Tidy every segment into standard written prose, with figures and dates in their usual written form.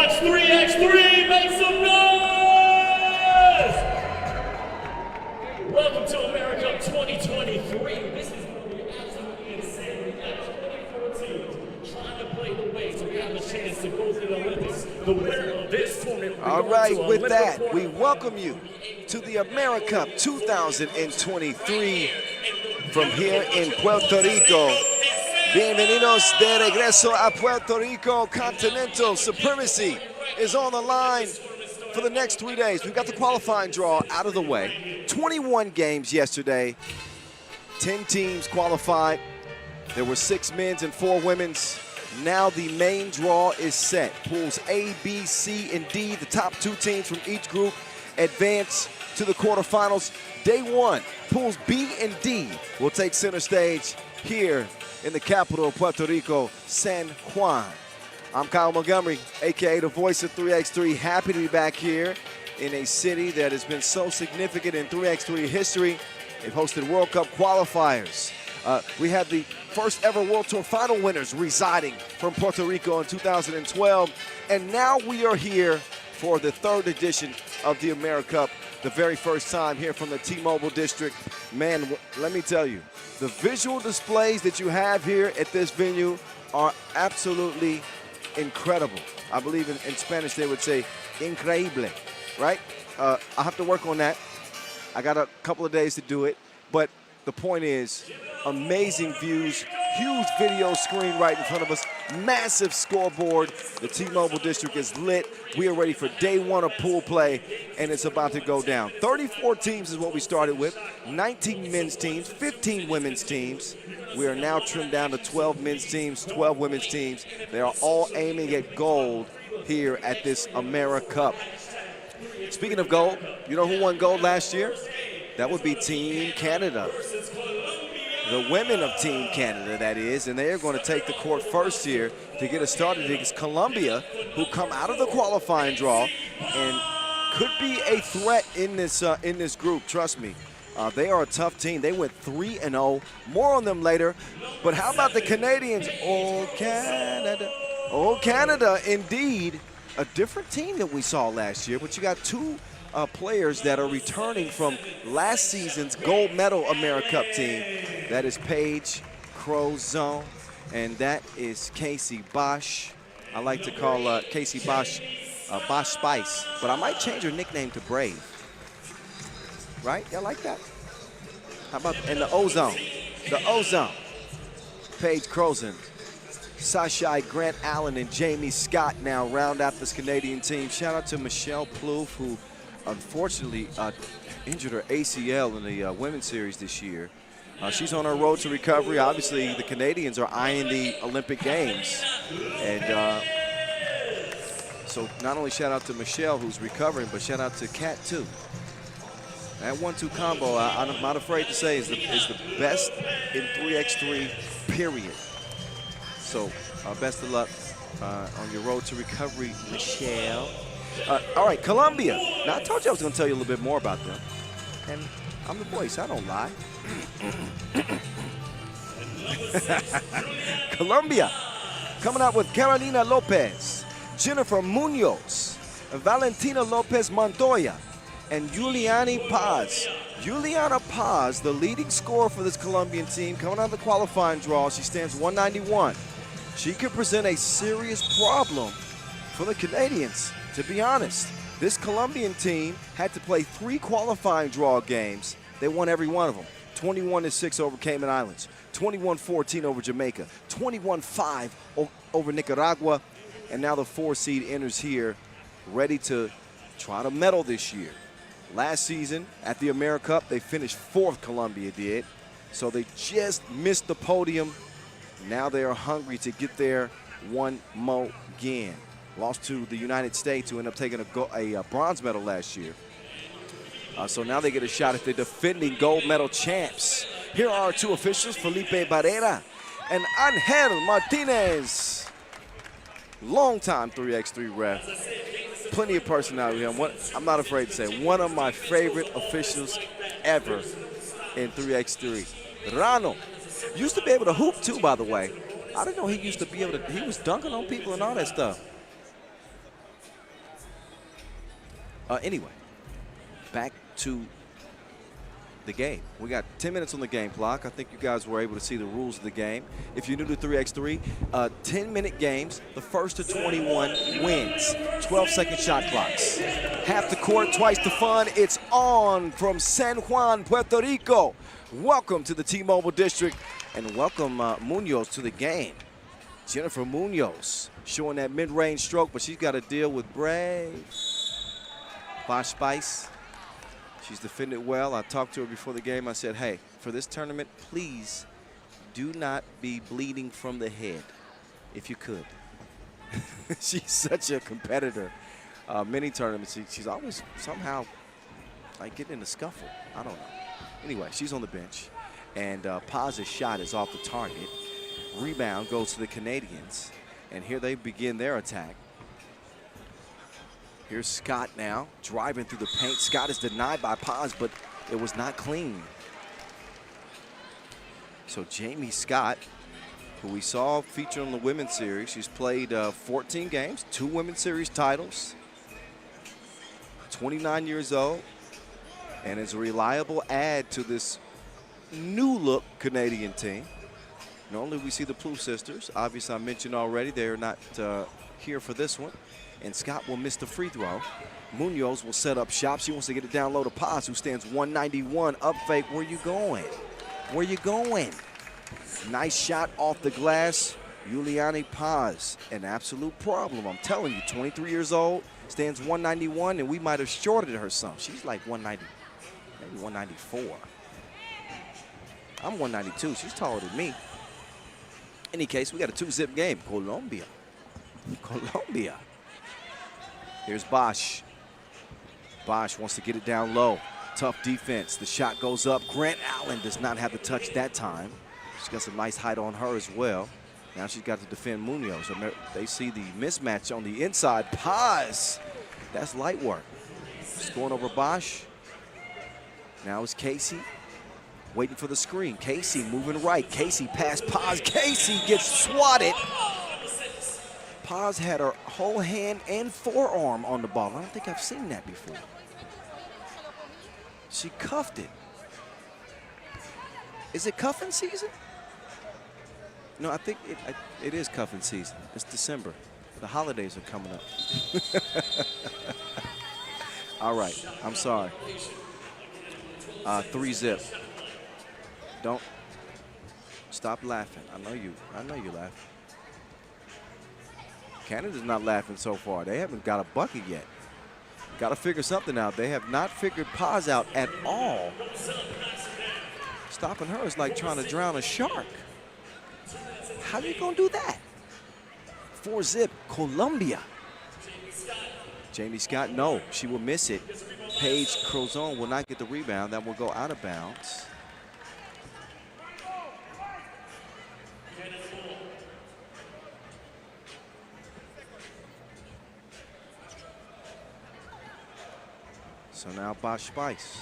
3x3, make some noise! Welcome to AmeriCup 2023. This is going to be absolutely insane. We got 24 teams trying to play the way so we have a chance to go to the Olympics. The winner of this tournament. All right, with that, we welcome you to the AmeriCup 2023 from here in Puerto Rico. Bienvenidos de regreso a Puerto Rico. Continental supremacy is on the line for the next 3 days. We've got the qualifying draw out of the way. 21 games yesterday. 10 teams qualified. There were 6 men's and 4 women's. Now the main draw is set. Pools A, B, C, and D. The top 2 teams from each group advance to the quarterfinals. Day 1, pools B and D will take center stage here in the capital of Puerto Rico, San Juan. I'm Kyle Montgomery, AKA the voice of 3x3. Happy to be back here in a city that has been so significant in 3x3 history. They've hosted World Cup qualifiers. We had the first ever World Tour final winners residing from Puerto Rico in 2012. And now we are here for the 3rd edition of the AmeriCup, the very first time here from the T-Mobile District. Man, let me tell you, the visual displays that you have here at this venue are absolutely incredible. I believe in Spanish they would say increíble, right? I have to work on that. I got a couple of days to do it, but the point is, amazing views, huge video screen right in front of us, massive scoreboard. The T-Mobile District is lit. We are ready for day 1 of pool play, and it's about to go down. 34 teams is what we started with, 19 men's teams, 15 women's teams. We are now trimmed down to 12 men's teams, 12 women's teams. They are all aiming at gold here at this AmeriCup. Speaking of gold, you know who won gold last year? That would be Team Canada. The women of Team Canada, that is, and they are going to take the court first here to get us started against Colombia, who come out of the qualifying draw and could be a threat in this group. Trust me, they are a tough team. They went 3-0. More on them later. But how about the Canadians? Oh, Canada. Oh, Canada, indeed. A different team that we saw last year, but you got 2 players that are returning from last season's gold medal AmeriCup team. That is Paige Crozon, and that is Casey Bosch. I like to call Casey Bosch Bosch Spice, but I might change her nickname to Brave. Right? Y'all like that? How about in the Ozone? The Ozone. Paige Crozon, Sasha Grant Allen, and Jamie Scott now round out this Canadian team. Shout out to Michelle Plouffe, who unfortunately injured her ACL in the women's series this year. She's on her road to recovery. Obviously, the Canadians are eyeing the Olympic Games. And so not only shout out to Michelle, who's recovering, but shout out to Kat, too. That 1-2 combo, I'm not afraid to say, is the best in 3x3, period. So best of luck on your road to recovery, Michelle. All right, Colombia. Now, I told you I was going to tell you a little bit more about them. And I'm the voice. I don't lie. Colombia coming out with Carolina Lopez, Jennifer Munoz, Valentina Lopez Montoya, and Juliani Paz. Juliana Paz, the leading scorer for this Colombian team, coming out of the qualifying draw. She stands 191. She could present a serious problem for the Canadians. To be honest, this Colombian team had to play 3 qualifying draw games. They won every one of them. 21-6 over Cayman Islands, 21-14 over Jamaica, 21-5 over Nicaragua, and now the 4 seed enters here, ready to try to medal this year. Last season at the AmeriCup, they finished 4th, Colombia did, so they just missed the podium. Now they are hungry to get there one more again. Lost to the United States, who ended up taking a bronze medal last year. So now they get a shot at the defending gold medal champs. Here are our 2 officials, Felipe Barrera and Angel Martinez. Long-time 3x3 ref. Plenty of personality here. I'm not afraid to say, one of my favorite officials ever in 3x3. Rano used to be able to hoop too, by the way. I didn't know he used to be able to, he was dunking on people and all that stuff. Anyway, back to the game. We got 10 minutes on the game clock. I think you guys were able to see the rules of the game. If you're new to 3x3, 10-minute games, the first to 21 wins. 12-second shot clocks. Half the court, twice the fun. It's on from San Juan, Puerto Rico. Welcome to the T-Mobile District, and welcome Munoz to the game. Jennifer Munoz showing that mid-range stroke, but she's got to deal with Brave. Bosh Spice. She's defended well. I talked to her before the game. I said, hey, for this tournament, please do not be bleeding from the head, if you could. She's such a competitor. Many tournaments, she's always somehow like getting in a scuffle. I don't know. Anyway, she's on the bench, and Paz's shot is off the target. Rebound goes to the Canadians, and here they begin their attack. Here's Scott now, driving through the paint. Scott is denied by Paz, but it was not clean. So Jamie Scott, who we saw featured on the Women's Series, she's played 14 games, 2 Women's Series titles, 29 years old, and is a reliable add to this new-look Canadian team. Normally we see the Plouffe sisters. Obviously, I mentioned already they're not here for this one. And Scott will miss the free throw. Munoz will set up shop. She wants to get it down low to Paz, who stands 191. Up fake. Where you going? Where you going? Nice shot off the glass. Juliani Paz, an absolute problem. I'm telling you, 23 years old, stands 191, and we might have shorted her some. She's like 190, maybe 194. I'm 192. She's taller than me. Any case, we got a 2-zip game. Colombia. Colombia. Here's Bosh. Bosh wants to get it down low. Tough defense. The shot goes up. Grant Allen does not have the touch that time. She's got some nice height on her as well. Now she's got to defend Munoz. They see the mismatch on the inside. Paz. That's light work. Scoring over Bosh. Now it's Casey. Waiting for the screen. Casey moving right. Casey past Paz. Casey gets swatted. Paz had her whole hand and forearm on the ball. I don't think I've seen that before. She cuffed it. Is it cuffing season? No, I think it is cuffing season. It's December. The holidays are coming up. All right, I'm sorry. 3-zip. Don't stop laughing. I know you laughing. Canada's not laughing so far. They haven't got a bucket yet. Got to figure something out. They have not figured Paz out at all. Stopping her is like trying to drown a shark. How are you going to do that? 4-zip, Colombia. Jamie Scott, no, she will miss it. Paige Crozon will not get the rebound. That will go out of bounds. So now Bosh Spice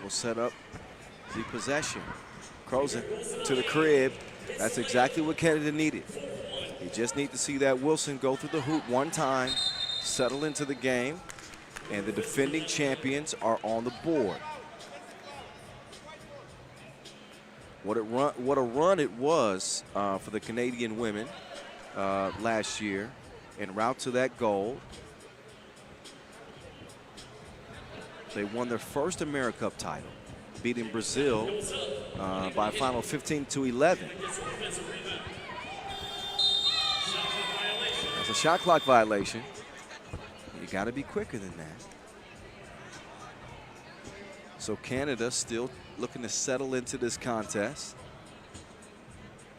will set up the possession. Crozon to the crib. That's exactly what Canada needed. You just need to see that Wilson go through the hoop one time, settle into the game, and the defending champions are on the board. What a run it was for the Canadian women last year en route to that goal. They won their first AmeriCup title, beating Brazil by a final 15-11. That's a shot clock violation. You got to be quicker than that. So Canada still looking to settle into this contest.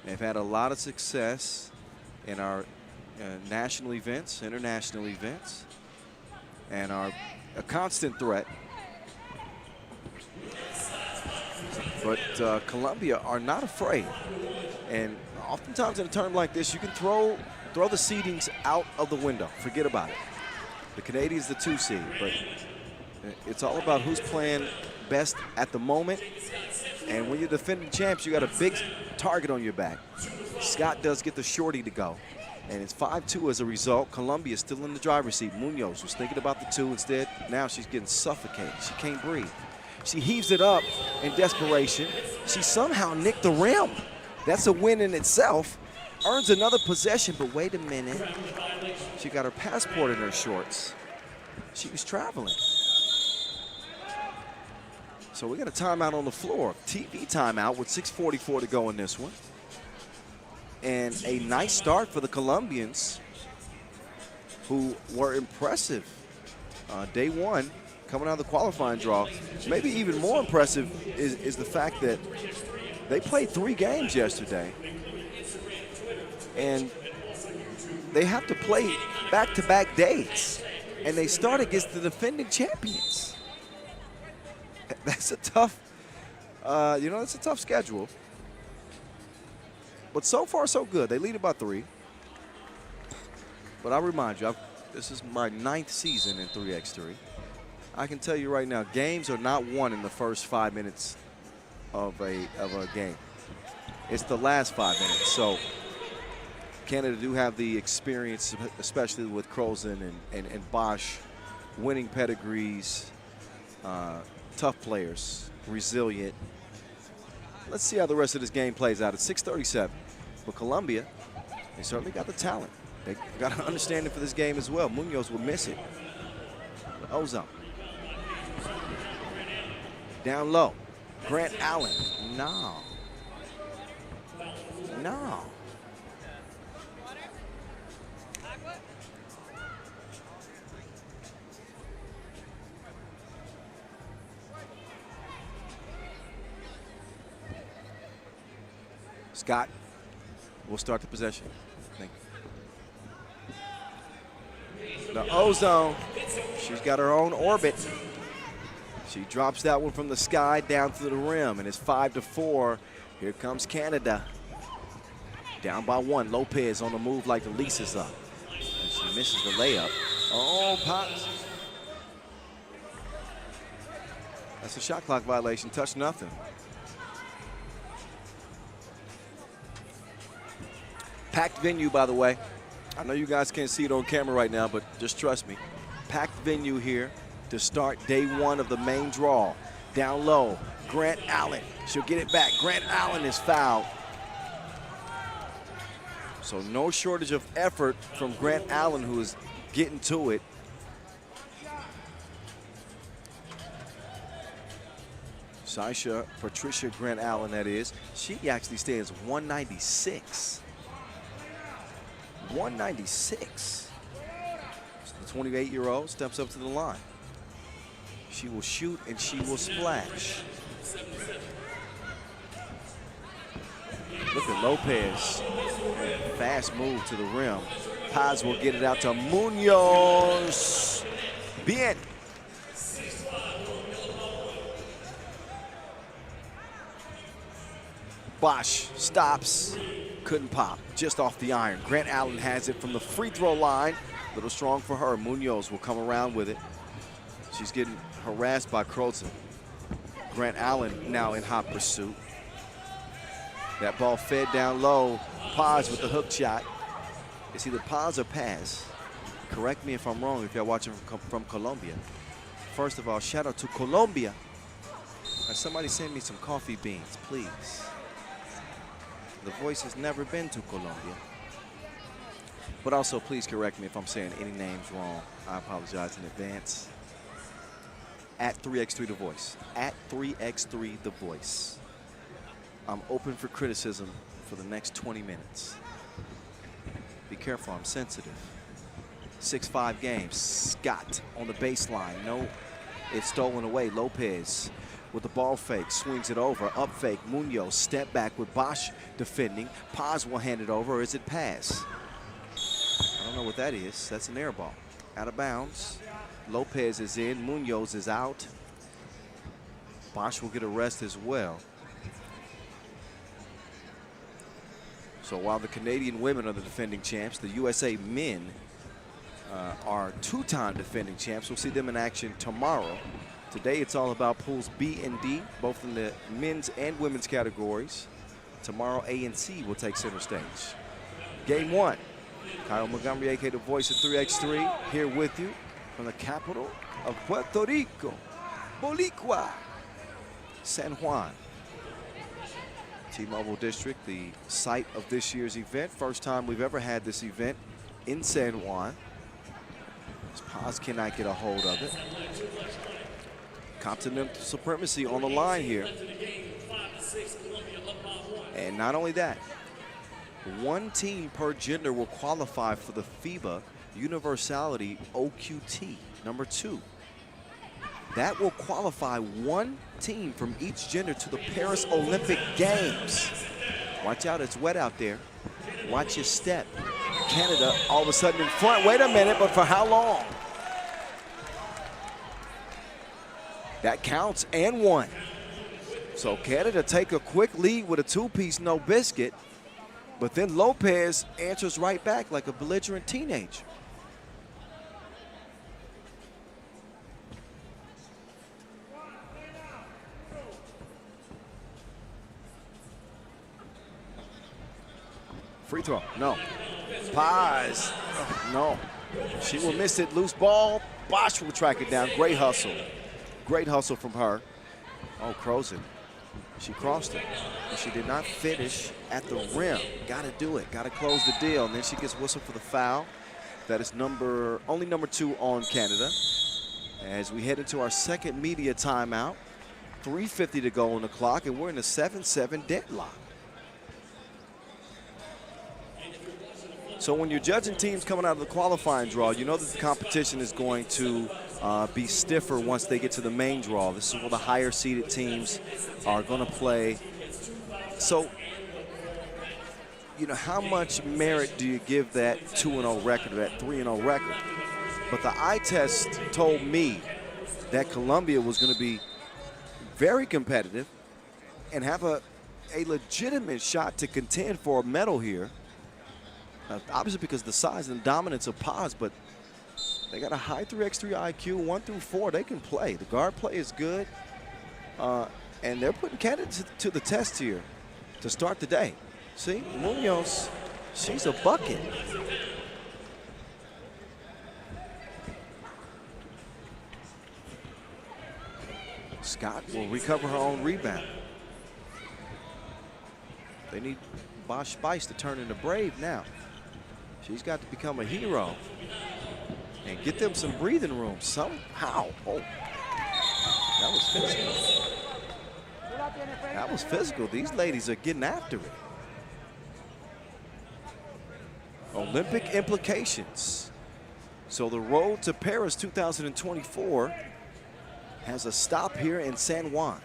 They've had a lot of success in our national events, international events, and are a constant threat. But Colombia are not afraid. And oftentimes in a tournament like this, you can throw the seedings out of the window. Forget about it. The Canadians the 2 seed, but it's all about who's playing best at the moment. And when you're defending champs, you got a big target on your back. Scott does get the shorty to go. And it's 5-2 as a result. Colombia is still in the driver's seat. Munoz was thinking about the 2 instead. Now she's getting suffocated. She can't breathe. She heaves it up in desperation. She somehow nicked the rim. That's a win in itself. Earns another possession, but wait a minute. She got her passport in her shorts. She was traveling. So we got a timeout on the floor. TV timeout with 6:44 to go in this one. And a nice start for the Colombians, who were impressive day one, coming out of the qualifying draw. Maybe even more impressive is the fact that they played 3 games yesterday. And they have to play back-to-back days. And they start against the defending champions. That's a tough, that's a tough schedule. But so far, so good. They lead it by 3. But I'll remind you, this is my 9th season in 3x3. I can tell you right now, games are not won in the first 5 minutes of a game. It's the last 5 minutes. So Canada do have the experience, especially with Crozan and Bosch, winning pedigrees, tough players, resilient. Let's see how the rest of this game plays out. At 6:37, but Colombia, they certainly got the talent. They got an understanding for this game as well. Munoz will miss it. Ozone. Down low. Grant Allen. No. No. Scott will start the possession. The Ozone, she's got her own orbit. She drops that one from the sky down to the rim, and it's 5-4. Here comes Canada. Down by 1. Lopez on the move like the lease is up. And she misses the layup. Oh, pops. That's a shot clock violation. Touch nothing. Packed venue, by the way. I know you guys can't see it on camera right now, but just trust me. Packed venue here to start day 1 of the main draw. Down low, Grant Allen. She'll get it back. Grant Allen is fouled. So no shortage of effort from Grant Allen, who is getting to it. Patricia Grant Allen, that is. She actually stands 196. 196. The 28-year-old steps up to the line. She will shoot and she will splash. Look at Lopez. Fast move to the rim. Paz will get it out to Munoz. Bien. Bosch stops. Couldn't pop, just off the iron. Grant Allen has it from the free throw line. A little strong for her. Munoz will come around with it. She's getting harassed by Crozan. Grant Allen now in hot pursuit. That ball fed down low. Paz with the hook shot. It's either Paz or Paz. Correct me if I'm wrong if you're watching from Colombia. First of all, shout out to Colombia. Somebody send me some coffee beans, please. The voice has never been to Colombia. But also, please correct me if I'm saying any names wrong. I apologize in advance. At 3x3 The Voice. At 3x3 The Voice. I'm open for criticism for the next 20 minutes. Be careful, I'm sensitive. 6-5 games. Scott on the baseline. No, it's stolen away. Lopez with the ball fake, swings it over, up fake, Munoz, step back with Bosch defending. Paz will hand it over, or is it pass? I don't know what that is. That's an air ball. Out of bounds. Lopez is in, Munoz is out. Bosch will get a rest as well. So while the Canadian women are the defending champs, the USA men are 2-time defending champs. We'll see them in action tomorrow. Today it's all about pools B and D, both in the men's and women's categories. Tomorrow A and C will take center stage. Game 1, Kyle Montgomery, aka the voice of 3x3, here with you from the capital of Puerto Rico, Boricua, San Juan. T-Mobile District, the site of this year's event. First time we've ever had this event in San Juan. Paz cannot get a hold of it. Continental supremacy on the line here. And not only that, one team per gender will qualify for the FIBA Universality OQT #2. That will qualify one team from each gender to the Paris Olympic Games. Watch out, it's wet out there. Watch your step. Canada all of a sudden in front. Wait a minute, but for how long? That counts and one. So Canada take a quick lead with a two-piece no biscuit, but then Lopez answers right back like a belligerent teenager. Free throw, no. Paz, no. She will miss it, loose ball. Bosch will track it down, great hustle. Great hustle from her. Oh, Crozen, she crossed it. But she did not finish at the rim. Gotta do it, gotta close the deal. And then she gets whistled for the foul. That is only number 2 on Canada. As we head into our second media timeout, 3:50 to go on the clock, and we're in a 7-7 deadlock. So when you're judging teams coming out of the qualifying draw, you know that the competition is going to be stiffer once they get to the main draw. This is where the higher seeded teams are going to play. So, you know, how much merit do you give that 2-0 record or that 3-0 record? But the eye test told me that Colombia was going to be very competitive and have a legitimate shot to contend for a medal here. Obviously because of the size and dominance of Paz, but they got a high 3x3 IQ, 1 through 4. They can play. The guard play is good. And they're putting Canada to the test here to start the day. See, Munoz, she's a bucket. Scott will recover her own rebound. They need Bosch Spice to turn into Brave now. She's got to become a hero and get them some breathing room somehow. Oh, that was physical. That was physical. These ladies are getting after it. Olympic implications. So the road to Paris 2024 has a stop here in San Juan.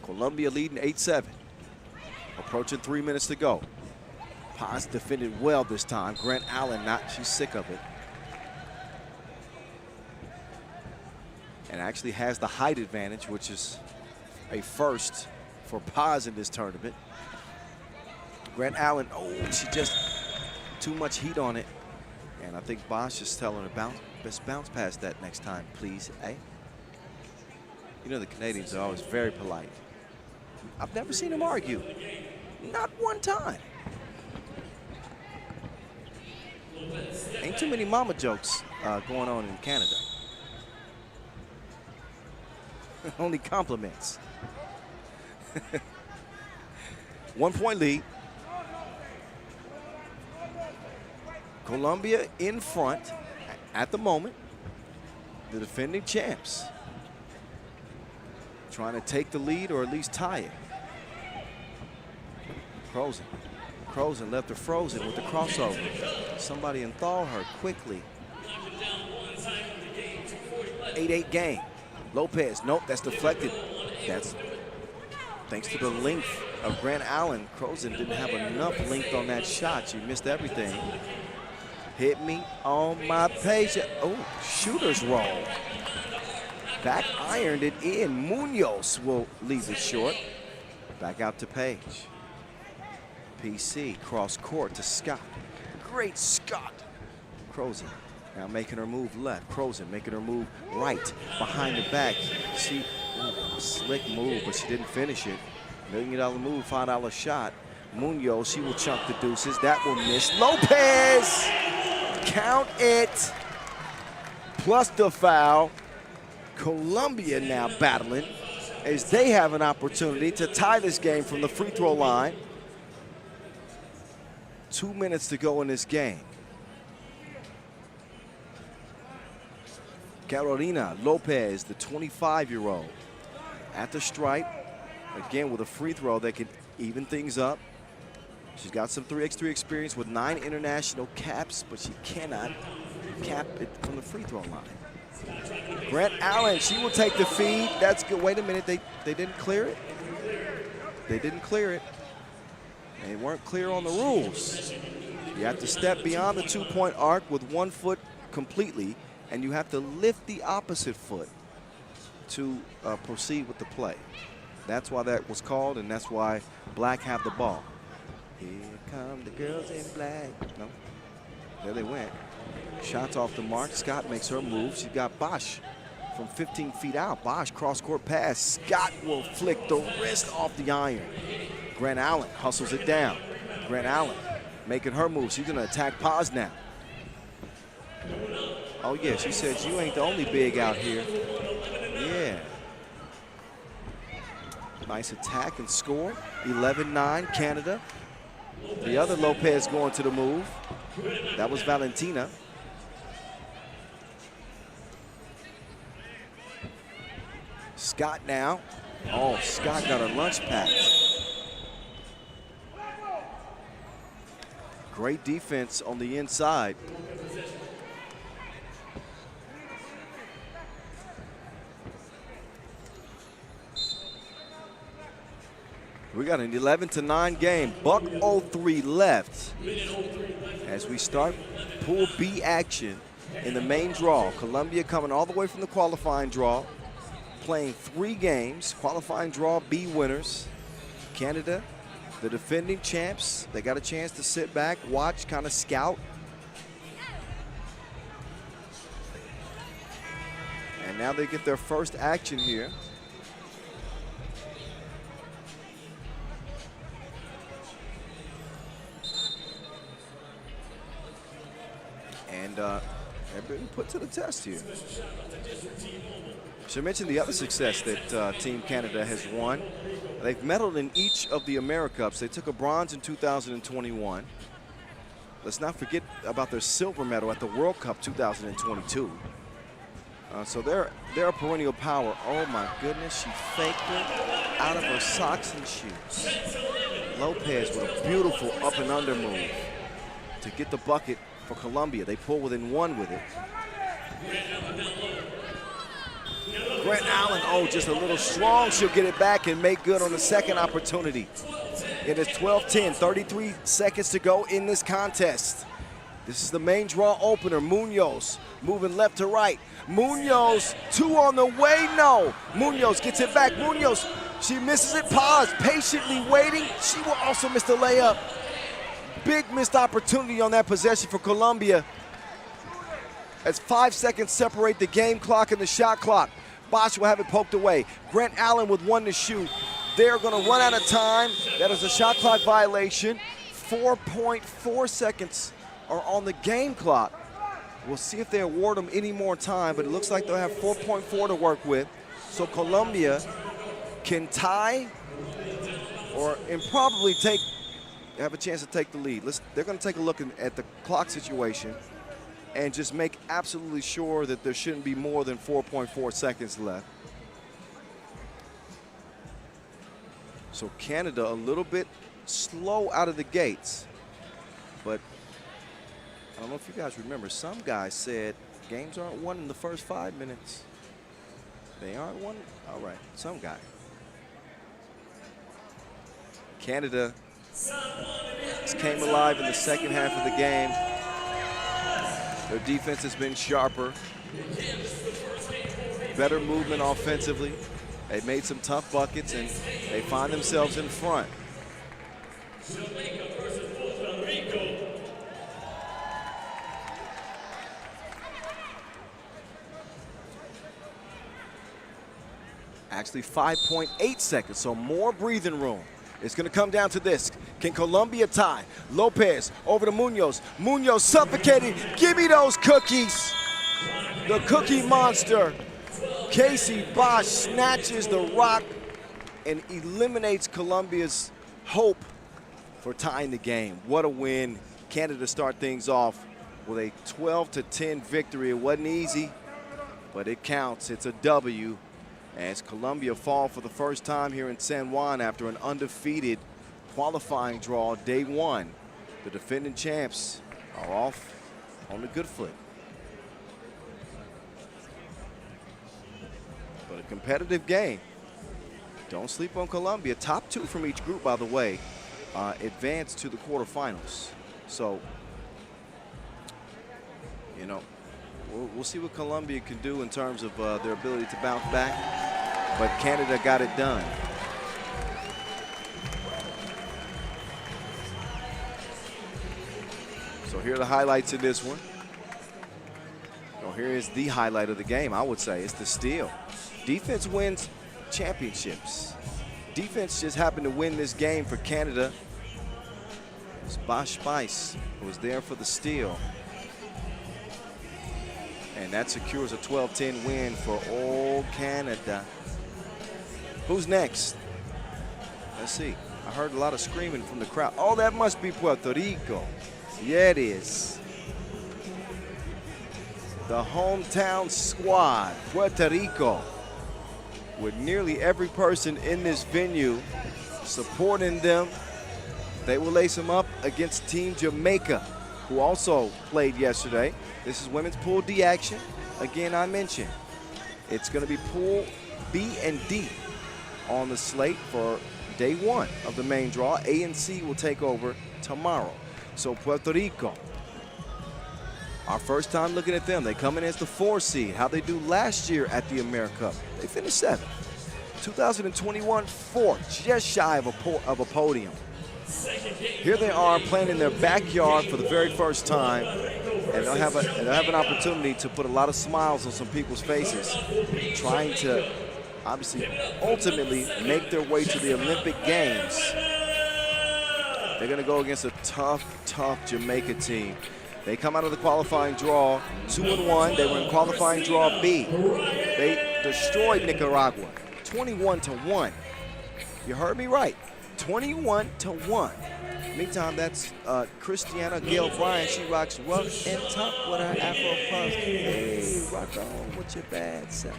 Colombia leading 8-7. Approaching 3 minutes to go. Paz defended well this time. Grant Allen she's sick of it. And actually has the height advantage, which is a first for Paz in this tournament. Grant Allen, oh, she just too much heat on it. And I think Bosch is telling her, best bounce past that next time, please, eh? You know the Canadians are always very polite. I've never seen them argue. Not one time. Ain't too many mama jokes going on in Canada. Only compliments. 1 point lead. Colombia in front at the moment. The defending champs. Trying to take the lead or at least tie it. Crozen left her frozen with the crossover. Somebody enthaw her quickly. 8-8 game. Lopez, nope, that's deflected. That's thanks to the length of Grant Allen. Crozen didn't have enough length on that shot. She missed everything. Hit me on my page. Oh, shooter's roll. Back ironed it in. Munoz will leave it short. Back out to Page. PC, cross court to Scott. Great Scott. Crozen now making her move left. Crozen making her move right behind the back. She Ooh, slick move, but she didn't finish it. $1 million move, $5 shot. Munoz, she will chunk the deuces. That will miss. Lopez! Count it. Plus the foul. Colombia now battling as they have an opportunity to tie this game from the free throw line. 2 minutes to go in this game. Carolina Lopez, the 25-year-old, at the stripe. Again, with a free throw that can even things up. She's got some 3x3 experience with 9 international caps, but she cannot cap it from the free throw line. Grant Allen, she will take the feed. That's good. Wait a minute, they didn't clear it. They didn't clear it. They weren't clear on the rules. You have to step beyond the 2-point arc with 1 foot completely, and you have to lift the opposite foot to proceed with the play. That's why that was called, and that's why black have the ball. Here come the girls in black. No, there they went. Shots off the mark. Scott makes her move. She got Bosch from 15 feet out. Bosch cross-court pass. Scott will flick the wrist off the iron. Grant Allen hustles it down. Grant Allen making her move. She's gonna attack Paz now. Oh yeah, she said you ain't the only big out here. Yeah. Nice attack and score. 11-9 Canada. The other Lopez going to the move. That was Valentina. Scott now. Oh, Scott got a lunch pack. Great defense on the inside. We got an 11-9 game. Buck 03 left as we start Pool B action in the main draw. Colombia coming all the way from the qualifying draw, playing 3 games. Qualifying draw B winners. Canada, the defending champs. They got a chance to sit back, watch, kind of scout. And now they get their first action here. And they've been put to the test here. Should mention the other success that Team Canada has won. They've medaled in each of the AmeriCups. They took a bronze in 2021. Let's not forget about their silver medal at the World Cup 2022. So they're a perennial power. Oh my goodness, she faked it out of her socks and shoes. Lopez with a beautiful up and under move to get the bucket for Colombia. They pull within 1 with it. Grant Allen, oh, just a little strong. She'll get it back and make good on the second opportunity. It is 12-10, 33 seconds to go in this contest. This is the main draw opener. Munoz moving left to right. Munoz, 2 on the way, no. Munoz gets it back. Munoz, she misses it. Paz patiently waiting. She will also miss the layup. Big missed opportunity on that possession for Colombia. As 5 seconds separate the game clock and the shot clock. Bosch will have it poked away. Grant Allen with 1 to shoot. They're going to run out of time. That is a shot clock violation. 4.4 seconds are on the game clock. We'll see if they award them any more time, but it looks like they'll have 4.4 to work with. So Colombia can tie and probably have a chance to take the lead. They're going to take a look at the clock situation and just make absolutely sure that there shouldn't be more than 4.4 seconds left. So Canada a little bit slow out of the gates, but I don't know if you guys remember, some guys said games aren't won in the first 5 minutes. They aren't won? All right, some guy. Canada came alive in the second half of the game. Their defense has been sharper. Better movement offensively. They made some tough buckets, and they find themselves in front. Jamaica versus Puerto Rico. Actually 5.8 seconds, so more breathing room. It's going to come down to this. Can Colombia tie? Lopez over to Munoz. Munoz suffocating. Give me those cookies. The cookie monster. Casey Bosch snatches the rock and eliminates Colombia's hope for tying the game. What a win. Canada start things off with a 12-10 victory. It wasn't easy, but it counts. It's a W as Colombia fall for the first time here in San Juan after an undefeated qualifying draw day one. The defending champs are off on a good foot. But a competitive game. Don't sleep on Colombia. Top two from each group, by the way, advance to the quarterfinals. So, you know, we'll see what Colombia can do in terms of their ability to bounce back. But Canada got it done. So here are the highlights of this one. Well, here is the highlight of the game, I would say. It's the steal. Defense wins championships. Defense just happened to win this game for Canada. It was Bosch Spice who was there for the steal. And that secures a 12-10 win for all Canada. Who's next? Let's see. I heard a lot of screaming from the crowd. Oh, that must be Puerto Rico. Yeah, it is. The hometown squad, Puerto Rico, with nearly every person in this venue supporting them. They will lace them up against Team Jamaica, who also played yesterday. This is women's Pool D action. Again, I mentioned it's going to be Pool B and D on the slate for day one of the main draw. A and C will take over tomorrow. So Puerto Rico, our first time looking at them. They come in as the 4 seed. How they do last year at the AmeriCup. They finished 7th. 2021, 4th, just shy of a podium. Here they are playing in their backyard for the very first time, and they'll have an opportunity to put a lot of smiles on some people's faces, trying to obviously ultimately make their way to the Olympic Games. They're going to go against a tough Jamaica team. They come out of the qualifying draw 2-1. They were in qualifying draw B. They destroyed Nicaragua 21-1. You heard me right. 21-1. Meantime, that's Christiana Gail Bryan. She rocks rough and tough with her Afro puffs. Hey, rock on with your bad self.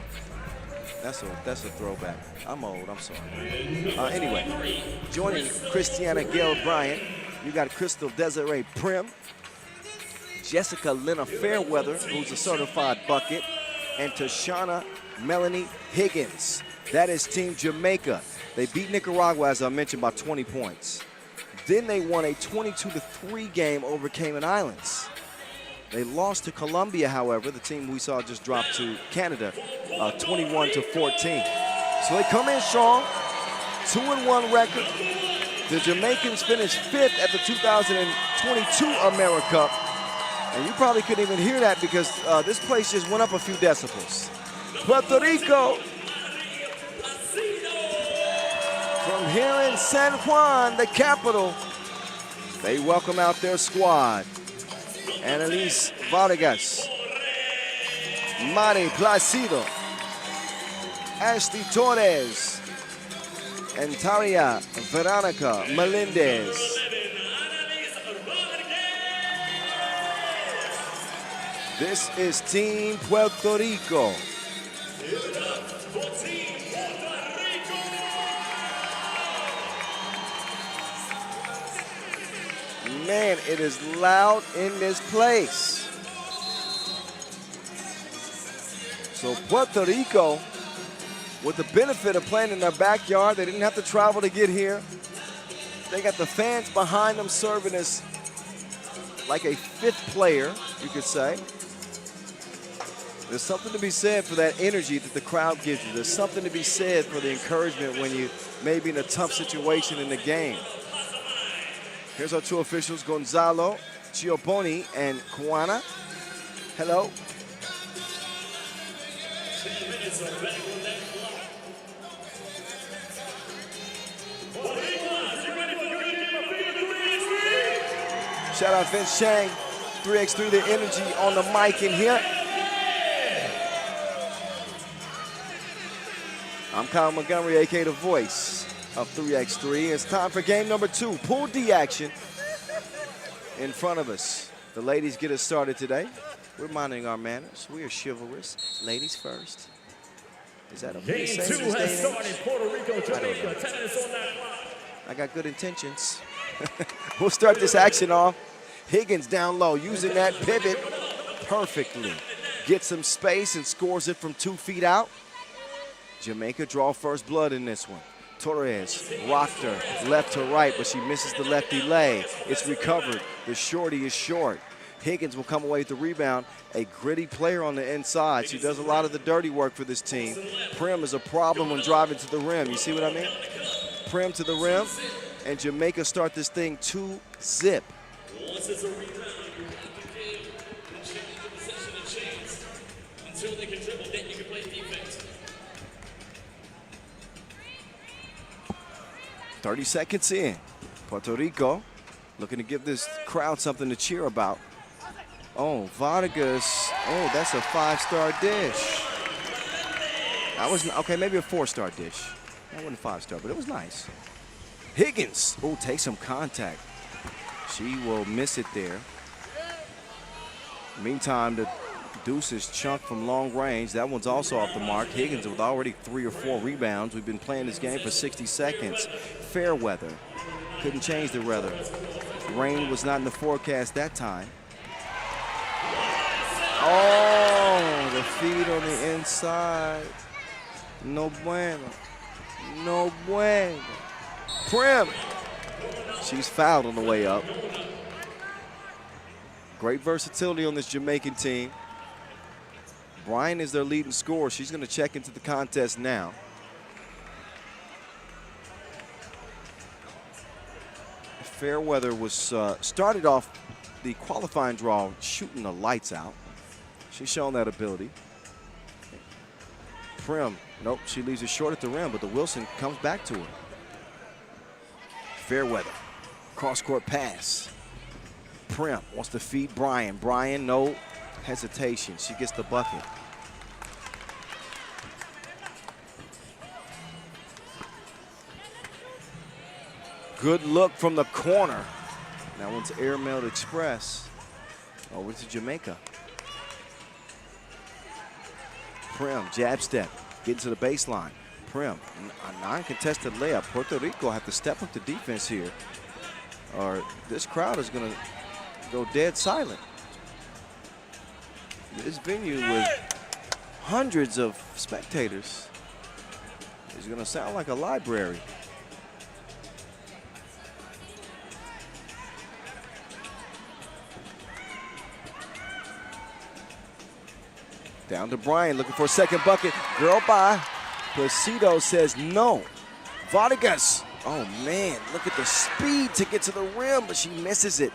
That's a throwback. I'm old, I'm sorry. Anyway, joining Christiana Gail Bryan, you got Crystal Desiree Prim, Jessica Lena Fairweather, who's a certified bucket, and Tashana Melanie Higgins. That is Team Jamaica. They beat Nicaragua, as I mentioned, by 20 points. Then they won a 22-3 game over Cayman Islands. They lost to Colombia, however, the team we saw just drop to Canada, 21-14. So they come in strong, 2-1 record. The Jamaicans finished 5th at the 2022 AmeriCup. And you probably couldn't even hear that because this place just went up a few decibels. Puerto Rico, from here in San Juan, the capital, they welcome out their squad. Annalise Vargas, Mari Placido, Ashley Torres, and Taria Veronica Melendez. This is Team Puerto Rico. Man, it is loud in this place. So Puerto Rico, with the benefit of playing in their backyard, they didn't have to travel to get here. They got the fans behind them serving as like a 5th player, you could say. There's something to be said for that energy that the crowd gives you. There's something to be said for the encouragement when you may be in a tough situation in the game. Here's our 2 officials, Gonzalo, Chioponi, and Kuana. Hello. Shout out Vince Chang, 3x3 the energy on the mic in here. I'm Kyle Montgomery, aka the voice of 3x3. It's time for game number 2, Pool D action in front of us. The ladies get us started today. We're minding our manners. We are chivalrous. Ladies first. Is that a Game 2 has started. Puerto Rico, Jamaica. 10 minutes on that clock. I got good intentions. We'll start this action off. Higgins down low, using that pivot perfectly. Gets some space and scores it from 2 feet out. Jamaica draw first blood in this one. Torres rocked her left to right, but she misses the lefty lay. It's recovered. The shorty is short. Higgins will come away with the rebound. A gritty player on the inside. She does a lot of the dirty work for this team. Prim is a problem when driving to the rim. You see what I mean? Prim to the rim, and Jamaica start this thing 2-zip. Once it's a rebound, you have to give the possession a chance until they can dribble. Then you can play defense. 30 seconds in. Puerto Rico looking to give this crowd something to cheer about. Oh, Vargas. Oh, that's a 5-star dish. That was, okay, maybe a 4-star dish. That wasn't 5-star, but it was nice. Higgins. Oh, take some contact. She will miss it there. Meantime, the deuce is chunked from long range. That one's also off the mark. Higgins with already 3 or 4 rebounds. We've been playing this game for 60 seconds. Fair weather. Couldn't change the weather. Rain was not in the forecast that time. Oh, the feed on the inside. No bueno. No bueno. Prim. She's fouled on the way up. Great versatility on this Jamaican team. Bryan is their leading scorer. She's going to check into the contest now. Fairweather was started off the qualifying draw shooting the lights out. She's shown that ability. Prim, nope, she leaves it short at the rim, but the Wilson comes back to her. Fairweather, cross-court pass. Prim wants to feed Bryan. Bryan, no hesitation. She gets the bucket. Good look from the corner. That one's airmailed express over to Jamaica. Prim, jab step, getting to the baseline. Prim, a non-contested layup. Puerto Rico have to step up the defense here, or this crowd is going to go dead silent. This venue with hundreds of spectators is going to sound like a library. Down to Bryan, looking for a second bucket. Girl by. Placido says no. Vargas. Oh, man, look at the speed to get to the rim, but she misses it.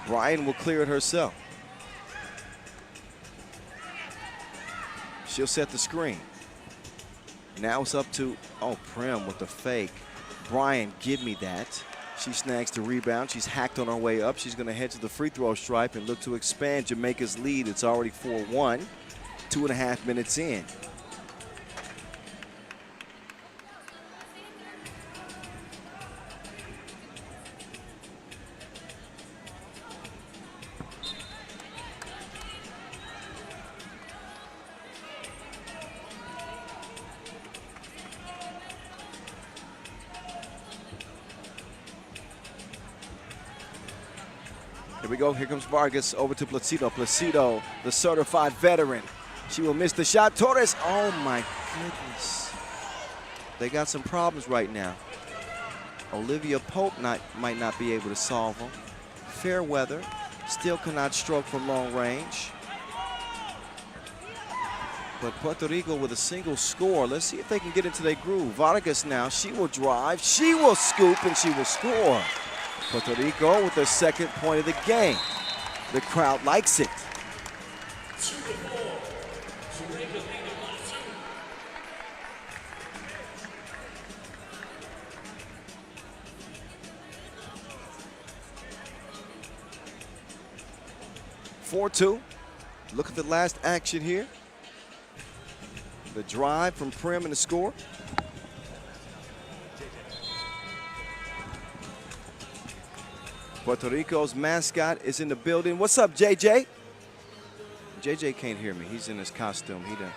Bryan will clear it herself. She'll set the screen. Now it's up to, oh, Prim with the fake. Bryan, give me that. She snags the rebound. She's hacked on her way up. She's going to head to the free throw stripe and look to expand Jamaica's lead. It's already 4-1, 2.5 minutes in. Here we go. Here comes Vargas over to Placido. Placido, the certified veteran. She will miss the shot. Torres. Oh, my goodness. They got some problems right now. Olivia Pope might not be able to solve them. Fairweather still cannot stroke from long range. But Puerto Rico with a single score. Let's see if they can get into their groove. Vargas now. She will drive. She will scoop, and she will score. Puerto Rico with their second point of the game. The crowd likes it. 4-2. Look at the last action here. The drive from Prim and the score. Puerto Rico's mascot is in the building. What's up, JJ? JJ can't hear me. He's in his costume. He done.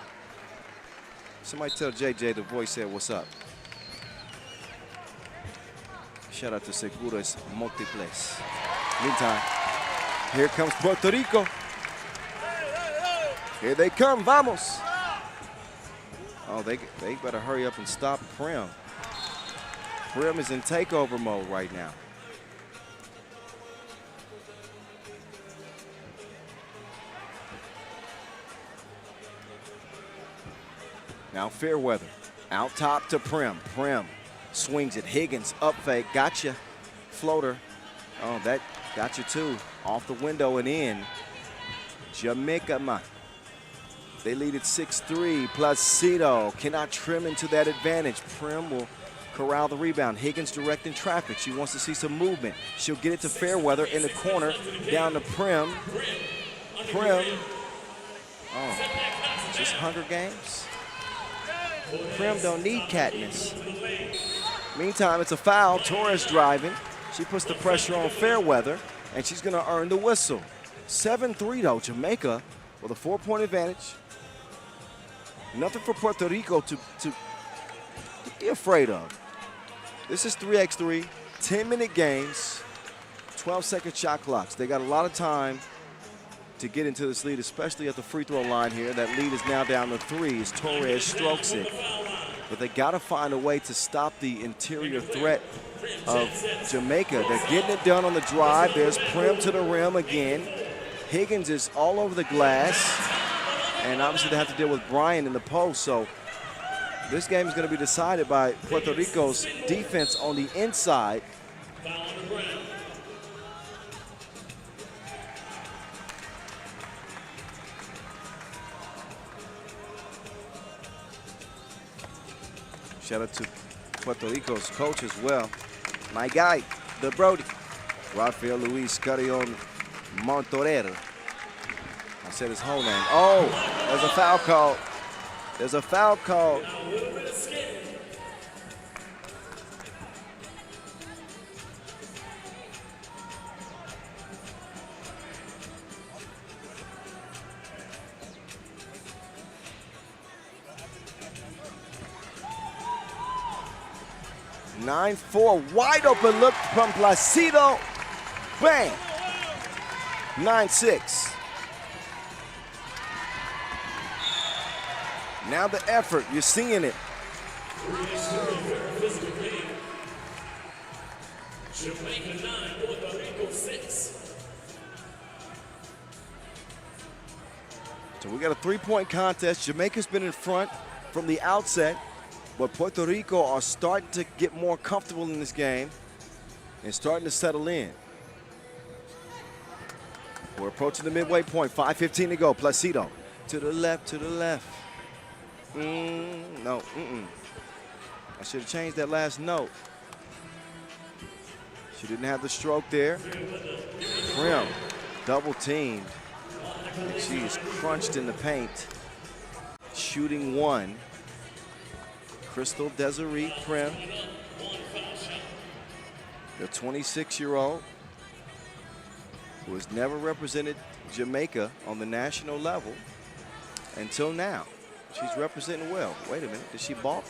Somebody tell JJ the voice said what's up. Shout out to Seguros Multiples. Meantime, here comes Puerto Rico. Here they come, vamos. Oh, they better hurry up and stop Prim. Prim is in takeover mode right now. Now Fairweather, out top to Prim. Prim swings it, Higgins, up fake, gotcha. Floater, oh, that got you too. Off the window and in. Jamaica, man. They lead at 6-3. Placido cannot trim into that advantage. Prim will corral the rebound. Higgins directing traffic. She wants to see some movement. She'll get it to Fairweather in the corner, down to Prim. Prim, oh, just Hunger Games. Prim don't need Katniss. Meantime, it's a foul. Torres driving. She puts the pressure on Fairweather, and she's going to earn the whistle. 7-3 though, Jamaica with a 4-point advantage. Nothing for Puerto Rico to be afraid of. This is 3x3, 10-minute games, 12-second shot clocks. They got a lot of time to get into this lead, especially at the free throw line here. That lead is now down to 3 as Torres strokes it. But they got to find a way to stop the interior threat of Jamaica. They're getting it done on the drive. There's Prim to the rim again. Higgins is all over the glass. And obviously they have to deal with Bryant in the post. So this game is going to be decided by Puerto Rico's defense on the inside. Shout out to Puerto Rico's coach as well. My guy, the Brody, Rafael Luis Carrion Montorero. I said his whole name. Oh, there's a foul call. There's a foul call. (9-4) wide open look from Placido. Bang. 9-6. Now the effort, you're seeing it. Jamaica 9, Puerto Rico 6. So we got a 3-point contest. Jamaica's been in front from the outset, but Puerto Rico are starting to get more comfortable in this game and starting to settle in. We're approaching the midway point, 5:15 to go. Placido to the left, to the left. No, I should have changed that last note. She didn't have the stroke there. Prim, double teamed. And she is crunched in the paint. Shooting one. Crystal Desiree Prim, the 26-year-old who has never represented Jamaica on the national level until now. She's representing well. Wait a minute, did she balk?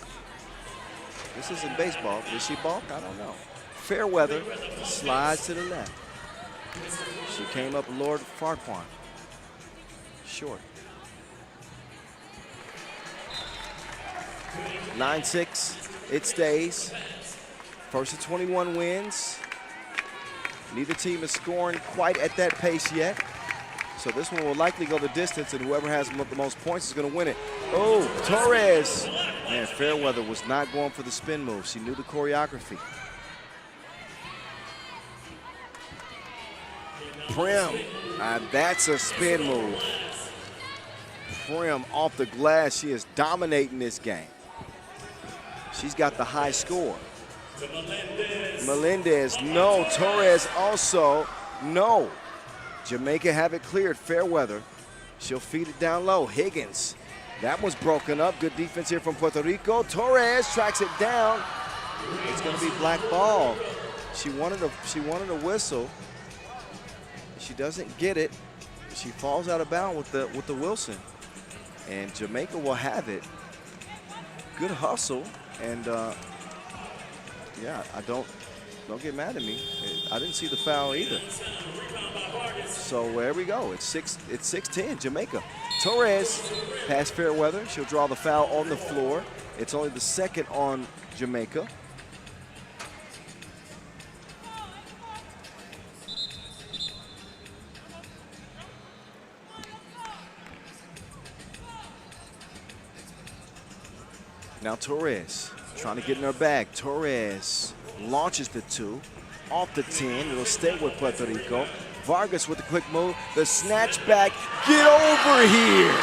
This isn't baseball. Did she balk? I don't know. Fairweather slides to the left. She came up Lord Farquhar. Short. 9-6, it stays. First of 21 wins. Neither team is scoring quite at that pace yet. So this one will likely go the distance, and whoever has the most points is going to win it. Oh, Torres. Man, Fairweather was not going for the spin move. She knew the choreography. Prim, that's a spin move. Prim off the glass. She is dominating this game. She's got the high score. Melendez, no. Torres also, no. Jamaica have it cleared, fair weather. She'll feed it down low. Higgins, that was broken up. Good defense here from Puerto Rico. Torres tracks it down. It's gonna be black ball. She wanted a whistle. She doesn't get it. She falls out of bounds with the Wilson. And Jamaica will have it. Good hustle. And yeah, don't get mad at me. I didn't see the foul either. So there we go. It's 6-10, Jamaica. Torres pass fair weather. She'll draw the foul on the floor. It's only the second on Jamaica. Now Torres trying to get in her bag. Torres launches the 2, off the 10. It'll stay with Puerto Rico. Vargas with the quick move. The snatch back. Get over here.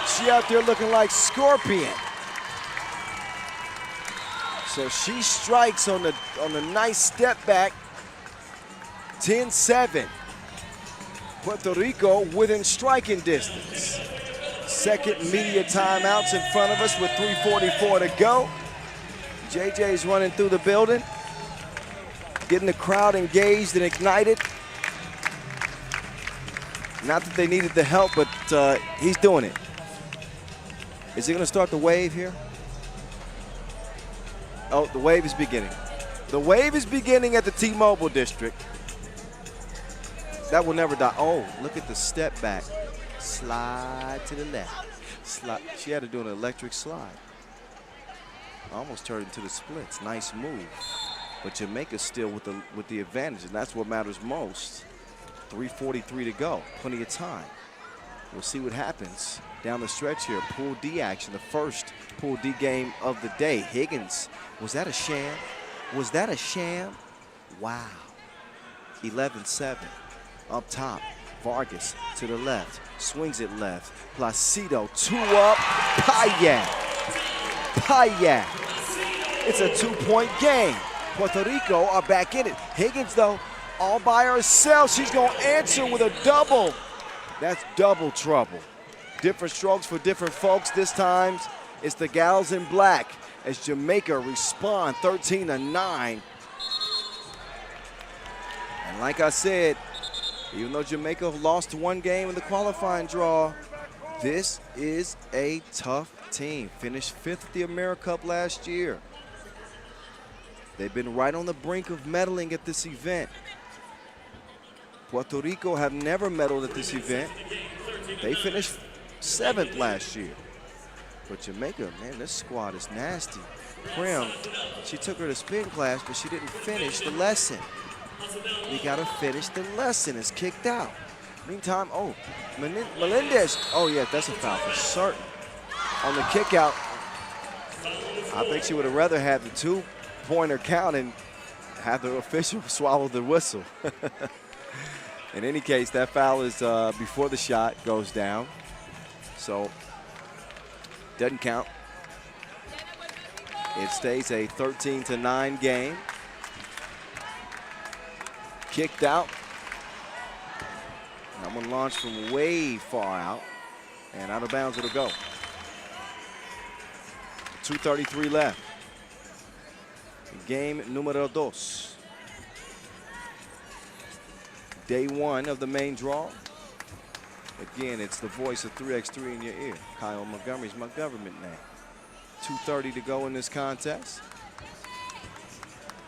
She out there looking like Scorpion. So she strikes on the nice step back. 10-7. Puerto Rico within striking distance. Second media timeouts in front of us with 3:44 to go. JJ's running through the building, getting the crowd engaged and ignited. Not that they needed the help, but he's doing it. Is he going to start the wave here? Oh, the wave is beginning. The wave is beginning at the T-Mobile district. That will never die. Oh, look at the step back. Slide to the left. Slide. She had to do an electric slide. Almost turned into the splits. Nice move. But Jamaica's still with the advantage, and that's what matters most. 3:43 to go. Plenty of time. We'll see what happens down the stretch here. Pool D action, the first Pool D game of the day. Higgins, was that a sham? Was that a sham? Wow. 11-7. Up top. Vargas to the left. Swings it left. Placido, 2 up. Payet. It's a 2-point game. Puerto Rico are back in it. Higgins, though, all by herself. She's going to answer with a double. That's double trouble. Different strokes for different folks. This time, it's the gals in black as Jamaica respond 13-9. And like I said, even though Jamaica lost 1 game in the qualifying draw, this is a tough team. Finished 5th at the AmeriCup last year. They've been right on the brink of medaling at this event. Puerto Rico have never medaled at this event. They finished 7th last year. But Jamaica, man, this squad is nasty. Prim, she took her to spin class, but she didn't finish the lesson. We gotta finish the lesson. It's kicked out. Meantime, oh, Melendez. Oh yeah, that's a foul for certain. On the kick out, I think she would have rather had the 2-pointer count and have the official swallow the whistle. In any case, that foul is before the shot goes down. So, doesn't count. It stays a 13-9 game. Kicked out. That one launched from way far out. And out of bounds it'll go. 2:33 left. Game numero 2. Day 1 of the main draw. Again, it's the voice of 3x3 in your ear. Kyle Montgomery's my government name. 2:30 to go in this contest.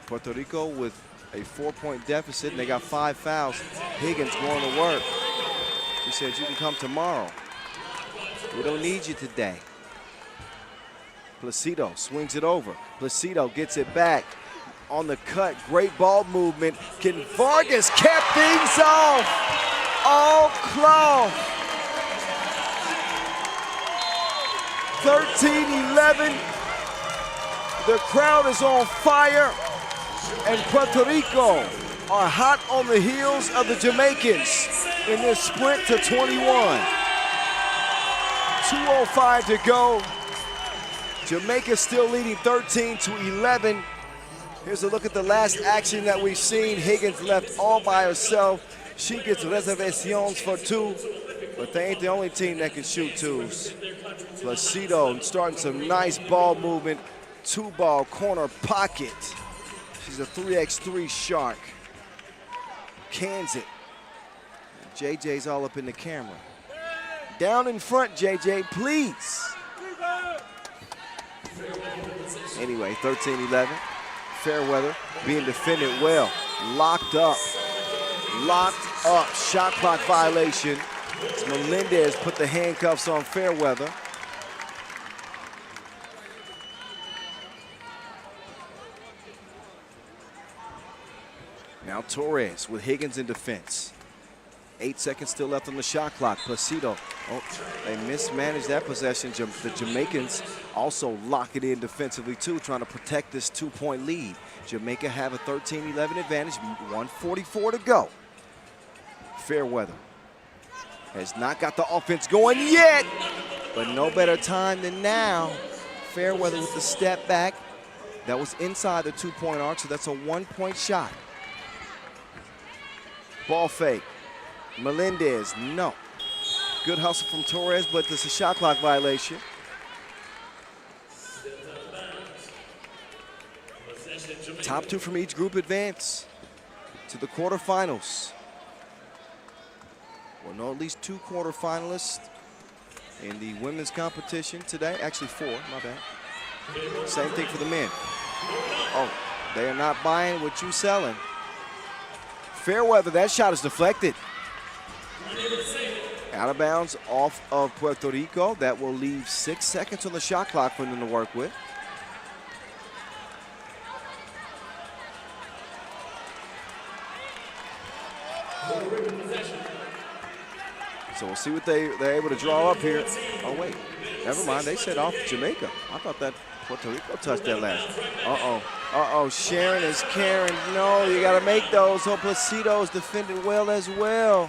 Puerto Rico with a 4-point deficit, and they got 5 fouls. Higgins going to work. She said, you can come tomorrow. We don't need you today. Placido swings it over. Placido gets it back. On the cut, great ball movement. Can Vargas cap things off? All cloth. 13-11. The crowd is on fire. And Puerto Rico are hot on the heels of the Jamaicans in this sprint to 21. 2:05 to go. Jamaica still leading 13-11. Here's a look at the last action that we've seen. Higgins left all by herself. She gets reservations for two, but they ain't the only team that can shoot twos. Placido starting some nice ball movement. Two-ball corner pocket. She's a 3x3 shark. Cans it. JJ's all up in the camera. Down in front, JJ, please. Anyway, 13-11. Fairweather being defended well. Locked up. Locked up. Shot clock violation. Melendez put the handcuffs on Fairweather. Now Torres with Higgins in defense. 8 seconds still left on the shot clock. Placido, oh, they mismanaged that possession. The Jamaicans also lock it in defensively too, trying to protect this 2-point lead. Jamaica have a 13-11 advantage, 1:44 to go. Fairweather has not got the offense going yet, but no better time than now. Fairweather with the step back. That was inside the 2-point arc, so that's a 1-point shot. Ball fake. Melendez, no. Good hustle from Torres, but this is a shot clock violation. Top two from each group advance to the quarterfinals. We'll know at least 2 quarterfinalists in the women's competition today. Actually 4, my bad. Same thing for the men. Oh, they are not buying what you're selling. Fairweather, that shot is deflected. Out of bounds off of Puerto Rico. That will leave 6 seconds on the shot clock for them to work with. So we'll see what they're able to draw up here. Oh, wait. Never mind. They said off Jamaica. I thought that Puerto Rico touched that last. Uh-oh. Uh-oh. Sharon is Karen. No, you got to make those. Oh, Placido's defended well as well.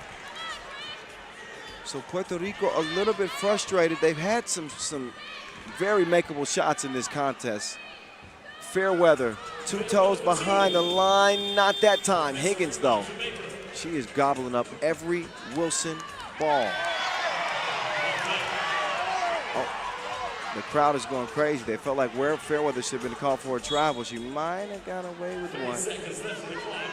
So Puerto Rico a little bit frustrated. They've had some very makeable shots in this contest. Fairweather, 2 toes behind the line. Not that time. Higgins, though. She is gobbling up every Wilson ball. Oh, the crowd is going crazy. They felt like where Fairweather should have been called for a travel. She might have got away with one.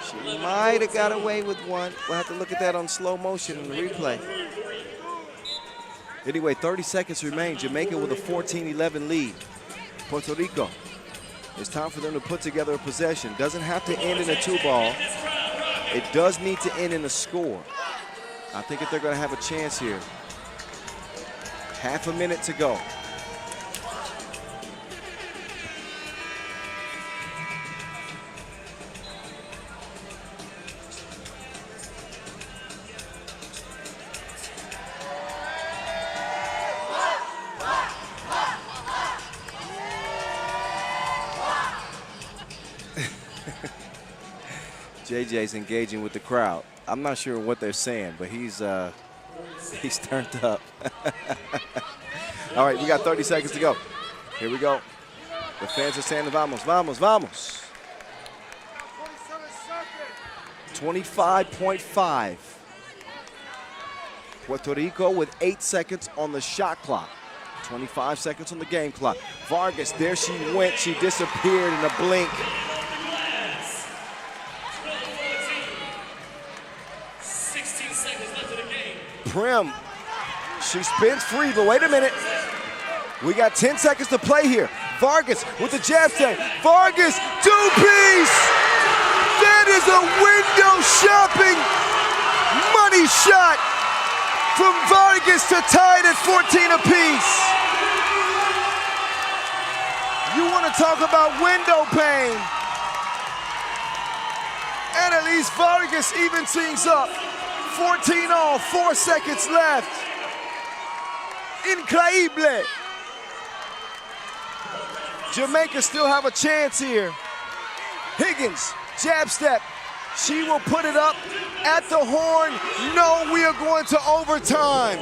She might have got away with one. We'll have to look at that on slow motion in the replay. Anyway, 30 seconds remain. Jamaica with a 14-11 lead. Puerto Rico, it's time for them to put together a possession. Doesn't have to end in a 2-ball. It does need to end in a score. I think if they're going to have a chance here. Half a minute to go. JJ's engaging with the crowd. I'm not sure what they're saying, but he's turned up. All right, we got 30 seconds to go. Here we go. The fans are saying, vamos, vamos, vamos. 25.5. Puerto Rico with 8 seconds on the shot clock. 25 seconds on the game clock. Vargas, there she went. She disappeared in a blink. Prim, she spins free, but wait a minute. We got 10 seconds to play here. Vargas with the jab step. Vargas, 2-piece. That is a window shopping money shot from Vargas to tie it at 14 apiece. You want to talk about window pane. And at least Vargas evens things up. 14 all, 4 seconds left. Increíble. Jamaica still have a chance here. Higgins, jab step. She will put it up at the horn. No, we are going to overtime.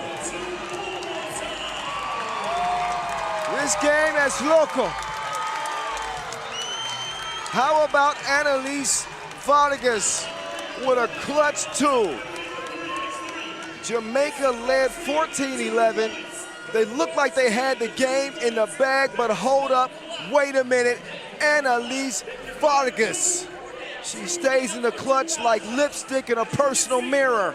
this game as loco. How about Annalise Vargas with a clutch two? Jamaica led 14-11. They looked like they had the game in the bag, but hold up, wait a minute. Annalise Vargas. She stays in the clutch like lipstick in a personal mirror.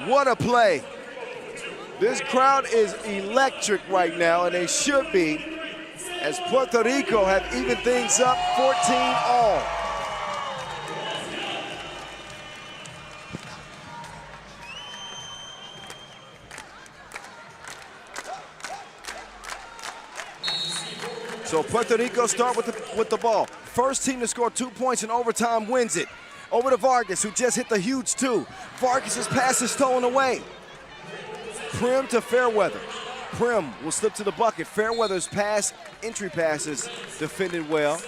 What a play. This crowd is electric right now, and they should be, as Puerto Rico have evened things up 14-all. So Puerto Rico start with the ball. First team to score 2 points in overtime wins it. Over to Vargas, who just hit the huge two. Vargas's pass is stolen away. Prim to Fairweather. Prim will slip to the bucket. Fairweather's pass, entry passes, defended well.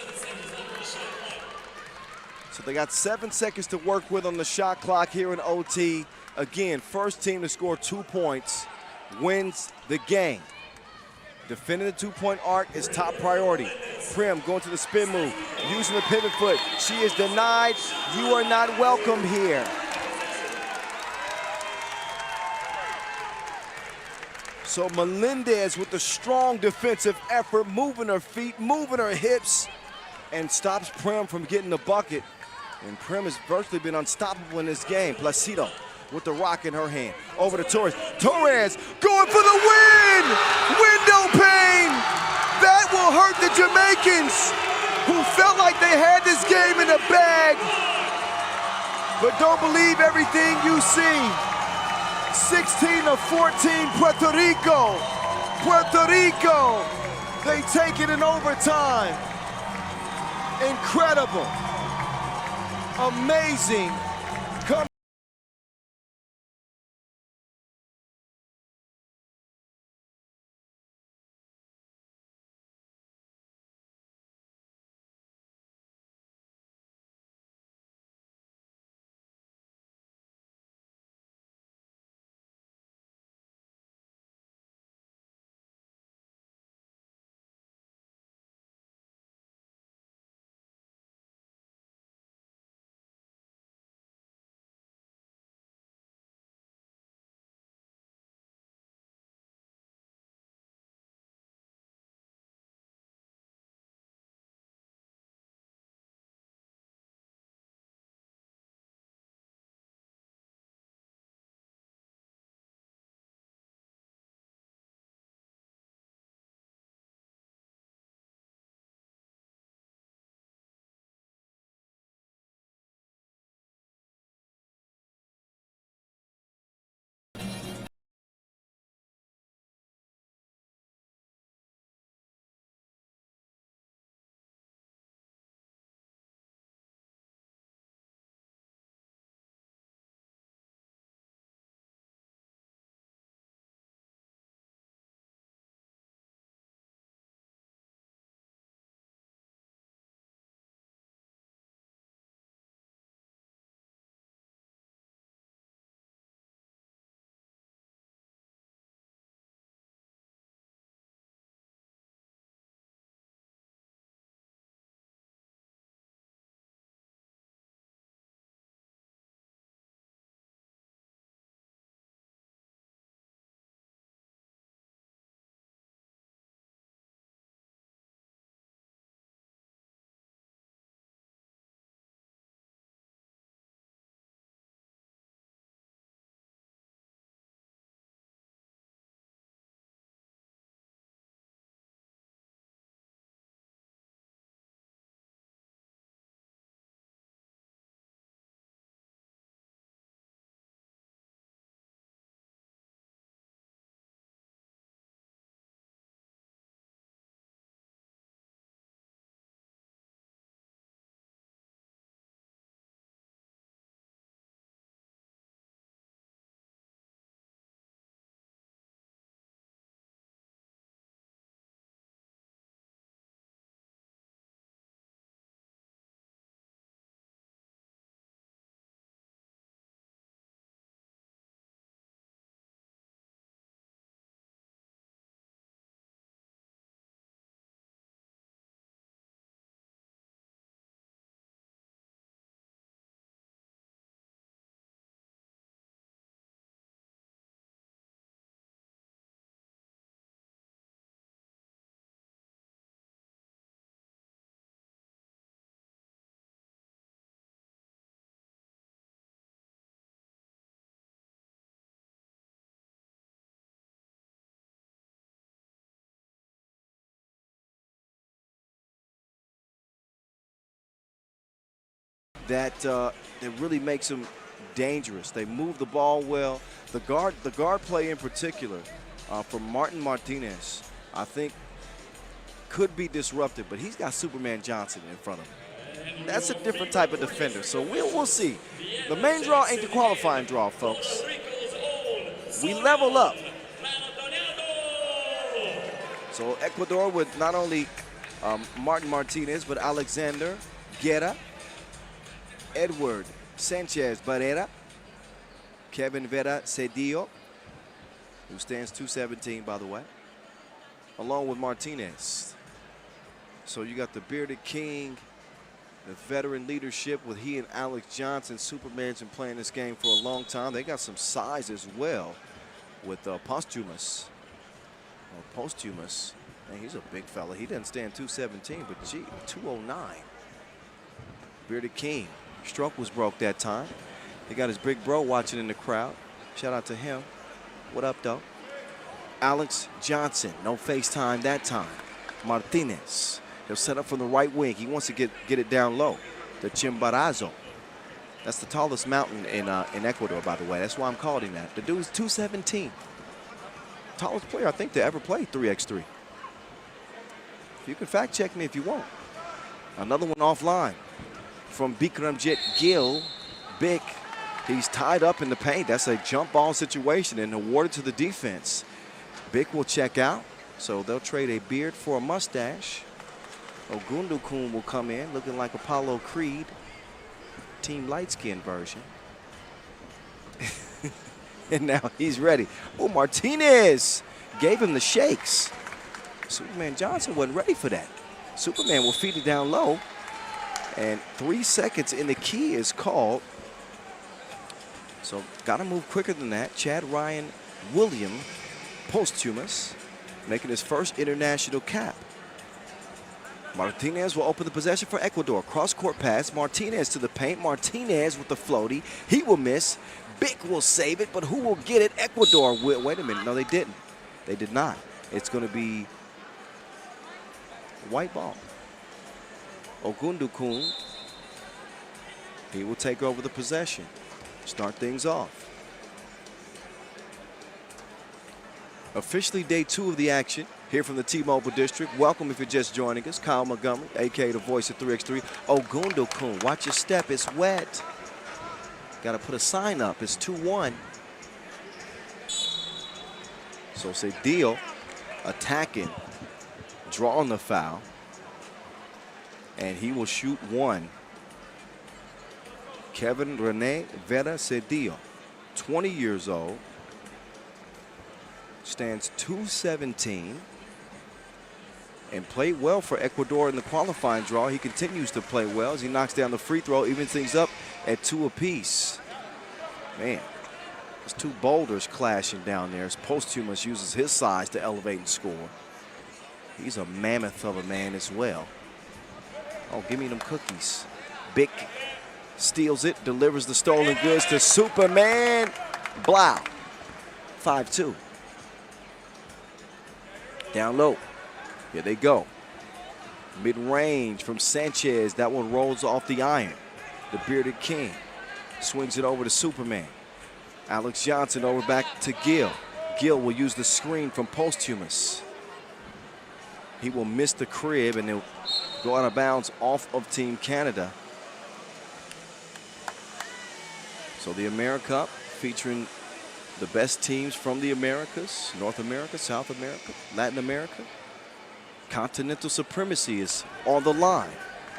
So they got 7 seconds to work with on the shot clock here in OT. Again, first team to score 2 points wins the game. Defending the two-point arc is top priority. Prim going to the spin move, using the pivot foot. She is denied. You are not welcome here. So Melendez with the strong defensive effort, moving her feet, moving her hips, and stops Prim from getting the bucket. And Prim has virtually been unstoppable in this game. Placido with the rock in her hand. Over to Torres. Torres going for the win! Window pane! That will hurt the Jamaicans, who felt like they had this game in the bag. But don't believe everything you see. 16-14 Puerto Rico. Puerto Rico, they take it in overtime. Incredible. Amazing. that really makes them dangerous. They move the ball well. The guard play in particular for Martin Martinez, I think, could be disruptive, but he's got Superman Johnson in front of him. That's a different type of defender, so we'll see. The main draw ain't the qualifying draw, folks. We level up. So Ecuador with not only Martin Martinez, but Alexander Guerra, Edward Sanchez Barrera, Kevin Vera Cedillo, who stands 217, by the way, along with Martinez. So you got the bearded king, the veteran leadership with he and Alex Johnson. Superman's been playing this game for a long time. They got some size as well with Posthumous. Posthumous, man, he's a big fella. He doesn't stand 217, but gee, 209. Bearded king. Stroke was broke that time. He got his big bro watching in the crowd. Shout out to him. What up, though? Alex Johnson, no FaceTime that time. Martinez, he'll set up from the right wing. He wants to get it down low. The Chimborazo. That's the tallest mountain in Ecuador, by the way. That's why I'm calling him that. The dude's 217. Tallest player, I think, to ever play 3x3. You can fact check me if you want. Another one offline from Bikramjit Gill. Bick, he's tied up in the paint. That's a jump ball situation and awarded to the defense. Bick will check out, so they'll trade a beard for a mustache. Ogundukun will come in looking like Apollo Creed, team light skin version. And now he's ready. Oh, Martinez gave him the shakes. Superman Johnson wasn't ready for that. Superman will feed it down low. And 3 seconds in the key is called. So got to move quicker than that. Chad Ryan William Posthumous making his first international cap. Martinez will open the possession for Ecuador. Cross-court pass. Martinez to the paint. Martinez with the floaty. He will miss. Bick will save it, but who will get it? Ecuador will. Wait a minute. No, they didn't. They did not. It's going to be white ball. Ogundukun, he will take over the possession. Start things off. Officially day 2 of the action here from the T-Mobile District. Welcome if you're just joining us. Kyle Montgomery, a.k.a. the voice of 3x3. Ogundukun, watch your step. It's wet. Got to put a sign up. It's 2-1. So Cedillo attacking, drawing the foul. And he will shoot one. Kevin Rene Vera Cedillo, 20 years old, stands 217 and played well for Ecuador in the qualifying draw. He continues to play well as he knocks down the free throw, even things up at 2 apiece. Man, there's 2 boulders clashing down there as Posthumous uses his size to elevate and score. He's a mammoth of a man as well. Oh, give me them cookies. Bick steals it, delivers the stolen goods to Superman. Blau. 5-2. Down low. Here they go. Mid-range from Sanchez. That one rolls off the iron. The bearded king swings it over to Superman. Alex Johnson over back to Gill. Gill will use the screen from Posthumous. He will miss the crib and they'll go out of bounds off of Team Canada. So the AmeriCup featuring the best teams from the Americas, North America, South America, Latin America. Continental supremacy is on the line.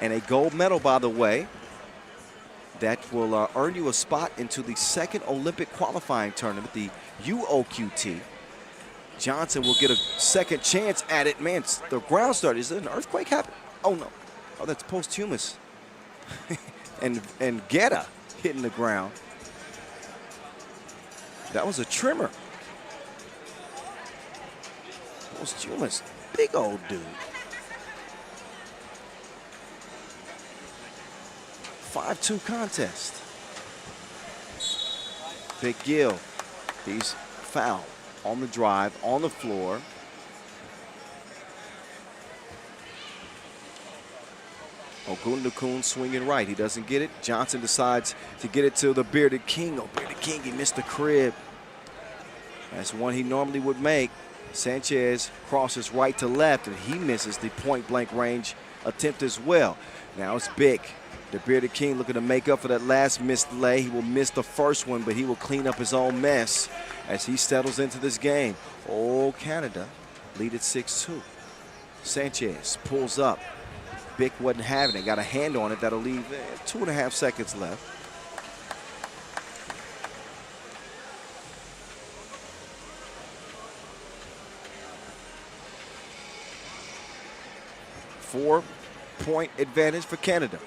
And a gold medal, by the way, that will earn you a spot into the second Olympic qualifying tournament, the UOQT. Johnson will get a second chance at it. Man, the ground started. Is there an earthquake happening? Oh, no. Oh, that's Posthumous. and Guerra hitting the ground. That was a trimmer. Posthumous, big old dude. 5-2 contest. Big Gill, he's fouled on the drive, on the floor. Ogundukun swinging right. He doesn't get it. Johnson decides to get it to the Bearded King. Oh, Bearded King, he missed the crib. That's one he normally would make. Sanchez crosses right to left, and he misses the point-blank range attempt as well. Now it's big. The Bearded King looking to make up for that last missed lay. He will miss the first one, but he will clean up his own mess as he settles into this game. Oh, Canada lead at 6-2. Sanchez pulls up. Bick wasn't having it. Got a hand on it. That'll leave 2.5 seconds left. Four-point advantage for Canada.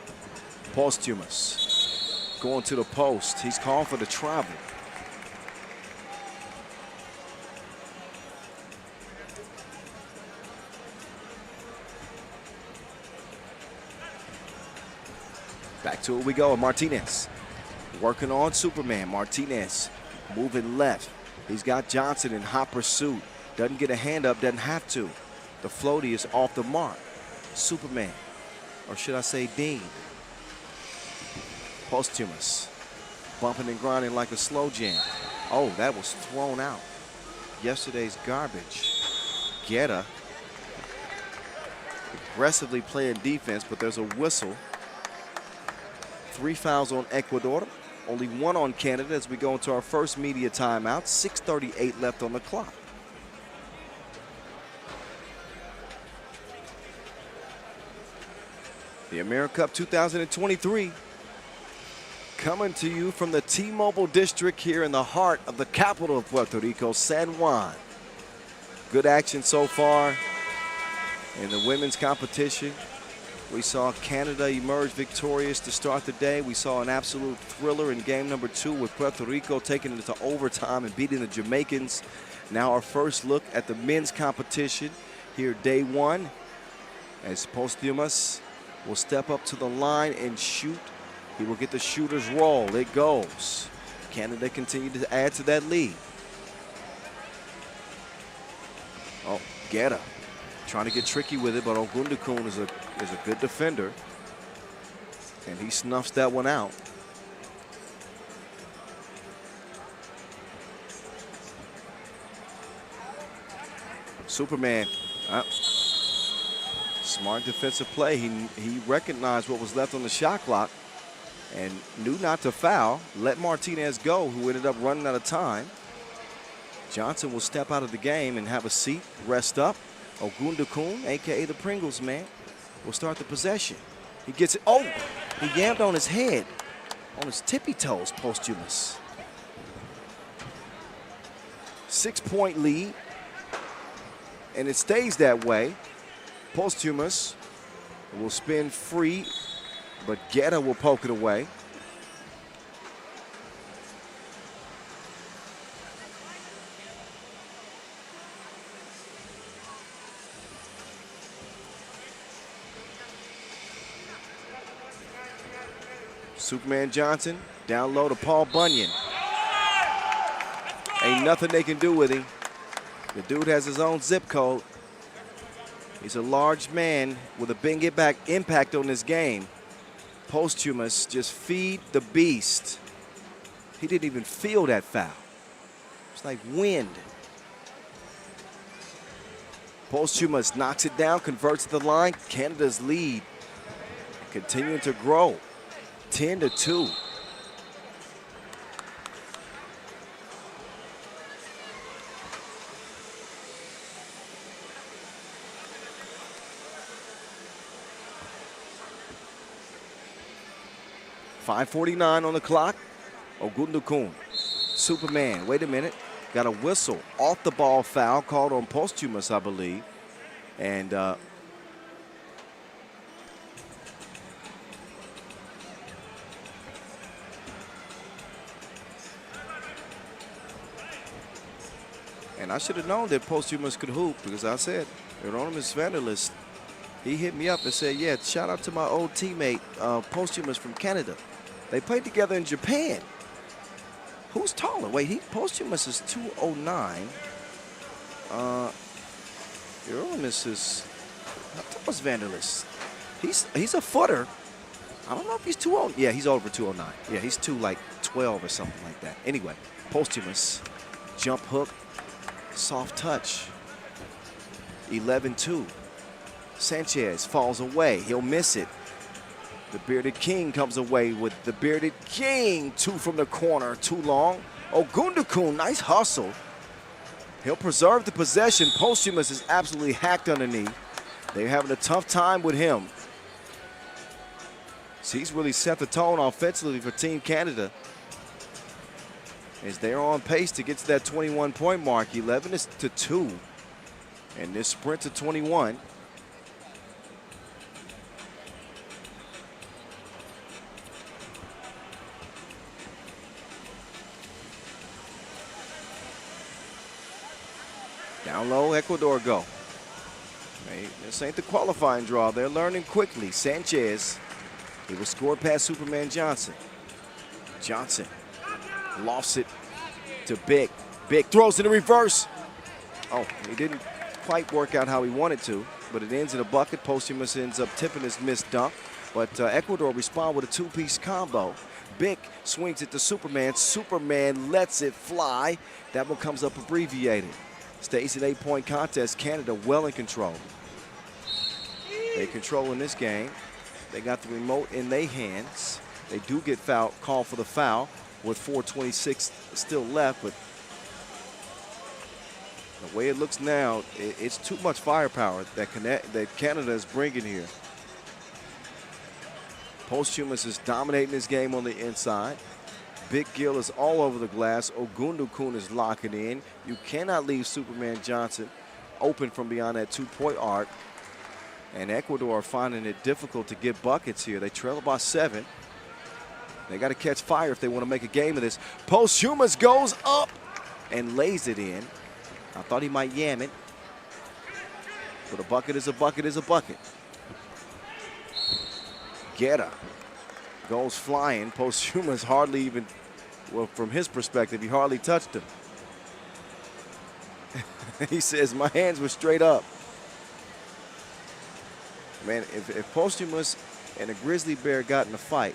Posthumous going to the post. He's calling for the travel. Back to it we go. Martinez working on Superman. Martinez moving left. He's got Johnson in hot pursuit. Doesn't get a hand up, doesn't have to. The floaty is off the mark. Superman, or should I say Dean. Posthumous bumping and grinding like a slow jam. Oh, that was thrown out. Yesterday's garbage. Guetta aggressively playing defense, but there's a whistle. 3 fouls on Ecuador, only 1 on Canada as we go into our first media timeout. 6:38 left on the clock. The AmeriCup 2023 coming to you from the T-Mobile District here in the heart of the capital of Puerto Rico, San Juan. Good action so far in the women's competition. We saw Canada emerge victorious to start the day. We saw an absolute thriller in game number 2 with Puerto Rico taking it into overtime and beating the Jamaicans. Now our first look at the men's competition here day 1 as Posthumous will step up to the line and shoot. He will get the shooter's roll. It goes. Canada continued to add to that lead. Oh, Guetta trying to get tricky with it, but Ogundukun is a good defender, and he snuffs that one out. Superman, smart defensive play. He recognized what was left on the shot clock and knew not to foul. Let Martinez go, who ended up running out of time. Johnson will step out of the game and have a seat, rest up. Ogundukun, a.k.a. the Pringles man, will start the possession. He gets it. Oh, he yammed on his head, on his tippy toes, Posthumous. 6-point lead, and it stays that way. Posthumous will spin free, but Guetta will poke it away. Superman Johnson down low to Paul Bunyan. Ain't nothing they can do with him. The dude has his own zip code. He's a large man with a big impact on this game. Posthumous, just feed the beast. He didn't even feel that foul. It's like wind. Posthumous knocks it down, converts to the line. Canada's lead continuing to grow. 10-2. .549 on the clock. Ogundukun. Superman, wait a minute. Got a whistle. Off the ball foul called on Posthumous, I believe. And I should have known that Posthumous could hoop because I said, Eronimus Vanderlist, he hit me up and said, yeah, shout out to my old teammate, Posthumous from Canada. They played together in Japan. Who's taller? Wait, Posthumous is 209. Eronimus is, how tall is Vanderlist? He's a footer. I don't know if he's too old. Yeah, he's over 209. Yeah, he's 212 or something like that. Anyway, Posthumous, jump hook, soft touch. 11-2. Sanchez falls away. He'll miss it. The Bearded King comes away with the Bearded King. 2 from the corner, too long. Ogundukun, nice hustle. He'll preserve the possession. Posthumous is absolutely hacked underneath. They're having a tough time with him. So he's really set the tone offensively for Team Canada, as they're on pace to get to that 21-point mark. 11-2. And this sprint to 21. Down low, Ecuador go. Hey, this ain't the qualifying draw. They're learning quickly. Sanchez, he was scored past Superman Johnson. Johnson lost it to Big. Big throws in the reverse. Oh, he didn't quite work out how he wanted to, but it ends in a bucket. Posthumous ends up tipping his missed dunk, but Ecuador respond with a two-piece combo. Big swings it to Superman. Superman lets it fly. That one comes up abbreviated. Stays an 8-point contest. Canada well in control. They control in this game. They got the remote in their hands. They do get called for the foul with 4:26 still left, but the way it looks now, it's too much firepower that Canada is bringing here. Posthumous is dominating this game on the inside. Big Gill is all over the glass. Ogundukun is locking in. You cannot leave Superman Johnson open from beyond that 2-point arc. And Ecuador are finding it difficult to get buckets here. They trail by 7. They got to catch fire if they want to make a game of this. Posthumous goes up and lays it in. I thought he might yam it. But a bucket is a bucket is a bucket. Guerra goes flying. Posthumous hardly even, well, from his perspective, he hardly touched him. He says, my hands were straight up. Man, if Posthumous and a grizzly bear got in a fight,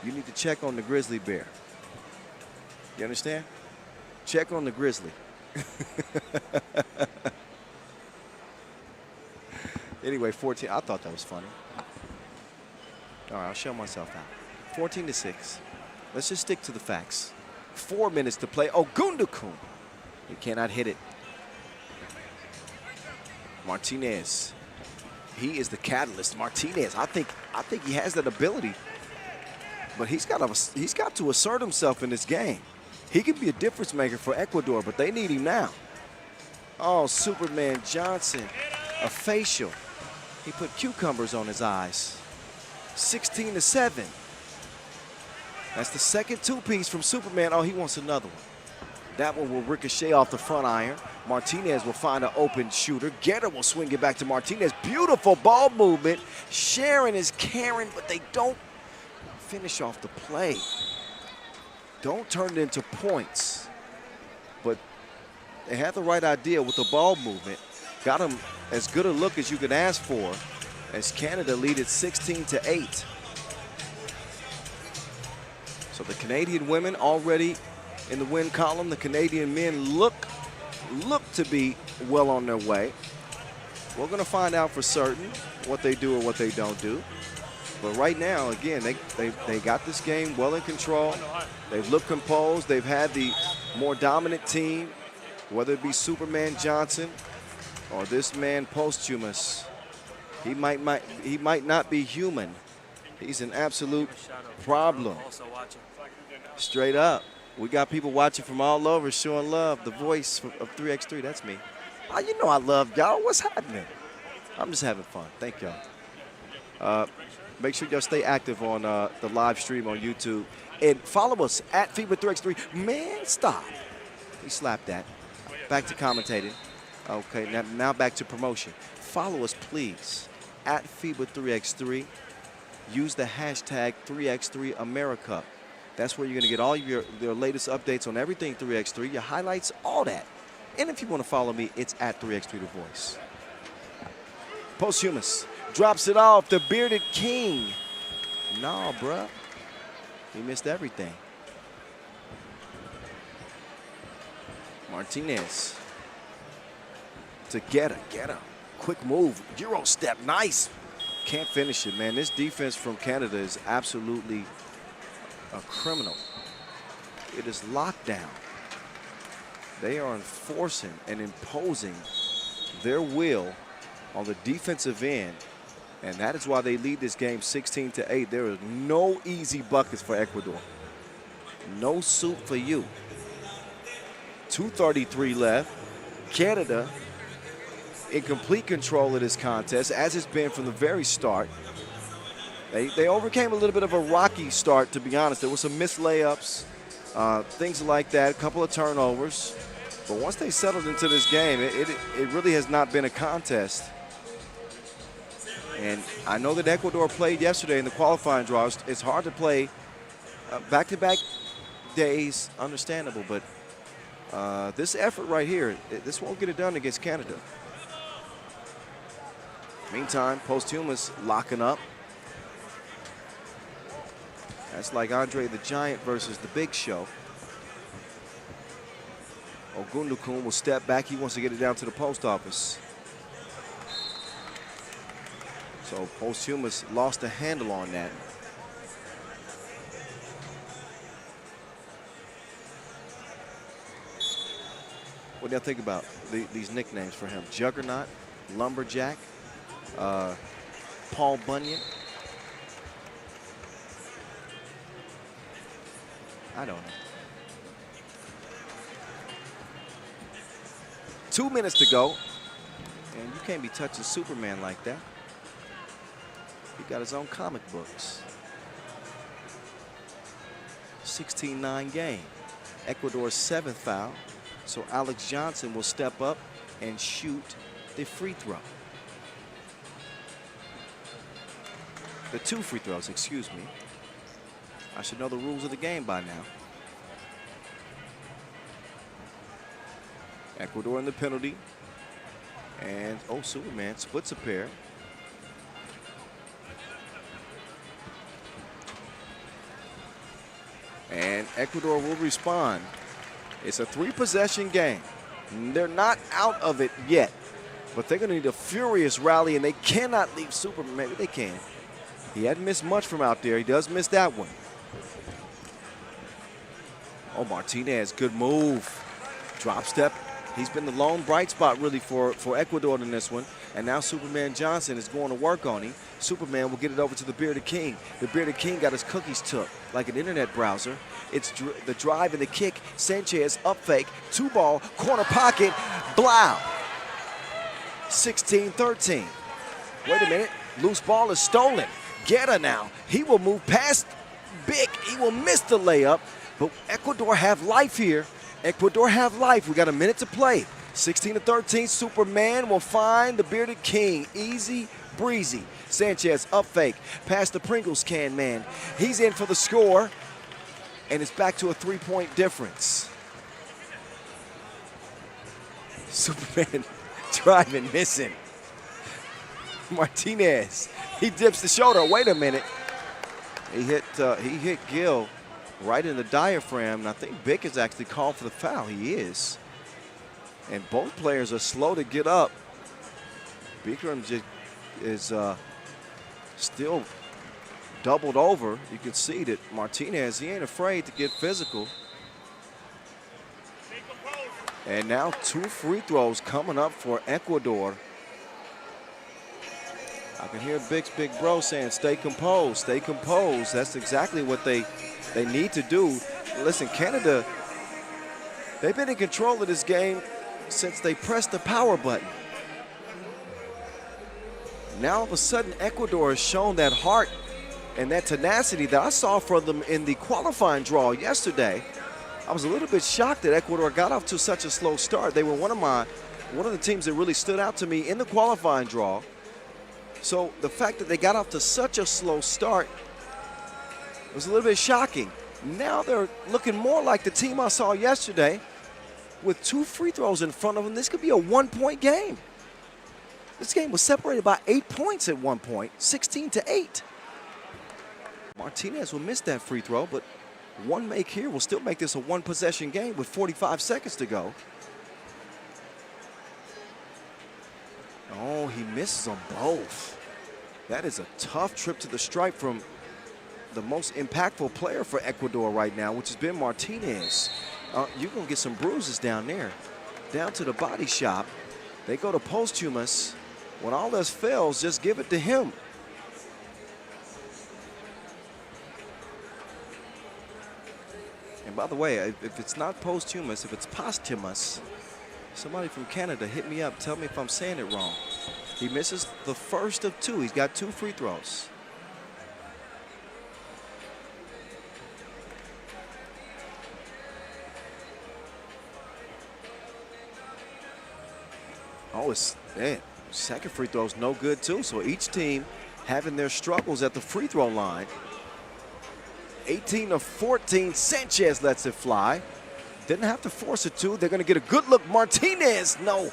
you need to check on the grizzly bear. You understand? Check on the grizzly. Anyway, 14. I thought that was funny. All right, I'll show myself out. 14-6. Let's just stick to the facts. 4 minutes to play. Ogundukun. He cannot hit it. Martinez. He is the catalyst. Martinez. I think he has that ability, but he's got to assert himself in this game. He could be a difference maker for Ecuador, but they need him now. Oh, Superman Johnson, a facial. He put cucumbers on his eyes. 16-7. That's the second two-piece from Superman. Oh, he wants another one. That one will ricochet off the front iron. Martinez will find an open shooter. Guerra will swing it back to Martinez. Beautiful ball movement. Sharon is caring, but they don't finish off the play. Don't turn it into points. But they had the right idea with the ball movement. Got him as good a look as you could ask for, as Canada lead it 16-8. So the Canadian women already in the win column. The Canadian men look to be well on their way. We're going to find out for certain what they do or what they don't do. But right now, again, they got this game well in control. They've looked composed. They've had the more dominant team, whether it be Superman Johnson or this man Posthumous. He might not be human. He's an absolute problem. Straight up. We got people watching from all over showing love. The voice of 3x3, that's me. Oh, you know I love y'all. What's happening? I'm just having fun. Thank y'all. Make sure y'all stay active on the live stream on YouTube. And follow us at FIBA 3x3. Man, stop. He slapped that. Back to commentating. Okay, now back to promotion. Follow us, please, at FIBA 3x3. Use the hashtag 3x3 AmeriCup. That's where you're going to get all your latest updates on everything 3x3, your highlights, all that. And if you want to follow me, it's at 3x3 The Voice. Posthumous drops it off. The bearded king. No, bruh. He missed everything. Martinez to get her. Quick move, Euro step, nice. Can't finish it, man. This defense from Canada is absolutely a criminal. It is lockdown. They are enforcing and imposing their will on the defensive end, and that is why they lead this game 16-8. There is no easy buckets for Ecuador. No soup for you. 2:33 left. Canada in complete control of this contest, as it's been from the very start. They overcame a little bit of a rocky start, to be honest. There were some missed layups, things like that, a couple of turnovers. But once they settled into this game, it really has not been a contest. And I know that Ecuador played yesterday in the qualifying draws. It's hard to play back-to-back days, understandable, but this effort right here, this won't get it done against Canada. Meantime, Posthumus locking up. That's like Andre the Giant versus the Big Show. Ogundukun will step back. He wants to get it down to the post office. So Posthumus lost the handle on that. What do y'all think about these nicknames for him? Juggernaut, Lumberjack, Paul Bunyan. I don't know. 2 minutes to go. And you can't be touching Superman like that. He got his own comic books. 16-9 game. Ecuador's 7th foul. So Alex Johnson will step up and shoot the free throw. The 2 free throws, excuse me. I should know the rules of the game by now. Ecuador in the penalty. And, oh, Superman splits a pair. And Ecuador will respond. It's a 3-possession game. They're not out of it yet, but they're going to need a furious rally, and they cannot leave Superman. Maybe they can. He hadn't missed much from out there. He does miss that one. Oh, Martinez, good move. Drop step. He's been the lone bright spot, really, for Ecuador in this one. And now Superman Johnson is going to work on him. Superman will get it over to the Bearded King. The Bearded King got his cookies took like an internet browser. It's the drive and the kick. Sanchez up fake. 2-ball, corner pocket. Blau. 16-13. Wait a minute. Loose ball is stolen. Guerra now. He will move past Big. He will miss the layup. But Ecuador have life here. Ecuador have life. We got a minute to play. 16-13. Superman will find the Bearded King. Easy breezy. Sanchez up fake. Past the Pringles can man. He's in for the score. And it's back to a 3-point difference. Superman driving, missing. Martinez. He dips the shoulder. Wait a minute. He hit Gill right in the diaphragm, and I think Bick is actually called for the foul. He is. And both players are slow to get up. Bikram just is still doubled over. You can see that Martinez, he ain't afraid to get physical. And now 2 free throws coming up for Ecuador. I can hear Big's big bro saying, stay composed, stay composed. That's exactly what they need to do. Listen, Canada, they've been in control of this game since they pressed the power button. Now all of a sudden, Ecuador has shown that heart and that tenacity that I saw from them in the qualifying draw yesterday. I was a little bit shocked that Ecuador got off to such a slow start. They were one of the teams that really stood out to me in the qualifying draw. So the fact that they got off to such a slow start was a little bit shocking. Now they're looking more like the team I saw yesterday with 2 free throws in front of them. This could be a 1-point game. This game was separated by 8 points at one point, 16-8. Martinez will miss that free throw, but one make here will still make this a one-possession game with 45 seconds to go. Oh, he misses them both. That is a tough trip to the stripe from the most impactful player for Ecuador right now, which has been Martinez. You're going to get some bruises down there. Down to the body shop. They go to Posthumus. When all else fails, just give it to him. And by the way, if it's not Posthumus, if it's Posthumous, somebody from Canada hit me up. Tell me if I'm saying it wrong. He misses the first of two. He's got 2 free throws. Oh, second free throw is no good too. So each team having their struggles at the free throw line. 18 of 14, Sanchez lets it fly. Didn't have to force it to. They're going to get a good look. Martinez, no.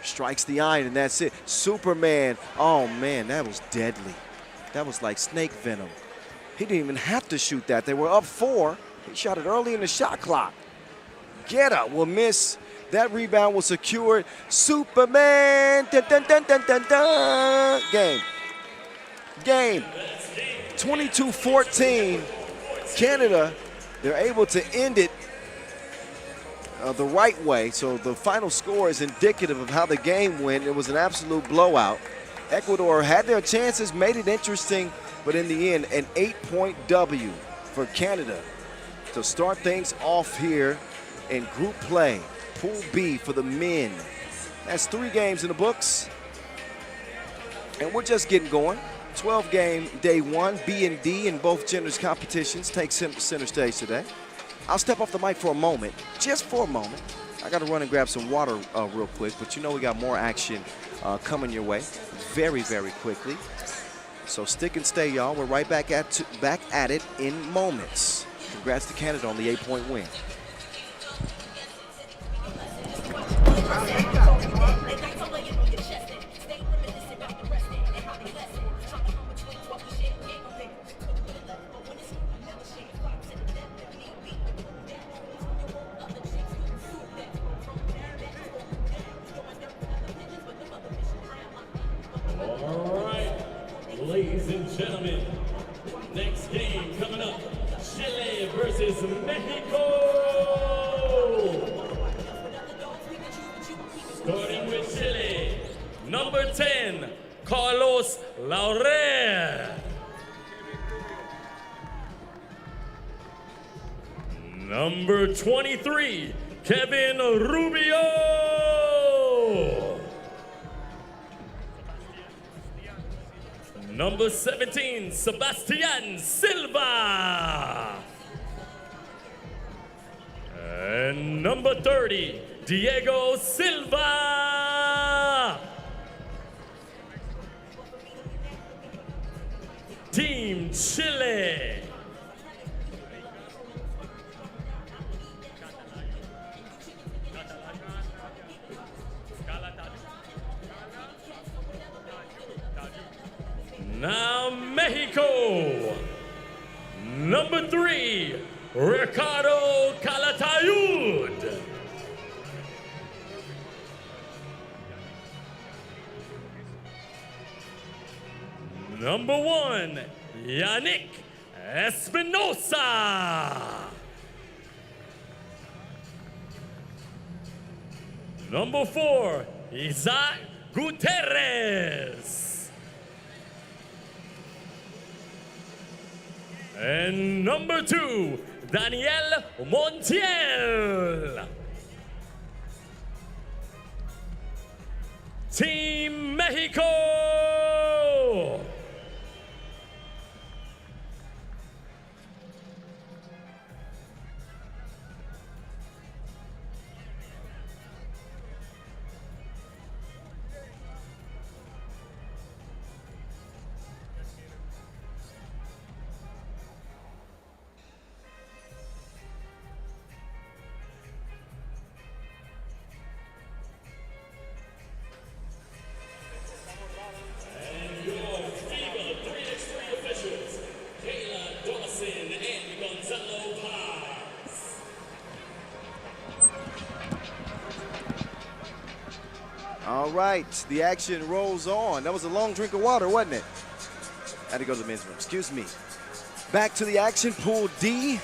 Strikes the iron, and that's it. Superman, oh man, that was deadly. That was like snake venom. He didn't even have to shoot that. They were up 4. He shot it early in the shot clock. Guerra will miss. That rebound was secured. Superman, dun, dun, dun, dun, dun, dun. Game. 22-14. Canada, they're able to end it the right way. So the final score is indicative of how the game went. It was an absolute blowout. Ecuador had their chances, made it interesting, but in the end, an 8-point W for Canada to start things off here in group play. Pool B for the men. That's 3 games in the books. And we're just getting going. 12-game day 1, B and D in both genders competitions take center stage today. I'll step off the mic for a moment, just for a moment. I got to run and grab some water real quick, but you know we got more action coming your way very, very quickly. So stick and stay, y'all. We're right back at it in moments. Congrats to Canada on the 8-point win. Ladies and gentlemen, next game coming up, Chile versus Mexico. Starting with Chile, number 10, Carlos Laurel. Number 23, Kevin Rubio. Number 17, Sebastian Silva. And number 30, Diego Silva. Team Chile. Now Mexico, number 3, Ricardo Calatayud. Number 1, Yannick Espinosa. Number 4, Isaac Gutierrez. And number 2, Daniel Montiel. Team Mexico. All right, the action rolls on. That was a long drink of water, wasn't it? Had to go to the men's room, excuse me. Back to the action, Pool D,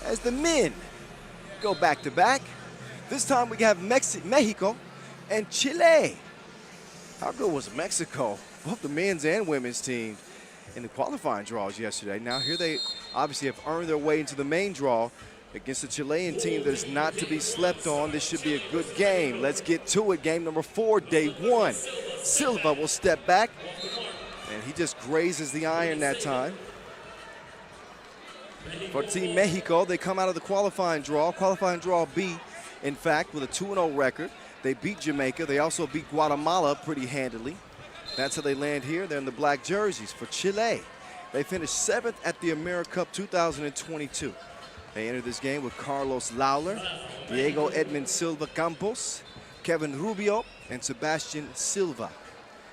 as the men go back to back. This time we have Mexico and Chile. How good was Mexico? Both the men's and women's teams in the qualifying draws yesterday. Now here they obviously have earned their way into the main draw against a Chilean team that is not to be slept on. This should be a good game. Let's get to it. Game number 4, day 1. Silva will step back, and he just grazes the iron that time. For Team Mexico, they come out of the qualifying draw B, in fact, with a 2-0 record. They beat Jamaica. They also beat Guatemala pretty handily. That's how they land here. They're in the black jerseys. For Chile, they finished 7th at the AmeriCup 2022. They entered this game with Carlos Lawler, Diego Edmund Silva Campos, Kevin Rubio, and Sebastian Silva.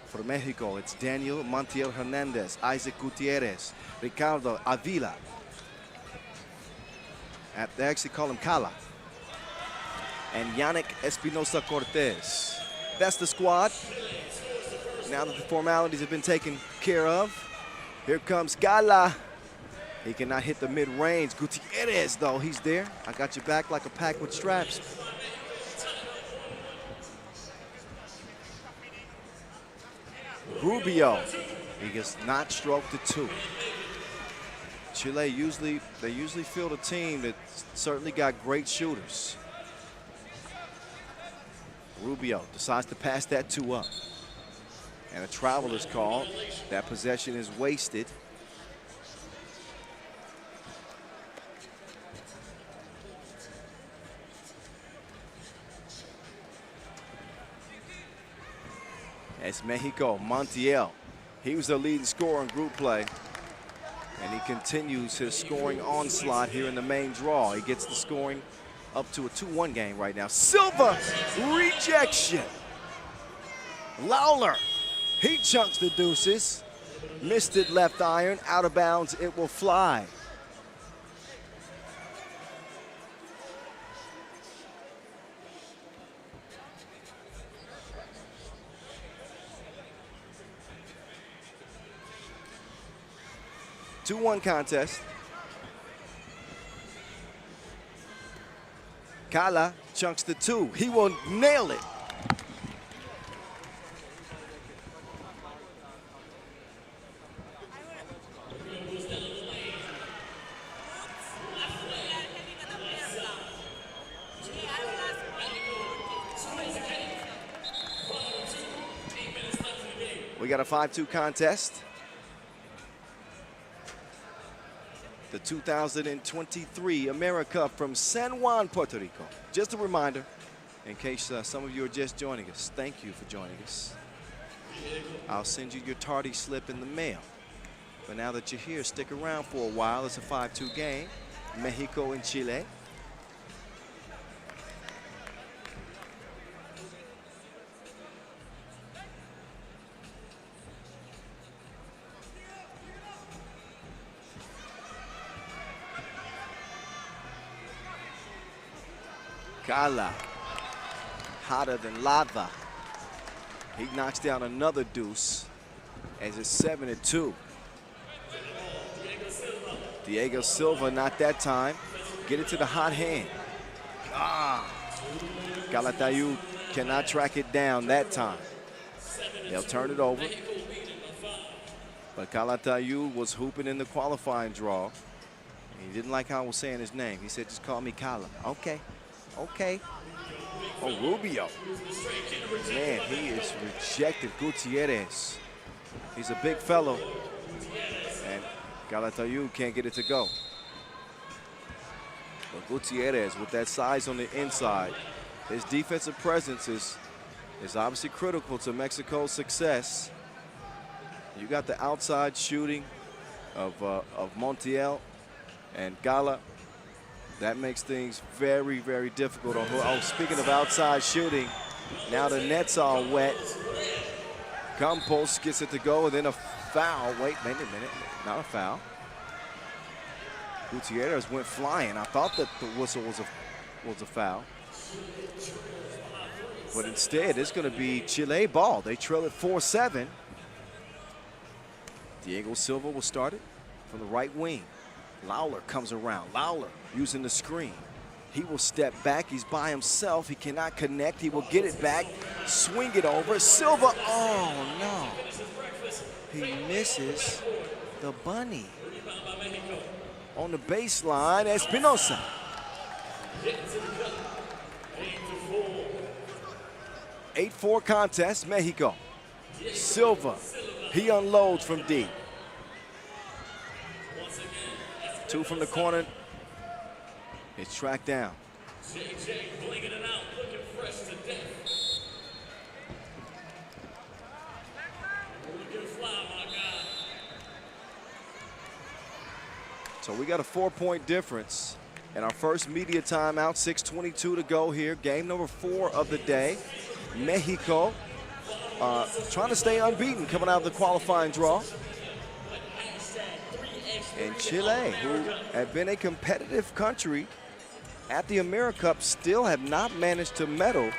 For Mexico, it's Daniel Montiel Hernandez, Isaac Gutierrez, Ricardo Avila. They actually call him Cala. And Yannick Espinosa Cortez. That's the squad. Now that the formalities have been taken care of, here comes Cala. He cannot hit the mid-range. Gutierrez, though, he's there. I got your back like a pack with straps. Rubio, he gets not stroked to 2. Chile usually field a team that certainly got great shooters. Rubio decides to pass that 2 up. And a travel is called. That possession is wasted. It's Mexico, Montiel. He was the leading scorer in group play. And he continues his scoring onslaught here in the main draw. He gets the scoring up to a 2-1 game right now. Silva, rejection. Lawler, he chunks the deuces. Missed it left iron, out of bounds, it will fly. Two-1 contest. Cala chunks the 2. He will nail it. We got a 5-2 contest. The 2023 AmeriCup from San Juan, Puerto Rico. Just a reminder, in case some of you are just joining us, thank you for joining us. I'll send you your tardy slip in the mail. But now that you're here, stick around for a while. It's a 5-2 game, Mexico and Chile. Cala, hotter than lava. He knocks down another deuce as it's 7-2. Diego Silva, not that time. Get it to the hot hand. Calatayud cannot track it down that time. They'll turn it over. But Calatayud was hooping in the qualifying draw. He didn't like how I was saying his name. He said, just call me Cala. Okay. Okay. Oh, Rubio. Man, he is rejected. Gutierrez. He's a big fellow. And Calatayud can't get it to go. But Gutierrez, with that size on the inside, his defensive presence is obviously critical to Mexico's success. You got the outside shooting of Montiel and Cala. That makes things very, very difficult. Oh, speaking of outside shooting, now the net's all wet. Campos gets it to go, and then a foul. Wait a minute, not a foul. Gutierrez went flying. I thought that the whistle was a foul. But instead, it's going to be Chile ball. They trail at 4-7. Diego Silva will start it from the right wing. Lawler comes around. Lawler using the screen. He will step back. He's by himself. He cannot connect. He will get it back, swing it over. Silva, oh no. He misses the bunny. On the baseline, Espinosa. 8-4 contest, Mexico. Silva, he unloads from deep. 2 from the corner. It's tracked down. So we got a 4-point difference. And our first media timeout, 6:22 to go here. Game number 4 of the day. Mexico trying to stay unbeaten coming out of the qualifying draw. And Chile, who have been a competitive country at the AmeriCup, still have not managed to medal.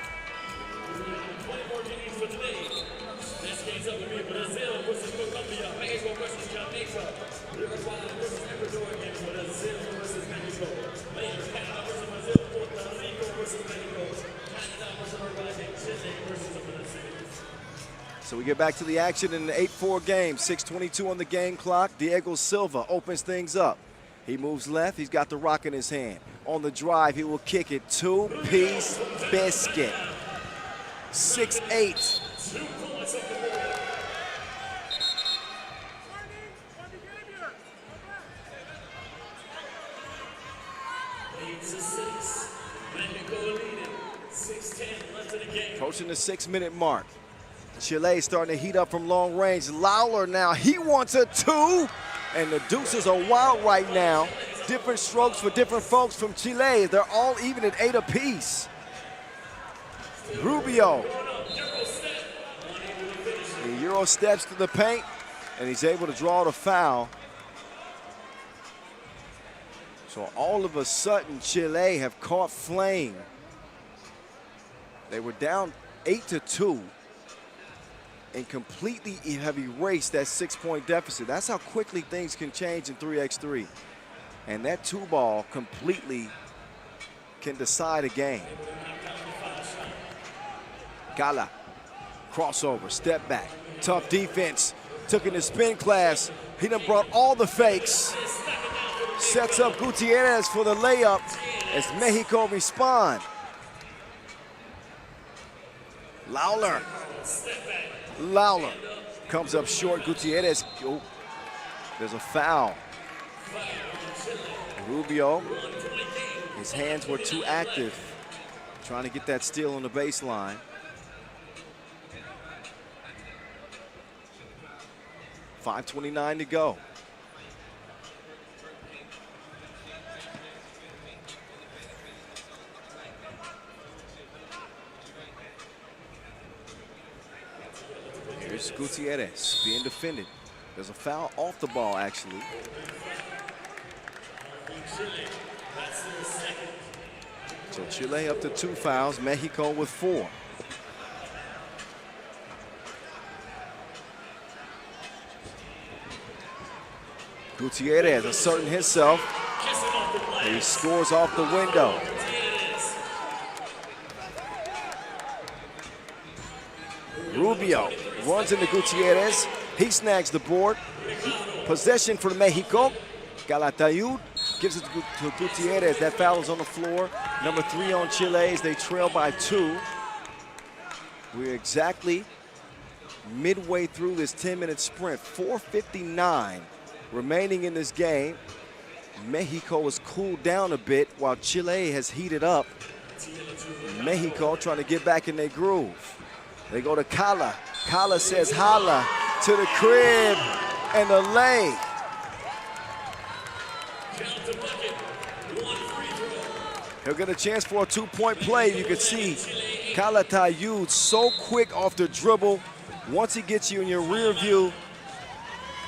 So we get back to the action in an 8-4 game, 6:22 on the game clock. Diego Silva opens things up. He moves left, he's got the rock in his hand. On the drive, he will kick it, 2-piece biscuit. 6-8. Approaching the 6-minute mark. Chile starting to heat up from long range. Lawler now, he wants a 2. And the deuces are wild right now. Different strokes for different folks from Chile. They're all even at 8 apiece. Rubio. The Euro steps to the paint, and he's able to draw the foul. So all of a sudden, Chile have caught flame. They were down 8-2. And completely have erased that 6-point deficit. That's how quickly things can change in 3x3. And that 2-ball completely can decide a game. Gala, crossover, step back, tough defense. Took in the spin class. He done brought all the fakes. Sets up Gutierrez for the layup as Mexico respond. Lawler. Lawler comes up short. Gutierrez, oh, there's a foul. Rubio, his hands were too active, trying to get that steal on the baseline. .529 to go. Here's Gutierrez being defended. There's a foul off the ball, actually. So Chile up to 2 fouls, Mexico with 4. Gutierrez asserting himself. And he scores off the window. Rubio runs into Gutierrez. He snags the board. Possession for Mexico. Calatayud gives it to Gutierrez. That foul is on the floor. Number 3 on Chile as they trail by 2. We're exactly midway through this 10-minute sprint. 4:59 remaining in this game. Mexico has cooled down a bit while Chile has heated up. Mexico trying to get back in their groove. They go to Cala. Cala says holla to the crib and the lay. He'll get a chance for a 2-point play. You can see Calatayud so quick off the dribble. Once he gets you in your rear view,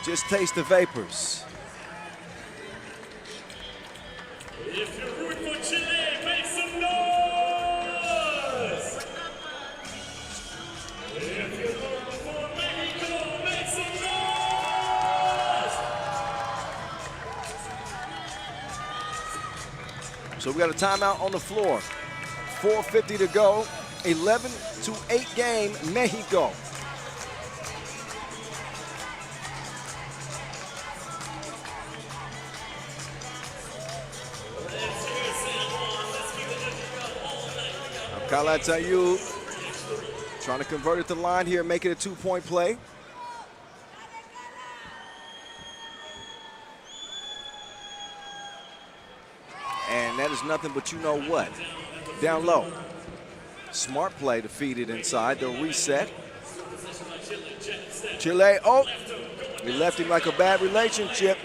just taste the vapors. If you're rooting for Chile, make some noise! So we got a timeout on the floor. 4:50 to go. 11-8 game, Mexico. Calatayud trying to convert it to line here, make it a 2-point play. And that is nothing but you know what. Down low. Smart play to feed it inside. They'll reset. Chile, oh, we left him like a bad relationship.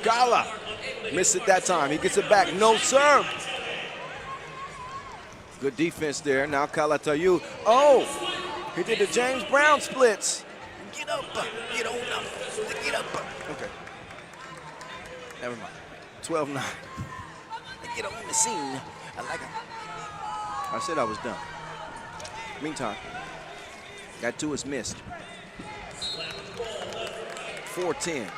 Gala missed it that time. He gets it back. No serve. Good defense there. Now Calatayud. Oh, he did the James Brown splits. Get up, get on up, get up. Okay. Never mind. 12-9. Get on the scene. I like it. I said I was done. Meantime, that two is missed. 4-10.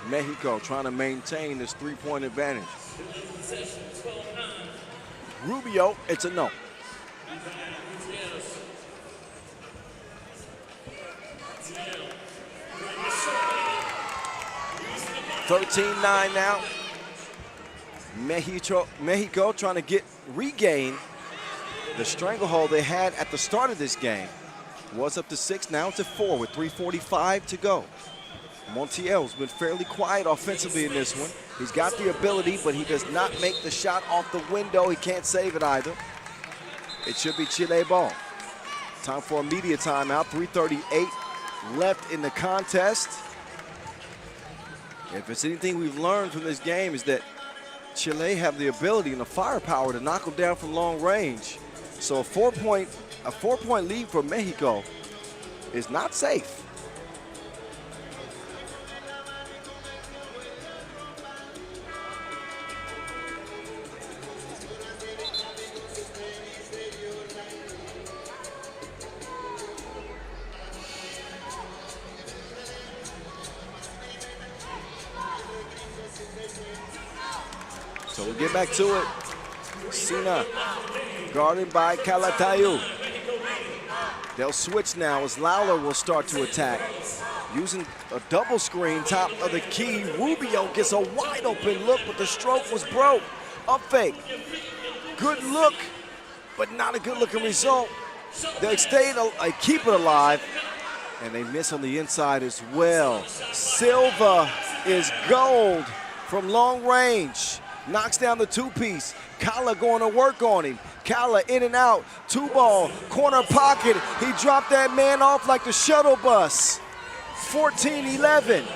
Mexico trying to maintain this 3-point advantage. Rubio, it's a no. $13-9 now. Mexico trying to regain the stranglehold they had at the start of this game. Was up to 6, now it's at 4 with 3:45 to go. Montiel's been fairly quiet offensively in this one. He's got the ability, but he does not make the shot off the window. He can't save it either. It should be Chile ball. Time for a media timeout. 3:38 left in the contest. If it's anything we've learned from this game is that Chile have the ability and the firepower to knock them down from long range. So a four-point lead for Mexico is not safe. So we'll get back to it. Sina guarded by Calatayud. They'll switch now as Lawler will start to attack. Using a double screen top of the key. Rubio gets a wide open look, but the stroke was broke. Up fake. Good look, but not a good looking result. They keep it alive, and they miss on the inside as well. Silva is gold from long range. Knocks down the two-piece. Kala going to work on him. Kala in and out. Two ball, corner pocket. He dropped that man off like the shuttle bus. 14-11.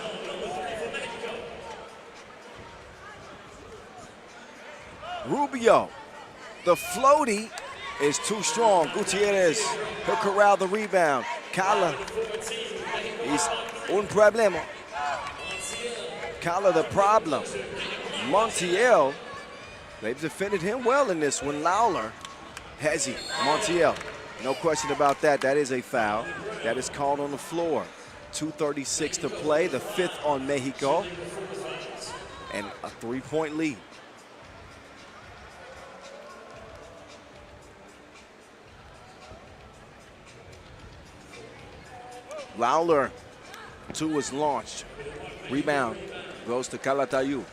Rubio. The floaty is too strong. Gutierrez, he'll corral the rebound. Kala, he's un problema. Kala the problem. Montiel, they've defended him well in this one. Lawler, Hezi, Montiel, no question about that. That is a foul. That is called on the floor. 2:36 to play, the 5th on Mexico, and a 3-point lead. Lawler, 2 is launched. Rebound goes to Calatayud.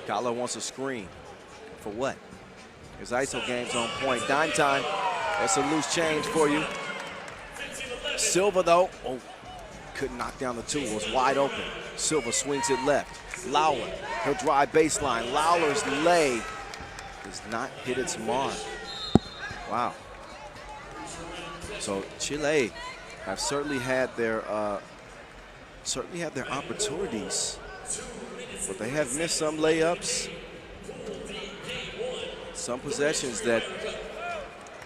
Kala wants a screen. For what? His ISO game's on point. Dime time. That's a loose change for you. Silva, though, couldn't knock down the 2. It was wide open. Silva swings it left. Lawler, he'll drive baseline. Lawler's lay does not hit its mark. Wow. So Chile have certainly had their opportunities, but they have missed some layups, some possessions that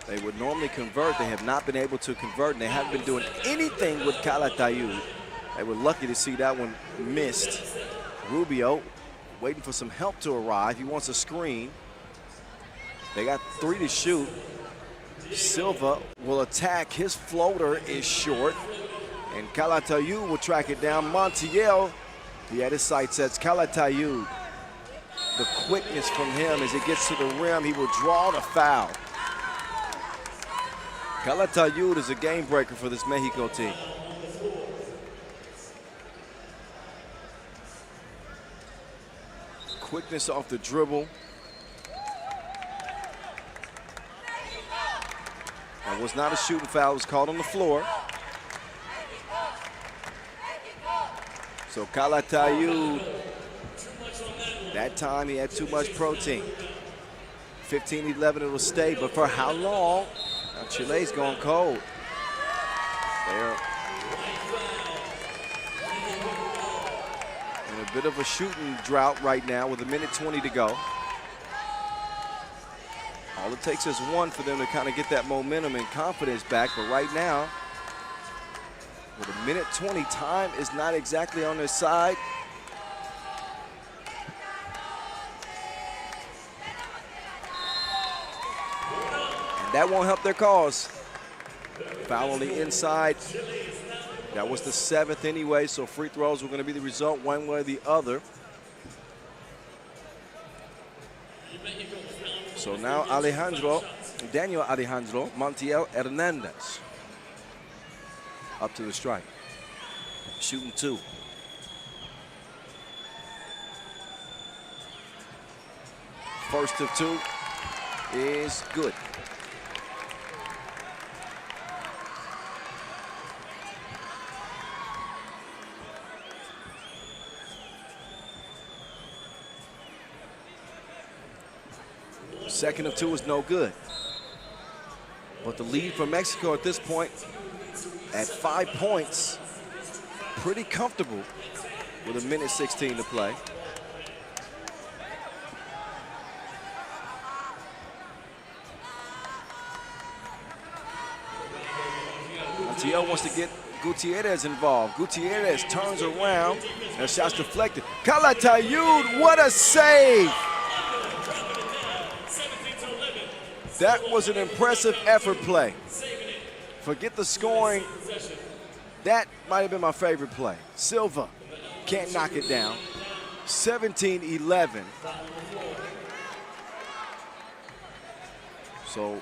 they would normally convert. They have not been able to convert, and they haven't been doing anything with Calatayud. They were lucky to see that one missed. Rubio waiting for some help to arrive. He wants a screen. They got 3 to shoot. Silva will attack. His floater is short. And Calatayud will track it down. Montiel, he had his sight sets. Calatayud, the quickness from him as he gets to the rim, he will draw the foul. Calatayud is a game breaker for this Mexico team. Quickness off the dribble. That was not a shooting foul, it was called on the floor. So Calatayud, that time he had too much protein. 15-11 it'll stay, but for how long? Now Chile's going cold. They're in a bit of a shooting drought right now with 1:20 to go. All it takes is one for them to kind of get that momentum and confidence back, but right now, with 1:20, time is not exactly on their side. And that won't help their cause. Foul on the inside. That was the 7th anyway, so free throws were going to be the result one way or the other. So now Daniel Alejandro Montiel Hernandez up to the strike, shooting 2. First of 2 is good. Second of 2 is no good. But the lead for Mexico at this point at 5 points, pretty comfortable with 1:16 to play. Montiel wants to get Gutierrez involved. Gutierrez turns around and shot's deflected. Calatayud, what a save! That was an impressive effort play. Forget the scoring. That might have been my favorite play. Silva can't knock it down. 17-11. So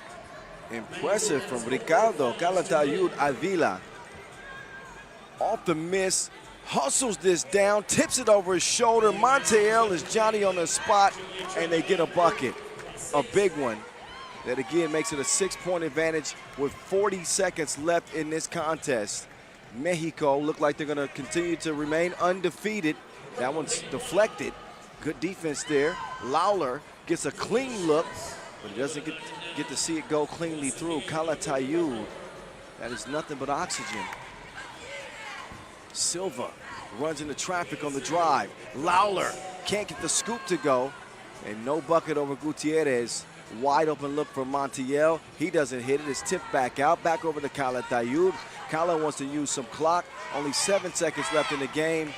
impressive from Ricardo Calatayud Avila. Off the miss, hustles this down, tips it over his shoulder. Montiel is Johnny on the spot, and they get a bucket. A big one. That again makes it a 6-point advantage with 40 seconds left in this contest. Mexico look like they're gonna continue to remain undefeated. That one's deflected. Good defense there. Lawler gets a clean look, but he doesn't get to see it go cleanly through. Calatayud, that is nothing but oxygen. Silva runs into traffic on the drive. Lawler can't get the scoop to go, and no bucket over Gutierrez. Wide open look for Montiel. He doesn't hit it. It's tipped back out. Back over to Calatayud. Cala wants to use some clock. Only 7 seconds left in the game.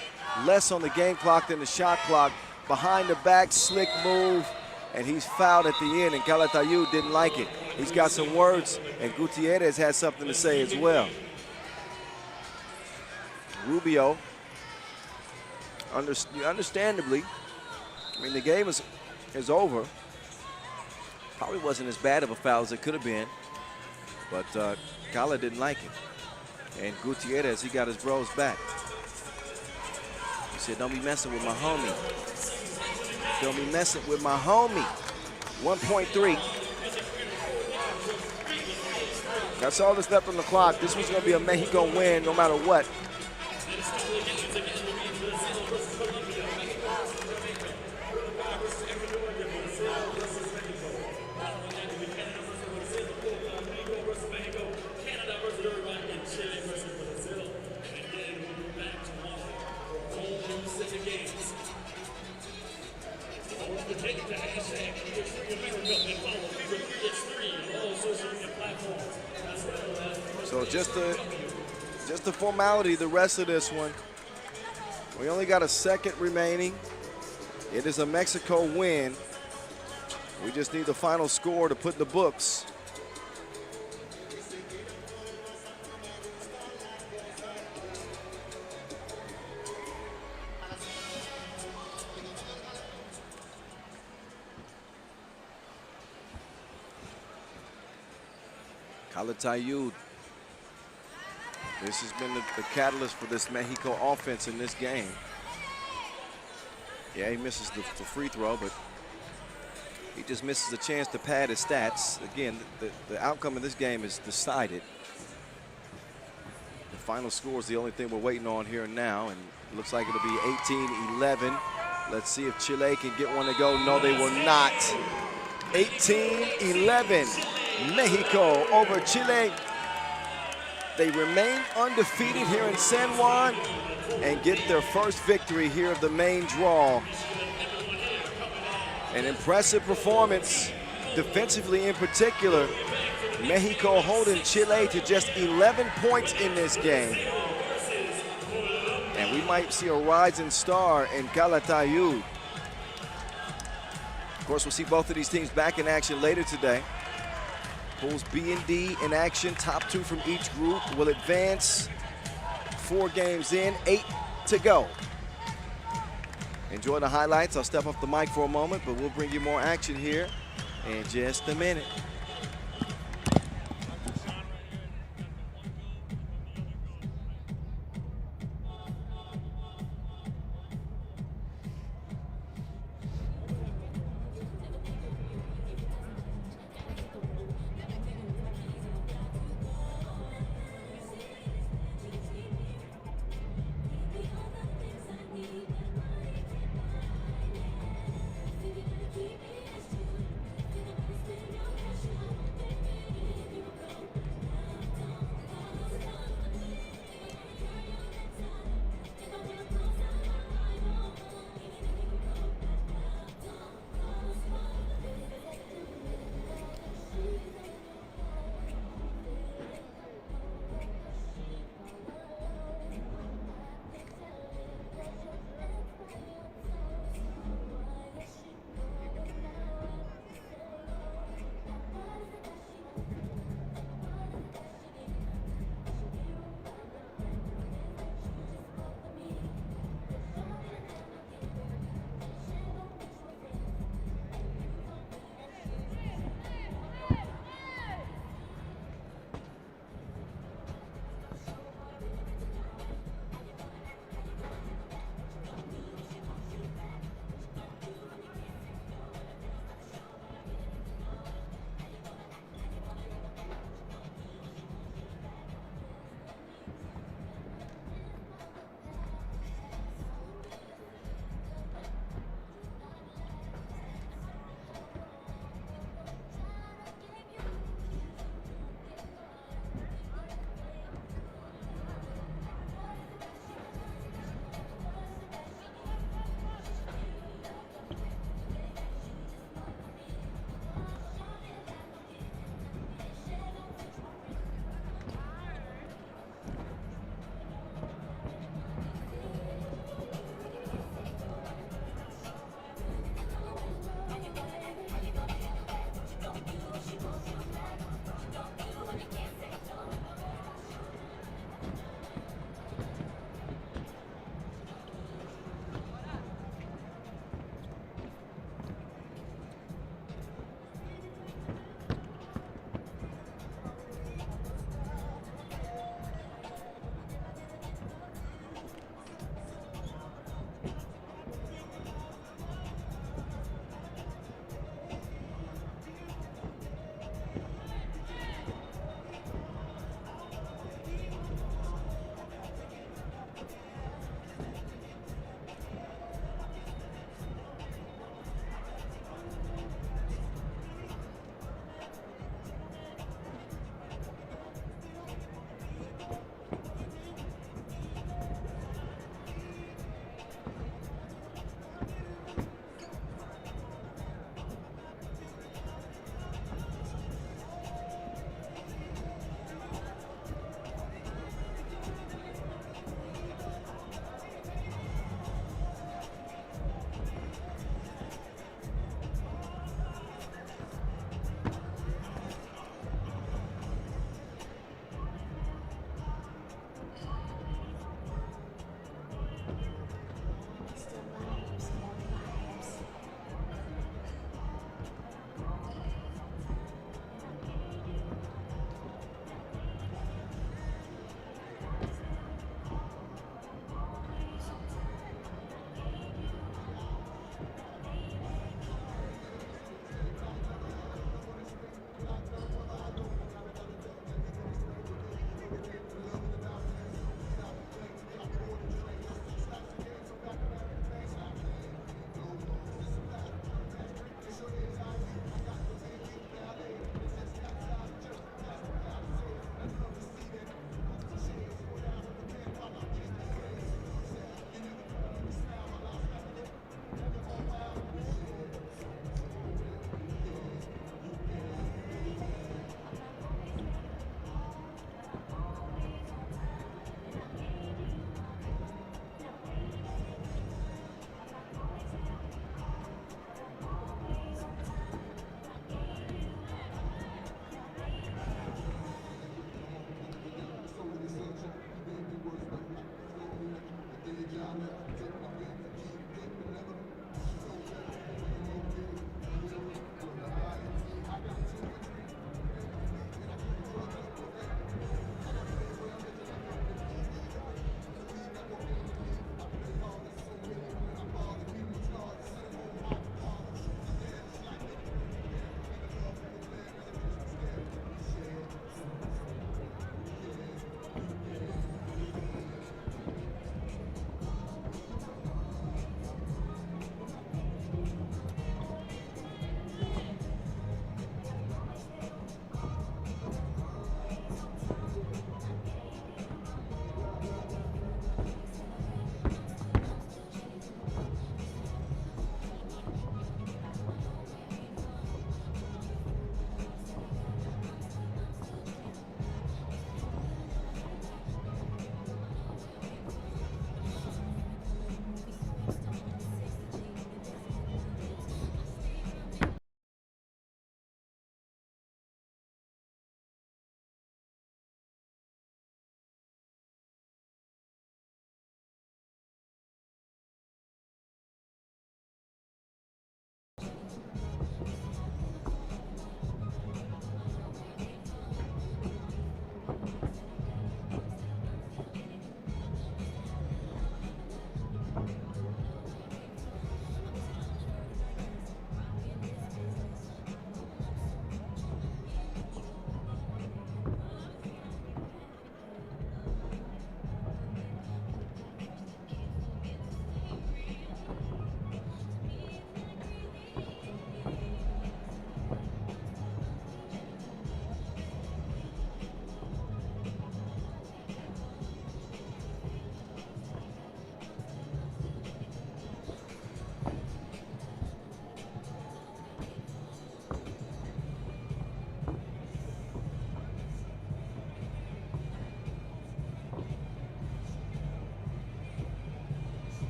Less on the game clock than the shot clock. Behind the back, slick move. And he's fouled at the end, and Calatayud didn't like it. He's got some words, and Gutierrez has something to say as well. Rubio, understandably, I mean, the game is over. Probably wasn't as bad of a foul as it could have been, but Cala didn't like it. And Gutierrez, he got his bros back. He said, don't be messing with my homie. Don't be messing with my homie. 1.3. That's all that's left on the clock. This was gonna be a Mexico win no matter what. So just the formality, the rest of this one. We only got a second remaining. It is a Mexico win. We just need the final score to put in the books. Calatayud. This has been the catalyst for this Mexico offense in this game. Yeah, he misses the free throw, but he just misses a chance to pad his stats. Again, the outcome of this game is decided. The final score is the only thing we're waiting on here and now, and it looks like it'll be 18-11. Let's see if Chile can get one to go. No, they will not. 18-11, Mexico over Chile. They remain undefeated here in San Juan and get their first victory here of the main draw. An impressive performance, defensively in particular. Mexico holding Chile to just 11 points in this game. And we might see a rising star in Calatayud. Of course, we'll see both of these teams back in action later today. Pools B and D in action. Top 2 from each group will advance. 4 games in, 8 to go. Enjoy the highlights. I'll step off the mic for a moment, but we'll bring you more action here in just a minute.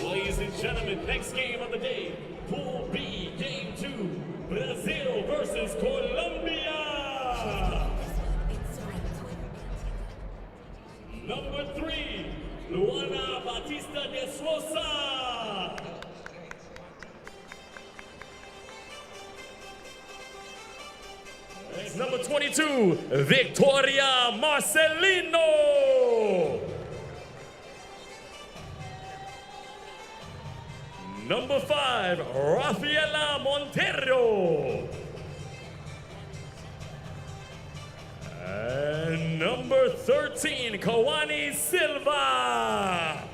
Ladies and gentlemen, next game of the day, Pool B, Game 2, Brazil versus Colombia. Number 3, Luana Batista de Sousa. Number 22, Victoria Marcelino. Number 5, Rafaela Montero. And number 13, Kawani Silva.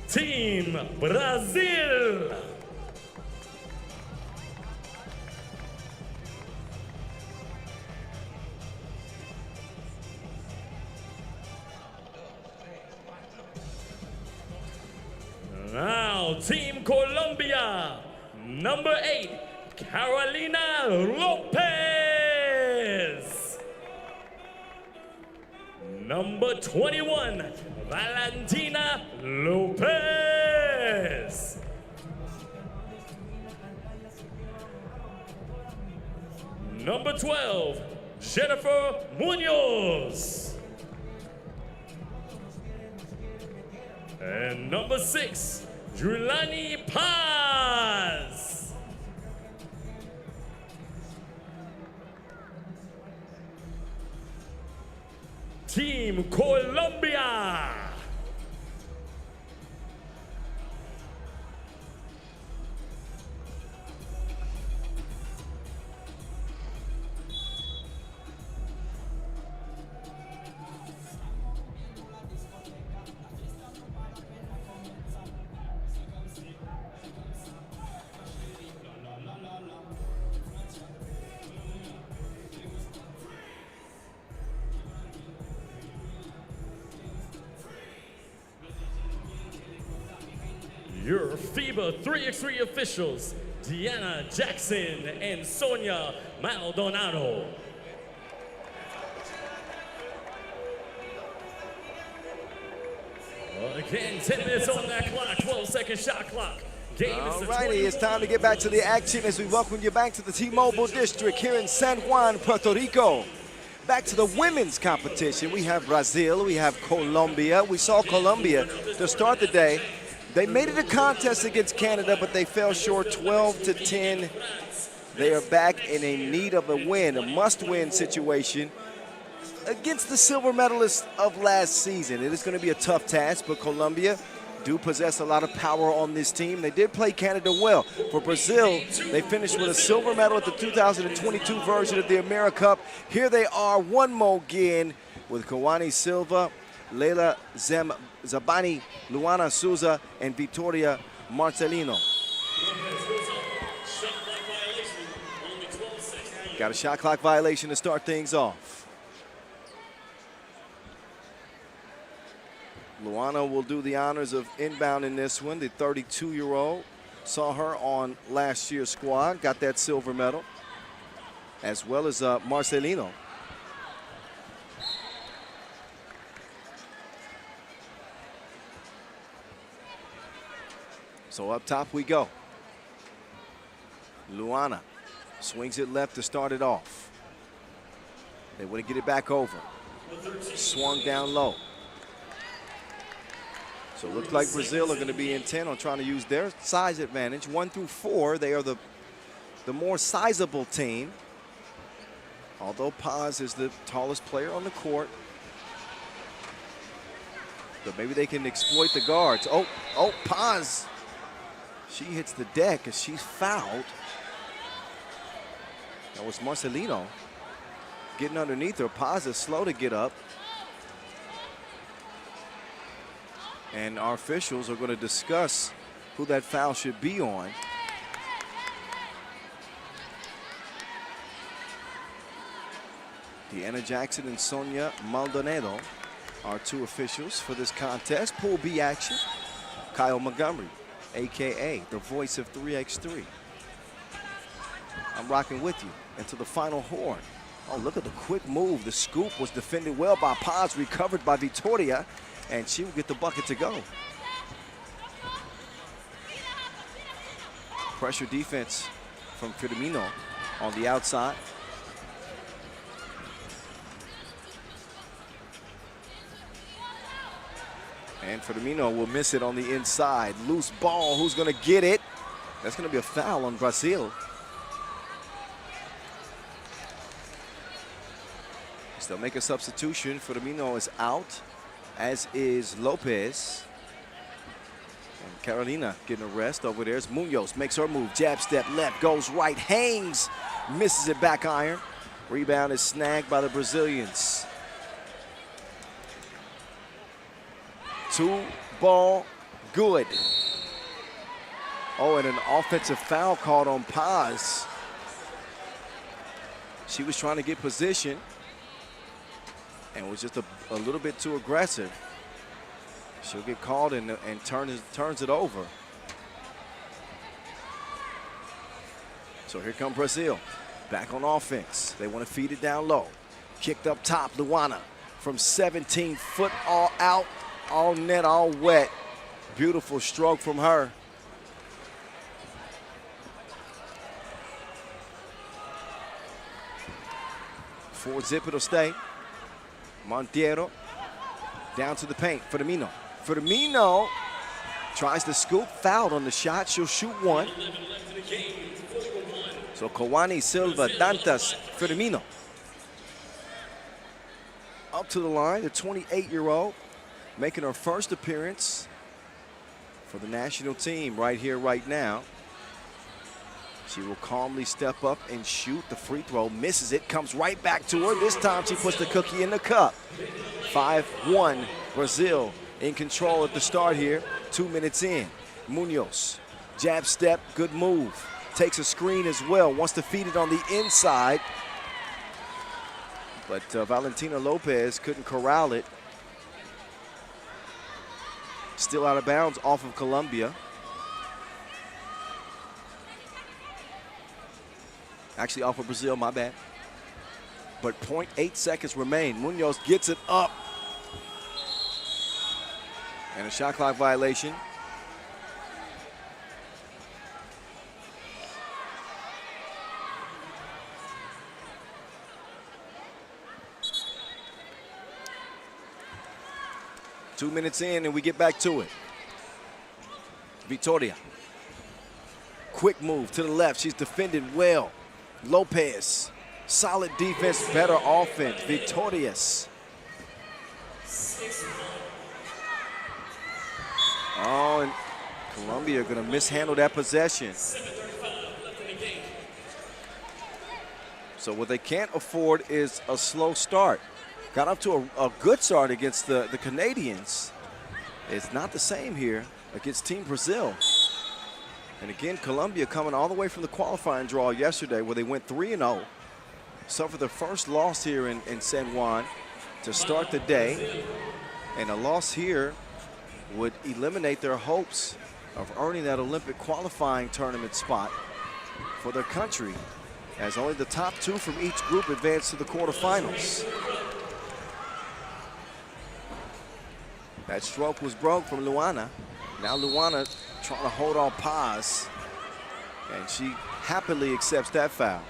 Team Brazil. Now, Team Colombia, number 8, Carolina Lopez. Number 21, Valentina Lopez. Number 12, Jennifer Munoz. And number 6, Julani Paz. Team Colombia. Your FIBA 3x3 officials, Deanna Jackson and Sonia Maldonado. Again, 10 minutes on that clock, 12-second shot clock. All righty, it's time to get back to the action as we welcome you back to the T-Mobile District here in San Juan, Puerto Rico. Back to the women's competition. We have Brazil, we have Colombia. We saw Colombia to start the day. They made it a contest against Canada, but they fell short 12-10. They are back in a need of a win, a must-win situation against the silver medalists of last season. It is going to be a tough task, but Colombia do possess a lot of power on this team. They did play Canada well. For Brazil, they finished with a silver medal at the 2022 version of the AmeriCup. Here they are, one more again with Kawani Silva, Leila Zabani, Luana Souza, and Victoria Marcelino. Got a shot clock violation to start things off. Luana will do the honors of inbound in this one. The 32-year-old, saw her on last year's squad, got that silver medal, as well as Marcelino. So up top we go. Luana swings it left to start it off. They want to get it back over. Swung down low. So it looks like Brazil are going to be intent on trying to use their size advantage. 1 through 4, they are the more sizable team. Although Paz is the tallest player on the court. But maybe they can exploit the guards. Oh, Paz. She hits the deck as she's fouled. That was Marcelino getting underneath her. Paz is slow to get up. And our officials are going to discuss who that foul should be on. Deanna Jackson and Sonia Maldonado are two officials for this contest. Pool B action. Kyle Montgomery, AKA the voice of 3x3. I'm rocking with you into the final horn. Oh, look at the quick move. The scoop was defended well by Paz, recovered by Victoria, and she will get the bucket to go. Pressure defense from Firmino on the outside. And Firmino will miss it on the inside. Loose ball, who's gonna get it? That's gonna be a foul on Brazil. They'll make a substitution. Firmino is out, as is Lopez. And Carolina getting a rest over there. Munoz makes her move. Jab step left, goes right, hangs, misses it back iron. Rebound is snagged by the Brazilians. 2 ball, good. Oh, and an offensive foul called on Paz. She was trying to get position and was just a little bit too aggressive. She'll get called and turns it over. So here come Brazil, back on offense. They want to feed it down low. Kicked up top, Luana from 17 foot, all out, all net, all wet. Beautiful stroke from her. 4-zip, it'll stay. Monteiro down to the paint. Firmino. Firmino tries to scoop, fouled on the shot. She'll shoot one. So Kawani, Silva, Dantas, Firmino. Up to the line, the 28-year-old making her first appearance for the national team right here, right now. She will calmly step up and shoot the free throw. Misses it, comes right back to her. This time she puts the cookie in the cup. 5-1, Brazil in control at the start here. 2 minutes in. Munoz, jab step, good move. Takes a screen as well, wants to feed it on the inside. But Valentina Lopez couldn't corral it. Still out of bounds off of Colombia. Actually off of Brazil, my bad. But 0.8 seconds remain. Munoz gets it up. And a shot clock violation. Two minutes in and we get back to it. Victoria. Quick move to the left. She's defended well. Lopez. Solid defense, better offense. Victorious. Oh, and Colombia are going to mishandle that possession. So what they can't afford is a slow start. Got up to a good start against the Canadians. It's not the same here against Team Brazil. And again, Colombia coming all the way from the qualifying draw yesterday where they went 3-0. Suffered their first loss here in San Juan to start the day. And a loss here would eliminate their hopes of earning that Olympic qualifying tournament spot for their country, as only the top two from each group advance to the quarterfinals. That stroke was broke from Luana. Now Luana trying to hold on Paz, and she happily accepts that foul.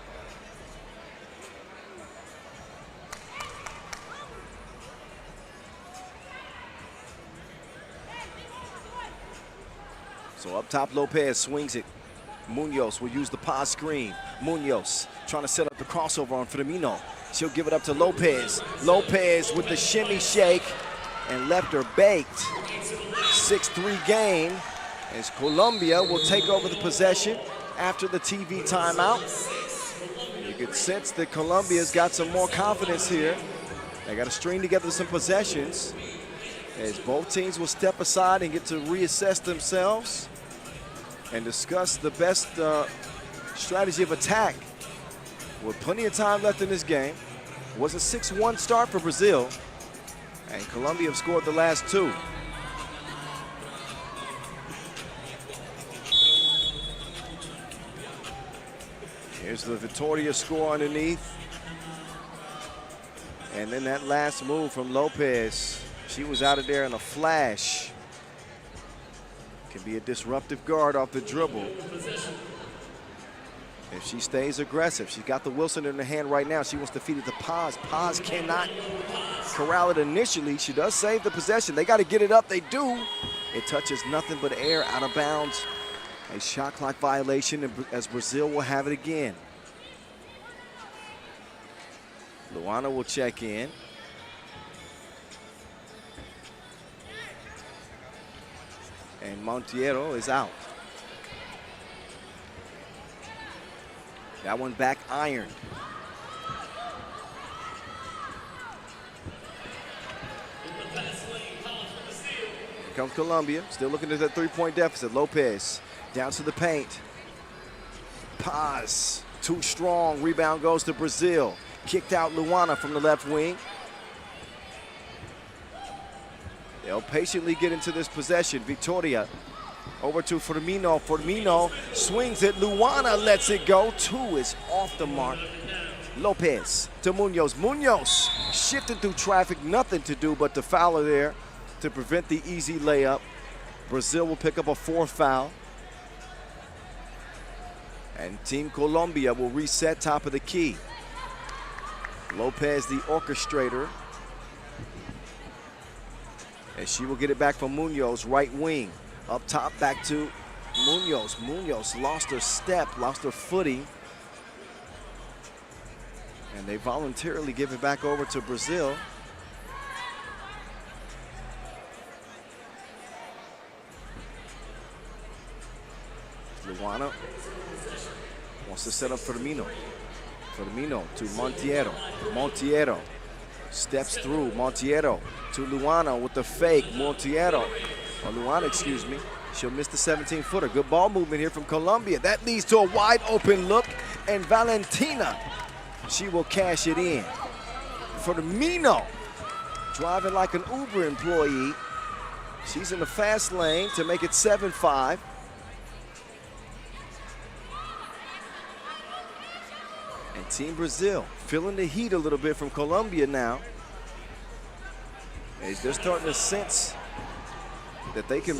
So up top, Lopez swings it. Munoz will use the Paz screen. Munoz trying to set up the crossover on Firmino. She'll give it up to Lopez. Lopez with the shimmy shake and left her baked. 6-3 game as Colombia will take over the possession after the TV timeout. You can sense that Colombia's got some more confidence here. They got to string together some possessions as both teams will step aside and get to reassess themselves and discuss the best strategy of attack. With plenty of time left in this game. It was a 6-1 start for Brazil, and Colombia have scored the last two. Here's the Victoria score underneath. And then that last move from Lopez. She was out of there in a flash. Can be a disruptive guard off the dribble. If she stays aggressive, she's got the Wilson in her hand right now. She wants to feed it to Paz. Paz cannot corral it initially. She does save the possession. They got to get it up. They do. It touches nothing but air, out of bounds. A shot clock violation as Brazil will have it again. Luana will check in. And Monteiro is out. That one back iron. Here comes Colombia, still looking at that three-point deficit. Lopez down to the paint. Paz, too strong. Rebound goes to Brazil. Kicked out Luana from the left wing. They'll patiently get into this possession. Victoria over to Firmino. Firmino swings it. Luana lets it go. Two is off the mark. Lopez to Munoz. Munoz shifting through traffic. Nothing to do but to foul her there to prevent the easy layup. Brazil will pick up a fourth foul. And Team Colombia will reset top of the key. Lopez, the orchestrator. And she will get it back from Munoz, right wing. Up top, back to Munoz. Munoz lost her step, lost her footing. And they voluntarily give it back over to Brazil. Luana wants to set up Firmino. Firmino to Monteiro. Monteiro steps through. Monteiro to Luana with the fake. Monteiro, or Luana, excuse me. She'll miss the 17-footer. Good ball movement here from Colombia. That leads to a wide open look, and Valentina, she will cash it in. Firmino, driving like an Uber employee. She's in the fast lane to make it 7-5. And Team Brazil feeling the heat a little bit from Colombia now. As they're starting to sense that they can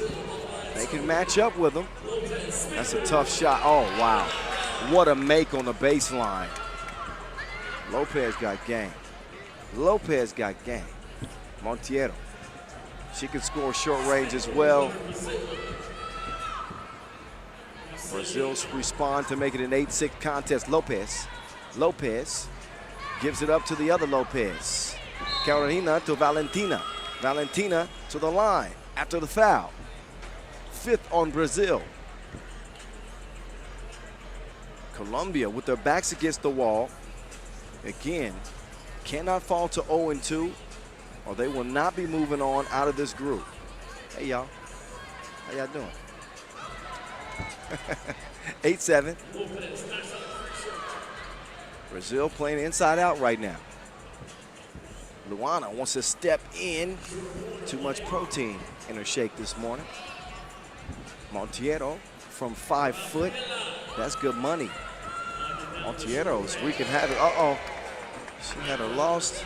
match up with them. That's a tough shot. Oh, wow. What a make on the baseline. Lopez got game. Lopez got game. Monteiro. She can score short range as well. Brazil's respond to make it an 8-6 contest. Lopez gives it up to the other Lopez. Carolina to Valentina. Valentina to the line after the foul. 5th on Brazil. Colombia with their backs against the wall. Again, cannot fall to 0-2 or they will not be moving on out of this group. Hey, y'all. How y'all doing? 8-7. Brazil playing inside out right now. Luana wants to step in. Too much protein in her shake this morning. Monteiro from 5 foot. That's good money. Monteiro's wreaking havoc. Uh-oh. She had her lost,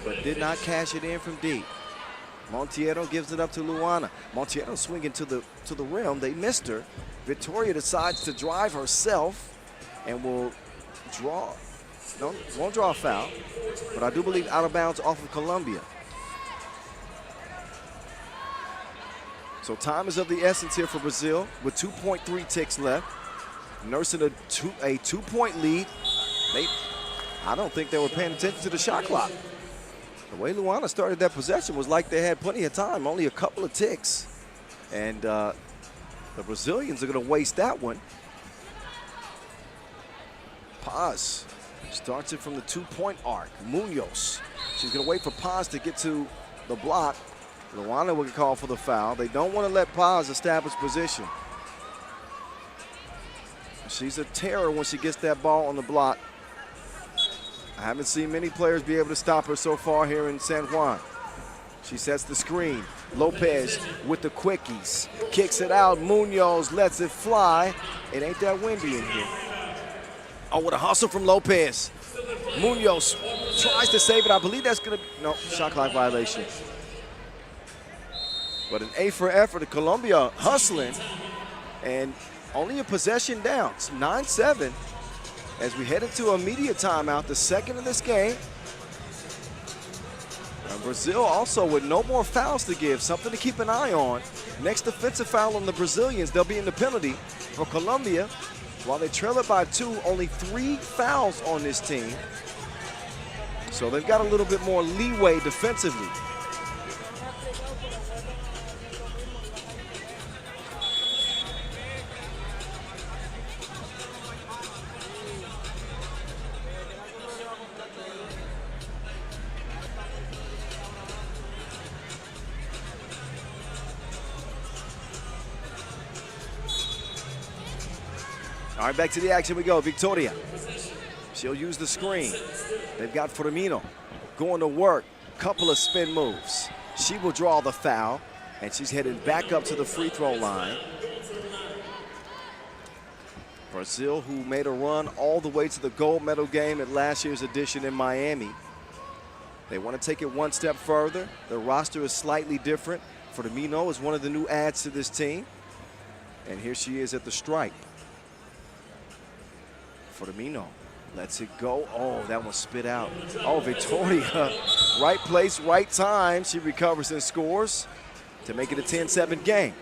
but did not cash it in from deep. Monteiro gives it up to Luana. Monteiro swinging to the rim. They missed her. Victoria decides to drive herself and will draw. No, won't draw a foul, but I do believe out of bounds off of Colombia. So time is of the essence here for Brazil with 2.3 ticks left. Nursing a 2-point lead. I don't think they were paying attention to the shot clock. The way Luana started that possession was like they had plenty of time, only a couple of ticks. And the Brazilians are going to waste that one. Paz starts it from the 2-point arc. Munoz. She's going to wait for Paz to get to the block. Luana will call for the foul. They don't want to let Paz establish position. She's a terror when she gets that ball on the block. I haven't seen many players be able to stop her so far here in San Juan. She sets the screen. Lopez with the quickies. Kicks it out. Munoz lets it fly. It ain't that windy in here. Oh, what a hustle from Lopez. Munoz tries to save it. I believe that's going to be, no, shot clock violation. But an A for effort to Colombia hustling. And only a possession down. It's 9-7 as we head into a media timeout, the second of this game. And Brazil also with no more fouls to give, something to keep an eye on. Next offensive foul on the Brazilians, they'll be in the penalty. For Colombia, while they trail it by 2, only 3 fouls on this team. So they've got a little bit more leeway defensively. All right, back to the action we go. Victoria. She'll use the screen. They've got Firmino going to work. Couple of spin moves. She will draw the foul, and she's headed back up to the free throw line. Brazil, who made a run all the way to the gold medal game at last year's edition in Miami. They want to take it one step further. Their roster is slightly different. Firmino is one of the new adds to this team. And here she is at the stripe. Firmino Lets it go. Oh, that one spit out. Oh, Victoria, right place, right time. She recovers and scores to make it a 10-7 game.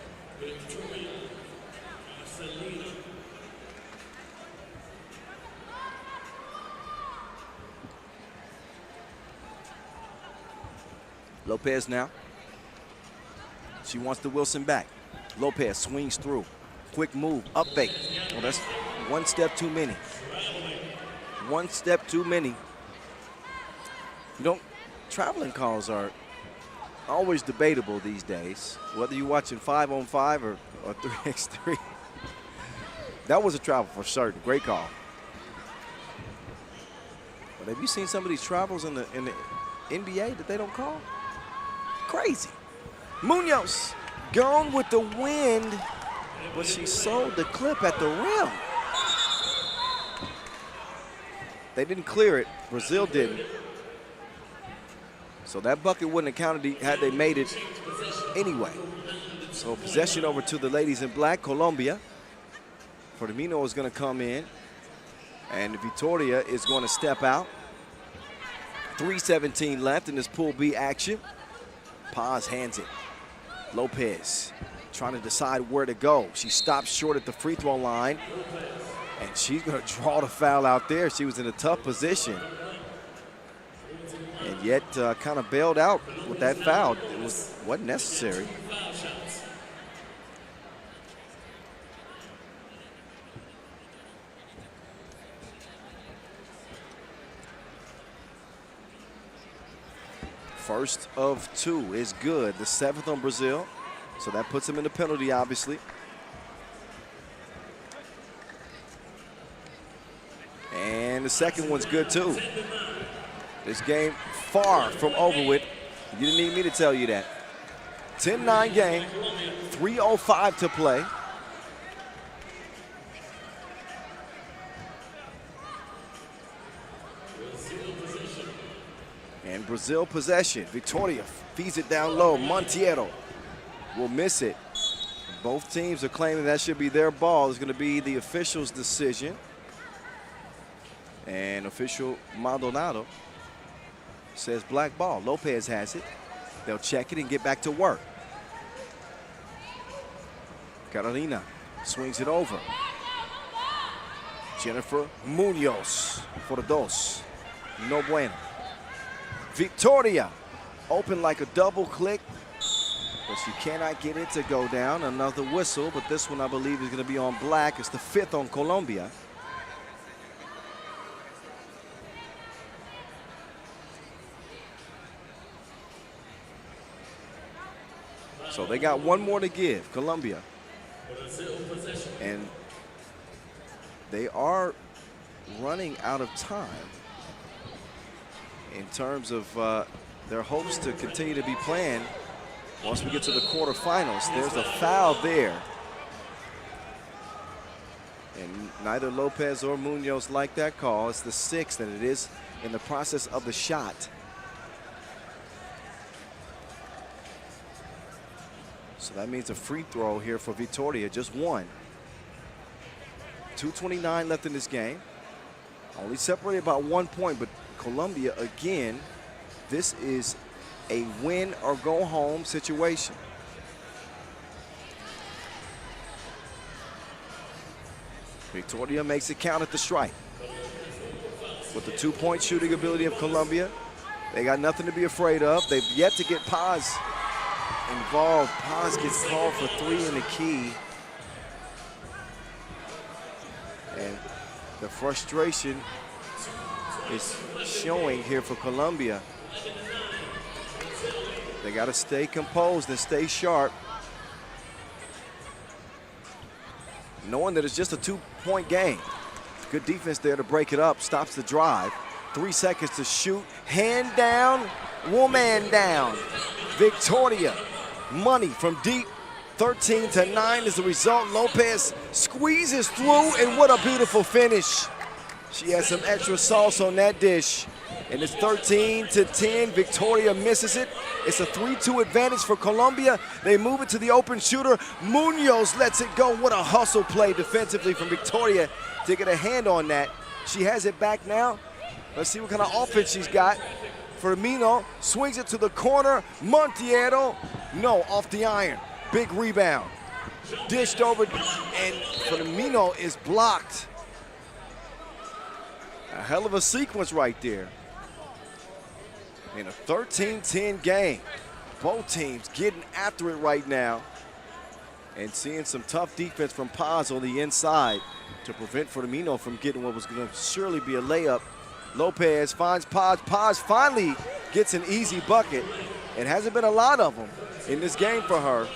Lopez now. She wants the Wilson back. Lopez swings through. Quick move, up fake. Well, that's one step too many. One step too many. Traveling calls are always debatable these days, whether you're watching 5-on-5 or 3x3. That was a travel for certain. Great call. But have you seen some of these travels in the NBA that they don't call? Crazy. Munoz gone with the wind, but she sold the clip at the rim. They didn't clear it. Brazil didn't. So that bucket wouldn't have counted had they made it anyway. So possession over to the ladies in black, Colombia. Firmino is going to come in, and Victoria is going to step out. 3:17 left in this Pool B action. Paz hands it. Lopez trying to decide where to go. She stops short at the free throw line, and she's going to draw the foul out there. She was in a tough position, and yet kind of bailed out with that foul. It wasn't necessary. First of two is good. The 7th on Brazil. So that puts him in the penalty, obviously. And the second one's good, too. This game far from over with. You didn't need me to tell you that. 10-9 game, 3:05 to play. And Brazil possession. Victoria feeds it down low. Monteiro will miss it. Both teams are claiming that should be their ball. It's going to be the official's decision. And official Maldonado says black ball. Lopez has it. They'll check it and get back to work. Carolina swings it over. Jennifer Munoz for the dos. No bueno. Victoria open like a double click, but she cannot get it to go down. Another whistle, but this one I believe is going to be on black. It's the 5th on Colombia. So they got one more to give, Colombia. And they are running out of time in terms of their hopes to continue to be playing once we get to the quarterfinals. There's a foul there. And neither Lopez or Munoz like that call. It's the 6th, and it is in the process of the shot. So that means a free throw here for Victoria, just one. 2:29 left in this game. Only separated by 1 point, but Colombia, again, this is a win or go home situation. Victoria makes it count at the strike. With the 2-point shooting ability of Colombia, they got nothing to be afraid of. They've yet to get Paz involved. Paz gets called for 3 in the key. And the frustration is showing here for Colombia. They got to stay composed and stay sharp, knowing that it's just a 2-point game. Good defense there to break it up. Stops the drive. 3 seconds to shoot. Hand down, woman down. Victoria, money from deep. 13-9 is the result. Lopez squeezes through, and what a beautiful finish. She has some extra sauce on that dish. And it's 13-10. Victoria misses it. It's a 3-2 advantage for Colombia. They move it to the open shooter. Munoz lets it go. What a hustle play defensively from Victoria to get a hand on that. She has it back now. Let's see what kind of offense she's got. Firmino swings it to the corner. Monteiro, no, off the iron. Big rebound. Dished over, and Firmino is blocked. A hell of a sequence right there. In a 13-10 game. Both teams getting after it right now. And seeing some tough defense from Paz on the inside to prevent Firmino from getting what was going to surely be a layup. Lopez finds Paz. Paz finally gets an easy bucket. It hasn't been a lot of them in this game for her.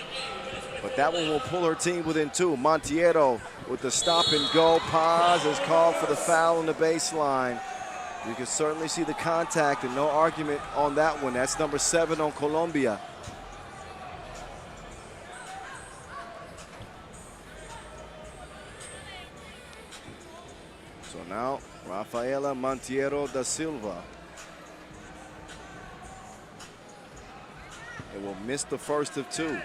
But that one will pull her team within 2. Monteiro with the stop and go. Paz is called for the foul on the baseline. You can certainly see the contact and no argument on that one. That's number 7 on Colombia. So now Rafaela Monteiro da Silva. It will miss the first of 2.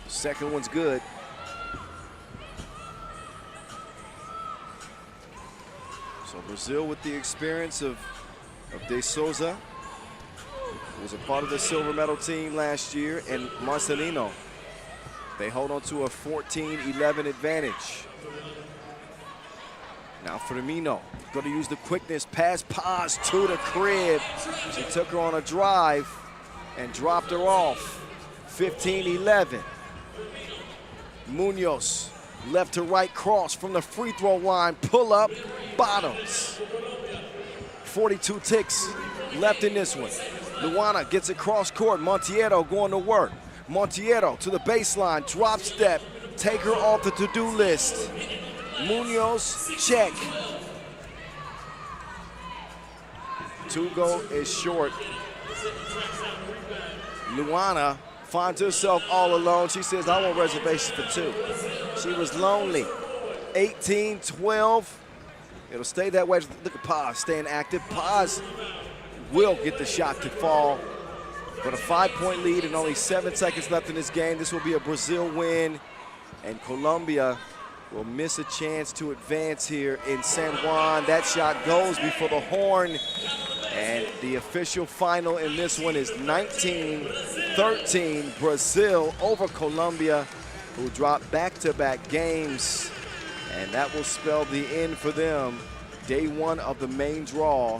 Second one's good. So Brazil with the experience of De Souza, who was a part of the silver medal team last year, and Marcelino. They hold on to a 14-11 advantage. Now Firmino, going to use the quickness, pass Paz to the crib. She took her on a drive and dropped her off. 15-11. Munoz, left to right cross from the free throw line, pull up, bottoms. 42 ticks left in this one. Luana gets it cross court, Monteiro going to work. Monteiro to the baseline, drop step, take her off the to-do list. Munoz, check. 2 go is short. Luana finds herself all alone. She says, I want reservations for 2. She was lonely. 18-12. It'll stay that way. Look at Paz staying active. Paz will get the shot to fall. But a 5-point lead and only 7 seconds left in this game. This will be a Brazil win. And Colombia will miss a chance to advance here in San Juan. That shot goes before the horn. And the official final in this one is 19-13, Brazil over Colombia, who dropped back-to-back games. And that will spell the end for them. Day 1 of the main draw.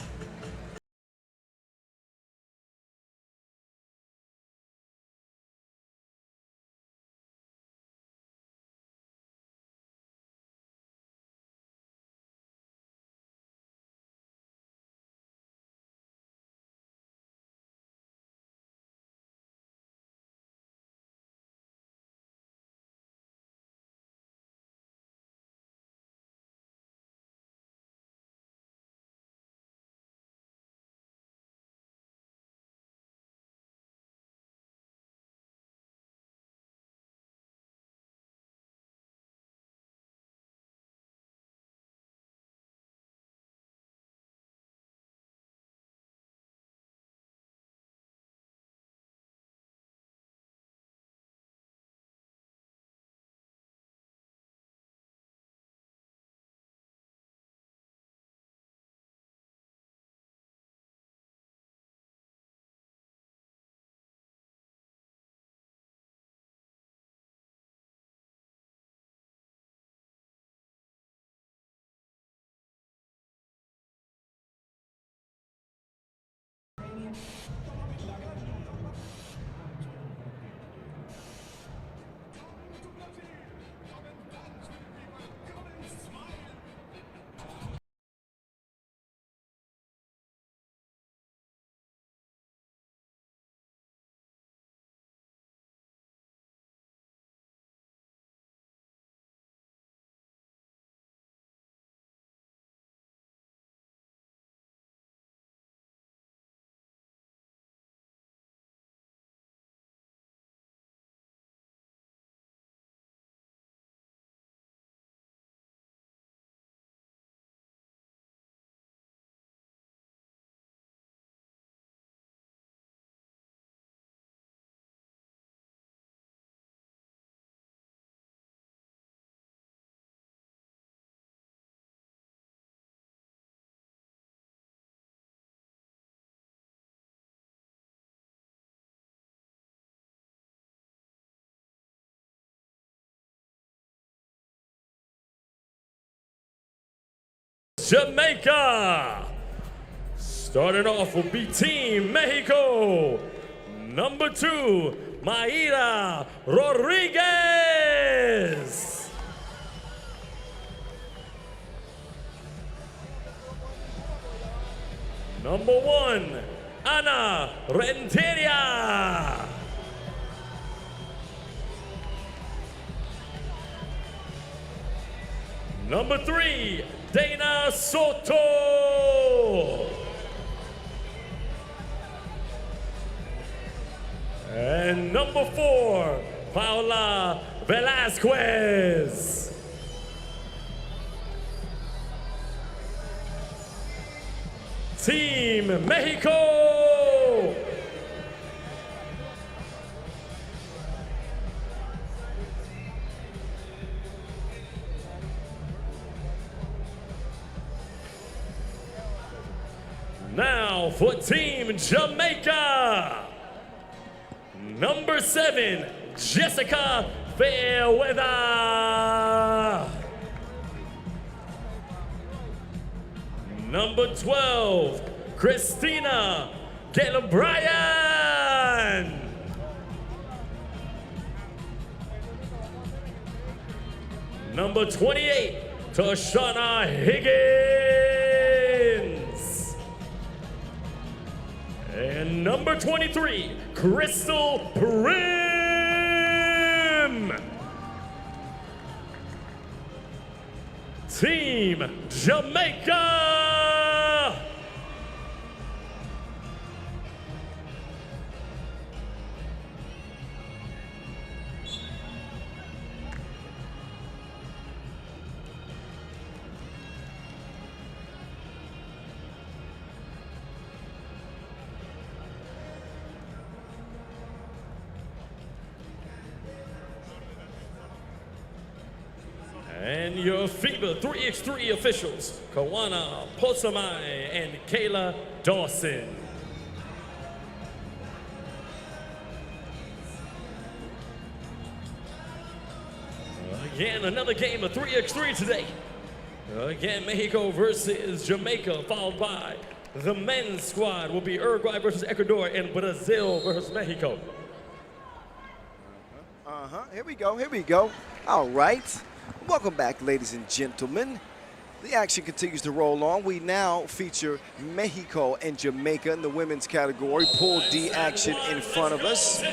Jamaica. Starting off will be Team Mexico. Number 2, Mayra Rodriguez. Number 1, Ana Renteria. Number 3, Dana Soto. And number 4, Paula Velasquez. Team Mexico. Now for Team Jamaica. Number 7, Jessica Fairweather. Number 12, Christina Galabrian. Number 28, Tashana Higgins. And number 23, Crystal Prim. Team Jamaica. And your FIBA 3x3 officials, Kawana Posamai and Kayla Dawson. Again, another game of 3x3 today. Again, Mexico versus Jamaica, followed by the men's squad will be Uruguay versus Ecuador and Brazil versus Mexico. Here we go, here we go. All right. Welcome back, ladies and gentlemen. The action continues to roll on. We now feature Mexico and Jamaica in the women's category. Pool D action in front of us.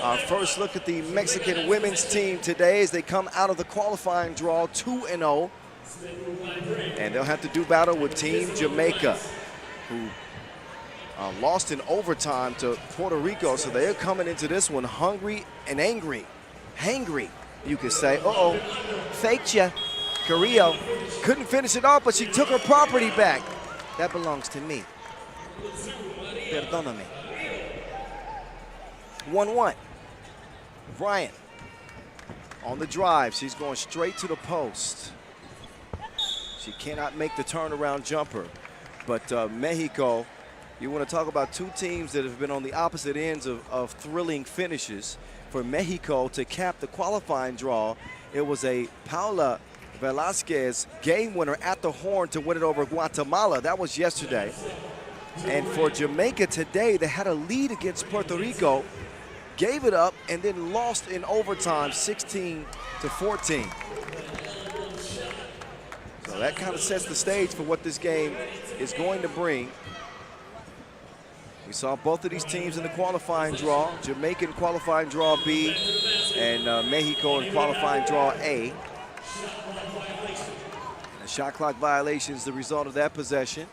Our first look at the Mexican women's team today as they come out of the qualifying draw 2-0. And they'll have to do battle with Team Jamaica, who lost in overtime to Puerto Rico. So they're coming into this one hungry and angry. Hangry, you could say. Uh-oh, faked ya. Carrillo couldn't finish it off, but she took her property back. That belongs to me. Perdóname. 1-1. Bryant on the drive. She's going straight to the post. She cannot make the turnaround jumper. But Mexico, you want to talk about two teams that have been on the opposite ends of thrilling finishes. For Mexico to cap the qualifying draw, it was a Paula Velasquez game winner at the horn to win it over Guatemala. That was yesterday. And for Jamaica today, they had a lead against Puerto Rico, gave it up, and then lost in overtime 16-14. So that kind of sets the stage for what this game is going to bring. We saw both of these teams in the qualifying draw, Jamaican qualifying draw B and Mexico in qualifying draw A. A shot clock violation is the result of that possession.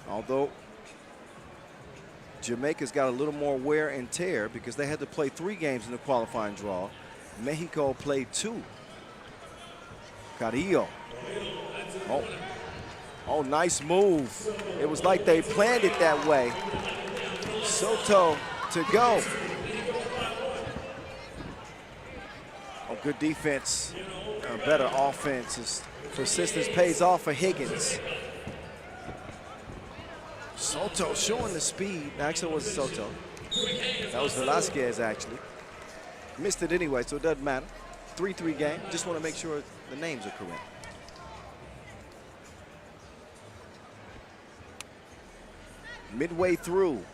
Although Jamaica's got a little more wear and tear because they had to play 3 games in the qualifying draw. Mexico played 2. Carrillo. Oh, nice move. It was like they planned it that way. Soto to go. Oh, good defense, better offense. His persistence pays off for Higgins. Soto showing the speed. Actually, it wasn't Soto. That was Velasquez, actually. Missed it anyway, so it doesn't matter. 3-3 game. Just want to make sure the names are correct. Midway through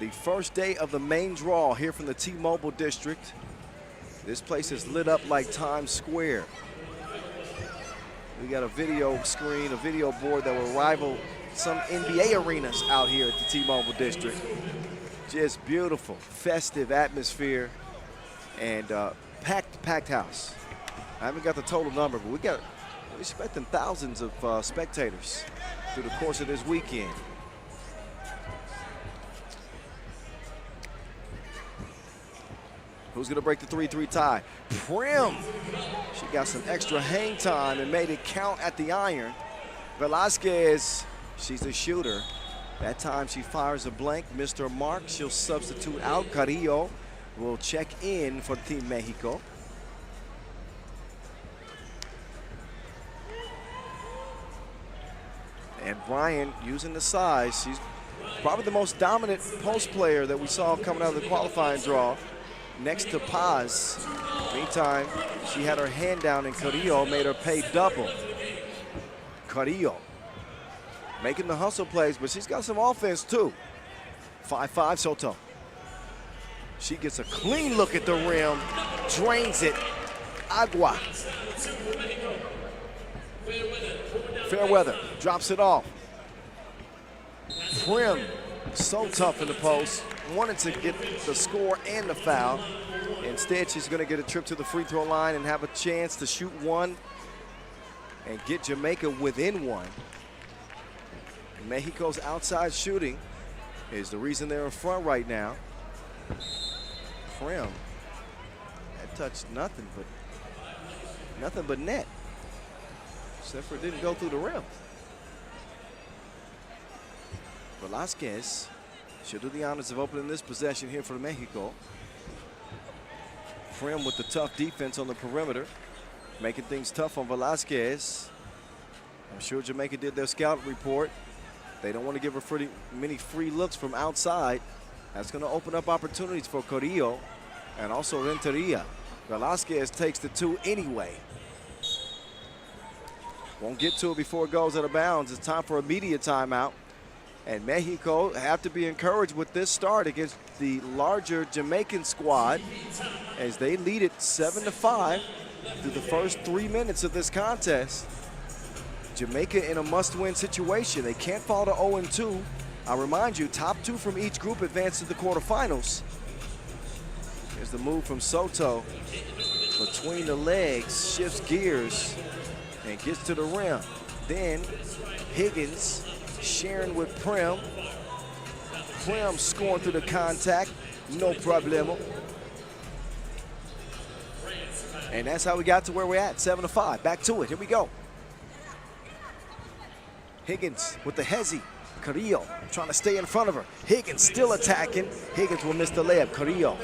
the first day of the main draw here from the T-Mobile District. This place is lit up like Times Square. We got a video screen, a video board that will rival some NBA arenas out here at the T-Mobile District. Just beautiful, festive atmosphere, and packed house. I haven't got the total number, but we're expecting thousands of spectators through the course of this weekend. Who's gonna break the 3-3 tie? Prim. She got some extra hang time and made it count at the iron. Velasquez, she's a shooter. That time she fires a blank. Mr. Mark, she'll substitute out. Carrillo will check in for Team Mexico. And Bryant using the size. She's probably the most dominant post player that we saw coming out of the qualifying draw. Next to Paz. Meantime, she had her hand down and Carrillo made her pay double. Carrillo making the hustle plays, but she's got some offense too. 5-5 Soto. She gets a clean look at the rim, drains it. Agua. Fairweather drops it off. Prim, so tough in the post. Wanted to get the score and the foul. Instead, she's going to get a trip to the free throw line and have a chance to shoot one and get Jamaica within one. Mexico's outside shooting is the reason they're in front right now. Prim, that touched nothing but net. Except for it didn't go through the rim. Velasquez should do the honors of opening this possession here for Mexico. Prim with the tough defense on the perimeter, making things tough on Velasquez. I'm sure Jamaica did their scout report. They don't want to give her many free looks from outside. That's going to open up opportunities for Carrillo and also Renteria. Velasquez takes the two anyway. Won't get to it before it goes out of bounds. It's time for a media timeout. And Mexico have to be encouraged with this start against the larger Jamaican squad as they lead it 7-5 through the first 3 minutes of this contest. Jamaica in a must-win situation. They can't fall to 0-2. I'll remind you, top two from each group advance to the quarterfinals. Here's the move from Soto. Between the legs, shifts gears, and gets to the rim. Then Higgins sharing with Prim. Prim scoring through the contact, no problemo. And that's how we got to where we're at, 7-5. Back to it, here we go. Higgins with the hezzy. Carrillo trying to stay in front of her. Higgins still attacking. Higgins will miss the layup. Carrillo.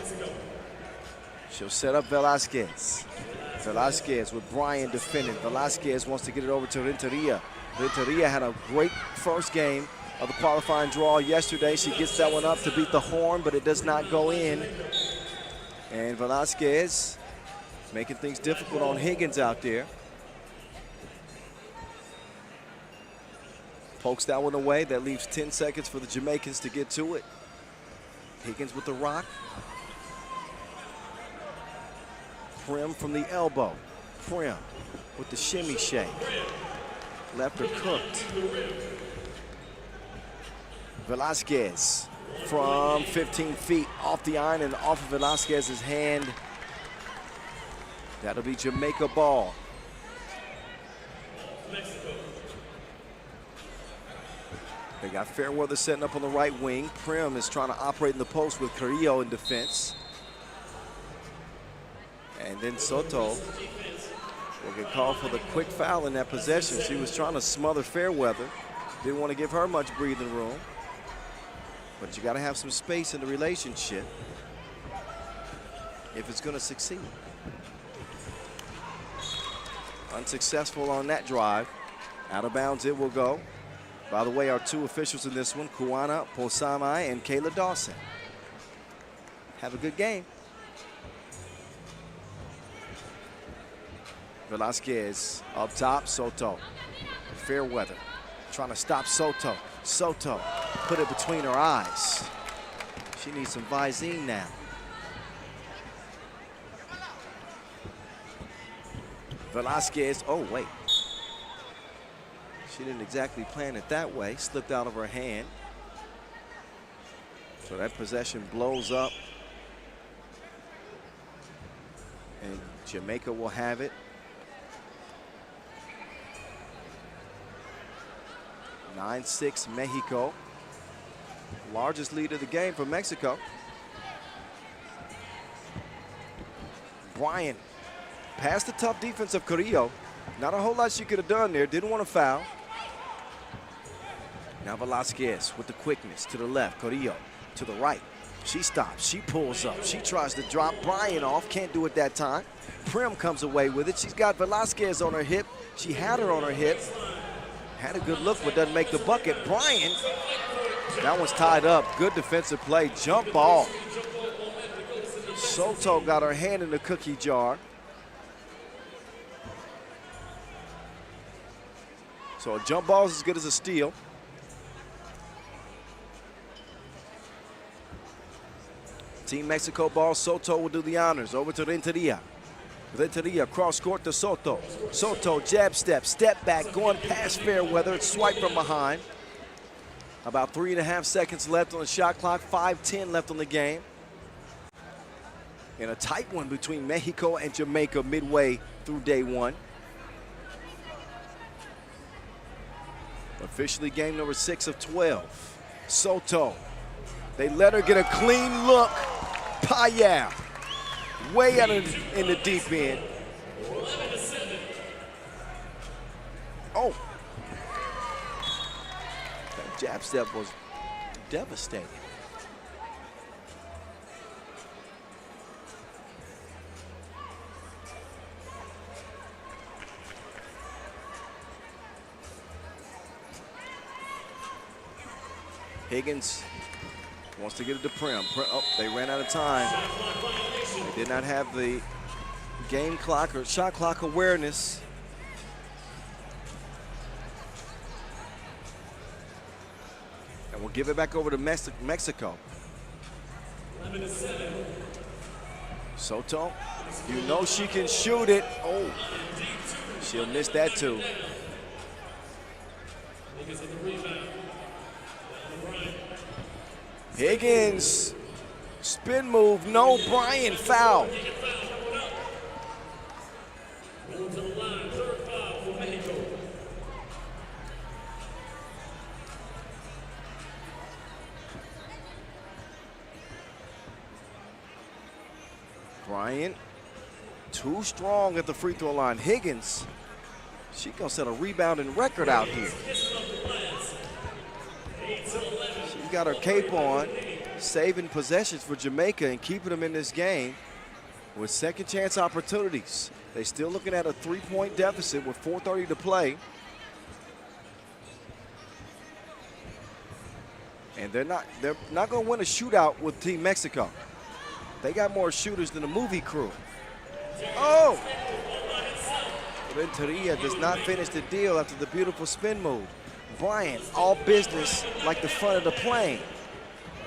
She'll set up Velasquez. Velasquez with Brian defending. Velasquez wants to get it over to Renteria. Renteria had a great first game of the qualifying draw yesterday. She gets that one up to beat the horn, but it does not go in. And Velasquez making things difficult on Higgins out there. Pokes that one away. That leaves 10 seconds for the Jamaicans to get to it. Higgins with the rock. Prim from the elbow. Prim with the shimmy shake. Left her cooked. Velasquez from 15 feet off the iron and off of Velasquez's hand. That'll be Jamaica ball. They got Fairweather setting up on the right wing. Prim is trying to operate in the post with Carrillo in defense. And then Soto will get called for the quick foul in that possession. She was trying to smother Fairweather. Didn't want to give her much breathing room. But you got to have some space in the relationship if it's going to succeed. Unsuccessful on that drive. Out of bounds it will go. By the way, our two officials in this one, Kuana Posamai and Kayla Dawson. Have a good game. Velasquez up top, Soto. Fairweather trying to stop Soto. Soto put it between her eyes. She needs some Visine now. Velasquez, oh wait. She didn't exactly plan it that way, slipped out of her hand. So that possession blows up. And Jamaica will have it. 9-6 Mexico. Largest lead of the game for Mexico. Bryant past the tough defense of Carrillo. Not a whole lot she could have done there. Didn't want to foul. Now Velasquez with the quickness to the left. Carrillo to the right. She stops. She pulls up. She tries to drop Bryant off. Can't do it that time. Prim comes away with it. She's got Velasquez on her hip. She had her on her hip. Had a good look, but doesn't make the bucket. Bryant, that one's tied up. Good defensive play. Jump ball. Soto got her hand in the cookie jar. So a jump ball is as good as a steal. Team Mexico ball. Soto will do the honors. Over to Renteria. Renteria cross court to Soto. Soto jab step, step back, going past Fairweather. It's swipe from behind. About 3.5 seconds left on the shot clock. 5:10 left on the game. And a tight one between Mexico and Jamaica midway through day one. Officially game number 6 of 12. Soto. They let her get a clean look. Payal. Way out in the deep end. Oh. That jab step was devastating. Higgins wants to get it to Prim. Oh, they ran out of time. They did not have the game clock or shot clock awareness. And we'll give it back over to Mexico. Soto, you know she can shoot it. Oh, she'll miss that too. Higgins, spin move, no, Bryant foul. Bryant, too strong at the free throw line. Higgins, she gonna set a rebounding record out here. She's got her cape on, saving possessions for Jamaica and keeping them in this game with second chance opportunities. They're still looking at a 3-point deficit with 4:30 to play. And they're not gonna win a shootout with Team Mexico. They got more shooters than a movie crew. Oh! Renteria does not finish the deal after the beautiful spin move. Bryant, all business like the front of the plane.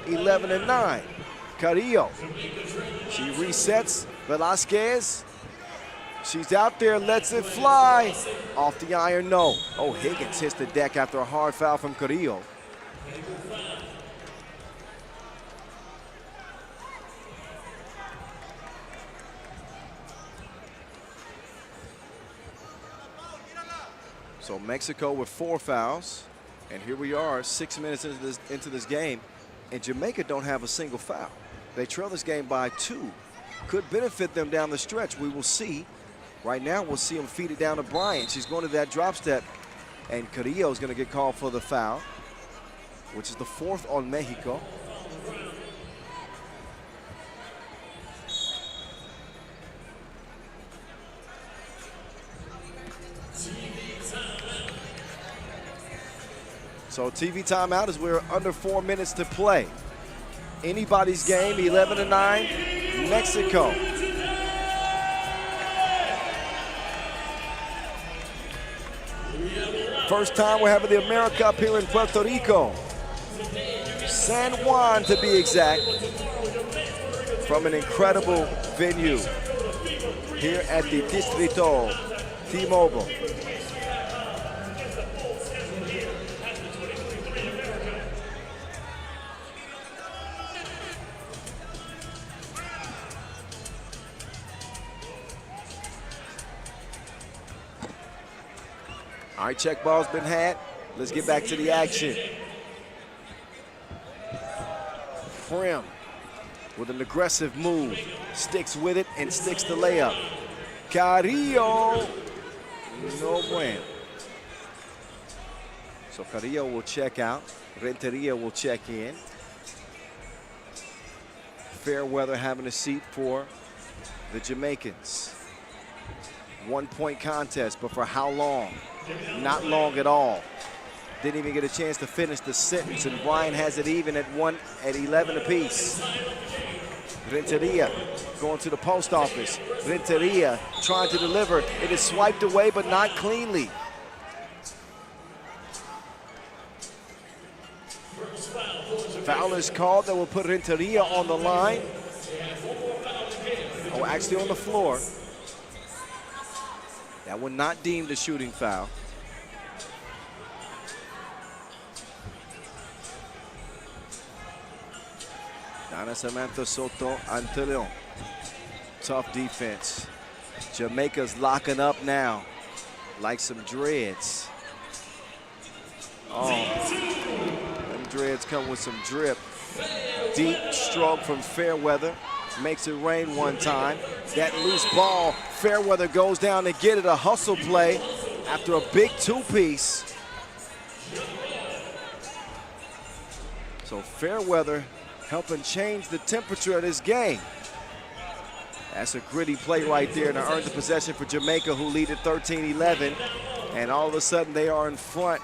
11-9. Carrillo. She resets. Velasquez. She's out there, lets it fly. Off the iron, no. Oh, Higgins hits the deck after a hard foul from Carrillo. So Mexico with 4 fouls, and here we are 6 minutes into this game, and Jamaica don't have a single foul. They trail this game by 2. Could benefit them down the stretch. We will see. Right now, we'll see them feed it down to Bryant. She's going to that drop step, and Carrillo is going to get called for the foul, which is the 4th on Mexico. So TV timeout as we're under 4 minutes to play. Anybody's game, 11-9, Mexico. First time we're having the AmeriCup here in Puerto Rico. San Juan, to be exact, from an incredible venue here at the Distrito T-Mobile. All right, check ball's been had. Let's get back to the action. Prim with an aggressive move, sticks with it and sticks the layup. Carrillo, no bueno. So Carrillo will check out. Renteria will check in. Fairweather having a seat for the Jamaicans. 1 point contest, but for how long? Not long at all. Didn't even get a chance to finish the sentence, and Brian has it even at 11 apiece. Renteria going to the post office. Renteria trying to deliver. It is swiped away, but not cleanly. Foul is called that will put Renteria on the line. Oh, actually on the floor. That one not deemed a shooting foul. Dana Samantha Soto ante Leon. Tough defense. Jamaica's locking up now like some dreads. Oh, them dreads come with some drip. Deep stroke from Fairweather. Makes it rain one time. That loose ball, Fairweather goes down to get it. A hustle play after a big two-piece. So Fairweather helping change the temperature of this game. That's a gritty play right there to earn the possession for Jamaica, who lead at 13-11. And all of a sudden they are in front.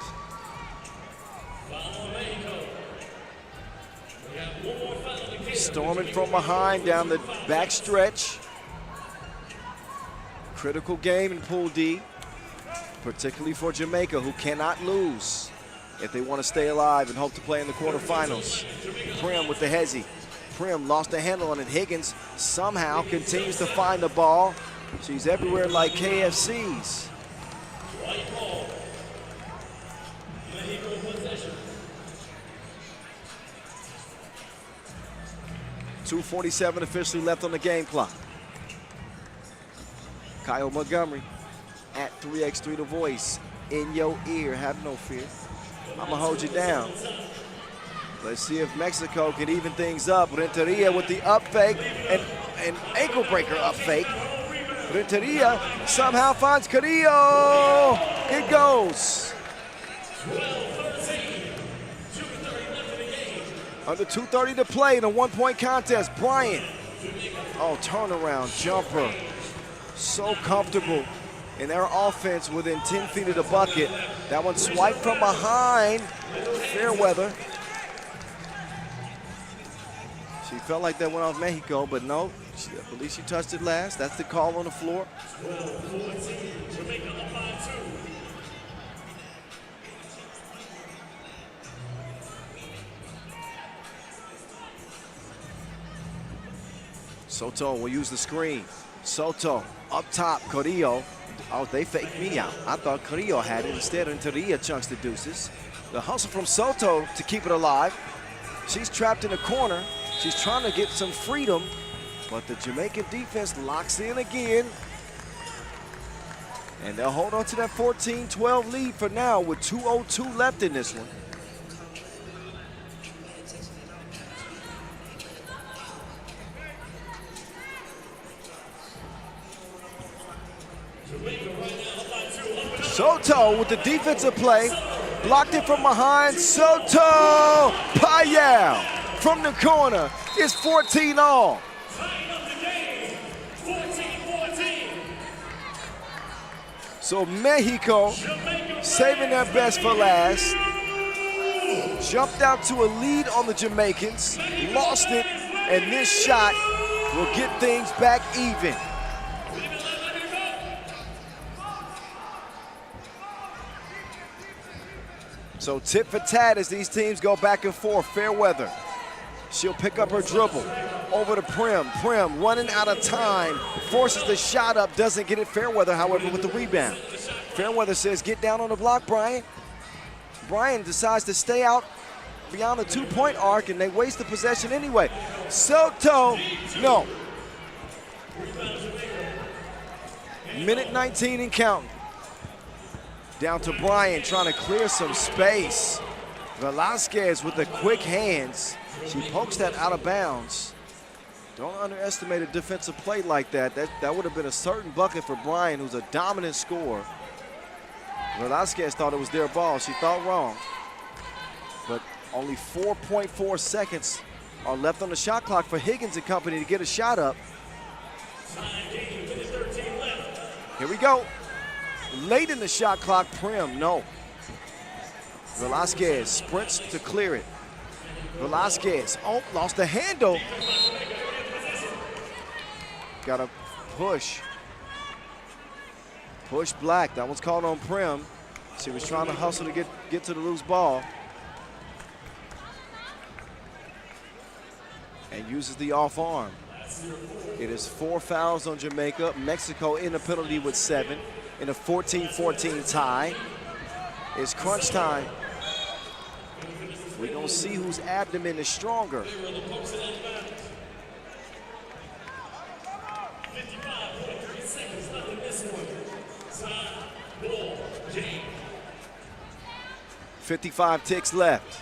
Storming from behind down the back stretch. Critical game in Pool D, particularly for Jamaica, who cannot lose if they want to stay alive and hope to play in the quarterfinals. Prim with the hezzy. Prim lost the handle on it. Higgins somehow continues to find the ball. She's everywhere like KFC's. 2:47 officially left on the game clock. Kyle Montgomery at 3x3 The Voice. In your ear, have no fear. I'm gonna hold you down. Let's see if Mexico can even things up. Renteria with the up fake and ankle breaker up fake. Renteria somehow finds Carrillo. It goes. Under 2:30 to play in a 1 point contest. Bryant. Oh, turnaround jumper. So comfortable in their offense within 10 feet of the bucket. That one swiped from behind. Fairweather. She felt like that went off Mexico, but no, I believe she touched it last. That's the call on the floor. Soto will use the screen. Soto up top, Carrillo. Oh, they faked me out. I thought Carrillo had it. Instead, Renteria chunks the deuces. The hustle from Soto to keep it alive. She's trapped in a corner. She's trying to get some freedom, but the Jamaican defense locks in again. And they'll hold on to that 14-12 lead for now with 2:02 left in this one. Soto with the defensive play, blocked it from behind. Soto, Payal from the corner. It's 14 all. So Mexico saving their best for last. Jumped out to a lead on the Jamaicans, lost it, and this shot will get things back even. So tit for tat as these teams go back and forth. Fairweather, she'll pick up her dribble. Over to Prim. Prim running out of time, forces the shot up, doesn't get it. Fairweather, however, with the rebound. Fairweather says, get down on the block, Brian. Brian decides to stay out beyond the two-point arc, and they waste the possession anyway. Soto, no. Minute 19 and counting. Down to Brian, trying to clear some space. Velasquez with the quick hands. She pokes that out of bounds. Don't underestimate a defensive play like that. That would have been a certain bucket for Brian, who's a dominant scorer. Velasquez thought it was their ball. She thought wrong. But only 4.4 seconds are left on the shot clock for Higgins and company to get a shot up. Here we go. Late in the shot clock, Prim, no. Velasquez sprints to clear it. Velasquez, oh, lost the handle. Got to push. Push Black, that was called on Prim. She was trying to hustle to get to the loose ball. And uses the off arm. It is 4 fouls on Jamaica. Mexico in the penalty with 7 in a 14-14 tie. It's crunch time. We're gonna see whose abdomen is stronger. 55 ticks left.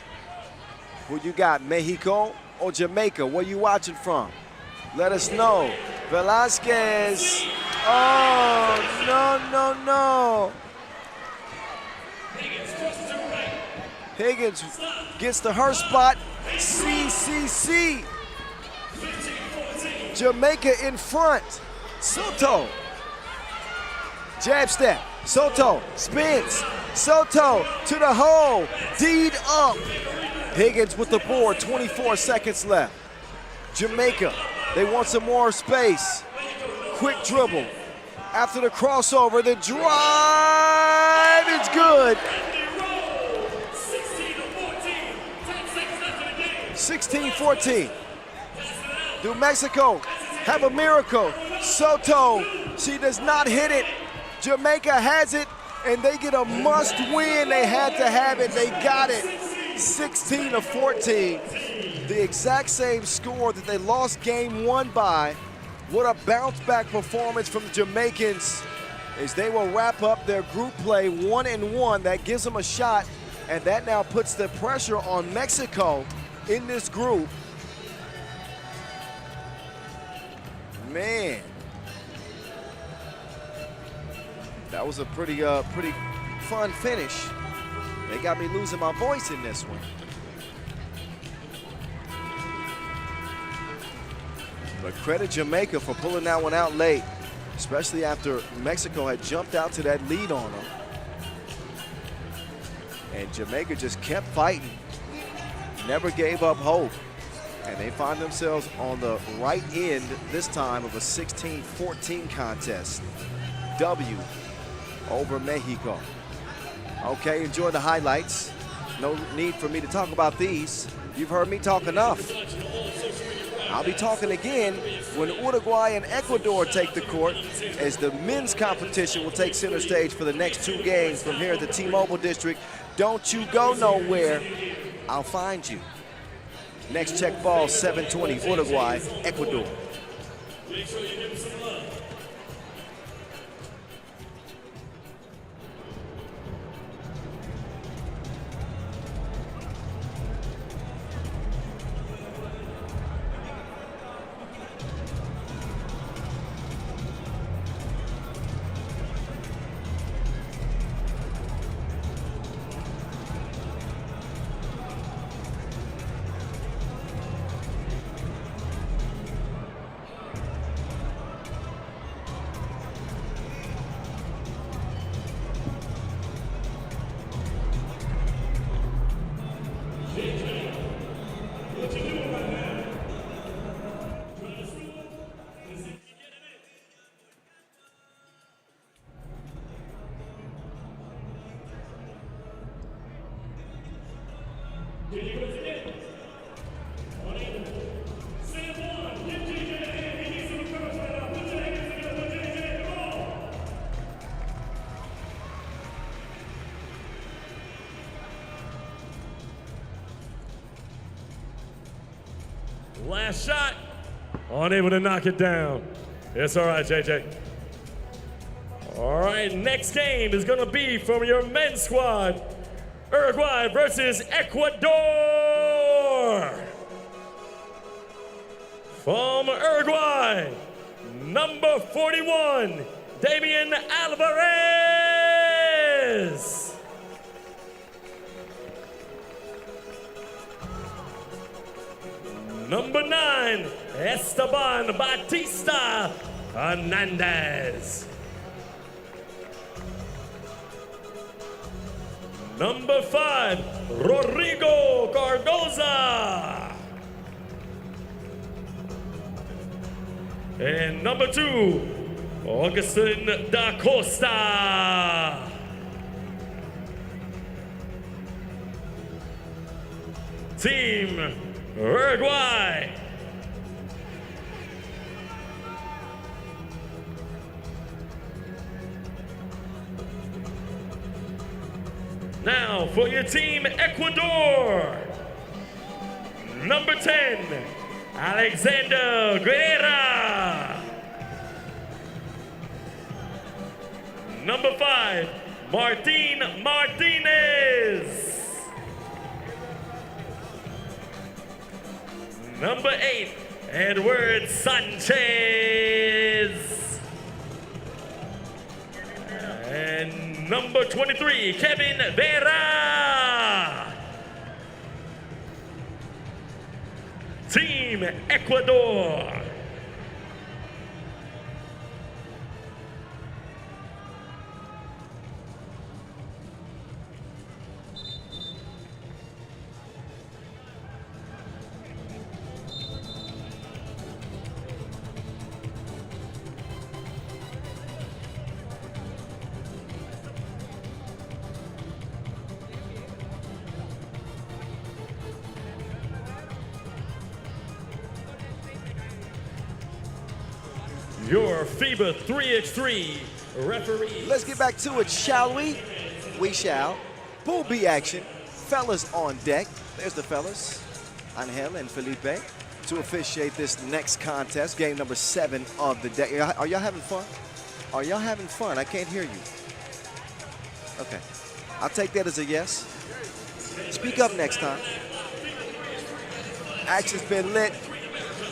Who you got, Mexico or Jamaica? Where you watching from? Let us know. Velasquez. Oh, no. Higgins gets to her spot. CCC. Jamaica in front. Soto. Jab step. Soto spins. Soto to the hole. D'd up. Higgins with the board. 24 seconds left. Jamaica, they want some more space. Quick dribble. After the crossover, the drive is good. 16-14. Do Mexico have a miracle? Soto, she does not hit it. Jamaica has it, and they get a must win. They had to have it, they got it. 16-14. The exact same score that they lost game 1 by. What a bounce back performance from the Jamaicans as they will wrap up their group play 1-1. That gives them a shot, and that now puts the pressure on Mexico in this group. Man, that was a pretty fun finish. They got me losing my voice in this one. But credit Jamaica for pulling that one out late, especially after Mexico had jumped out to that lead on them. And Jamaica just kept fighting, never gave up hope. And they find themselves on the right end this time of a 16-14 contest. W over Mexico. Okay, enjoy the highlights. No need for me to talk about these. You've heard me talk enough. I'll be talking again when Uruguay and Ecuador take the court, as the men's competition will take center stage for the next 2 games from here at the T-Mobile District. Don't you go nowhere. I'll find you. Next check ball, 7:20, Uruguay, Ecuador. Make sure you give them some love. Last shot, unable to knock it down. It's all right, JJ. All right, next game is gonna be from your men's squad, Uruguay versus Ecuador. From Uruguay, number 41, Damian Alvarez. Number 9, Esteban Batista Hernandez. Number 5, Rodrigo Cardoza. And number 2, Augustin da Costa. Team Uruguay. Now for your team, Ecuador. Number 10, Alexander Guerra. Number 5, Martin Martinez. Number 8, Edward Sanchez. And number 23, Kevin Vera. Team Ecuador. Your FIBA 3x3 referee. Let's get back to it, shall we? We shall. Pool B action. Fellas on deck. There's the fellas, Angel and Felipe, to officiate this next contest, game number 7 of the day. Are y'all having fun? Are y'all having fun? I can't hear you. Okay. I'll take that as a yes. Speak up next time. Action's been lit.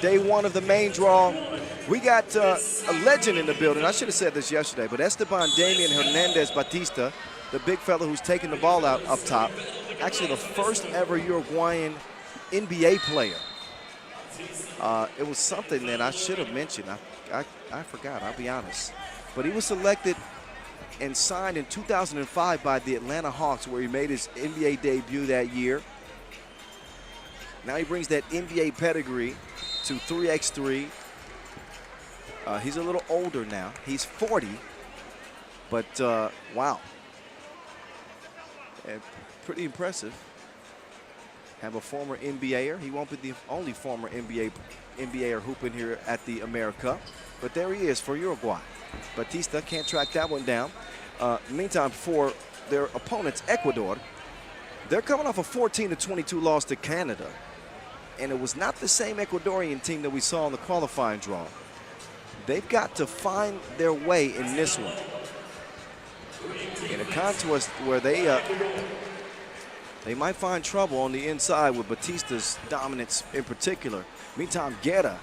Day 1 of the main draw. We got a legend in the building. I should have said this yesterday, but Esteban Damian Hernandez Batista, the big fella who's taking the ball out up top, actually the first ever Uruguayan NBA player. It was something that I should have mentioned. I forgot, I'll be honest. But he was selected and signed in 2005 by the Atlanta Hawks, where he made his NBA debut that year. Now he brings that NBA pedigree to 3x3. He's a little older now. He's 40, but wow. And pretty impressive. Have a former NBAer. He won't be the only former NBAer hooping here at the AmeriCup, but there he is for Uruguay. Batista can't track that one down. Meantime, for their opponents, Ecuador, they're coming off a 14-22 loss to Canada, and it was not the same Ecuadorian team that we saw in the qualifying draw. They've got to find their way in this one. In a contest where they might find trouble on the inside with Batista's dominance in particular. Meantime, Guerra,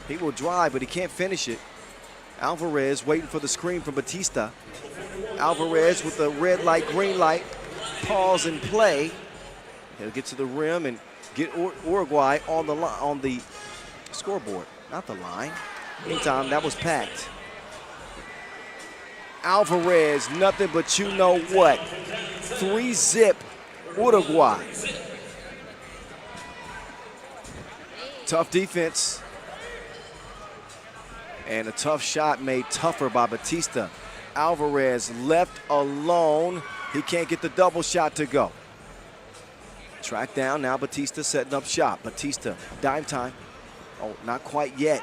he will drive, but he can't finish it. Alvarez waiting for the screen from Batista. Alvarez with the red light, green light, pause and play. He'll get to the rim and get Uruguay on the scoreboard, not the line. Meantime, that was packed. Alvarez, nothing but you know what. 3-zip Uruguay. Tough defense. And a tough shot made tougher by Batista. Alvarez left alone. He can't get the double shot to go. Track down, now Batista setting up shop. Batista, dime time. Oh, not quite yet.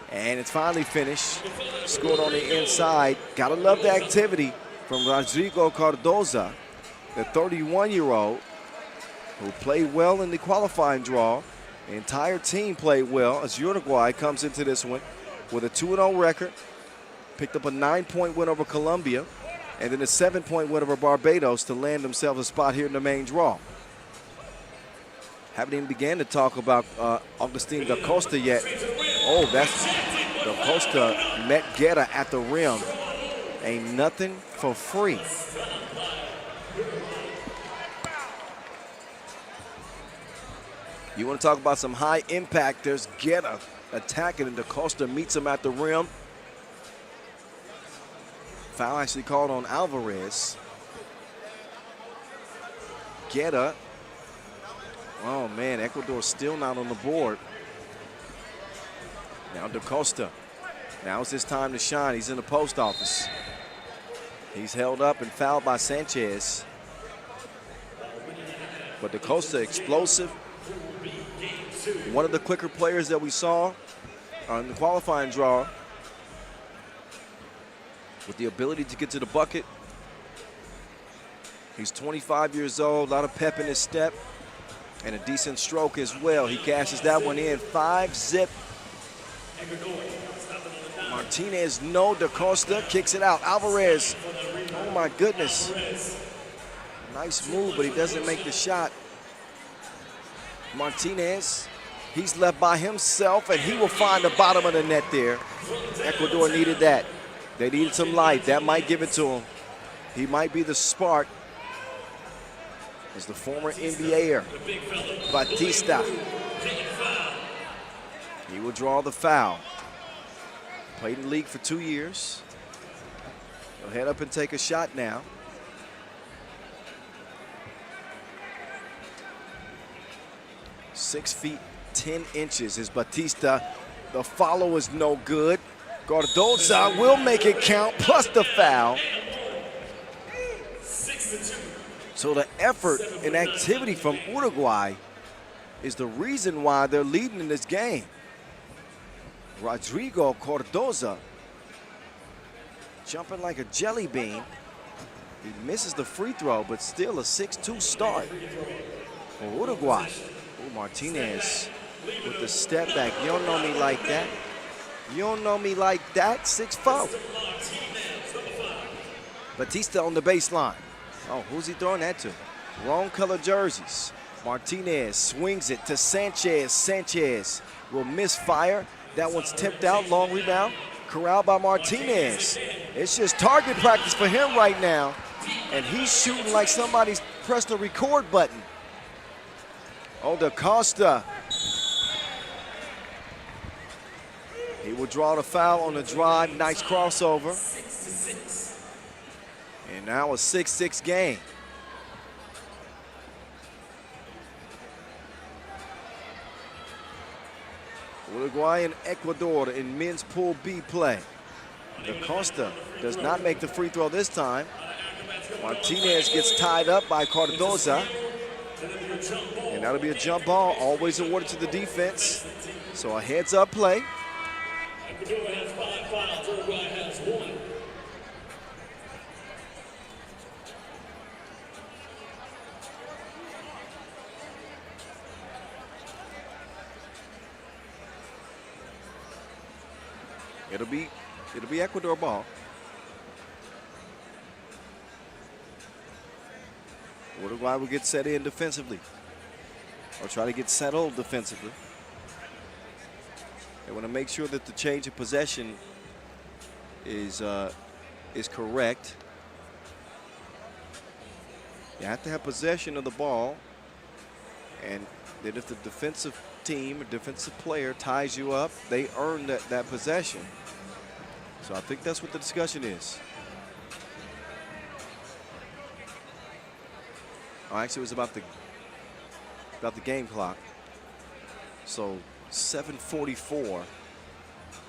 And it's finally finished. Scored on the inside. Gotta love the activity from Rodrigo Cardoza, the 31-year-old, who played well in the qualifying draw. The entire team played well as Uruguay comes into this one with a 2-0 record. Picked up a 9-point win over Colombia, and then a 7-point win over Barbados to land themselves a spot here in the main draw. Haven't even began to talk about Agustin da Costa yet. Oh, that's da Costa met Guerra at the rim. Ain't nothing for free. You want to talk about some high impact? There's Guerra attacking, and da Costa meets him at the rim. Foul actually called on Alvarez. Guerra. Oh man, Ecuador still not on the board. Now da Costa. Now it's his time to shine. He's in the post office. He's held up and fouled by Sanchez. But da Costa explosive. One of the quicker players that we saw in the qualifying draw, with the ability to get to the bucket. He's 25 years old, a lot of pep in his step, and a decent stroke as well. He cashes that one in, 5-zip. Martinez, no, da Costa kicks it out. Alvarez, oh my goodness. Nice move, but he doesn't make the shot. Martinez, he's left by himself, and he will find the bottom of the net there. Ecuador needed that. They needed some light. That might give it to him. He might be the spark. As the former NBAer, Batista. He will draw the foul. Played in the league for 2 years. He'll head up and take a shot now. Six feet, 10 inches is Batista. The follow is no good. Cardoza will make it count, plus the foul. So the effort and activity from Uruguay is the reason why they're leading in this game. Rodrigo Cardoza jumping like a jelly bean. He misses the free throw, but still a 6-2 start for Uruguay. Oh, Martinez with the step back. You don't know me like that. You don't know me like that. 6-4. Batista on the baseline. Oh, who's he throwing that to? Wrong color jerseys. Martinez swings it to Sanchez. Sanchez will misfire. That one's tipped out. Long rebound. Corralled by Martinez. It's just target practice for him right now. And he's shooting like somebody's pressed the record button. Oh, da Costa. He will draw the foul on the drive. Nice crossover. And now a 6-6 game. Uruguay and Ecuador in men's Pool B play. Da Costa does not make the free throw this time. Martinez gets tied up by Cardoza. And that'll be a jump ball, always awarded to the defense. So a heads-up play. Ecuador has 5 fouls, Uruguay has 1. It'll be Ecuador ball. Uruguay will get set in defensively, or try to get settled defensively. They want to make sure that the change of possession is correct. You have to have possession of the ball, and then if the defensive team or defensive player ties you up, they earn that possession. So I think that's what the discussion is. Oh, actually, it was about the game clock. So 7:44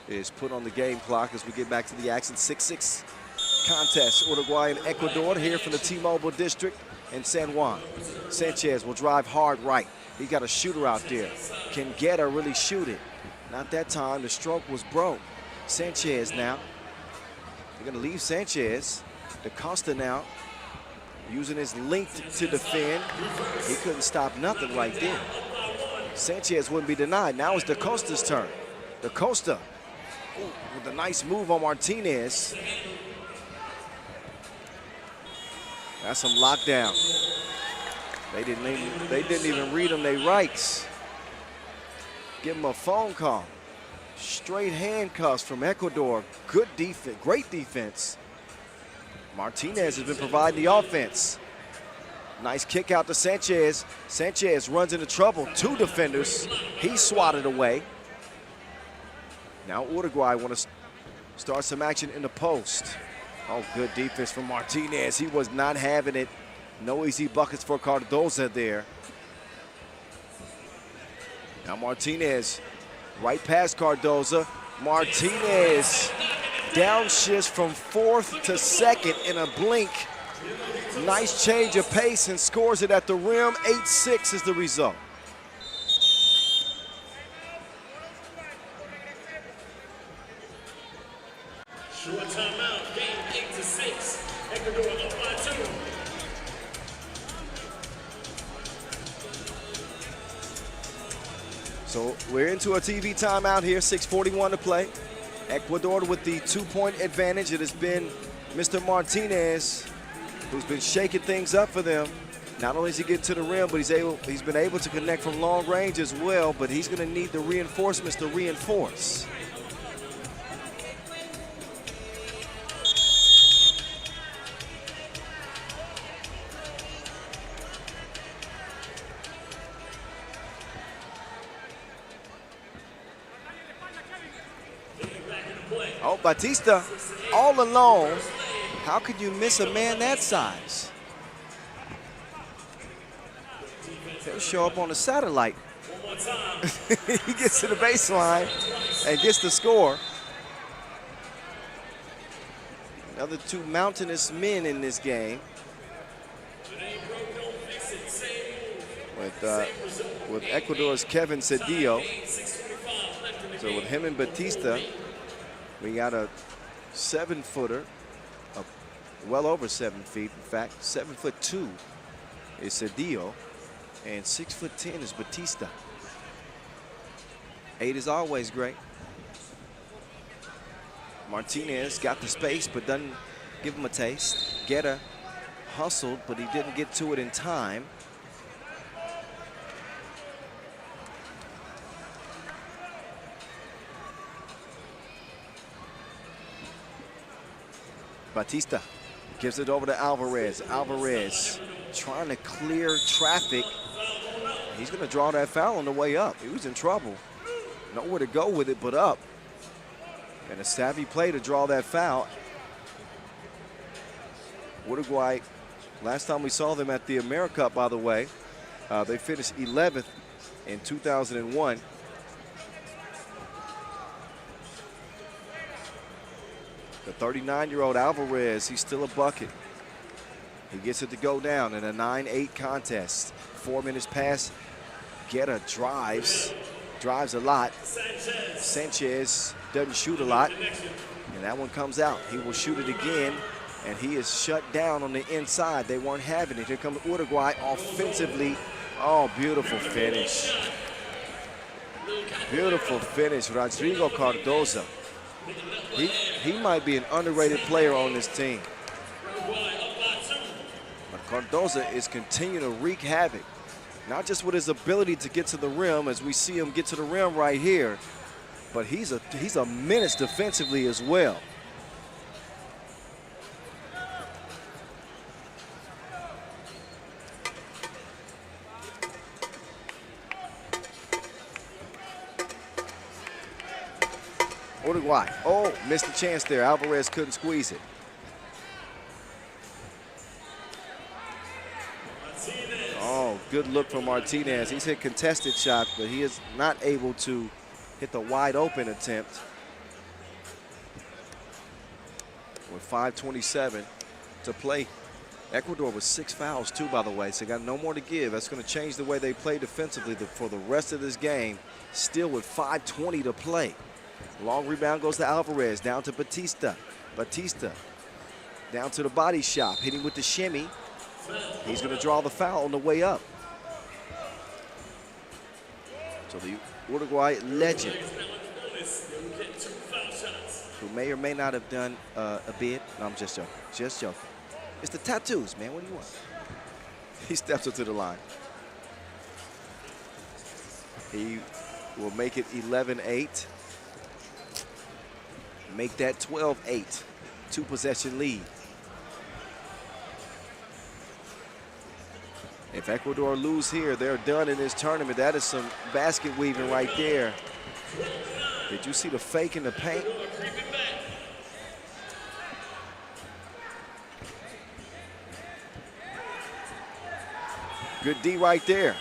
is put on the game clock as we get back to the action. 6-6 contest. Uruguay and Ecuador here from the T-Mobile District in San Juan. Sanchez will drive hard right. He got a shooter out there. Can Guerra really shoot it? Not that time. The stroke was broke. Sanchez now. They're going to leave Sanchez. DaCosta now using his length to defend. He couldn't stop nothing right there. Sanchez wouldn't be denied. Now it's DaCosta's turn. DaCosta with a nice move on Martinez. That's some lockdown. They didn't even read them their rights. Give him a phone call. Straight handcuffs from Ecuador. Good defense, great defense. Martinez has been providing the offense. Nice kick out to Sanchez. Sanchez runs into trouble. Two defenders. He swatted away. Now Uruguay want to start some action in the post. Oh, good defense from Martinez. He was not having it. No easy buckets for Cardoza there. Now Martinez right past Cardoza. Martinez downshifts from fourth to second in a blink. Nice change of pace and scores it at the rim. 8-6 is the result. Short timeout, game 8-6. Ecuador up by 2. So we're into a TV timeout here, 6:41 to play. Ecuador with the 2-point advantage. It has been Mr. Martinez who's been shaking things up for them. Not only does he get to the rim, but he's been able to connect from long range as well, but he's going to need the reinforcements to reinforce. Oh, Batista all alone. How could you miss a man that size? He'll show up on the satellite. He gets to the baseline and gets the score. Another two mountainous men in this game. With Ecuador's Kevin Cedillo. So with him and Batista, we got a 7-footer, well over 7 feet, in fact. 7'2" is Cedillo, and 6'10" is Batista. 8 is always great. Martinez got the space, but doesn't give him a taste. Guerra hustled, but he didn't get to it in time. Batista gives it over to Alvarez. Alvarez trying to clear traffic. He's going to draw that foul on the way up. He was in trouble. Nowhere to go with it but up. And a savvy play to draw that foul. Uruguay, last time we saw them at the AmeriCup, by the way, they finished 11th in 2001. The 39-year-old Alvarez, he's still a bucket. He gets it to go down in a 9-8 contest. 4 minutes past. Guerra drives a lot. Sanchez doesn't shoot a lot, and that one comes out. He will shoot it again, and he is shut down on the inside. They weren't having it. Here comes Uruguay offensively. Oh, beautiful finish. Beautiful finish, Rodrigo Cardoza. He might be an underrated player on this team. But Cardoza is continuing to wreak havoc, not just with his ability to get to the rim, as we see him get to the rim right here, but he's a menace defensively as well. Uruguay, oh, missed a chance there. Alvarez couldn't squeeze it. Oh, good look from Martinez. He's hit contested shots, but he is not able to hit the wide open attempt. With 5:27 to play Ecuador with 6 fouls too, by the way, so got no more to give. That's going to change the way they play defensively for the rest of this game, still with 5:20 to play. Long rebound goes to Alvarez, down to Batista. Batista down to the body shop, hitting with the shimmy. He's going to draw the foul on the way up. So the Uruguay legend, who may or may not have done a bid. No, I'm just joking. Just joking. It's the tattoos, man. What do you want? He steps up to the line. He will make it 11-8. Make that 12-8. 2-possession lead. If Ecuador lose here, they're done in this tournament. That is some basket weaving right there. Did you see the fake in the paint? Good D right there.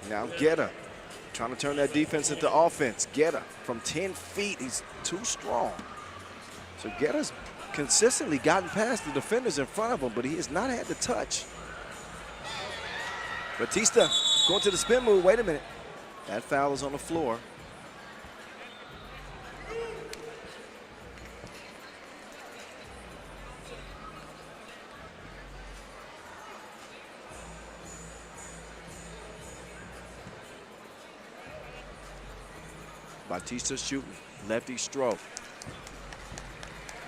Now Guetta trying to turn that defense into offense. Guetta from 10 feet, he's too strong. So Guetta's consistently gotten past the defenders in front of him, but he has not had the touch. Batista going to the spin move. Wait a minute. That foul is on the floor. Batista shooting, lefty stroke.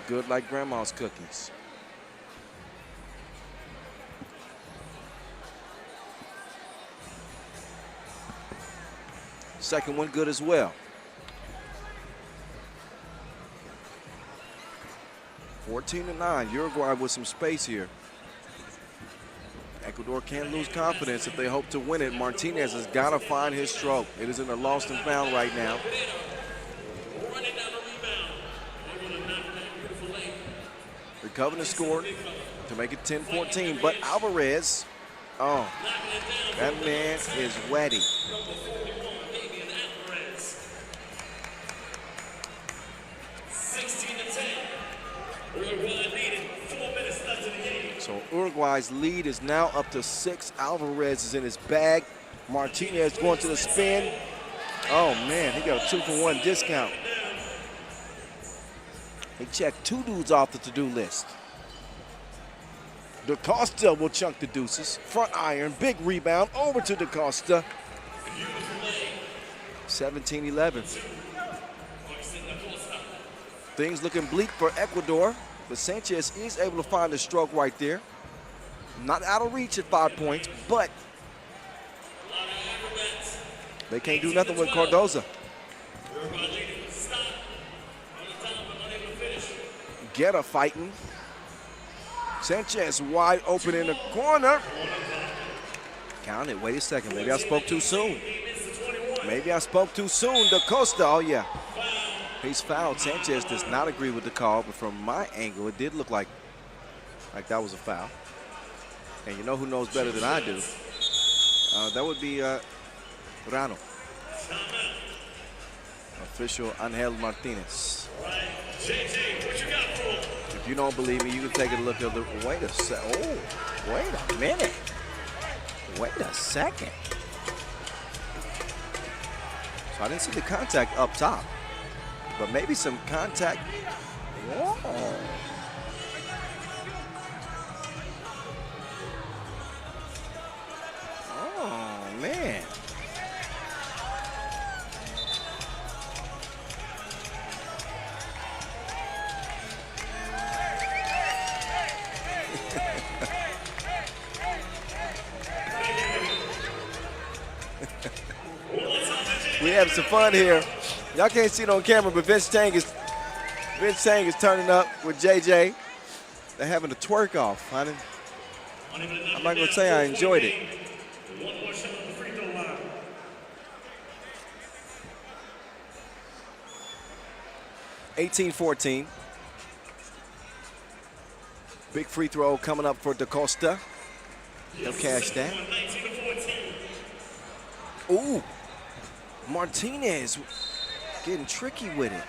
Good like grandma's cookies. Second one good as well. 14-9, Uruguay with some space here. Ecuador can't lose confidence if they hope to win it. Martinez has got to find his stroke. It is in a lost and found right now. Recovering the score to make it 10-14, but Alvarez, oh, that man is wetty. So Uruguay's lead is now up to 6. Alvarez is in his bag. Martinez going to the spin. Oh man, he got a 2-for-1 discount. He checked 2 dudes off the to-do list. DaCosta will chunk the deuces. Front iron, big rebound, over to DaCosta. 17-11. Things looking bleak for Ecuador, but Sanchez is able to find the stroke right there. Not out of reach at 5 points, but they can't do nothing with Cardoza. Guetta fighting. Sanchez wide open in the corner. Count it, wait a second, maybe I spoke too soon. Maybe I spoke too soon. DaCosta, oh yeah. He's fouled. Sanchez does not agree with the call, but from my angle, it did look like that was a foul. And you know who knows better than I do? That would be Rano. Official Angel Martinez. If you don't believe me, you can take a look at the, wait a minute. Wait a second. So I didn't see the contact up top, but maybe some contact. Whoa. Oh, man. We have some fun here. Y'all can't see it on camera, but Vince Chang is turning up with JJ. They're having a twerk off. I'm not gonna say I enjoyed it. (18-14). Big free throw coming up for DaCosta. He'll cash that. Ooh. Martinez getting tricky with it.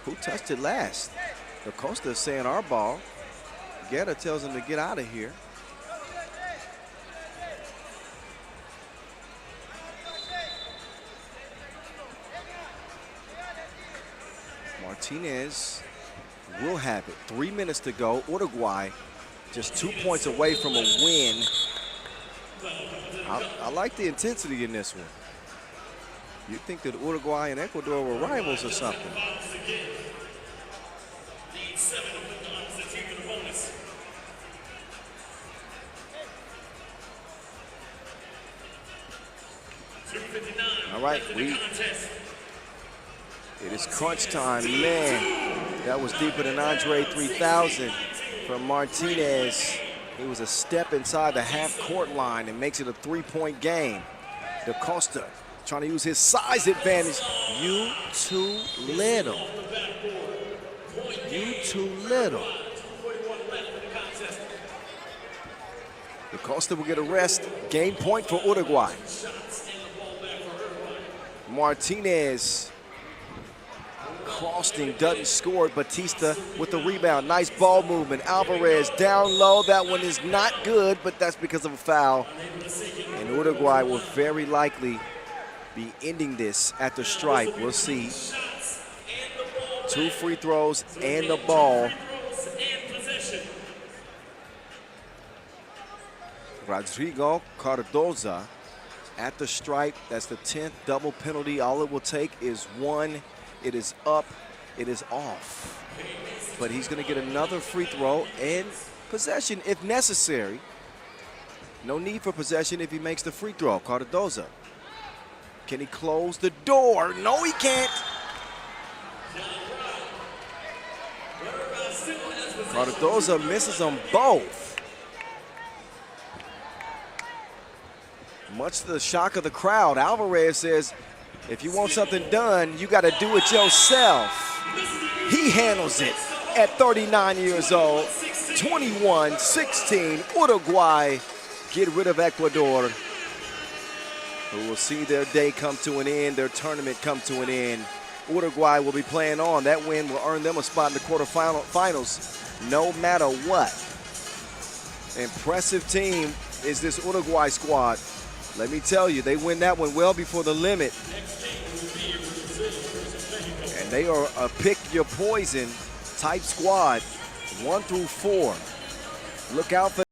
Who touched it last? Da Costa is saying our ball. Guerra tells him to get out of here. Martinez will have it. 3 minutes to go. Uruguay just 2 points away from a win. I like the intensity in this one. You'd think that Uruguay and Ecuador were rivals or something. All right, it is crunch time. Man, that was deeper than Andre 3000 from Martinez. It was a step inside the half-court line and makes it a 3-point game. Da Costa trying to use his size advantage. You too little. You too little. Da Costa will get a rest. Game point for Uruguay. Martinez crossing, doesn't score. Batista with the rebound. Nice ball movement. Alvarez down low. That one is not good, but that's because of a foul. And Uruguay will very likely be ending this at the stripe. We'll see. 2 free throws and the ball. Rodrigo Cardoza at the stripe. That's the 10th double penalty. All it will take is 1. It is up. It is off. But he's going to get another free throw and possession if necessary. No need for possession if he makes the free throw. Cardoza. Can he close the door? No, he can't. Cardoza misses them both. Much to the shock of the crowd, Alvarez says, if you want something done, you got to do it yourself. He handles it at 39 years old. 21-16, Uruguay get rid of Ecuador, who will see their day come to an end, their tournament come to an end. Uruguay will be playing on. That win will earn them a spot in the quarterfinals no matter what. Impressive team is this Uruguay squad. Let me tell you, they win that one well before the limit. And they are a pick your poison type squad, 1 through 4. Look out for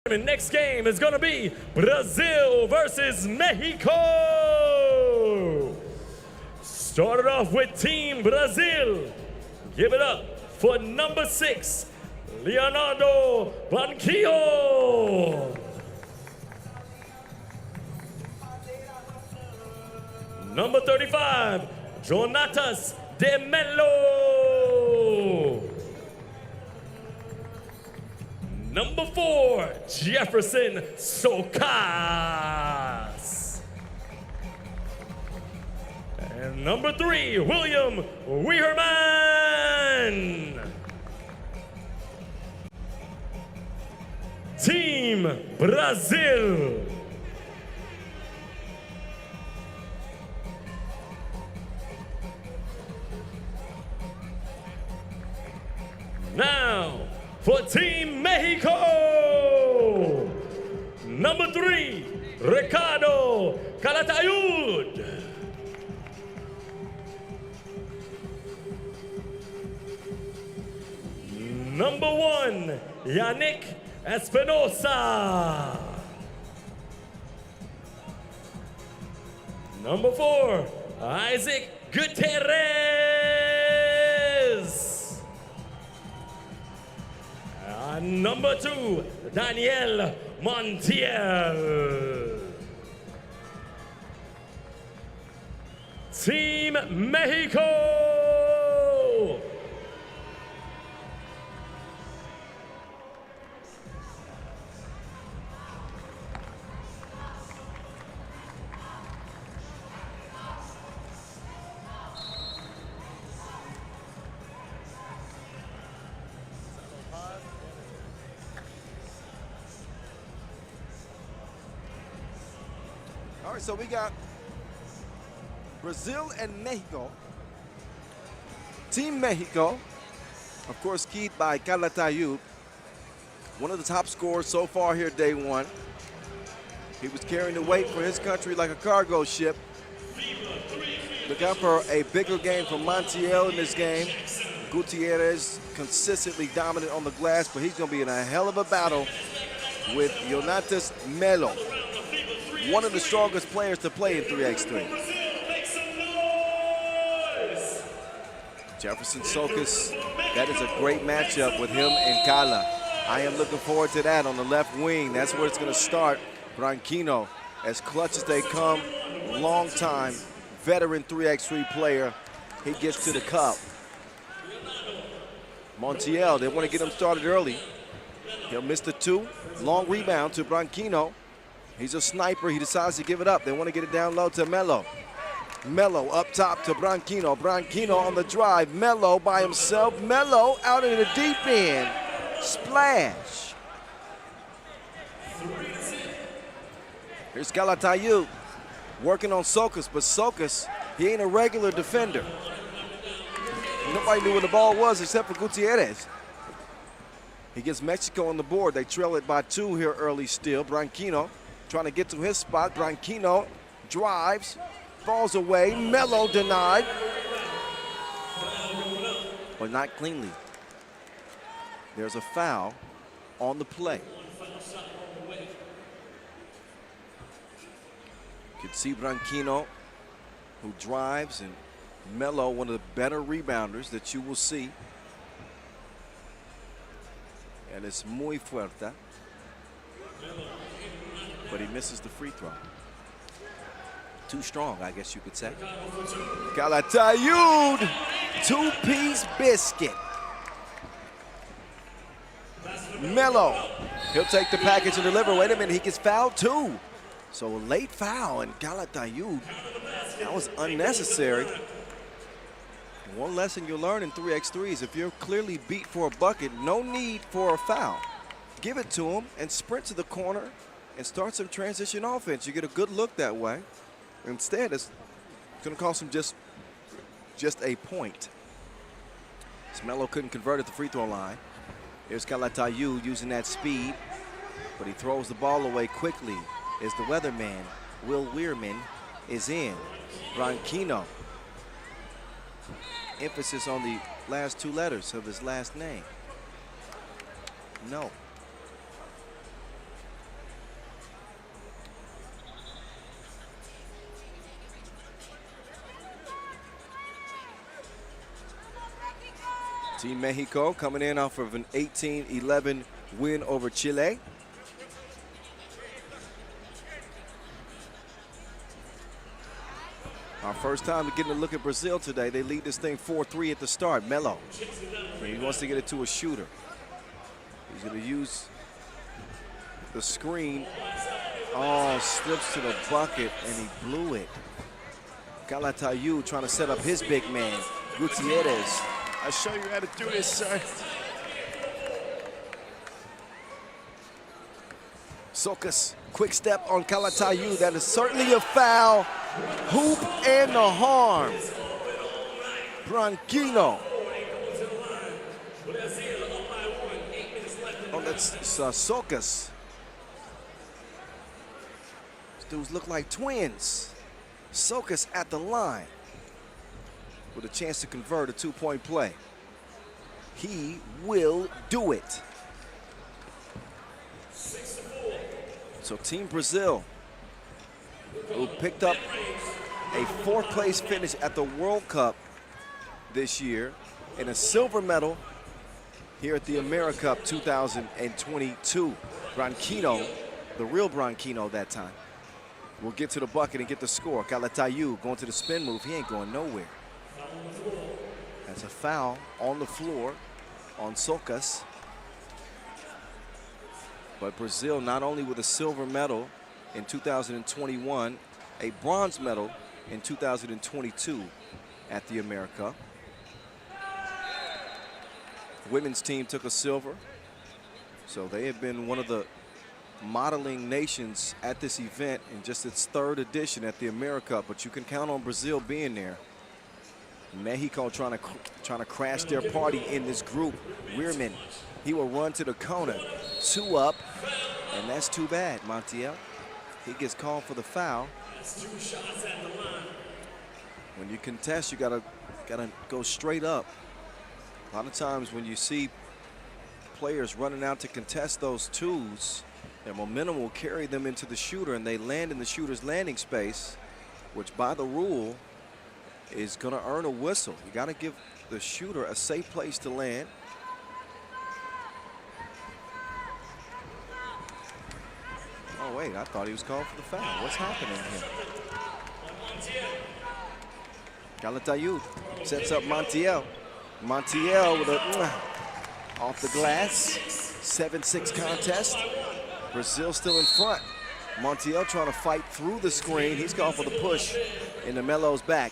The next game is going to be Brazil versus Mexico. Started off with Team Brazil. Give it up for number 6, Leonardo Banquillo. Number 35, Jonatas de Melo. Number 4, Jefferson Socas. And number 3, William Weherman. Team Brazil. Now, for Team Mexico, number 3, Ricardo Calatayud. Number 1, Yannick Espinosa. Number 4, Isaac Gutierrez. And number 2, Daniel Montiel. Team Mexico. All right, so we got Brazil and Mexico. Team Mexico, of course, keyed by Calatayud, one of the top scorers so far here day one. He was carrying the weight for his country like a cargo ship. Look out for a bigger game from Montiel in this game. Gutierrez consistently dominant on the glass, but he's going to be in a hell of a battle with Yonatas Melo, one of the strongest players to play in 3x3. Jefferson Sokas, that is a great matchup with him and Cala. I am looking forward to that on the left wing. That's where it's going to start. Branquinho, as clutch as they come, long time, veteran 3x3 player. He gets to the cup. Montiel, they want to get him started early. He'll miss the 2. Long rebound to Branquinho. He's a sniper. He decides to give it up. They want to get it down low to Melo. Melo up top to Branquinho. Branquinho on the drive. Melo by himself. Melo out in the deep end. Splash. Here's Calatayud working on Sokas, but Sokas, he ain't a regular defender. Nobody knew where the ball was except for Gutierrez. He gets Mexico on the board. They trail it by 2 here early still. Branquinho trying to get to his spot. Branquinho drives, falls away. Melo denied, but not cleanly. There's a foul on the play. You can see Branquinho, who drives, and Melo, one of the better rebounders that you will see. And it's muy fuerte. But he misses the free throw. Too strong, I guess you could say. Calatayud, 2-piece biscuit. Melo, he'll take the package and deliver. Wait a minute, he gets fouled too. So a late foul, and Calatayud, that was unnecessary. One lesson you'll learn in 3x3 is if you're clearly beat for a bucket, no need for a foul. Give it to him and sprint to the corner and start some transition offense. You get a good look that way. Instead, it's going to cost him just a point. Melo couldn't convert at the free throw line. Here's Calatayud using that speed, but he throws the ball away quickly as the weatherman, Will Weirman, is in. Branquinho. Emphasis on the last 2 letters of his last name. No. Team Mexico coming in off of an 18-11 win over Chile. Our first time getting a look at Brazil today. They lead this thing 4-3 at the start. Melo, he wants to get it to a shooter. He's going to use the screen. Oh, slips to the bucket, and he blew it. Calatayud trying to set up his big man, Gutierrez. I'll show you how to do this, sir. Socas, quick step on Calatayu. That is certainly a foul. Hoop and the harm. Branquino. Oh, that's Socas. These dudes look like twins. Socas at the line with a chance to convert a two-point play. He will do it. So Team Brazil, who picked up a fourth-place finish at the World Cup this year and a silver medal here at the AmeriCup 2022. Branquino, the real Branquino that time, will get to the bucket and get the score. Calatayu going to the spin move. He ain't going nowhere. That's a foul on the floor on Socas. But Brazil not only with a silver medal in 2021, a bronze medal in 2022 at the AmeriCup. The women's team took a silver. So they have been one of the modeling nations at this event in just its third edition at the AmeriCup. But you can count on Brazil being there. Mexico trying to crash their party in this group. Weirman, he will run to the corner. 2 up, and that's too bad, Montiel. He gets called for the foul. When you contest, you gotta go straight up. A lot of times when you see players running out to contest those twos, their momentum will carry them into the shooter, and they land in the shooter's landing space, which by the rule is gonna earn a whistle. You gotta give the shooter a safe place to land. Oh wait, I thought he was called for the foul. What's happening here? Calatayu sets up Montiel. Montiel with a off the glass. 7-6 contest. Brazil still in front. Montiel trying to fight through the screen. He's gone for the push into Melo's back.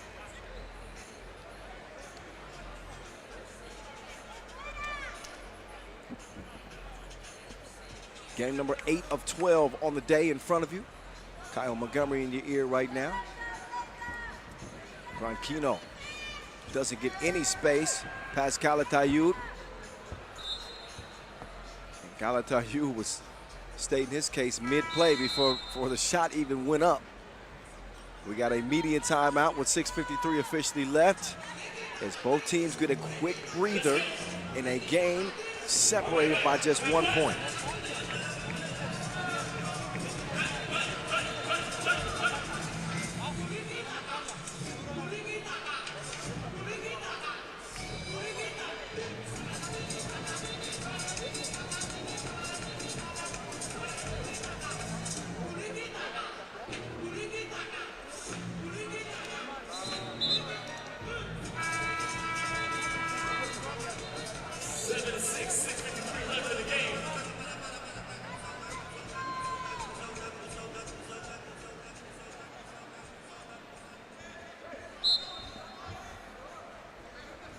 Game number 8 of 12 on the day in front of you. Kyle Montgomery in your ear right now. Branquino doesn't get any space past Calatayu. Calatayu was stating his case mid-play before the shot even went up. We got a media timeout with 6:53 officially left as both teams get a quick breather in a game separated by just 1 point.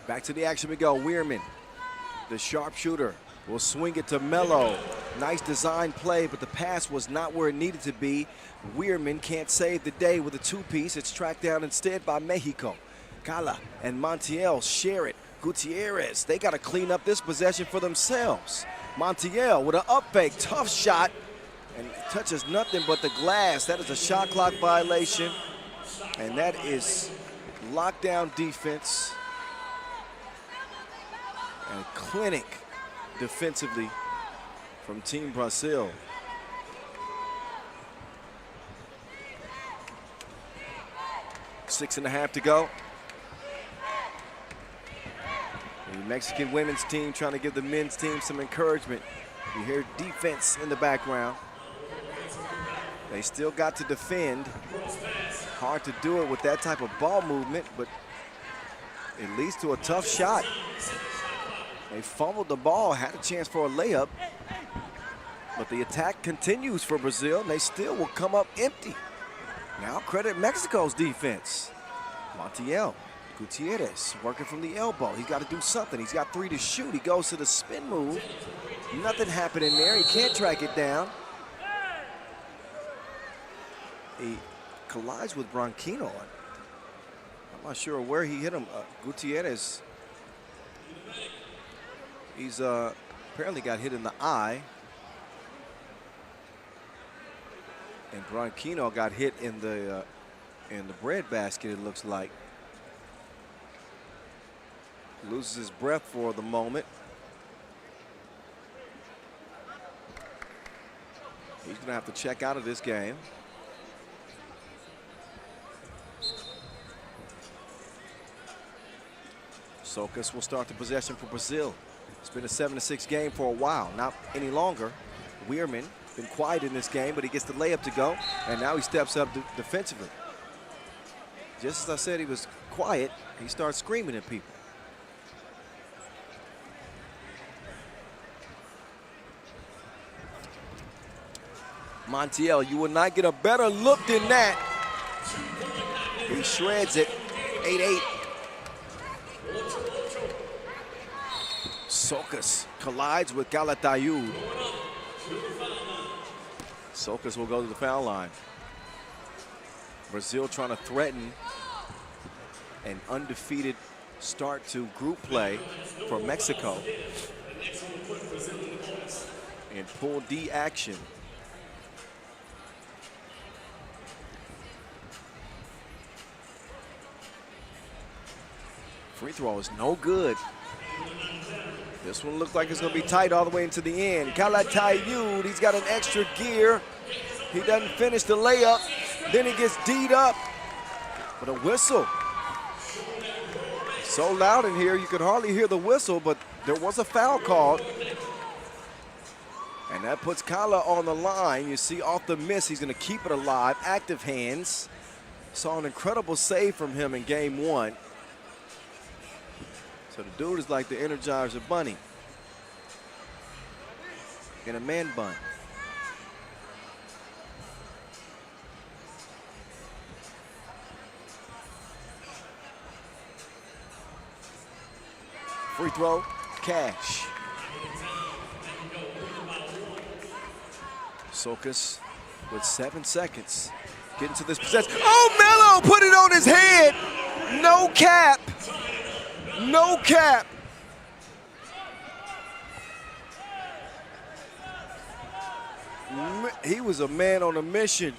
Back to the action we go. Weirman, the sharpshooter, will swing it to Melo. Nice design play, but the pass was not where it needed to be. Weirman can't save the day with a two-piece. It's tracked down instead by Mexico. Cala and Montiel share it. Gutierrez, they got to clean up this possession for themselves. Montiel with an up fake, tough shot, and touches nothing but the glass. That is a shot clock violation, and that is lockdown defense. And clinic defensively from Team Brazil. Six and a half to go. The Mexican women's team trying to give the men's team some encouragement. You hear defense in the background. They still got to defend. Hard to do it with that type of ball movement, but it leads to a tough shot. They fumbled the ball, had a chance for a layup, but the attack continues for Brazil, and they still will come up empty. Now credit Mexico's defense. Montiel, Gutierrez working from the elbow. He's got to do something. He's got 3 to shoot. He goes to the spin move. Nothing happening there. He can't track it down. He collides with Branquinho. I'm not sure where he hit him. Gutierrez. He's apparently got hit in the eye. And Branquinho got hit in the breadbasket, it looks like. Loses his breath for the moment. He's going to have to check out of this game. Socas will start the possession for Brazil. It's been a 7-6 game for a while, not any longer. Weirman been quiet in this game, but he gets the layup to go, and now he steps up defensively. Just as I said he was quiet, he starts screaming at people. Montiel, you will not get a better look than that. He shreds it, 8-8. Socas collides with Calatayud. Socas will go to the foul line. Brazil trying to threaten an undefeated start to group play for Mexico in Pool D action. Free throw is no good. This one looks like it's going to be tight all the way into the end. Calatayud, he's got an extra gear. He doesn't finish the layup. Then he gets D'd up. But a whistle. So loud in here, you could hardly hear the whistle, but there was a foul called. And that puts Kala on the line. You see off the miss, he's going to keep it alive. Active hands. Saw an incredible save from him in game one. So the dude is like the Energizer Bunny in a man bun. Free throw, cash. Socas with 7 seconds. Getting to this possession. Oh, Melo put it on his head. No cap. No cap. He was a man on a mission.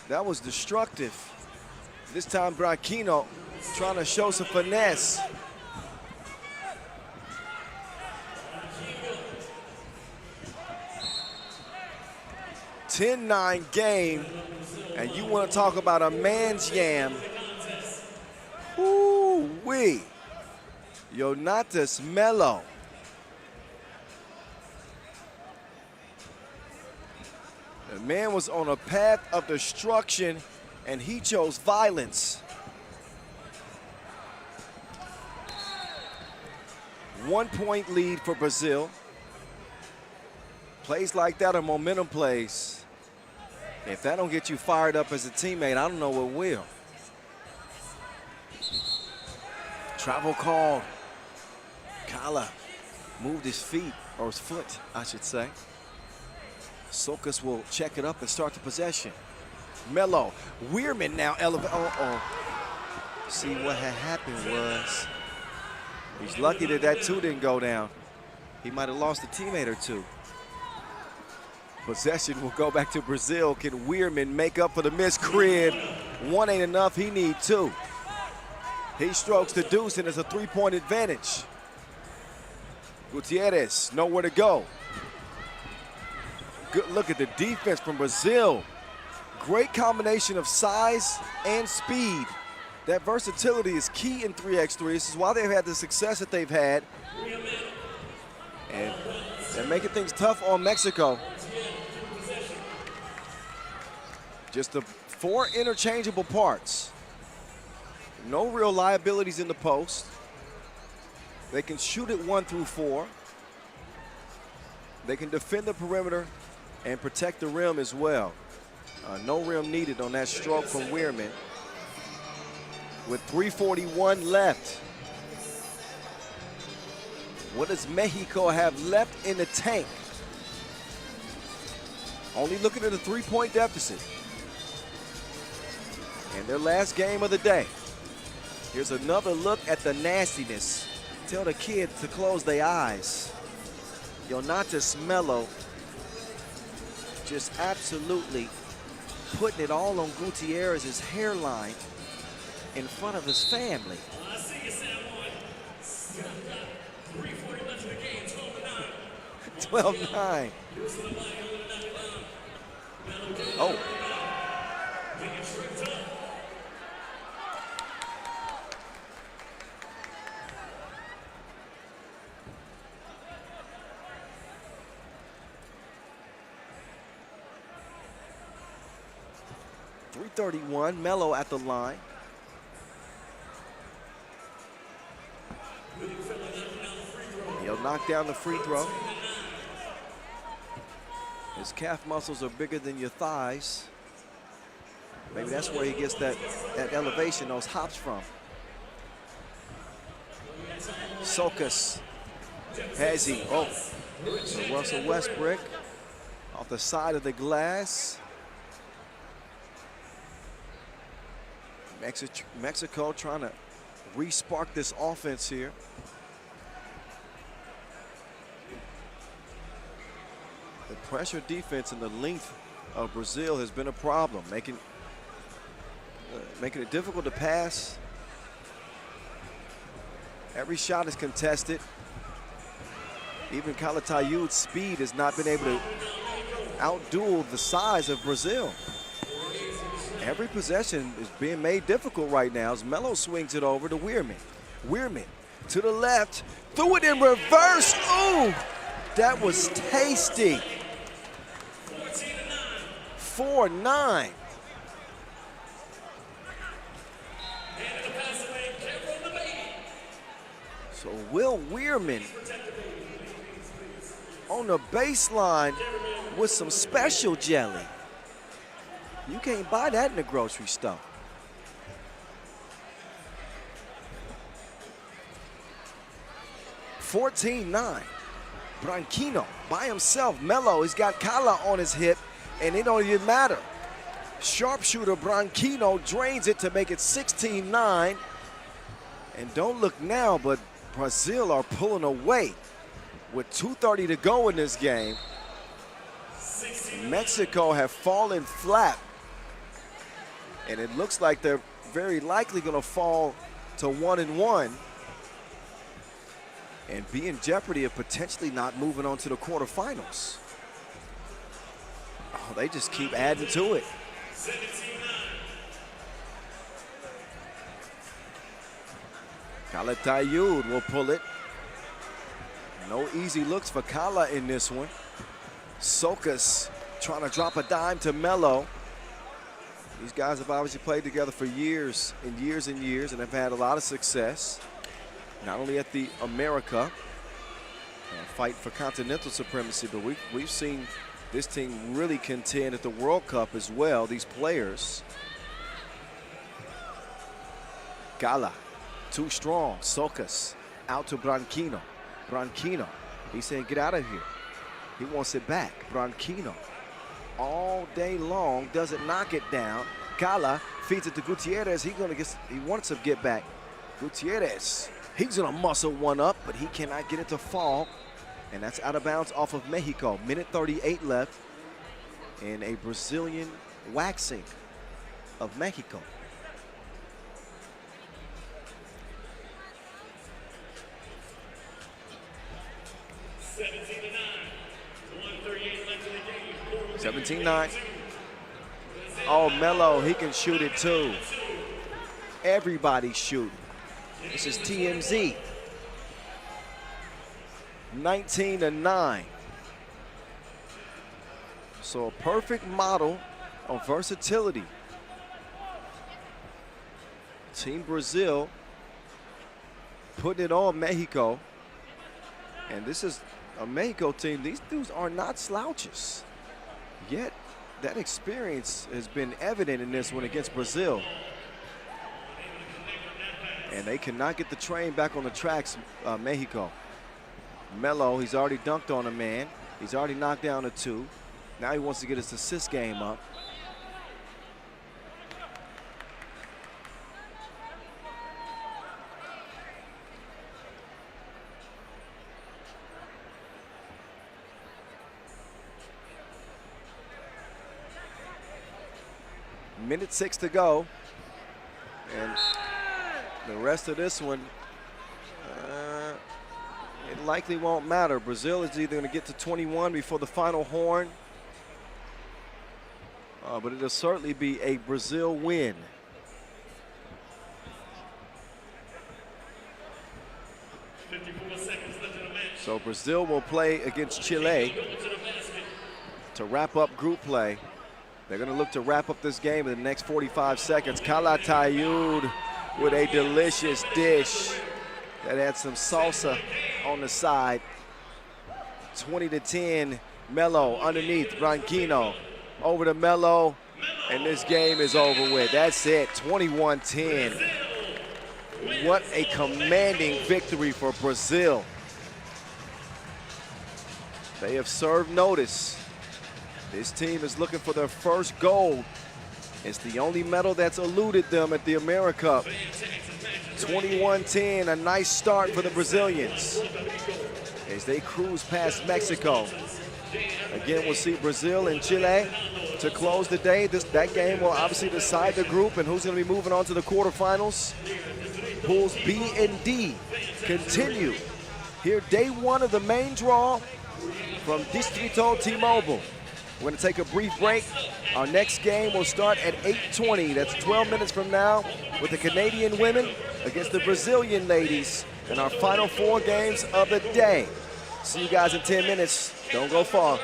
That was destructive. This time Branquinho trying to show some finesse. (10-9) game, and you want to talk about a man's yam. Ooh-wee. Yonatas Melo. The man was on a path of destruction, and he chose violence. 1-point lead for Brazil. Plays like that are momentum plays. If that don't get you fired up as a teammate, I don't know what will. Travel call. Kala moved his feet, or his foot, I should say. Socas will check it up and start the possession. Melo, Weirman now elevate. See, what had happened was, he's lucky that that two didn't go down. He might have lost a teammate or two. Possession will go back to Brazil. Can Weirman make up for the missed crib? One ain't enough, he needs two. He strokes the deuce, and it's a three-point advantage. Gutierrez, nowhere to go. Good look at the defense from Brazil. Great combination of size and speed. That versatility is key in 3x3. This is why they've had the success that they've had. And they're making things tough on Mexico. Just the 4 interchangeable parts. No real liabilities in the post. They can shoot it 1 through 4. They can defend the perimeter and protect the rim as well. No rim needed on that stroke from Weirman. With 3:41 left. What does Mexico have left in the tank? Only looking at a 3-point deficit. And their last game of the day. Here's another look at the nastiness. Tell the kids to close their eyes. Jonatas Melo just absolutely putting it all on Gutierrez's hairline in front of his family. I see you, San Juan. 3:40 left in the game, 12-9. Oh. .331, Melo at the line. He'll knock down the free throw. His calf muscles are bigger than your thighs. Maybe that's where he gets that elevation, those hops from. Sokas has he. Oh, so Russell Westbrook off the side of the glass. Mexico trying to re-spark this offense here. The pressure defense and the length of Brazil has been a problem, making it difficult to pass. Every shot is contested. Even Calatayud's speed has not been able to outduel the size of Brazil. Every possession is being made difficult right now as Melo swings it over to Weirman. Weirman to the left, threw it in reverse. Ooh, that was tasty. 4-9. So Will Weirman on the baseline with some special jelly. You can't buy that in the grocery store. (14-9). Branquinho by himself. Melo, he's got Kala on his hip, and it don't even matter. Sharpshooter Branquinho drains it to make it 16-9. And don't look now, but Brazil are pulling away with 2:30 to go in this game. Mexico have fallen flat. And it looks like they're very likely going to fall to 1-1 and be in jeopardy of potentially not moving on to the quarterfinals. Oh, they just keep adding to it. Calatayud will pull it. No easy looks for Kala in this one. Sokas trying to drop a dime to Melo. These guys have obviously played together for years and years and years and have had a lot of success, not only at the AmeriCup and fight for continental supremacy, but we've seen this team really contend at the World Cup as well, these players. Gala, too strong. Sokas out to Branquinho. Branquinho, he's saying get out of here. He wants it back. Branquinho all day long, doesn't knock it down. Kala feeds it to Gutierrez. He wants to get back. Gutierrez, he's gonna muscle one up, but he cannot get it to fall. And that's out of bounds off of Mexico. Minute 38 left in a Brazilian waxing of Mexico. (17-9). Oh, Melo, he can shoot it too. Everybody's shooting. This is TMZ. 19-9. So a perfect model of versatility. Team Brazil putting it on Mexico. And this is a Mexico team. These dudes are not slouches. Yet that experience has been evident in this one against Brazil. And they cannot get the train back on the tracks, Mexico. Melo, he's already dunked on a man. He's already knocked down a two. Now he wants to get his assist game up. Minute 6 to go. And the rest of this one, it likely won't matter. Brazil is either going to get to 21 before the final horn, but it'll certainly be a Brazil win. So Brazil will play against Chile to wrap up group play. They're going to look to wrap up this game in the next 45 seconds. Calatayud with a delicious dish that had some salsa on the side. 20-10, Melo underneath Branquinho. Over to Melo, and this game is over with. That's it, 21-10. What a commanding victory for Brazil. They have served notice. This team is looking for their first gold. It's the only medal that's eluded them at the AmeriCup. 21-10, a nice start for the Brazilians as they cruise past Mexico. Again, we'll see Brazil and Chile to close the day. That game will obviously decide the group and who's going to be moving on to the quarterfinals. Pools B and D continue. Here, day one of the main draw from Distrito T-Mobile. We're going to take a brief break. Our next game will start at 8:20. That's 12 minutes from now with the Canadian women against the Brazilian ladies in our final 4 games of the day. See you guys in 10 minutes. Don't go far.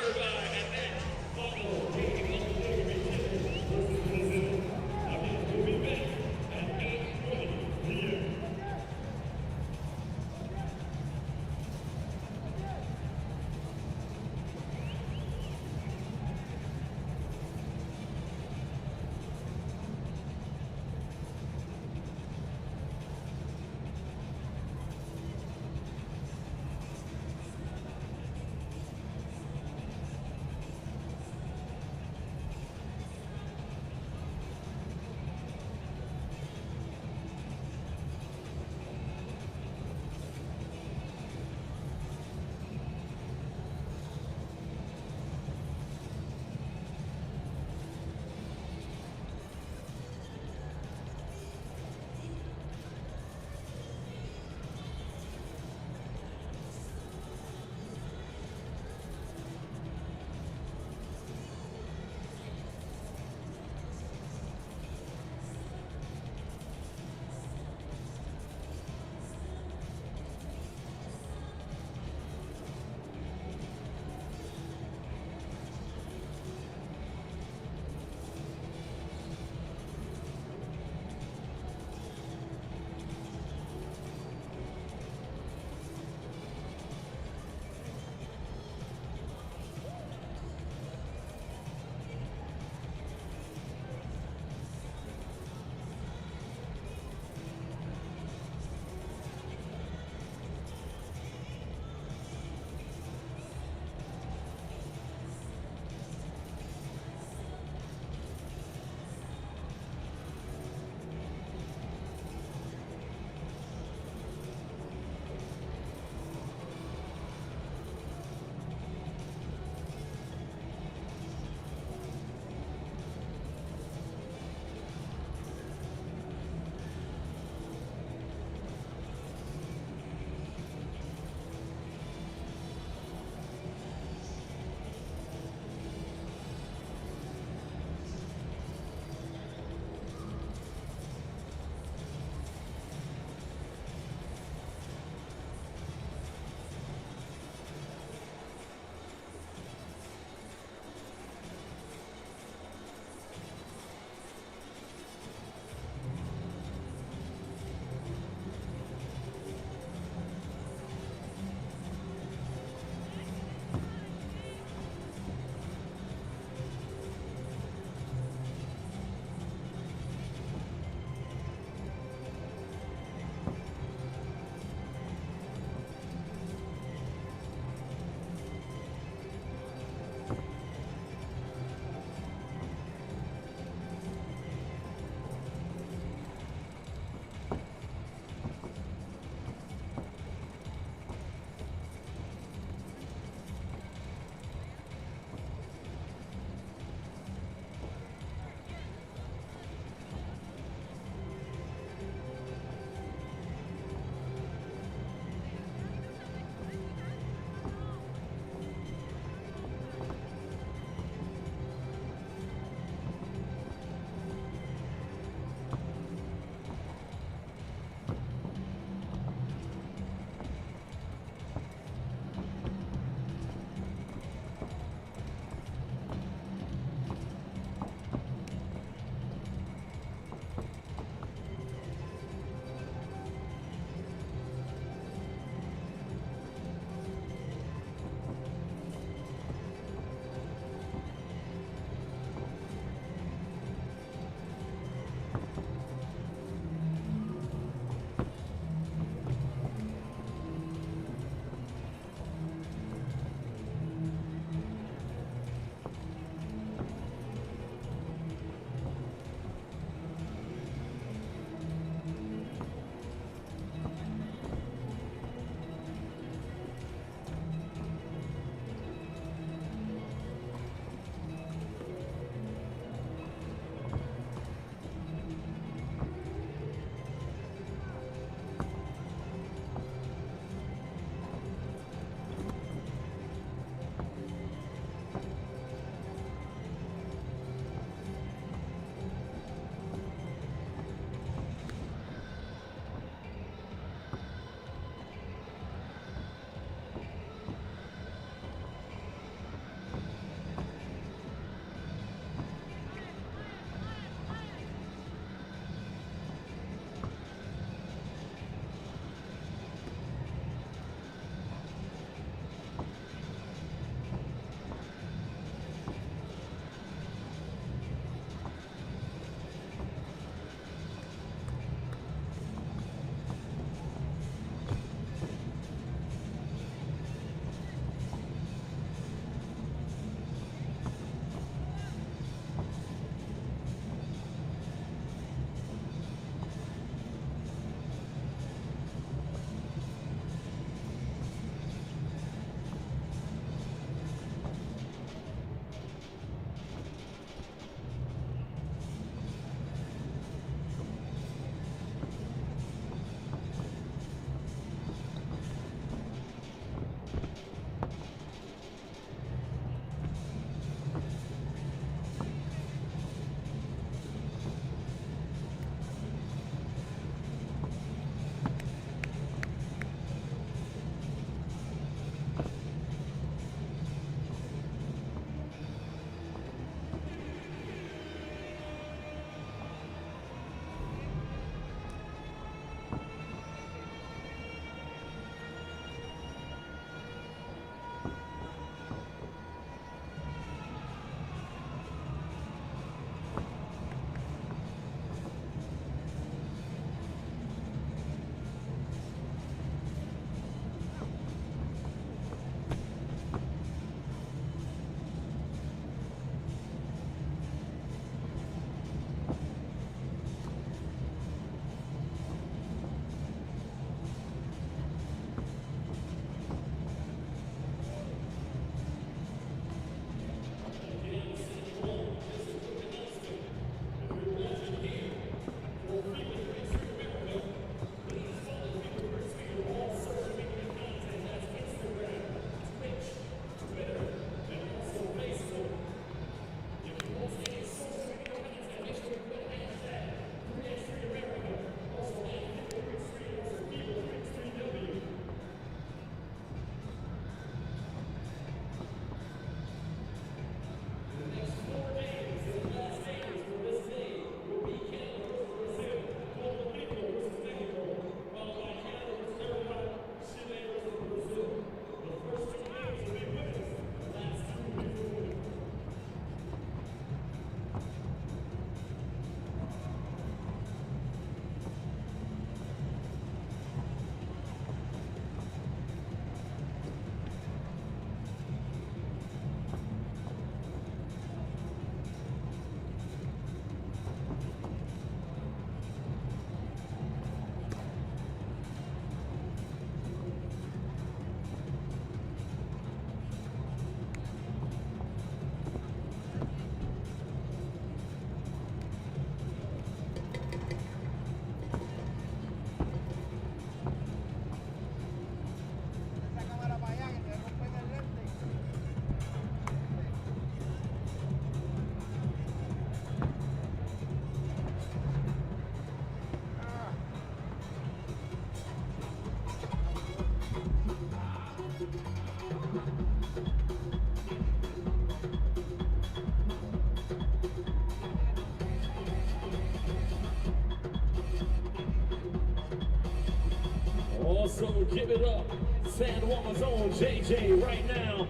So give it up. San Juan's own JJ right now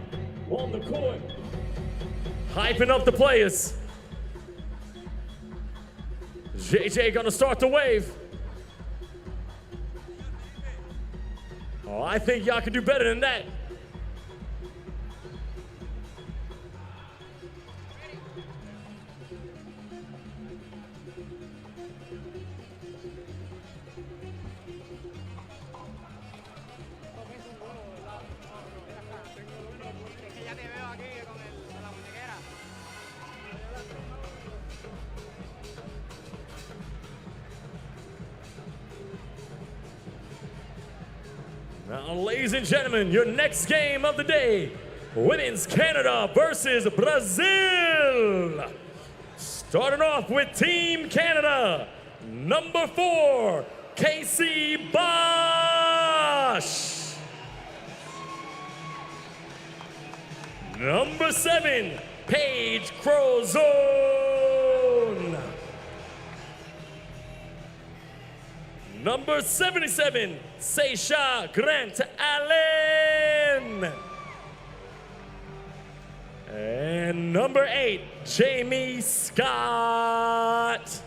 on the court. Hyping up the players. JJ gonna start the wave. Oh, I think y'all can do better than that. Now, ladies and gentlemen, your next game of the day, Women's Canada versus Brazil. Starting off with Team Canada, number 4, Casey Bosch. Number 7, Paige Crozone. Number 77, Seisha Grant Allen. And number 8, Jamie Scott.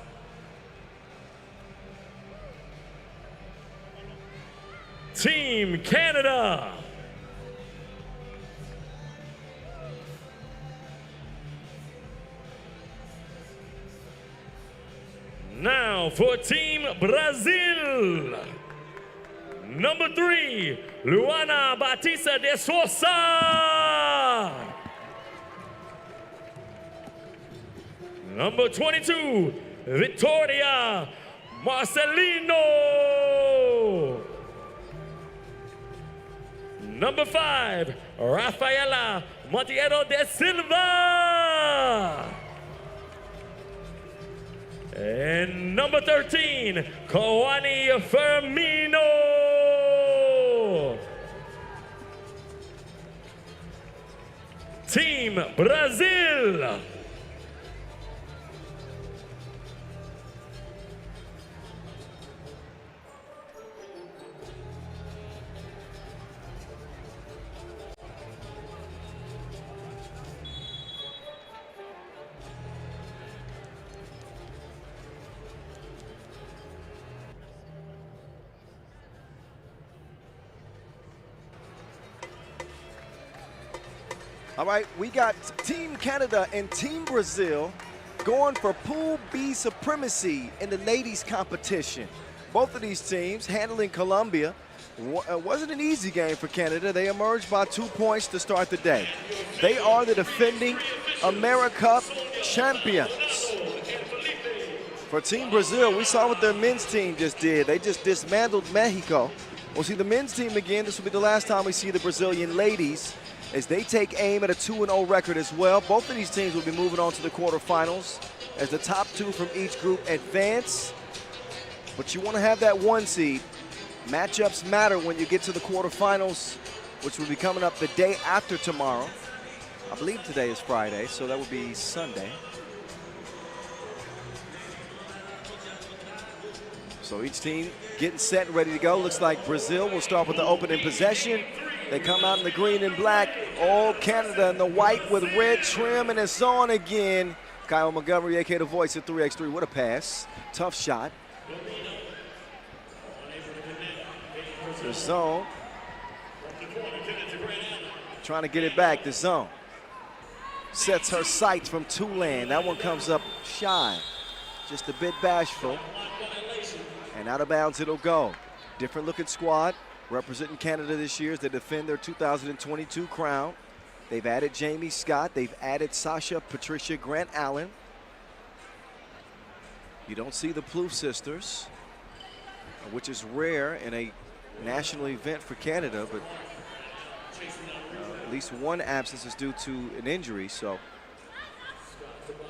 Team Canada. Now for Team Brazil, number 3, Luana Batista de Sousa. Number 22, Victoria Marcelino. Number 5, Rafaela Monteiro de Silva. And number 13, Kawani Firmino. Team Brazil. All right, we got Team Canada and Team Brazil going for Pool B supremacy in the ladies competition. Both of these teams handling Colombia. Wasn't an easy game for Canada. They emerged by 2 points to start the day. They are the defending AmeriCup champions. For Team Brazil, we saw what their men's team just did. They just dismantled Mexico. We'll see the men's team again. This will be the last time we see the Brazilian ladies as they take aim at a 2-0 record as well. Both of these teams will be moving on to the quarterfinals as the top 2 from each group advance. But you want to have that 1 seed. Matchups matter when you get to the quarterfinals, which will be coming up the day after tomorrow. I believe today is Friday, so that would be Sunday. So each team getting set and ready to go. Looks like Brazil will start with the opening possession. They come out in the green and black. Oh, Canada in the white with red trim, and it's on again. Kyle Montgomery, a.k.a. the voice of 3x3. What a pass. Tough shot. The zone. Trying to get it back. The zone. Sets her sights from Tulane. That one comes up shy. Just a bit bashful. And out of bounds it'll go. Different looking squad representing Canada this year as they defend their 2022 crown. They've added Jamie Scott. They've added Sasha Patricia Grant Allen. You don't see the Plouffe sisters, which is rare in a national event for Canada, but at least one absence is due to an injury. So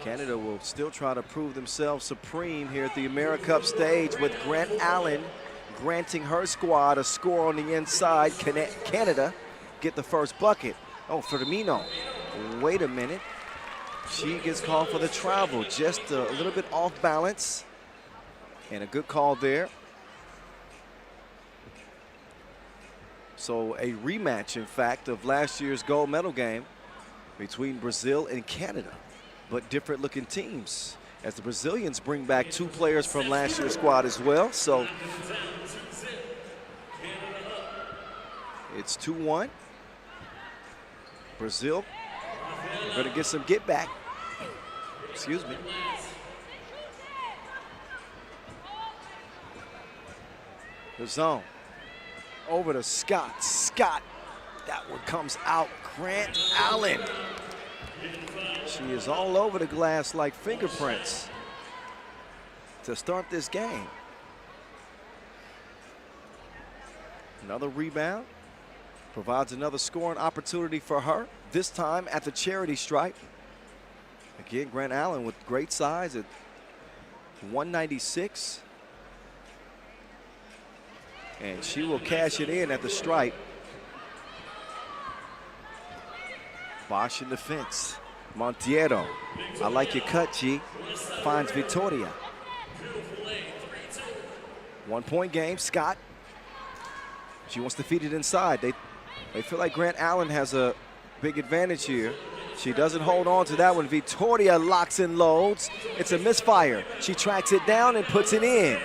Canada will still try to prove themselves supreme here at the AmeriCup stage with Grant Allen granting her squad a score on the inside. Canada get the first bucket. Oh, Firmino, wait a minute. She gets called for the travel, just a little bit off balance. And a good call there. So a rematch, in fact, of last year's gold medal game between Brazil and Canada, but different looking teams, as the Brazilians bring back 2 players from last year's squad as well. So it's 2-1. Brazil, we're going to get some get back. Excuse me. The zone. Over to Scott. Scott. That one comes out. Grant Allen. She is all over the glass like fingerprints to start this game. Another rebound. Provides another scoring opportunity for her, this time at the charity stripe. Again, Grant Allen with great size at 196. And she will cash it in at the stripe. Bosch in defense. Monteiro. I like your cut, G. Finds Victoria. 1-point game. Scott. She wants to feed it inside. They feel like Grant Allen has a big advantage here. She doesn't hold on to that one. Victoria locks and loads. It's a misfire. She tracks it down and puts it in.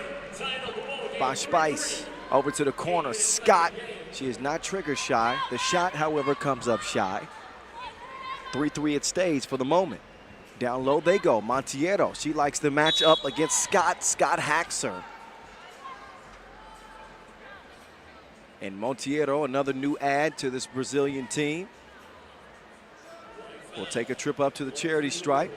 Bosch Spice. Over to the corner, Scott. She is not trigger shy. The shot, however, comes up shy. 3-3 it stays for the moment. Down low they go. Monteiro, she likes the match up against Scott. Scott hacks her. And Monteiro, another new add to this Brazilian team, will take a trip up to the charity stripe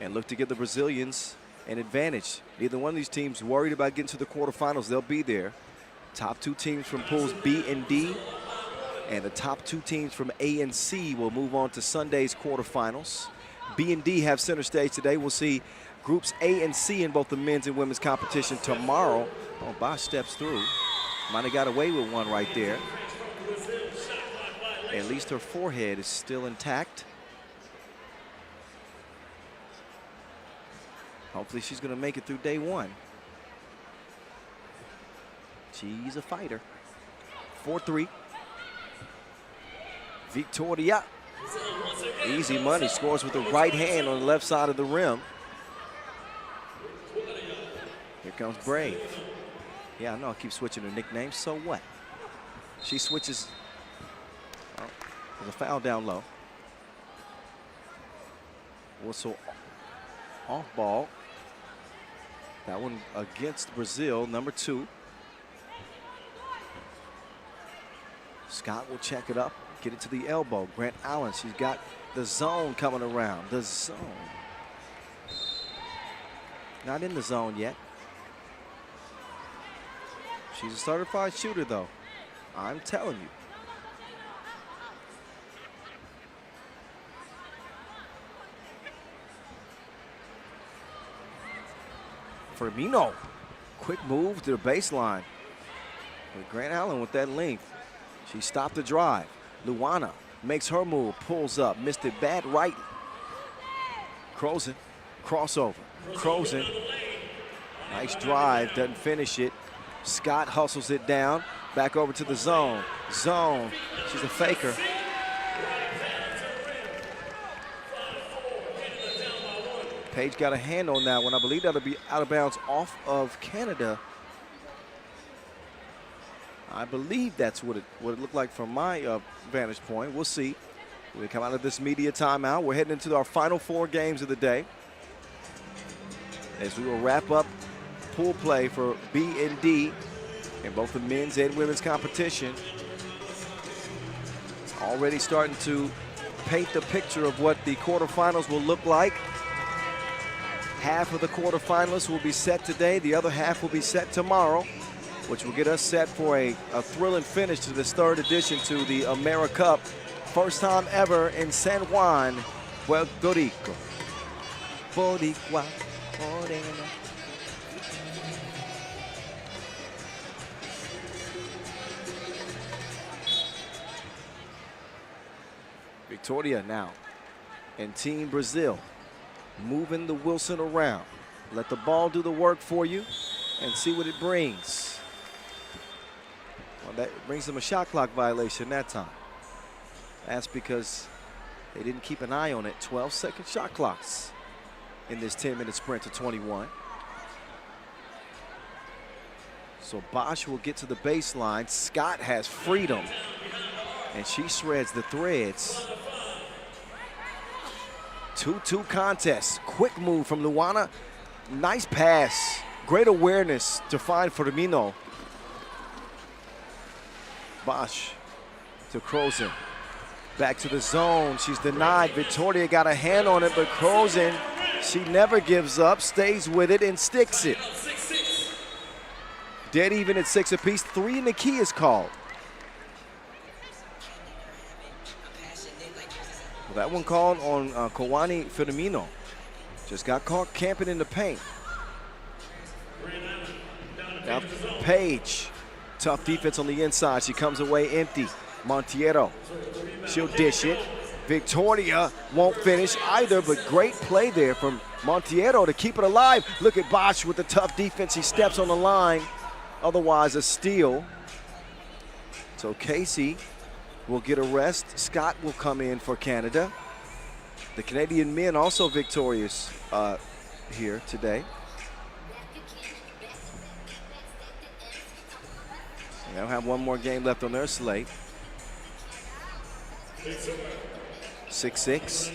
and look to give the Brazilians an advantage. Neither one of these teams worried about getting to the quarterfinals. They'll be there. Top 2 teams from pools B and D, and the top 2 teams from A and C will move on to Sunday's quarterfinals. B and D have center stage today. We'll see groups A and C in both the men's and women's competition tomorrow. Oh, Bosch steps through. Might have got away with one right there. At least her forehead is still intact. Hopefully she's going to make it through day 1. She's a fighter. 4-3. Victoria. Easy money. Scores with the right hand on the left side of the rim. Here comes Brave. Yeah, I know I keep switching her nickname. So what? She switches. Oh, there's a foul down low. Whistle off ball. That one against Brazil, number 2. Scott will check it up, get it to the elbow. Grant Allen, she's got the zone coming around. The zone. Not in the zone yet. She's a certified shooter, though. I'm telling you. Firmino, quick move to the baseline. With Grant Allen with that length. She stopped the drive. Luana makes her move, pulls up, missed it bad right. Crozen, crossover. Crozen, nice drive, doesn't finish it. Scott hustles it down, back over to the zone. Zone, she's a faker. Page got a hand on that one. I believe that'll be out of bounds off of Canada. I believe that's what it looked like from my vantage point. We'll see. We come out of this media timeout. We're heading into our final 4 games of the day, as we will wrap up pool play for B and D in both the men's and women's competition. Already starting to paint the picture of what the quarterfinals will look like. Half of the quarterfinalists will be set today. The other half will be set tomorrow, which will get us set for a thrilling finish to this 3rd edition to the AmeriCup. First time ever in San Juan, Puerto Rico. Boricua, Morena. Victoria now and Team Brazil moving the Wilson around. Let the ball do the work for you and see what it brings. Well, that brings them a shot clock violation that time. That's because they didn't keep an eye on it. 12-second shot clocks in this 10-minute sprint to 21. So Bosch will get to the baseline. Scott has freedom, and she shreds the threads. 2-2 contest. Quick move from Luana. Nice pass. Great awareness to find Firmino. Bosch to Krozen. Back to the zone. She's denied. Victoria got a hand on it, but Krozen, she never gives up, stays with it, and sticks it. Dead even at 6 apiece. 3 in the key is called. Well, that one called on Kawani Firmino. Just got caught camping in the paint. Now Paige. Tough defense on the inside. She comes away empty. Monteiro. She'll dish it. Victoria won't finish either, but great play there from Monteiro to keep it alive. Look at Bosch with the tough defense. He steps on the line. Otherwise, a steal. So Casey will get a rest. Scott will come in for Canada. The Canadian men also victorious here today. They'll have one more game left on their slate. 6-6.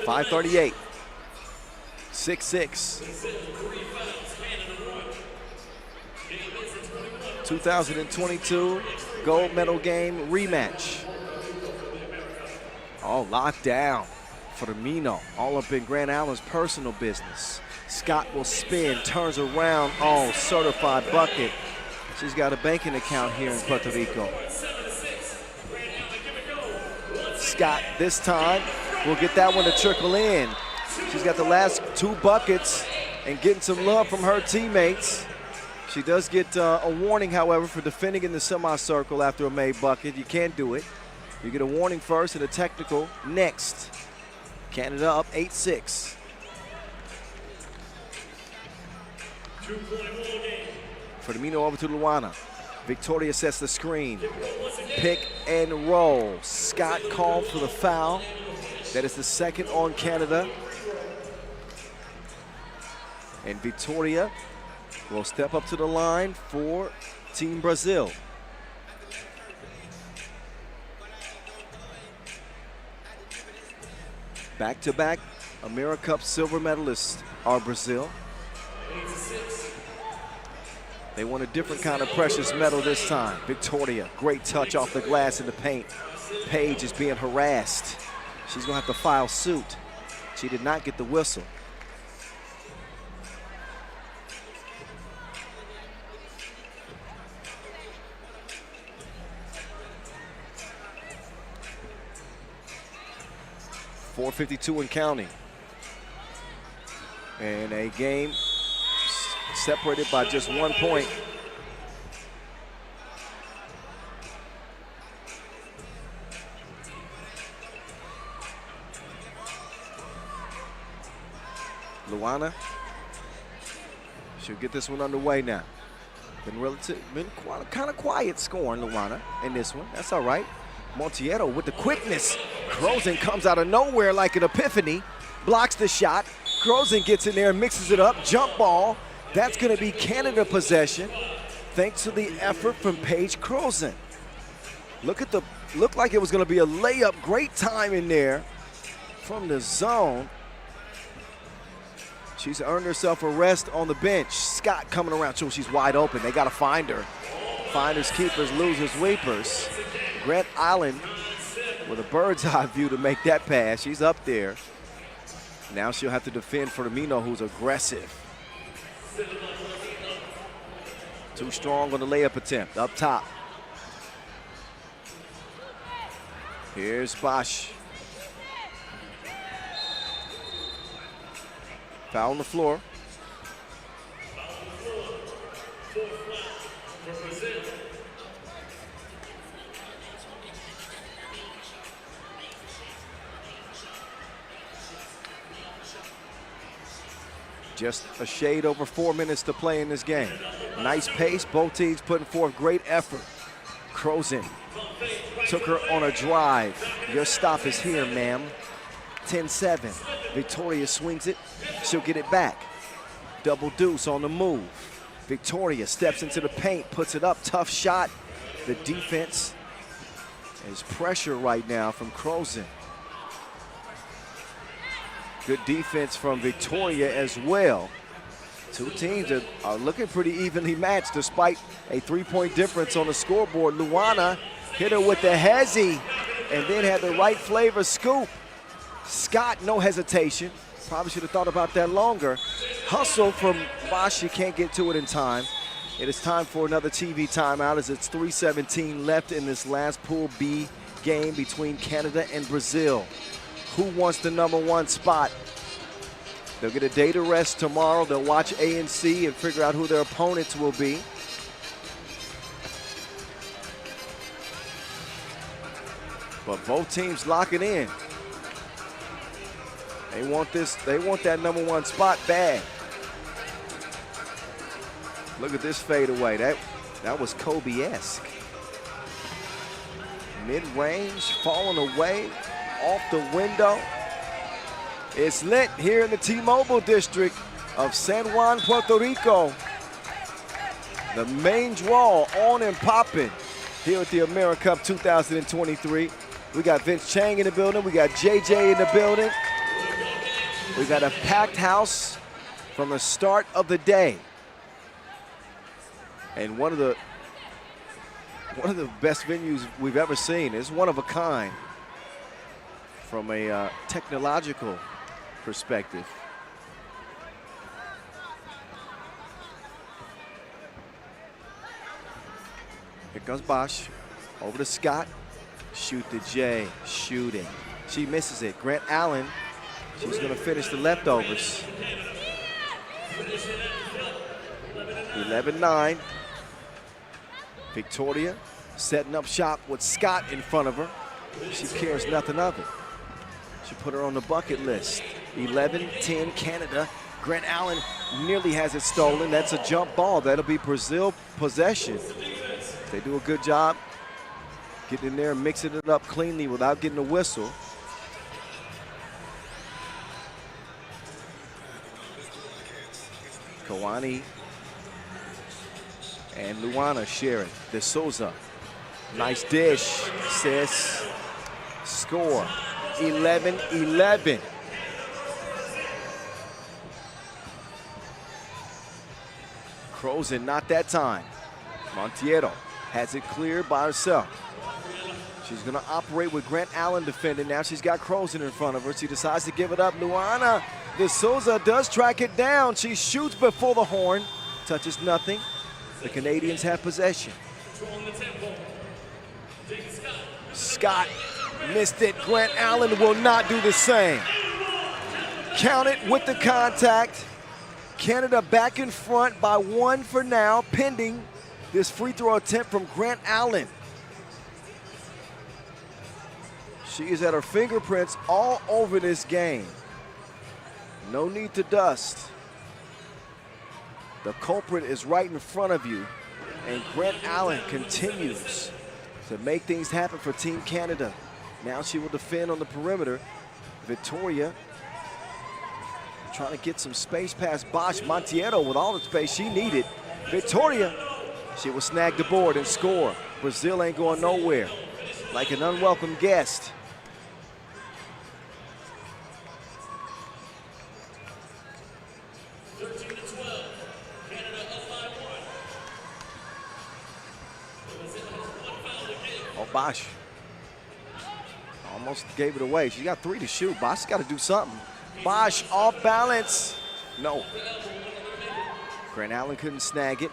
.538. 6-6. 2022 gold medal game rematch. All locked down. Firmino all up in Grant Allen's personal business. Scott will spin, turns around. Oh, certified bucket. She's got a banking account here in Puerto Rico. Scott this time will get that one to trickle in. She's got the last 2 buckets and getting some love from her teammates. She does get a warning, however, for defending in the semicircle after a made bucket. You can't do it. You get a warning first and a technical next. Canada up 8-6. Firmino over to Luana. Victoria sets the screen. Pick and roll. Scott called for the foul. That is the second on Canada. And Victoria will step up to the line for Team Brazil. Back-to-back AmeriCup silver medalists are Brazil. They want a different kind of precious medal this time. Victoria, great touch off the glass in the paint. Paige is being harassed. She's gonna have to file suit. She did not get the whistle. .452 and counting. And a game separated by just 1 point. Luana, she'll get this one underway now. Been kind of quiet scoring, Luana, in this one. That's all right. Monteiro with the quickness. Krozen comes out of nowhere like an epiphany. Blocks the shot. Krozen gets in there and mixes it up. Jump ball. That's going to be Canada possession, thanks to the effort from Paige Krozen. Looked like it was going to be a layup. Great time in there from the zone. She's earned herself a rest on the bench. Scott coming around. So she's wide open. They got to find her. Finders, keepers, losers, weepers. Grant Allen with a bird's eye view to make that pass. She's up there. Now she'll have to defend Firmino, who's aggressive. Too strong on the layup attempt. Up top. Here's Bosch. Foul on the floor. Just a shade over 4 minutes to play in this game. Nice pace, both teams putting forth great effort. Crozin took her on a drive. Your stop is here, ma'am. 10-7. Victoria swings it. She'll get it back. Double deuce on the move. Victoria steps into the paint, puts it up. Tough shot. The defense is pressure right now from Crozin. Good defense from Victoria as well. Two teams are looking pretty evenly matched despite a 3-point difference on the scoreboard. Luana hit her with the hezzy and then had the right flavor scoop. Scott, no hesitation. Probably should have thought about that longer. Hustle from Bosch, she can't get to it in time. It is time for another TV timeout as it's 3:17 left in this last Pool B game between Canada and Brazil. Who wants the #1 spot? They'll get a day to rest tomorrow. They'll watch A&C and figure out who their opponents will be. But both teams lock it in. They want this, they want that #1 spot bad. Look at this fadeaway. That was Kobe-esque. Mid-range, falling away, off the window. It's lit here in the T-Mobile district of San Juan, Puerto Rico. The main draw on and popping here at the AmeriCup 2023. We got Vince Chang in the building. We got JJ in the building. We got a packed house from the start of the day. And one of the best venues we've ever seen. It's one of a kind from a technological perspective. Here comes Bosch. Over to Scott. Shoot to Jay. Shooting. She misses it. Grant Allen. She's going to finish the leftovers. 11-9. Victoria setting up shop with Scott in front of her. She cares nothing of it. She put her on the bucket list. 11-10 Canada. Grant Allen nearly has it stolen. That's a jump ball. That'll be Brazil possession. They do a good job getting in there and mixing it up cleanly without getting a whistle. Kawani and Luana sharing. De Souza. Nice dish, sis. Score. 11-11. Crozin, not that time. Montiero has it cleared by herself. She's going to operate with Grant Allen defending. Now she's got Crozin in front of her. She decides to give it up. Luana De Souza does track it down. She shoots before the horn. Touches nothing. The Canadians have possession. Scott missed it. Grant Allen will not do the same. Count it with the contact. Canada back in front by 1 for now, pending this free throw attempt from Grant Allen. She is at her fingerprints all over this game. No need to dust. The culprit is right in front of you, and Grant Allen continues to make things happen for Team Canada. Now she will defend on the perimeter. Victoria trying to get some space past Bosch. Montiero with all the space she needed. Victoria, she will snag the board and score. Brazil ain't going nowhere. Like an unwelcome guest. Oh, Bosch almost gave it away. She got 3 to shoot. Bosch got to do something. Bosch off balance. No. Grant Allen couldn't snag it.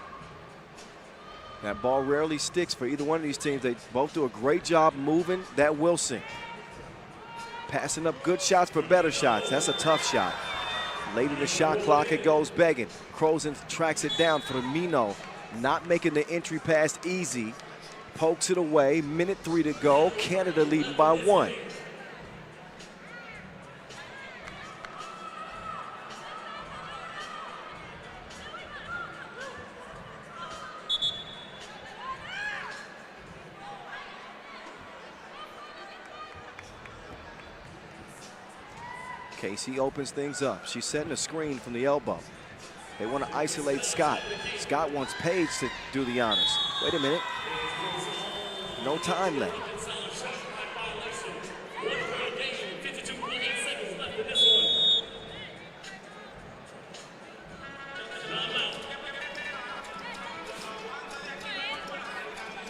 That ball rarely sticks for either one of these teams. They both do a great job moving that Wilson. Passing up good shots for better shots. That's a tough shot. Late in the shot clock, it goes begging. Crozin tracks it down. Firmino not making the entry pass easy. Pokes it away. 1:03 to go. Canada leading by 1. Casey opens things up. She's setting a screen from the elbow. They want to isolate Scott. Scott wants Paige to do the honors. Wait a minute. No time left.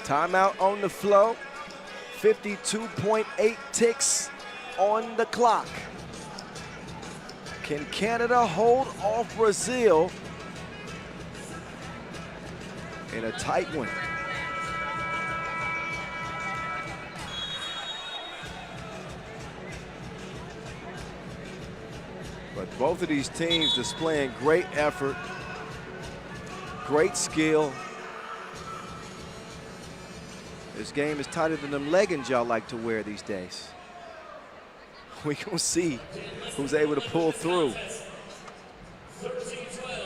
Timeout on the flow. 52.8 ticks on the clock. Can Canada hold off Brazil in a tight one? But both of these teams displaying great effort, great skill. This game is tighter than them leggings y'all like to wear these days. We gonna see who's able to pull through.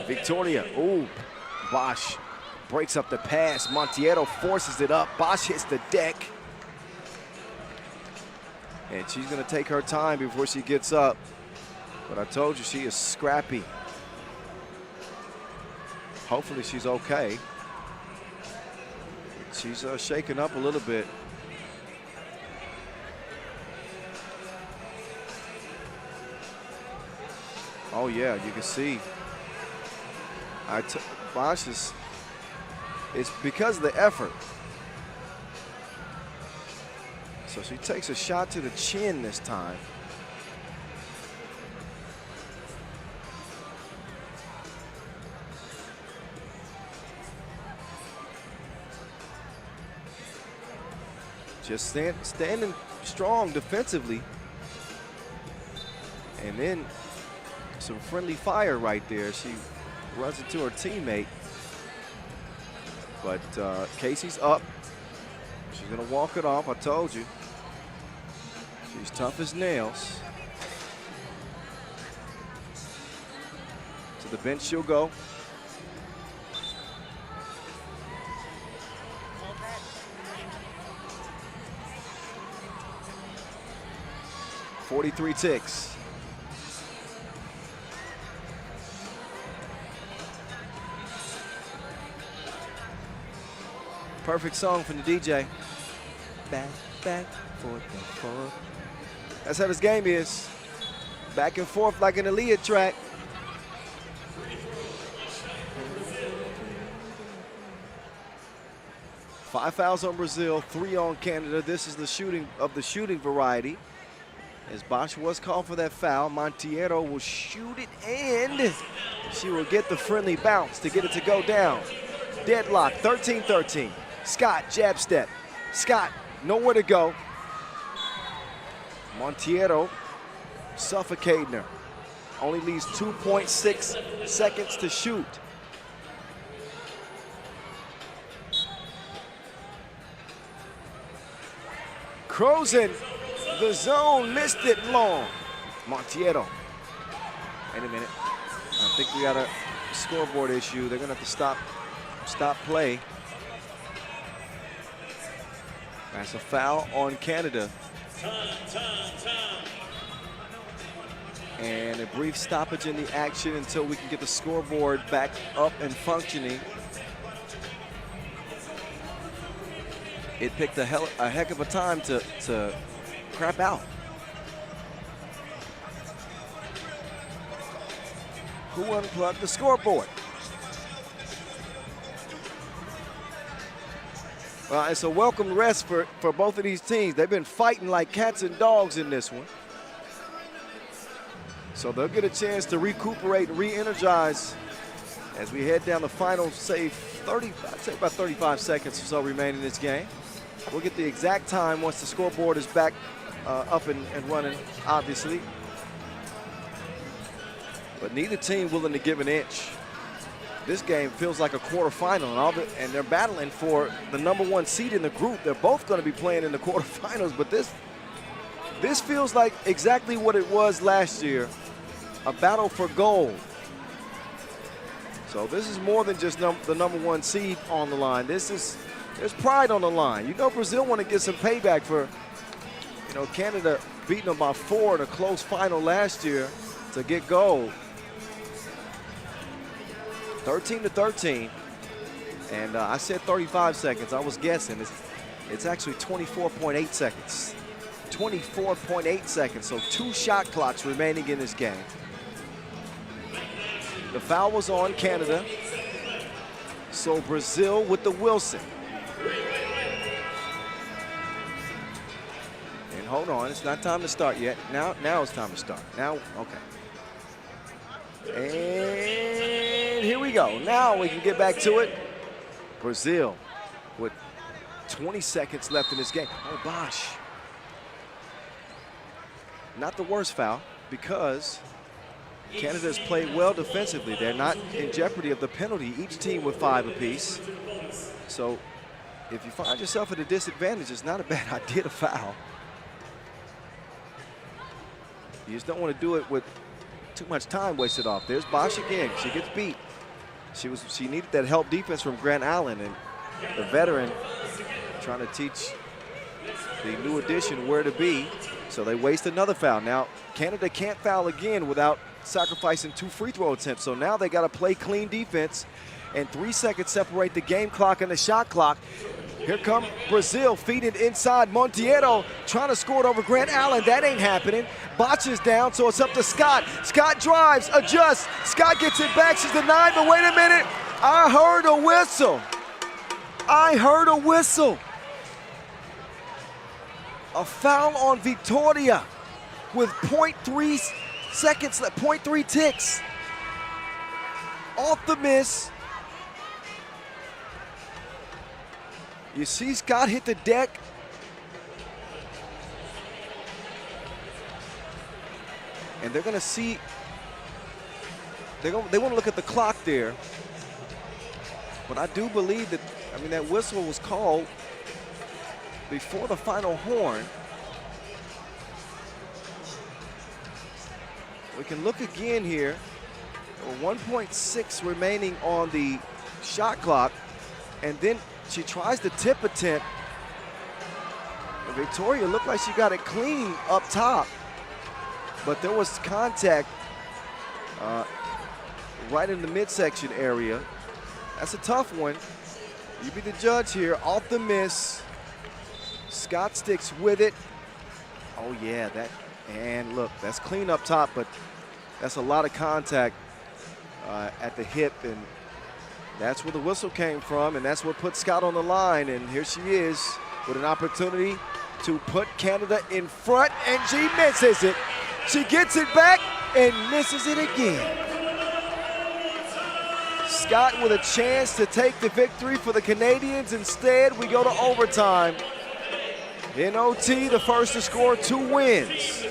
Victoria, ooh, Bosch breaks up the pass. Monteiro forces it up. Bosch hits the deck. And she's gonna take her time before she gets up. But I told you, she is scrappy. Hopefully she's okay. She's shaken up a little bit. Oh yeah, you can see. Bosch is, it's because of the effort. So she takes a shot to the chin this time. Just standing strong defensively. And then some friendly fire right there. She runs into her teammate. But Casey's up. She's gonna walk it off, I told you. She's tough as nails. To the bench she'll go. .43 ticks. Perfect song from the DJ. Back, forth, forth. That's how this game is. Back and forth like an Aaliyah track. Five fouls on Brazil, 3 on Canada. This is the shooting variety. As Bosch was called for that foul, Monteiro will shoot it and she will get the friendly bounce to get it to go down. Deadlock, 13-13. Scott, jab step. Scott, nowhere to go. Monteiro suffocating her. Only leaves 2.6 seconds to shoot. Crozen, the zone, missed it long. Monteiro. Wait a minute. I think we got a scoreboard issue. They're gonna have to stop play. That's a foul on Canada. And a brief stoppage in the action until we can get the scoreboard back up and functioning. It picked a heck of a time to crap out. Who unplugged the scoreboard? It's a welcome rest for both of these teams. They've been fighting like cats and dogs in this one. So they'll get a chance to recuperate and re-energize as we head down the final, I'd say about 35 seconds or so remaining in this game. We'll get the exact time once the scoreboard is back up and running, obviously. But neither team willing to give an inch. This game feels like a quarterfinal, and they're battling for the #1 seed in the group. They're both going to be playing in the quarterfinals, but this feels like exactly what it was last year, a battle for gold. So this is more than just the #1 seed on the line. There's pride on the line. You know Brazil want to get some payback for, Canada beating them by 4 in a close final last year to get gold. 13-13. And I said 35 seconds. I was guessing. It's actually 24.8 seconds. 24.8 seconds. So 2 shot clocks remaining in this game. The foul was on Canada. So Brazil with the Wilson. And hold on, it's not time to start yet. Now it's time to start. Now, okay. And here we go. Now we can get back to it. Brazil with 20 seconds left in this game. Oh, Bosch. Not the worst foul because Canada's played well defensively. They're not in jeopardy of the penalty, each team with 5 apiece. So if you find yourself at a disadvantage, it's not a bad idea to foul. You just don't want to do it with too much time wasted off. There's Bosch again. She gets beat. She needed that help defense from Grant Allen, and the veteran trying to teach the new addition where to be. So they waste another foul. Now Canada can't foul again without sacrificing 2 free throw attempts. So now they got to play clean defense, and 3 seconds separate the game clock and the shot clock. Here come Brazil feeding inside. Monteiro trying to score it over Grant Allen. That ain't happening. Bosch is down, so it's up to Scott. Scott drives, adjusts. Scott gets it back. She's denied, but wait a minute. I heard a whistle. I heard a whistle. A foul on Victoria with 0.3 seconds left, 0.3 ticks. Off the miss. You see Scott hit the deck. And they're gonna see, they want to look at the clock there. But I do believe that, that whistle was called before the final horn. We can look again here. 1.6 remaining on the shot clock, and then she tries the tip attempt. And Victoria looked like she got it clean up top, but there was contact right in the midsection area. That's a tough one. You be the judge here. Off the miss. Scott sticks with it. Oh yeah, and look, that's clean up top, but that's a lot of contact at the hip, and that's where the whistle came from, and that's what put Scott on the line. And here she is with an opportunity to put Canada in front, and she misses it. She gets it back and misses it again. Scott with a chance to take the victory for the Canadians. Instead, we go to overtime. In OT, the first to score 2 wins.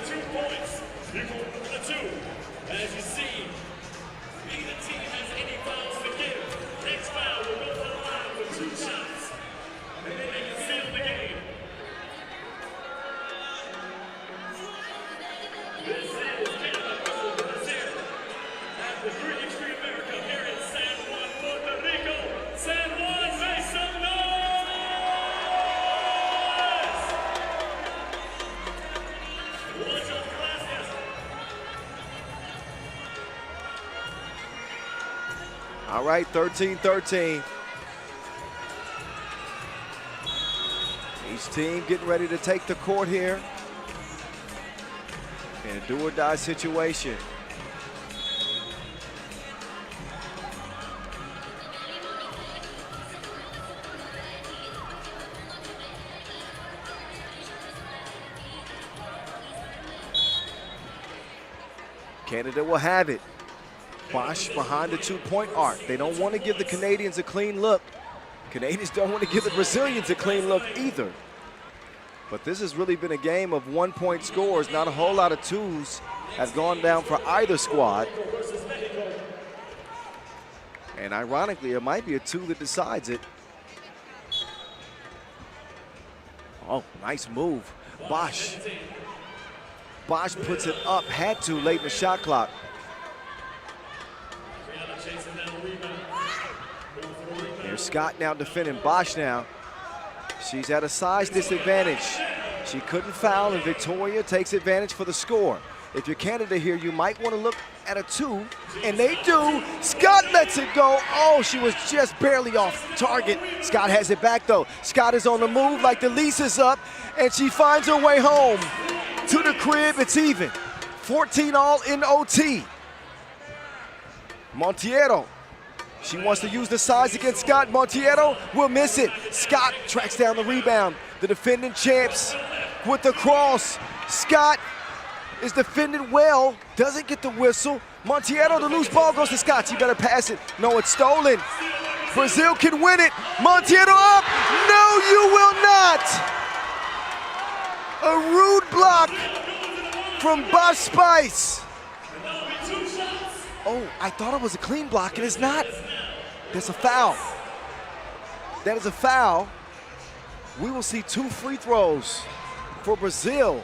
All right, 13-13. Each team getting ready to take the court here in a do-or-die situation. Canada will have it. Bosch behind the 2-point arc. They don't want to give the Canadians a clean look. Canadians don't want to give the Brazilians a clean look either. But this has really been a game of 1-point scores. Not a whole lot of 2s have gone down for either squad. And ironically, it might be a 2 that decides it. Oh, nice move. Bosch. Bosch puts it up, had to late in the shot clock. There's Scott now defending Bosch now. She's at a size disadvantage. She couldn't foul, and Victoria takes advantage for the score. If you're Canada here, you might want to look at a 2, and they do. Scott lets it go. Oh, she was just barely off target. Scott has it back, though. Scott is on the move like the lease is up, and she finds her way home. To the crib, it's even. 14 all in OT. Monteiro, she wants to use the size against Scott. Monteiro will miss it. Scott tracks down the rebound. The defending champs with the cross. Scott is defended well, doesn't get the whistle. Monteiro, the loose ball goes to Scott. She better pass it. No, it's stolen. Brazil can win it. Monteiro up. No, you will not. A rude block from Bosch Spice. Oh, I thought it was a clean block, and it's not. There's a foul. That is a foul. We will see 2 free throws for Brazil.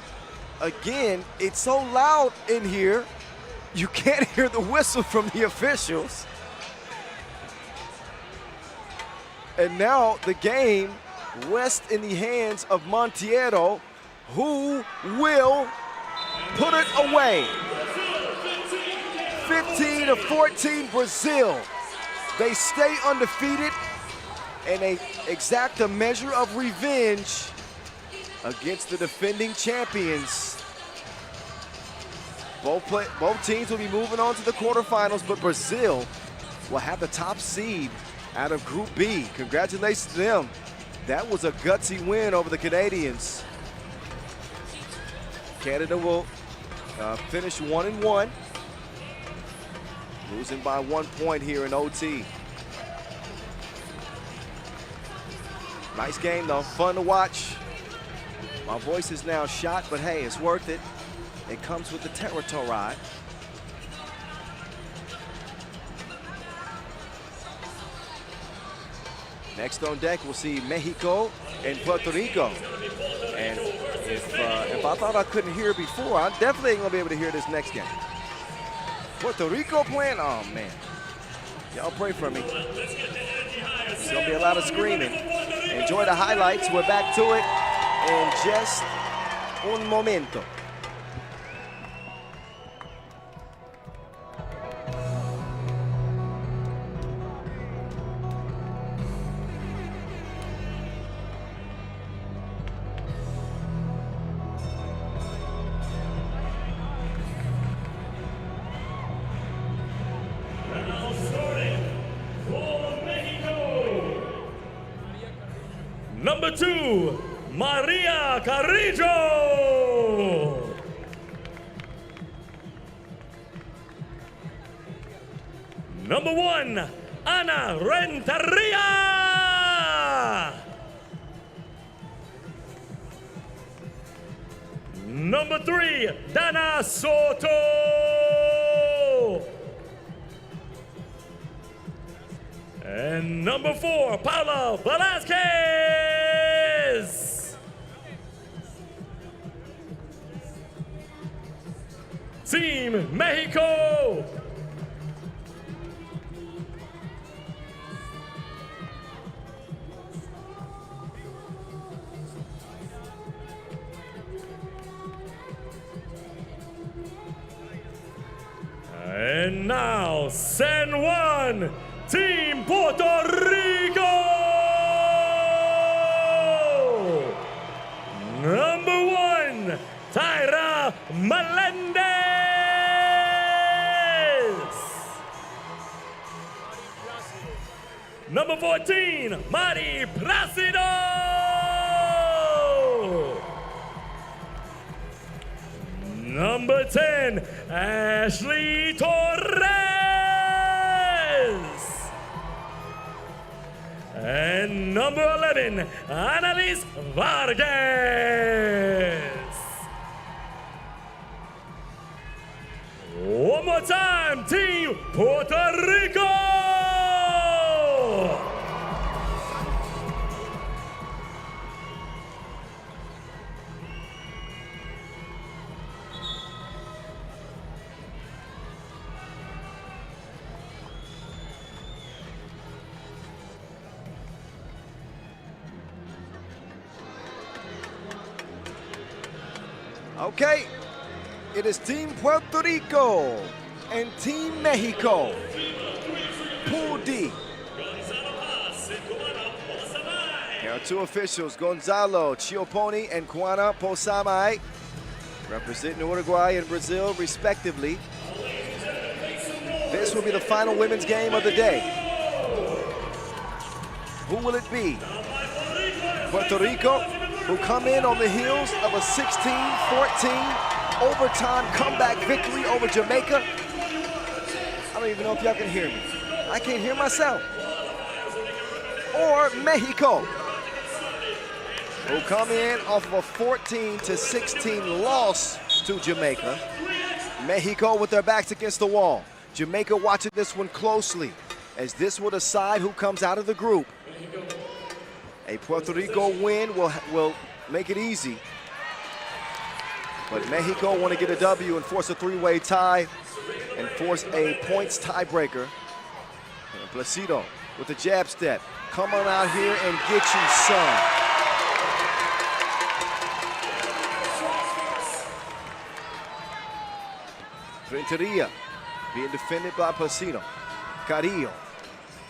Again, it's so loud in here, you can't hear the whistle from the officials. And now the game rests in the hands of Monteiro, who will put it away. 15-14 Brazil. They stay undefeated, and they exact a measure of revenge against the defending champions. Both teams will be moving on to the quarterfinals, but Brazil will have the top seed out of Group B. Congratulations to them. That was a gutsy win over the Canadians. Canada will finish 1-1, losing by 1 point here in OT. Nice game though, fun to watch. My voice is now shot, but hey, it's worth it. It comes with the territory. Next on deck, we'll see Mexico and Puerto Rico. And if I thought I couldn't hear before, I definitely ain't gonna be able to hear this next game. Puerto Rico playing, oh man. Y'all pray for me. There's gonna be a lot of screaming. Enjoy the highlights, we're back to it in just un momento. Number 2, Maria Carrillo. Number 1, Ana Renteria. Number 3, Dana Soto. And number 4, Paula Velasquez. Team Mexico. And now, San Juan, Team Puerto Rico! Number 1, Tyra Melendez. Number 14, Mari Placido. Number 10, Ashley Torres. And number 11, Annalise Vargas. One more time, Team Puerto Rico! Okay, it is Team Puerto Rico and Team Mexico. Pool D. Here are two officials, Gonzalo Chioponi and Juana Posamay, representing Uruguay and Brazil respectively. This will be the final women's game of the day. Who will it be? Puerto Rico, who come in on the heels of a 16-14 overtime comeback victory over Jamaica. I don't even know if y'all can hear me. I can't hear myself. Or Mexico, who come in off of a 14-16 loss to Jamaica. Mexico with their backs against the wall. Jamaica watching this one closely, as this will decide who comes out of the group. A Puerto Rico win will make it easy. But Mexico want to get a W and force a three-way tie and force a points tiebreaker. And Placido with the jab step. Come on out here and get you some. Renteria being defended by Placido. Carrillo,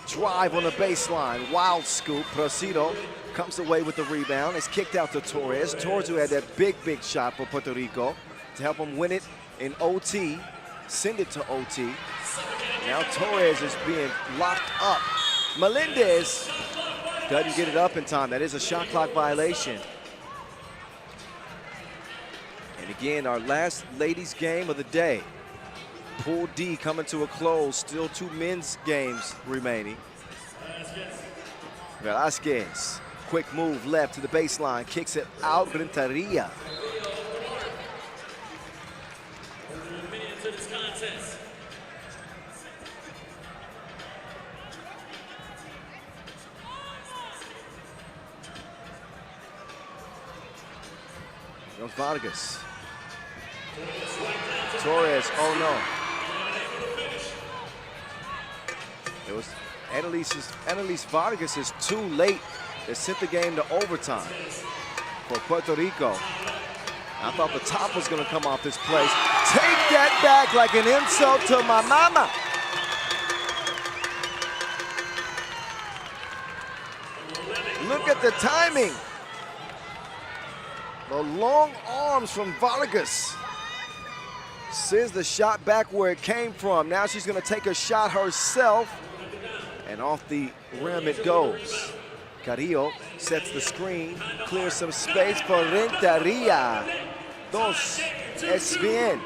drive on the baseline, wild scoop. Placido comes away with the rebound. It's kicked out to Torres. Torres, who had that big shot for Puerto Rico to help him win it in OT, send it to OT. Now Torres is being locked up. Melendez doesn't get it up in time. That is a shot clock violation. And again, our last ladies game of the day. Pool D coming to a close. Still two men's games remaining. Velasquez, quick move left to the baseline, kicks it out. Renteria. Goes Vargas. Torres, oh no. It was Annalise Vargas is too late. They sent the game to overtime for Puerto Rico. I thought the top was gonna come off this place. Take that back like an insult to my mama. Look at the timing. The long arms from Vargas sends the shot back where it came from. Now she's gonna take a shot herself, and off the rim it goes. Carrillo sets the screen, clears some space for Renteria. Dos, es bien.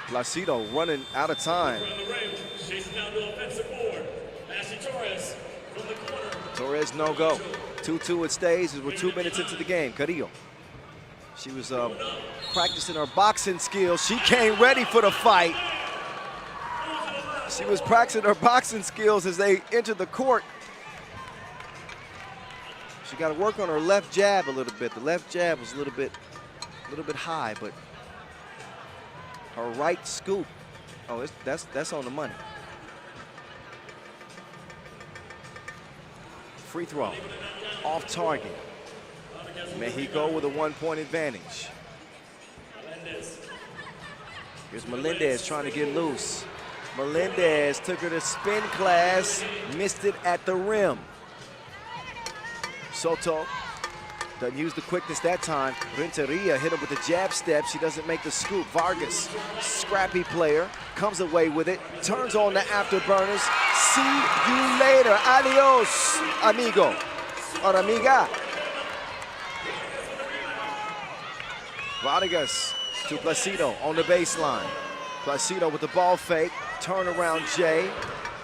Placido running out of time. Torres no go. 2-2 it stays as we're 2 minutes into the game. Carrillo. She was practicing her boxing skills. She came ready for the fight. She was practicing her boxing skills as they entered the court. She got to work on her left jab a little bit. The left jab was a little bit high, but her right scoop, oh, that's on the money. Free throw, off target. Mexico with a 1-point advantage. Here's Melendez trying to get loose. Melendez took her to spin class, missed it at the rim. Soto doesn't use the quickness that time. Renteria hit him with the jab step. She doesn't make the scoop. Vargas, scrappy player, comes away with it, turns on the afterburners. See you later. Adios, amigo or amiga. Vargas to Placido on the baseline. Placido with the ball fake, turnaround J.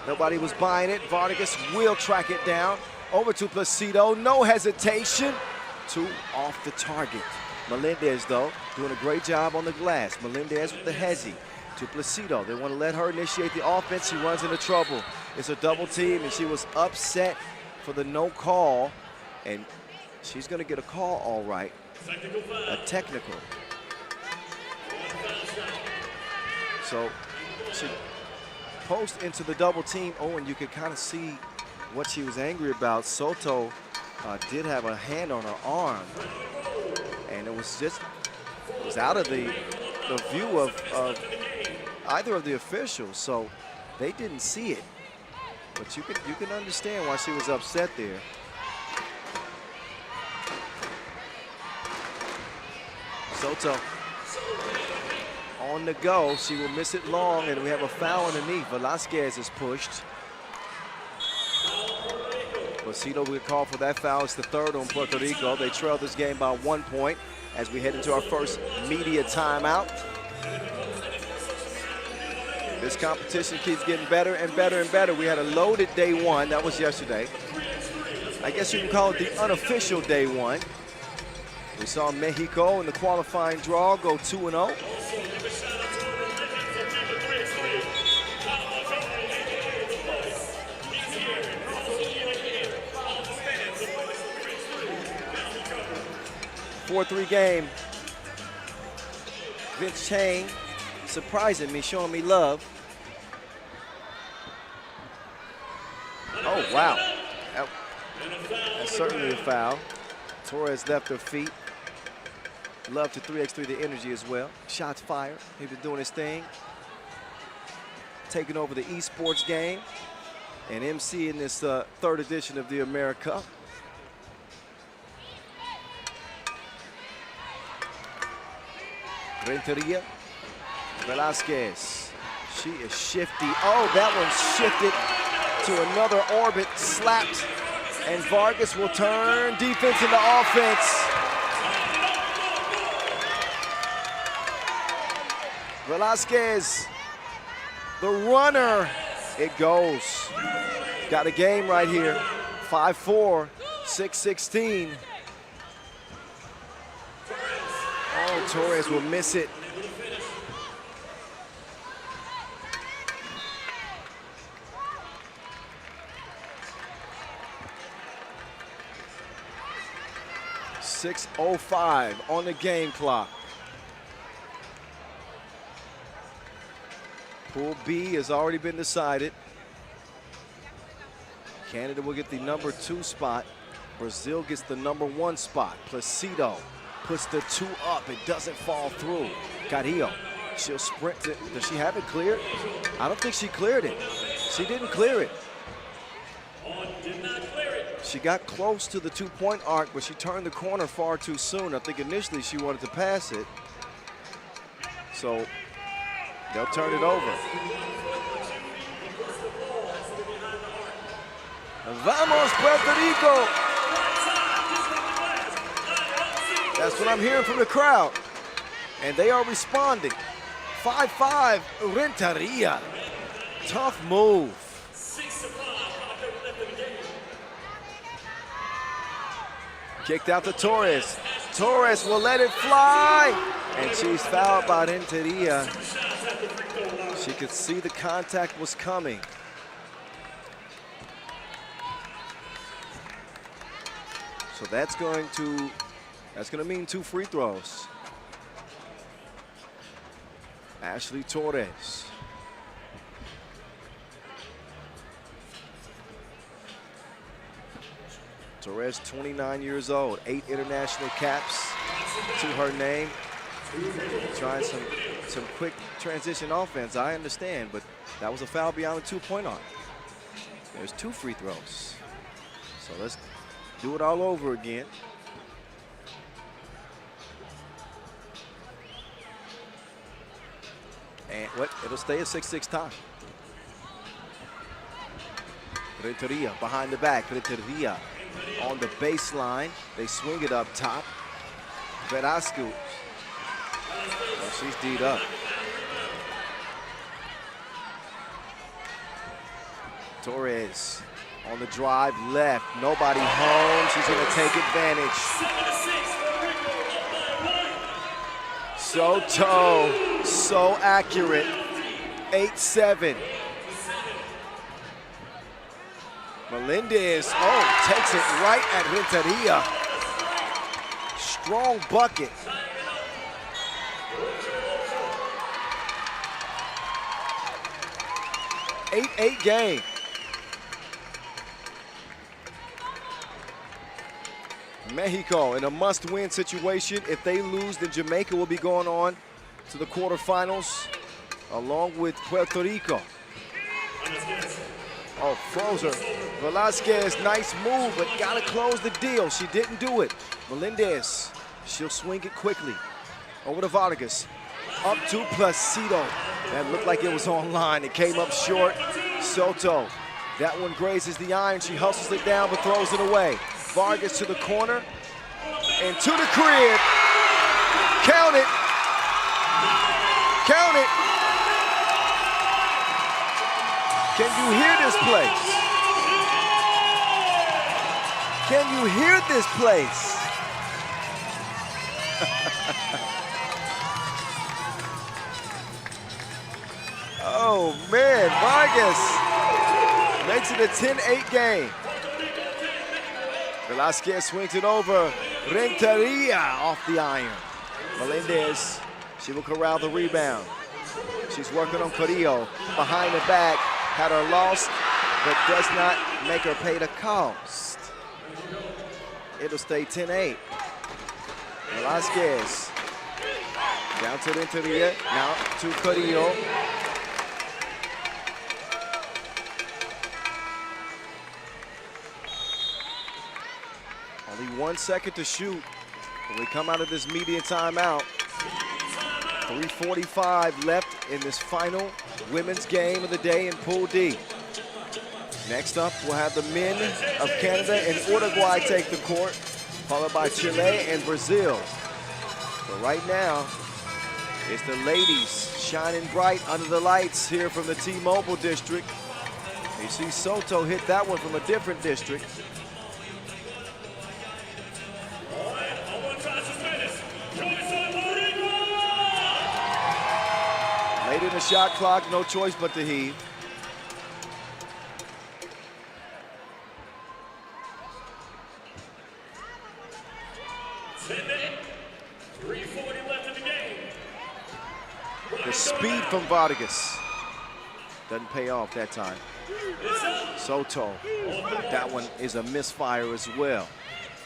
Nobody was buying it. Vargas will track it down. Over to Placido, no hesitation. 2 off the target. Melendez, though, doing a great job on the glass. Melendez with the hezzy to Placido. They want to let her initiate the offense. She runs into trouble. It's a double team, and she was upset for the no call. And she's going to get a call all right. A technical. post into the double team. Oh, and you could kind of see what she was angry about. Soto did have a hand on her arm, and it was out of the view of either of the officials, so they didn't see it. But you can understand why she was upset there. Soto on the go. She will miss it long, and we have a foul underneath. Velasquez is pushed. Placido will call for that foul. It's the third on Puerto Rico. They trail this game by 1 point as we head into our first media timeout. This competition keeps getting better and better and better. We had a loaded day one. That was yesterday. I guess you can call it the unofficial day one. We saw Mexico in the qualifying draw go 2-0. Four-3 game. Vince Chang surprising me, showing me love. Oh, wow. That's certainly a foul. Torres left her feet. Love to 3x3 the energy as well. Shots fired. He was doing his thing. Taking over the esports game and MC in this third edition of the AmeriCup. Renteria. Velasquez. She is shifty. Oh, that one shifted to another orbit. Slapped. And Vargas will turn defense into offense. Velasquez, the runner. It goes. Got a game right here. 5-4, 6-16. Oh, Torres will miss it. .605 on the game clock. Pool B has already been decided. Canada will get the #2 spot. Brazil gets the #1 spot. Placido puts the 2 up. It doesn't fall through. Carrillo, she'll sprint it. Does she have it cleared? I don't think she cleared it. She didn't clear it. She got close to the 2-point arc, but she turned the corner far too soon. I think initially she wanted to pass it. So they'll turn it over. Vamos, Puerto Rico! That's what I'm hearing from the crowd. And they are responding. 5-5, Renteria. Tough move. Kicked out to Torres. Torres will let it fly. And she's fouled by Renteria. She could see the contact was coming. So that's going to mean 2 free throws. Ashley Torres. Torres, 29 years old, 8 international caps to her name. Trying some quick transition offense, I understand, but that was a foul beyond the 2-point arc. There's 2 free throws. So let's do it all over again. And it'll stay a 6-6 tie. Renteria behind the back. Renteria on the baseline. They swing it up top. Velasquez. Oh, she's D'd up. Torres on the drive left. Nobody home. She's going to take advantage. Soto, so accurate. 8-7. Melendez, takes it right at Renteria. Strong bucket. 8-8 game. Mexico in a must-win situation. If they lose, then Jamaica will be going on to the quarterfinals along with Puerto Rico. Oh, froze her. Velasquez, nice move, but gotta close the deal. She didn't do it. Melendez, she'll swing it quickly. Over to Vargas. Up to Placido. That looked like it was online. It came up short. Soto. That one grazes the iron. She hustles it down but throws it away. Vargas to the corner and to the crib. Count it. Count it. Can you hear this place? Can you hear this place? Oh man, Vargas makes it a 10-8 game. Velasquez swings it over. Renteria off the iron. Melendez, she will corral the rebound. She's working on Carrillo behind the back. Had her lost, but does not make her pay the cost. It'll stay 10-8. Velasquez down to Renteria, now to Carrillo. Only 1 second to shoot when we come out of this media timeout. 3:45 left in this final women's game of the day in Pool D. Next up, we'll have the men of Canada and Uruguay take the court, followed by Chile and Brazil. But right now, it's the ladies shining bright under the lights here from the T-Mobile district. You see Soto hit that one from a different district. Late in the shot clock, no choice but to heave. The speed from Vargas doesn't pay off that time. Soto, that one is a misfire as well.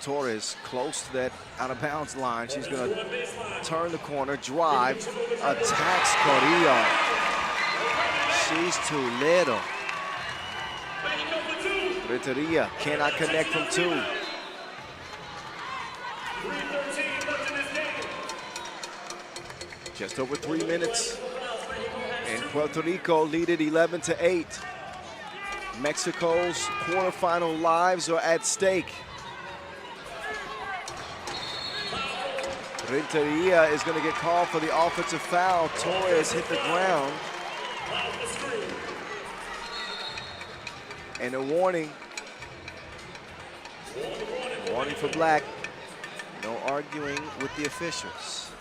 Torres close to that out-of-bounds line. She's going to turn the corner, drive, attacks Carrillo. She's too little. Renteria cannot connect from two. Just over 3 minutes, and Puerto Rico lead it 11-8. Mexico's quarterfinal lives are at stake. Renteria is going to get called for the offensive foul. Torres hit the ground. And a warning. Warning for black. No arguing with the officials.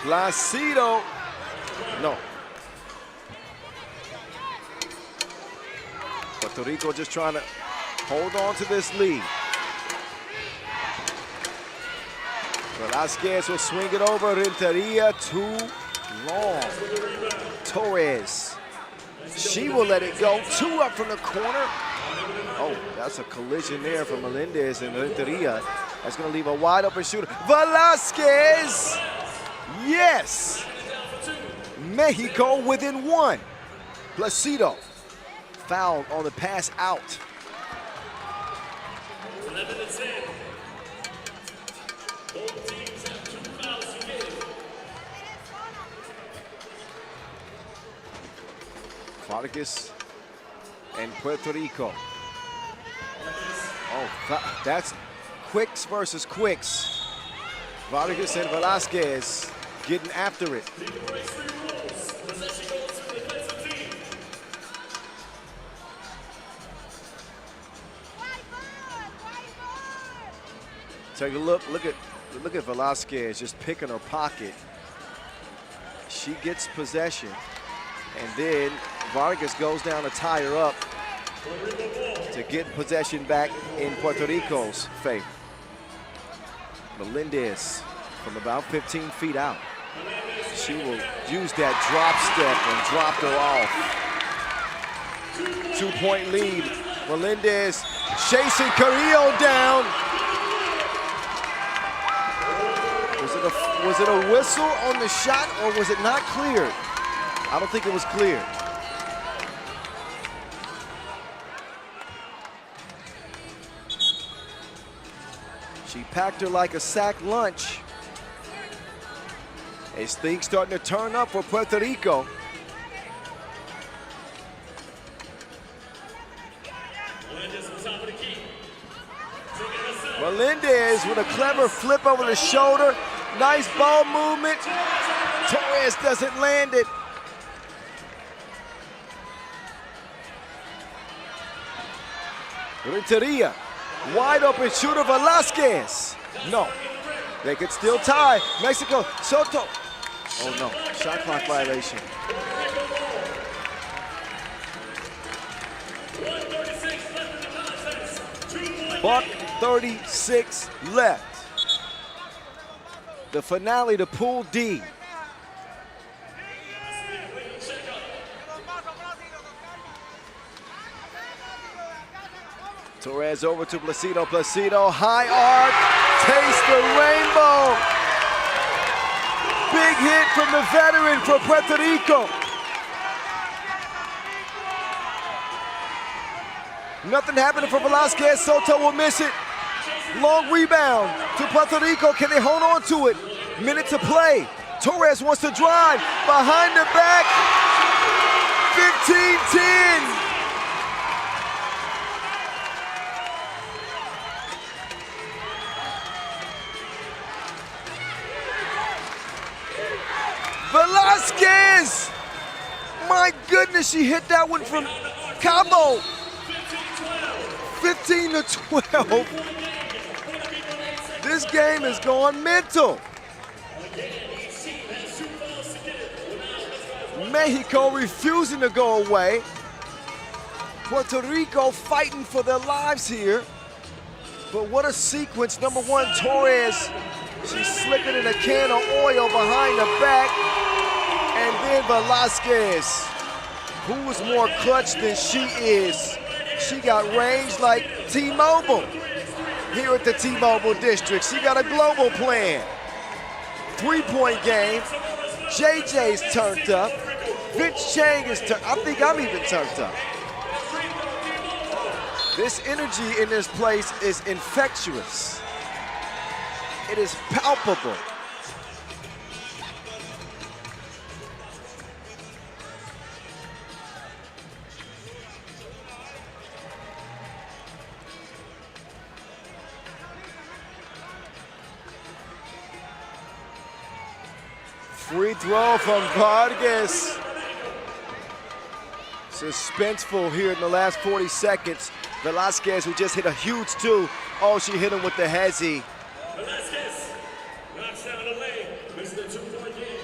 Placido. No. Puerto Rico just trying to hold on to this lead. Velasquez will swing it over. Renteria too long. Torres. She will let it go. Two up from the corner. Oh, that's a collision there for Melendez and Renteria. That's going to leave a wide open shooter. Velasquez. Yes. Mexico within one. Placido. Foul on the pass out. 11-10. Both teams have 2 fouls to give. Vargas and Puerto Rico. Oh, that's quicks versus quicks. Vargas and Velasquez getting after it. Take a look at Velasquez just picking her pocket. She gets possession, and then Vargas goes down to tie her up. to get possession back in Puerto Rico's favor. Melendez from about 15 feet out. She will use that drop step and dropped her off. 2-point lead. Melendez chasing Carrillo down. Was it a whistle on the shot, or was it not cleared? I don't think it was cleared. She packed her like a sack lunch. As things starting to turn up for Puerto Rico. Melendez with a clever flip over the shoulder. Nice ball movement. Torres doesn't land it. Renteria, wide open shooter, Velasquez. No, they could still tie. Mexico, Soto. Oh no, shot clock violation. Buck 36 left. The finale to Pool D. Torres over to Placido. Placido, high arc, taste the rainbow. Big hit from the veteran for Puerto Rico. Nothing happening for Velasquez. Soto will miss it. Long rebound to Puerto Rico. Can they hold on to it? Minute to play. Torres wants to drive. Behind the back. 15-10. Velasquez! My goodness, she hit that one from Cabo. 15-12. This game is going mental. Mexico refusing to go away. Puerto Rico fighting for their lives here. But what a sequence. Number one, Torres. She's slipping in a can of oil behind the back. And then Velasquez, who was more clutch than she is. She got range like T-Mobile here at the T-Mobile District. She got a global plan. 3-point game. JJ's turned up. Vince Chang is turned. I think I'm even turned up. This energy in this place is infectious. It is palpable. Free throw from Vargas. Suspenseful here in the last 40 seconds. Velasquez, who just hit a huge two. Oh, she hit him with the hezzy. Velasquez knocks down the lane. This is the 2-point game.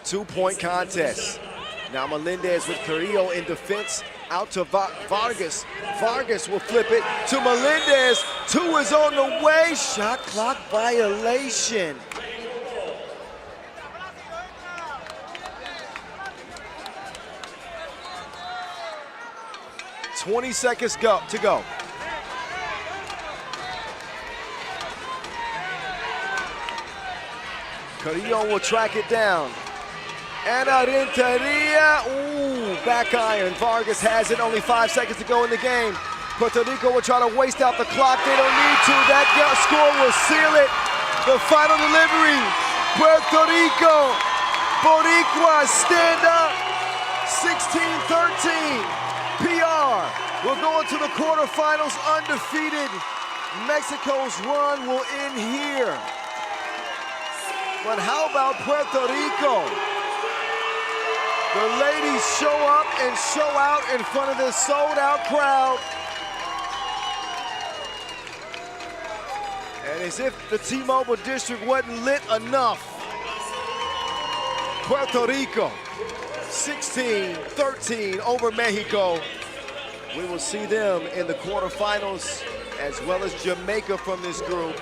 2-point contest. Now Melendez with Carrillo in defense. Out to Vargas. Vargas will flip it to Melendez. 2 is on the way. Shot clock violation. 20 seconds to go. Carrillo will track it down. Ana Renteria, ooh, back iron. Vargas has it, only 5 seconds to go in the game. Puerto Rico will try to waste out the clock. They don't need to. That score will seal it. The final delivery. Puerto Rico, Boricua, stand up. 16-13. PR will go into the quarterfinals undefeated. Mexico's run will end here. But how about Puerto Rico? The ladies show up and show out in front of this sold-out crowd. And as if the T-Mobile District wasn't lit enough, Puerto Rico 16-13 over Mexico We will see them in the quarterfinals, as well as Jamaica from this group.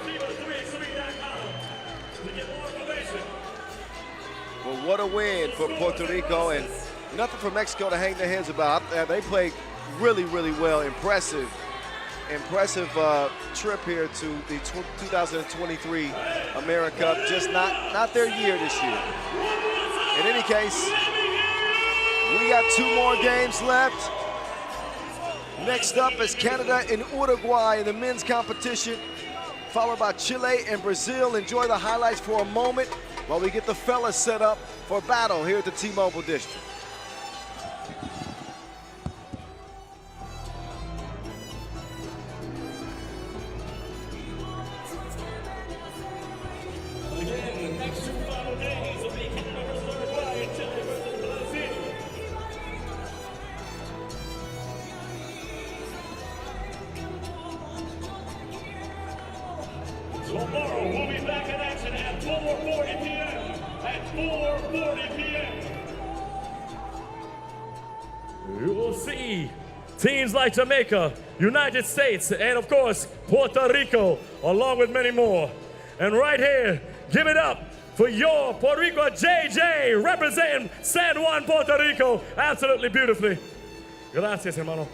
Well, what a win for Puerto Rico, and nothing for Mexico to hang their heads about. They played really, really well. Impressive trip here to the 2023 AmeriCup. Just not their year this year. In any case, we got 2 more games left. Next up is Canada and Uruguay in the men's competition, followed by Chile and Brazil. Enjoy the highlights for a moment while we get the fellas set up for battle here at the T-Mobile District. Tomorrow we'll be back in action at 4:40 p.m. At 4:40 p.m. You will see teams like Jamaica, United States, and of course, Puerto Rico, along with many more. And right here, give it up for your Puerto Rico JJ, representing San Juan, Puerto Rico, absolutely beautifully. Gracias, hermano.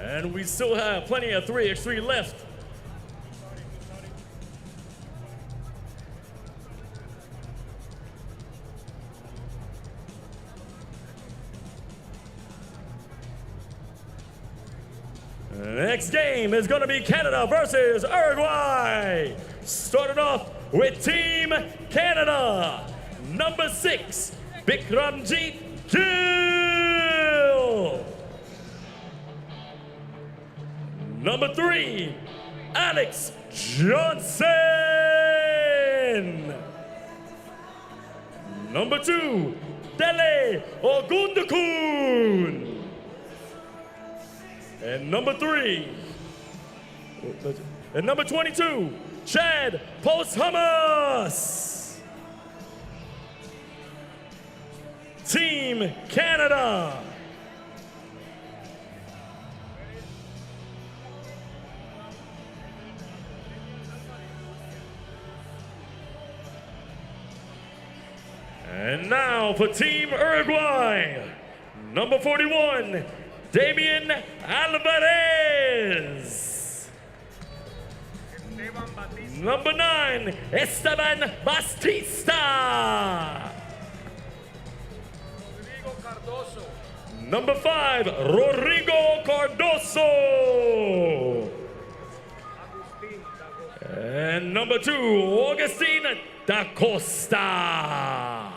And we still have plenty of 3x3 left. Next game is going to be Canada versus Uruguay. Starting off with Team Canada, number 6, Bikramjit Gill. Number 3, Alex Johnson. Number 2, Dele Ogundukun. And number 22, Chad Posthumus. Team Canada. And now for Team Uruguay, number 41, Damian Alvarez. Number 9, Esteban Bastista. Number 5, Rodrigo Cardoso. And number 2, Augustine da Costa.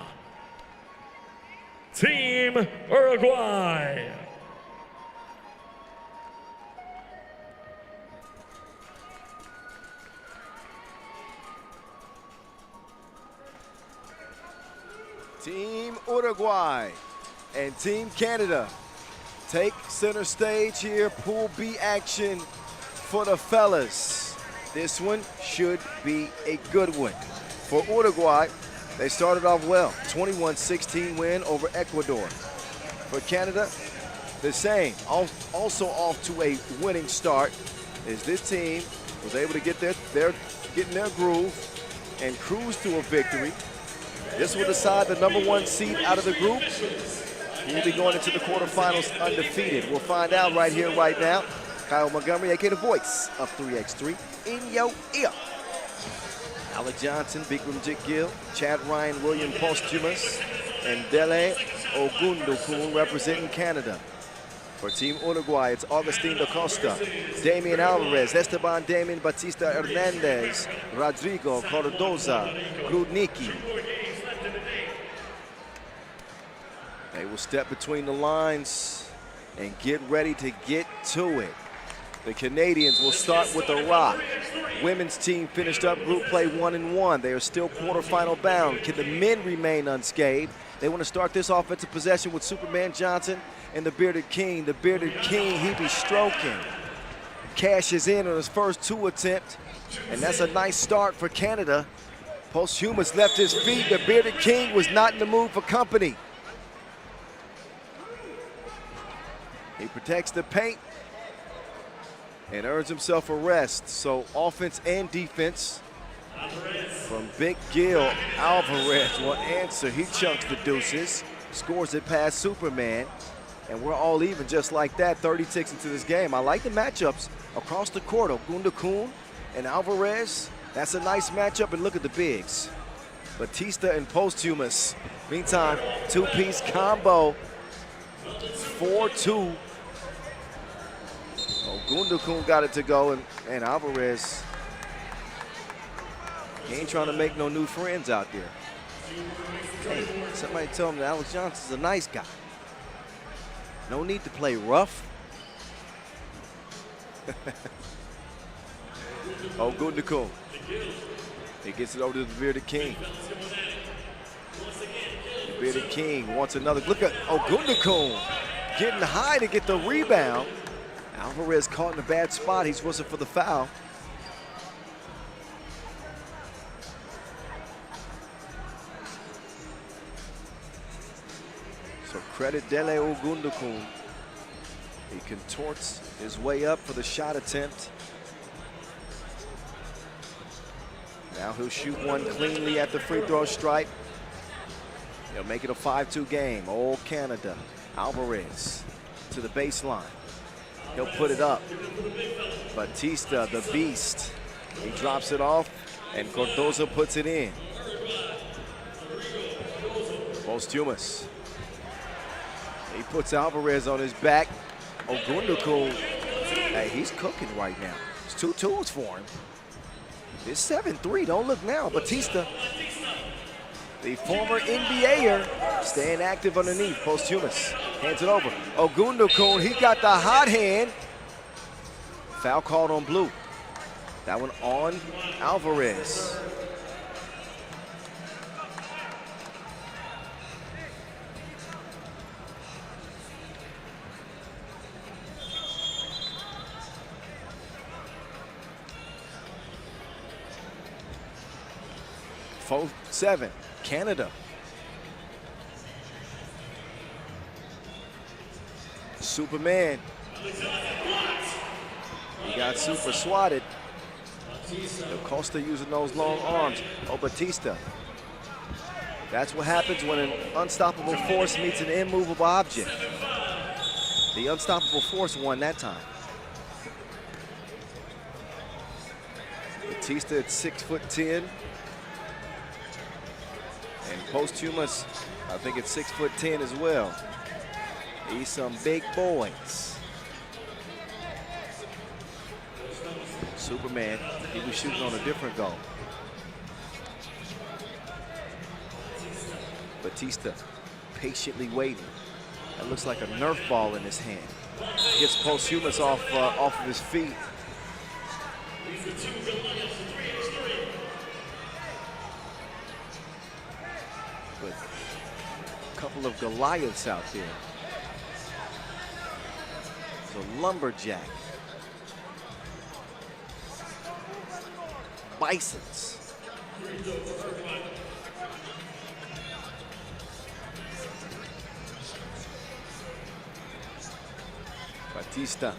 Team Uruguay. Team Uruguay and Team Canada take center stage here. Pool B action for the fellas. This one should be a good one. For Uruguay, they started off well. 21-16 win over Ecuador. For Canada, the same. Also off to a winning start, as this team was able to get getting their groove and cruise to a victory. This will decide the number 1 seed out of the group. He will be going into the quarterfinals undefeated. We'll find out right here, right now. Kyle Montgomery, aka the voice of 3x3, in your ear. Alex Johnson, Bikramjit Gill, Chad Ryan, William Posthumus, and Dele Ogundukun representing Canada. For Team Uruguay, it's Augustine da Costa, Damian Alvarez, Esteban Batista Hernandez, Rodrigo Cardoso, Grudnicki, They will step between the lines and get ready to get to it. The Canadians will start with a rock. Women's team finished up group play 1-1. They are still quarterfinal bound. Can the men remain unscathed? They want to start this offensive possession with Superman Johnson and the Bearded King. The Bearded King, he be stroking. Cashes in on his first 2 attempt, and that's a nice start for Canada. Posthumous left his feet. The Bearded King was not in the mood for company. He protects the paint and earns himself a rest. So offense and defense from Big Gil. Alvarez will answer. He chunks the deuces, scores it past Superman, and we're all even just like that, 30 ticks into this game. I like the matchups across the court. Ogundokun and Alvarez, that's a nice matchup, and look at the bigs. Batista and Posthumous. Meantime, 2-piece combo, 4-2. Ogundokun got it to go, and Alvarez, he ain't trying to make no new friends out there. Hey, somebody tell him that Alex Johnson's a nice guy. No need to play rough. Ogundokun. He gets it over to the Bearded King. The Bearded King wants another. Look at Ogundokun getting high to get the rebound. Alvarez caught in a bad spot. He's whistled for the foul. So credit Dele Ogundokun. He contorts his way up for the shot attempt. Now he'll shoot one cleanly at the free throw stripe. He'll make it a 5-2 game. Old Canada. Alvarez to the baseline. He'll put it up. Batista, the beast. He drops it off, and Cardozo puts it in. Posthumous. He puts Alvarez on his back. Ogundokun, hey, he's cooking right now. It's 2 twos for him. It's 7-3, don't look now. Batista, the former NBAer, staying active underneath. Posthumous hands it over. Ogundokun, he got the hot hand. Foul called on blue. That one on Alvarez. Four, 7, Canada. Superman. He got super swatted. Costa using those long arms. Oh, Batista. That's what happens when an unstoppable force meets an immovable object. The unstoppable force won that time. Batista at 6'10". And Posthumous, I think it's 6'10" as well. He's some big boys. Superman, he was shooting on a different goal. Batista patiently waiting. That looks like a Nerf ball in his hand. Gets Posthumous off of his feet. But a couple of Goliaths out there. The lumberjack. Bisons. Batista.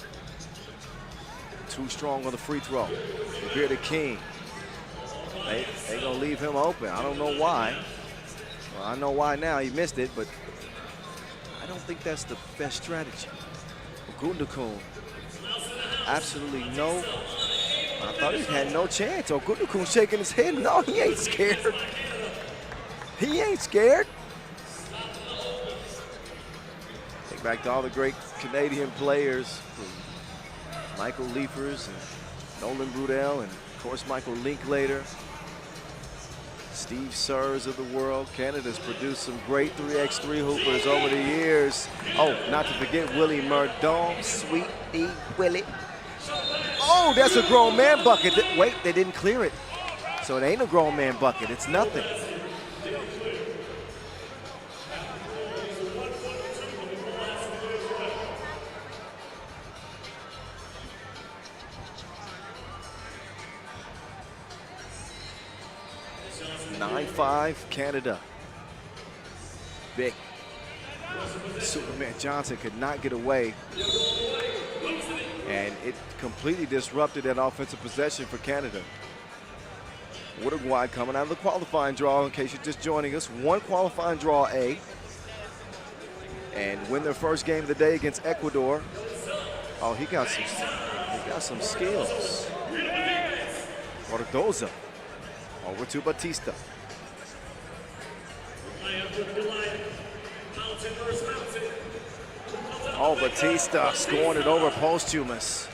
Too strong on the free throw. The Bearded King. They gonna leave him open. I don't know why. Well, I know why now. He missed it, but I don't think that's the best strategy. Ogundokun, absolutely no. I thought he had no chance. Ogundokun shaking his head. No, he ain't scared. He ain't scared. Think back to all the great Canadian players, Michael Leifers and Nolan Brudel, and of course Michael Linklater. Steve Sirs of the world. Canada's produced some great 3x3 hoopers over the years. Oh, not to forget Willie Murdon, Sweet E. Willie. Oh, that's a grown man bucket. Wait, they didn't clear it. So it ain't a grown man bucket, it's nothing. (9-5) Canada. Vic. Superman Johnson could not get away. And it completely disrupted that offensive possession for Canada. Uruguay coming out of the qualifying draw, in case you're just joining us. One qualifying draw A. And win their first game of the day against Ecuador. Oh, he got some skills. Cardoza. Over to Batista. Oh, Batista scoring it over Posthumous.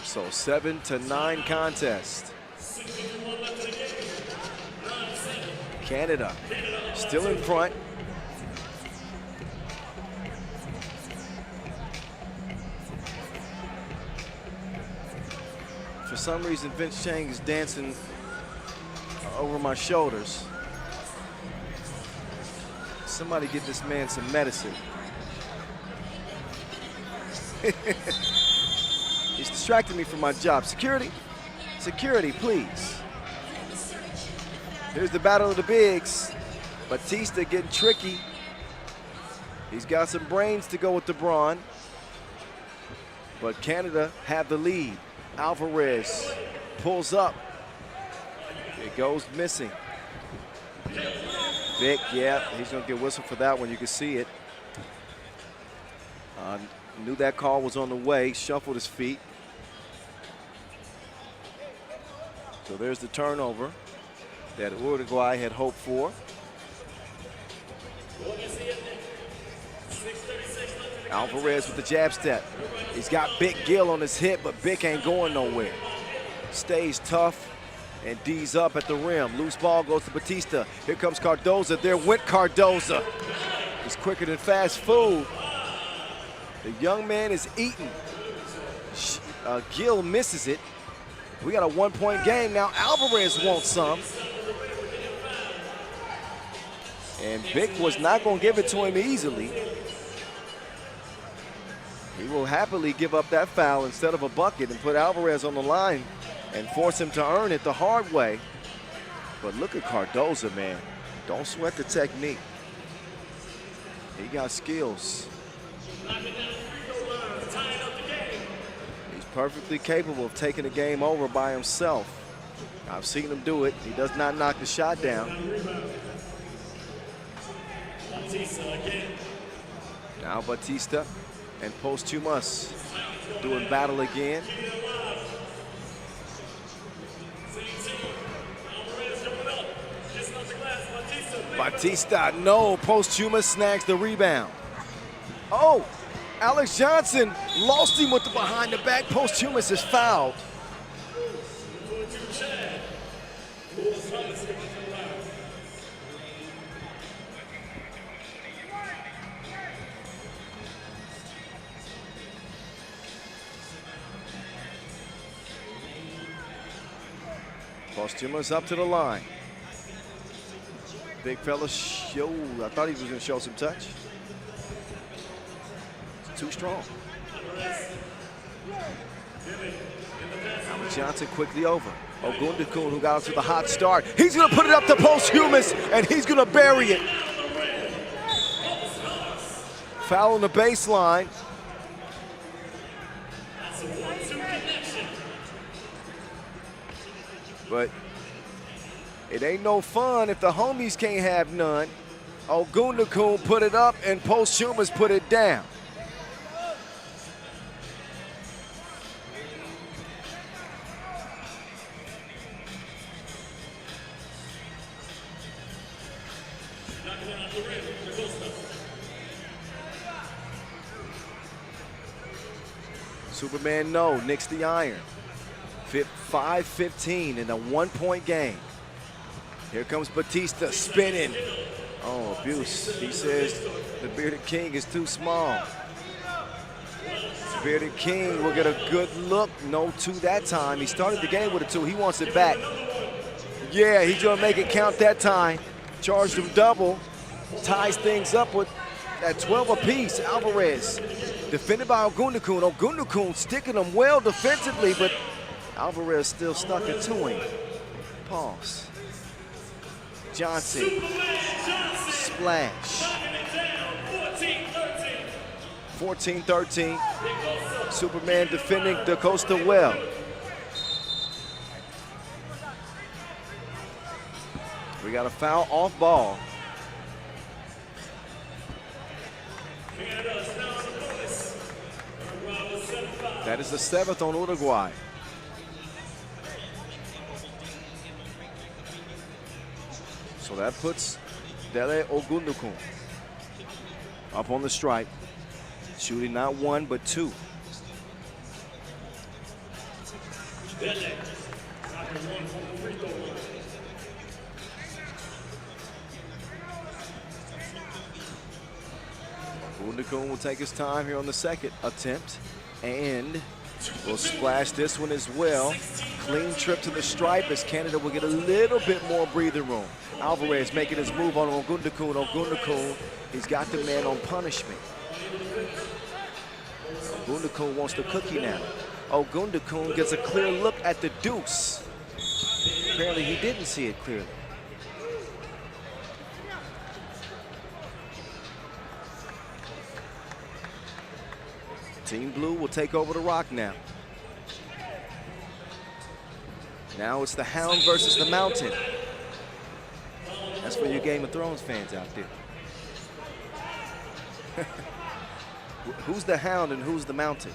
So 7-9 contest. Canada still in front. For some reason, Vince Chang is dancing over my shoulders. Somebody get this man some medicine. He's distracting me from my job. Security, security, please. Here's the battle of the bigs. Batista getting tricky. He's got some brains to go with the brawn. But Canada have the lead. Alvarez pulls up. It goes missing. Vic, yeah, he's gonna get whistled for that one. You can see it. Knew that call was on the way, shuffled his feet. So there's the turnover that Uruguay had hoped for. Alvarez with the jab step. He's got Big Gill on his hip, but Big ain't going nowhere. Stays tough and D's up at the rim. Loose ball goes to Batista. Here comes Cardoza. There went Cardoza. He's quicker than fast food. The young man is eating. Gill misses it. We got a one-point game now. Alvarez wants some. And Vic was not going to give it to him easily. He will happily give up that foul instead of a bucket and put Alvarez on the line and force him to earn it the hard way. But look at Cardoza, man. Don't sweat the technique. He got skills. He's perfectly capable of taking the game over by himself. I've seen him do it. He does not knock the shot down. Now Batista and Posthumous doing battle again. Batista, no. Posthumous snags the rebound. Oh, Alex Johnson lost him with the behind the back. Posthumous is fouled. Posthumous up to the line. Big fella, I thought he was going to show some touch. It's too strong. Alex Johnson quickly over. Ogundekun, who got off to the hot start. He's going to put it up to Posthumous, and he's going to bury it. Foul on the baseline. But it ain't no fun if the homies can't have none. Ogundekun put it up and Posthumous put it down. Superman no, nicks the iron. 5-15 in a 1-point game. Here comes Batista spinning. Oh, abuse. He says the Bearded King is too small. Bearded King will get a good look. No 2 that time. He started the game with a 2. He wants it back. Yeah, he's gonna make it count that time. Charged him double. Ties things up with at 12 apiece. Alvarez defended by Ogundukun. Ogundukun sticking him well defensively, but Alvarez still stuck it to him. Pause. Johnson. Splash. 14-13. Superman defending DaCosta well. We got a foul off ball. That is the 7th on Uruguay. So that puts Dele Ogundukun up on the stripe, shooting not 1 but 2. Ogundukun will take his time here on the second attempt and will splash this one as well. Clean trip to the stripe as Canada will get a little bit more breathing room. Alvarez making his move on Ogundukun. Ogundukun, he's got the man on punishment. Ogundukun wants the cookie now. Ogundukun gets a clear look at the deuce. Apparently he didn't see it clearly. Team Blue will take over the rock now. Now it's the Hound versus the Mountain. That's for you Game of Thrones fans out there. Who's the Hound and who's the Mountain?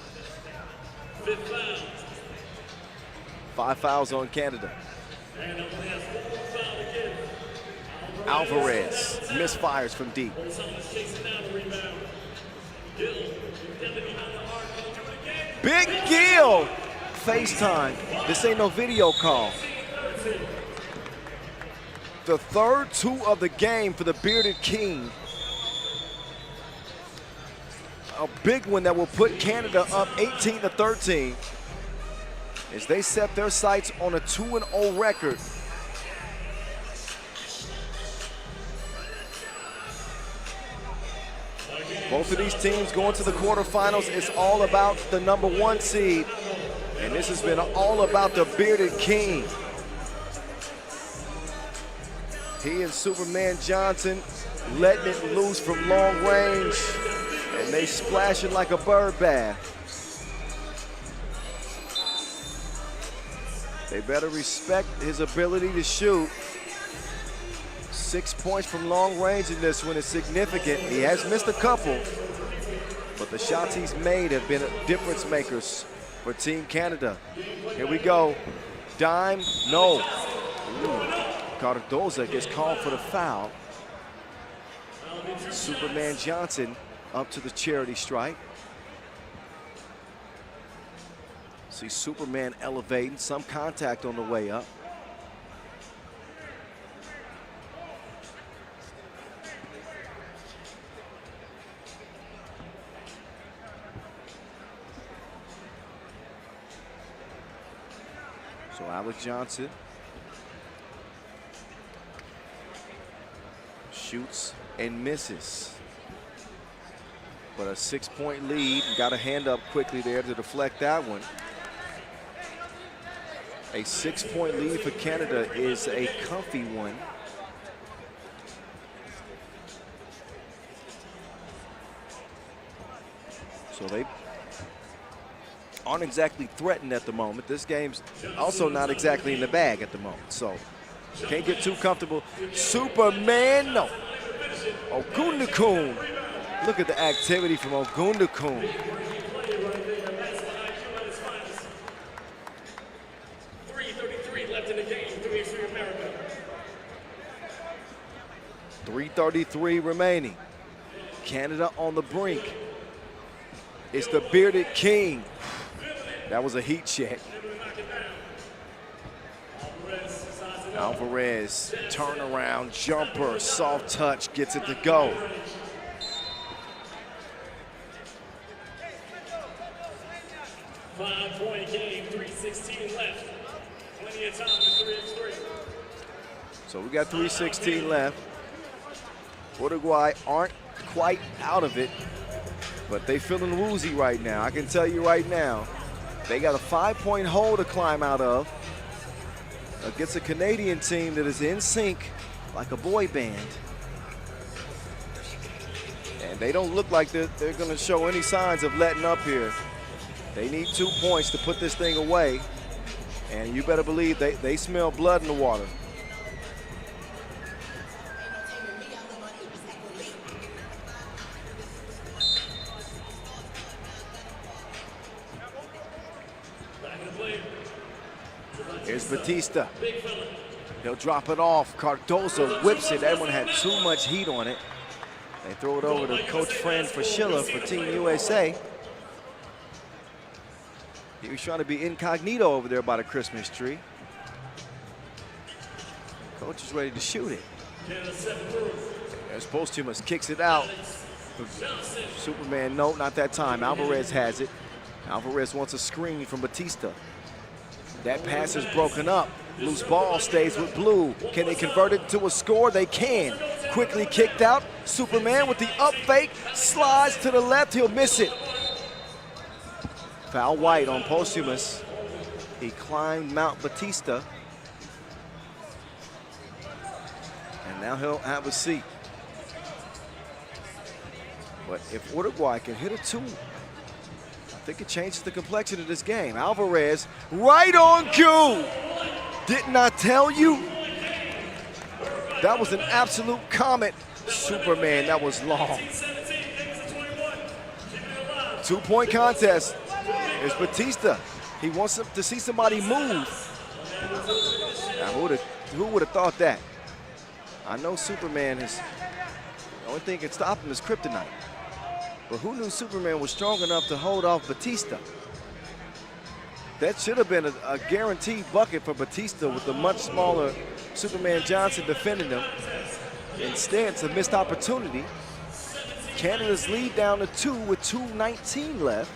5 fouls on Canada. Alvarez misfires from deep. Big Gil! FaceTime. This ain't no video call. The third 2 of the game for the Bearded King. A big one that will put Canada up 18-13 as they set their sights on a 2-0 record. Both of these teams going to the quarterfinals. It's all about the #1 seed. And this has been all about the Bearded King. He and Superman Johnson letting it loose from long range. And they splash it like a bird bath. They better respect his ability to shoot. 6 points from long range in this one is significant. He has missed a couple, but the shots he's made have been difference makers for Team Canada. Here we go. Dime, no. Cardoza gets called for the foul. Superman Johnson up to the charity stripe. See Superman elevating, some contact on the way up. So Alex Johnson shoots and misses. But a 6-point lead. Got a hand up quickly there to deflect that one. A 6-point lead for Canada is a comfy one. So they aren't exactly threatened at the moment. This game's also not exactly in the bag at the moment. So can't get too comfortable. Superman, no. Ogundukun. Look at the activity from Ogundukun. Left in the game, 3x3 AmeriCup. 3:33 remaining. Canada on the brink. It's the Bearded King. That was a heat check. Alvarez, turnaround jumper, soft touch, gets it to go. Five-point game, 3:16 left. Plenty of time for 3x3. So we got 3:16 left. Uruguay aren't quite out of it, but they feeling woozy right now. I can tell you right now, they got a 5-point hole to climb out of against a Canadian team that is in sync like a boy band. And they don't look like they're gonna show any signs of letting up here. They need 2 points to put this thing away. And you better believe they smell blood in the water. Here's Batista. He'll drop it off. Cardozo whips it. That one had too much heat on it. They throw it over to Coach Fran Fraschilla for Team USA. He was trying to be incognito over there by the Christmas tree. Coach is ready to shoot it. There's Posthumus, kicks it out. Superman, no, not that time. Alvarez has it. Alvarez wants a screen from Batista. That pass is broken up. Loose ball stays with Blue. Can they convert it to a score? They can. Quickly kicked out. Superman with the up fake. Slides to the left. He'll miss it. Foul white on Posthumus. He climbed Mount Batista. And now he'll have a seat. But if Uruguay can hit a 2, I think it changes the complexion of this game. Alvarez, right on cue. Didn't I tell you? That was an absolute comet. Superman, that was long. 2-point contest. There's Batista. He wants to see somebody move. Now, who would have thought that? I know Superman is, the only thing that can stop him is kryptonite. But who knew Superman was strong enough to hold off Batista? That should have been a guaranteed bucket for Batista with the much smaller Superman Johnson defending him. Instead, it's a missed opportunity. Canada's lead down to 2 with 2:19 left.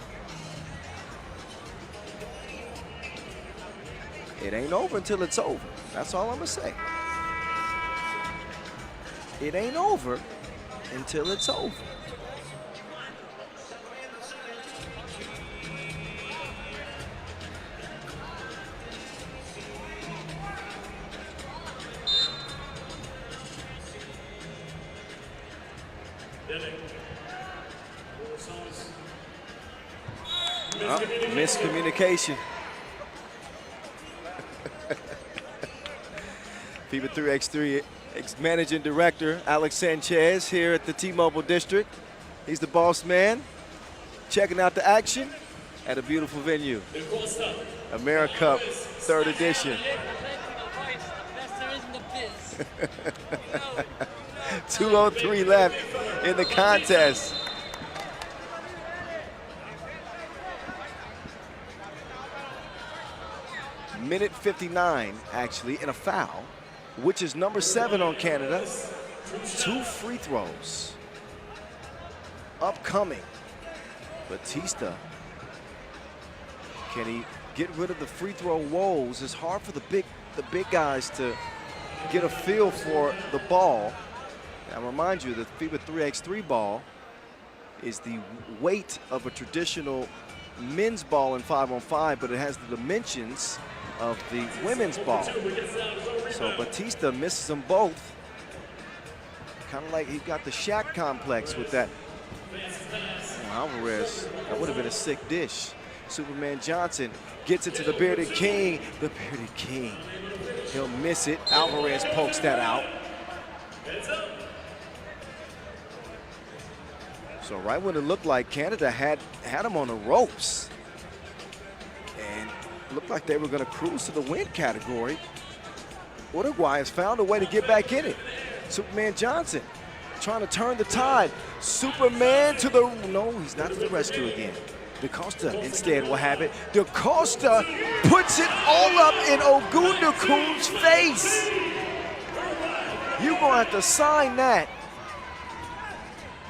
It ain't over until it's over. That's all I'm gonna say. It ain't over until it's over. Miscommunication. FIBA 3x3 Managing Director Alex Sanchez here at the T-Mobile District. He's the boss man, checking out the action at a beautiful venue. AmeriCup 3rd edition. 2:03 left in the contest. Minute 59, actually, in a foul, which is number 7 on Canada. 2 free throws. Upcoming. Batista. Can he get rid of the free throw woes? It's hard for the big guys to get a feel for the ball. Now, remind you, the FIBA 3x3 ball is the weight of a traditional men's ball in 5-on-5, but it has the dimensions of the women's ball. So Batista misses them both. Kind of like he got the Shaq complex with that. Alvarez, that would have been a sick dish. Superman Johnson gets it to the Bearded King. The Bearded King. He'll miss it. Alvarez pokes that out. So right when it looked like Canada had him on the ropes, and looked like they were going to cruise to the win category, Uruguay has found a way to get back in it. Superman Johnson trying to turn the tide. Superman to the, no, he's not to the rescue again. DaCosta instead will have it. DaCosta puts it all up in Ogundekun's face. You're going to have to sign that.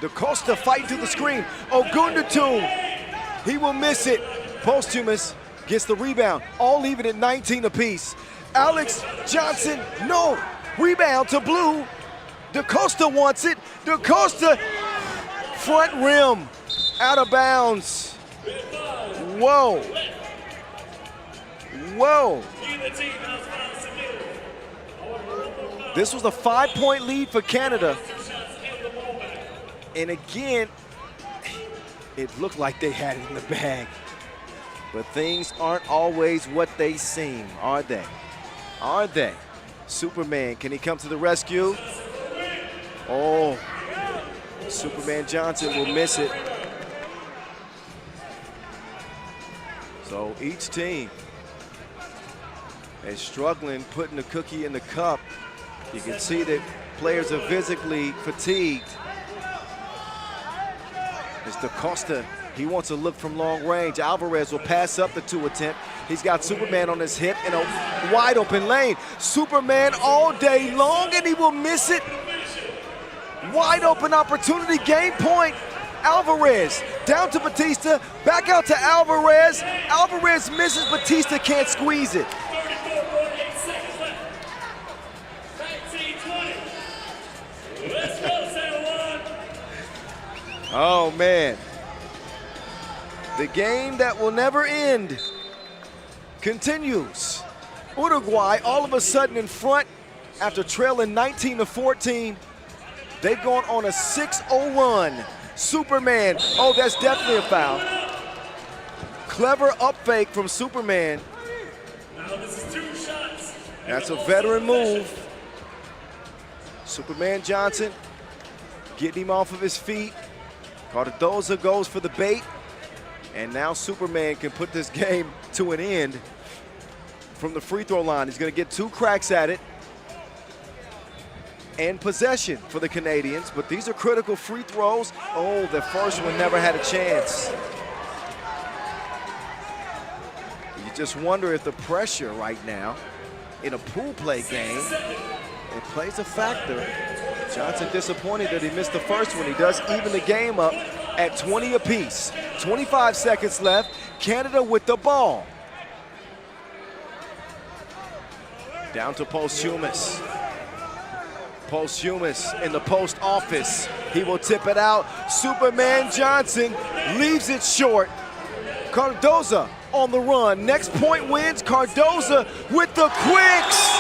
DaCosta fighting to the screen. Ogundekun, he will miss it. Posthumus gets the rebound. All leave it at 19 apiece. Alex Johnson, no. Rebound to Blue. DaCosta wants it. DaCosta, front rim, out of bounds. Whoa. Whoa. This was a 5-point lead for Canada. And again, it looked like they had it in the bag. But things aren't always what they seem, are they? Are they? Superman, can he come to the rescue? Oh, Superman Johnson will miss it. So each team is struggling putting the cookie in the cup. You can see that players are physically fatigued. It's DaCosta. He wants a look from long range. Alvarez will pass up the 2 attempt. He's got Superman on his hip in a wide open lane. Superman all day long, and he will miss it. Wide open opportunity, game point. Alvarez down to Batista, back out to Alvarez. Alvarez misses, Batista can't squeeze it. Oh man. The game that will never end continues. Uruguay all of a sudden in front after trailing 19-14. They've gone on a 6-0 run. Superman, oh, that's definitely a foul. Clever up fake from Superman. That's a veteran move. Superman Johnson getting him off of his feet. Cardozo goes for the bait. And now Superman can put this game to an end from the free throw line. He's going to get 2 cracks at it. And possession for the Canadians, but these are critical free throws. Oh, the first one never had a chance. You just wonder if the pressure right now in a pool play game, it plays a factor. Johnson disappointed that he missed the first one. He does even the game up at 20 apiece. 25 seconds left. Canada with the ball. Down to Posthumus. Posthumus in the post office. He will tip it out. Superman Johnson leaves it short. Cardozo on the run. Next point wins. Cardozo with the quicks.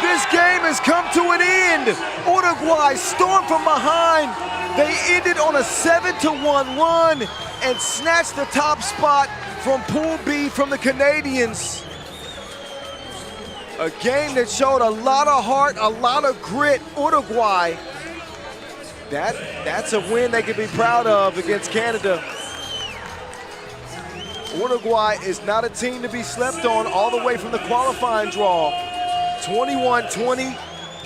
This game has come to an end. Uruguay stormed from behind. They ended on a 7-1 run and snatched the top spot from Pool B from the Canadians. A game that showed a lot of heart, a lot of grit. Uruguay, that's a win they can be proud of against Canada. Uruguay is not a team to be slept on all the way from the qualifying draw. 21-20,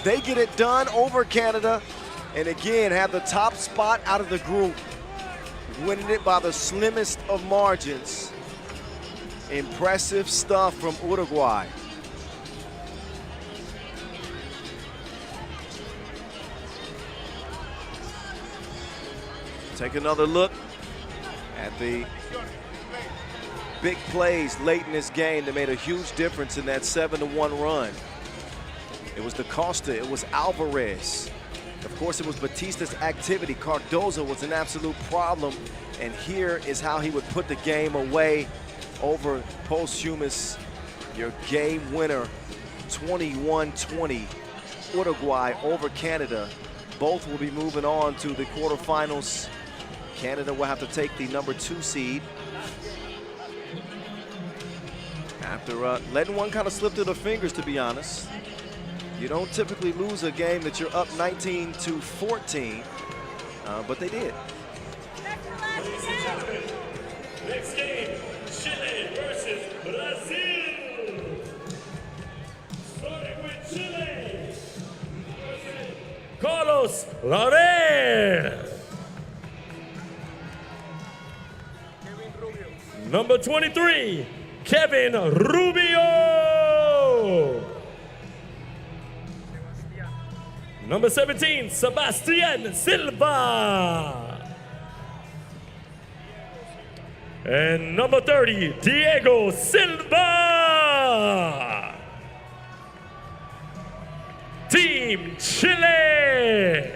they get it done over Canada, and again have the top spot out of the group, winning it by the slimmest of margins. Impressive stuff from Uruguay. Take another look at the big plays late in this game that made a huge difference in that 7-1 run. It was DaCosta, it was Alvarez. Of course, it was Batista's activity. Cardozo was an absolute problem. And here is how he would put the game away over Posthumus. Your game winner, 21-20. Uruguay over Canada. Both will be moving on to the quarterfinals. Canada will have to take the number 2 seed. After letting one kind of slip through the fingers, to be honest. You don't typically lose a game that you're up 19-14, but they did. Next game, Chile versus Brazil. Starting with Chile. Carlos Carlos Lares. Number 23, Kevin Rubio. Number 17, Sebastian Silva. And number 30, Diego Silva. Team Chile.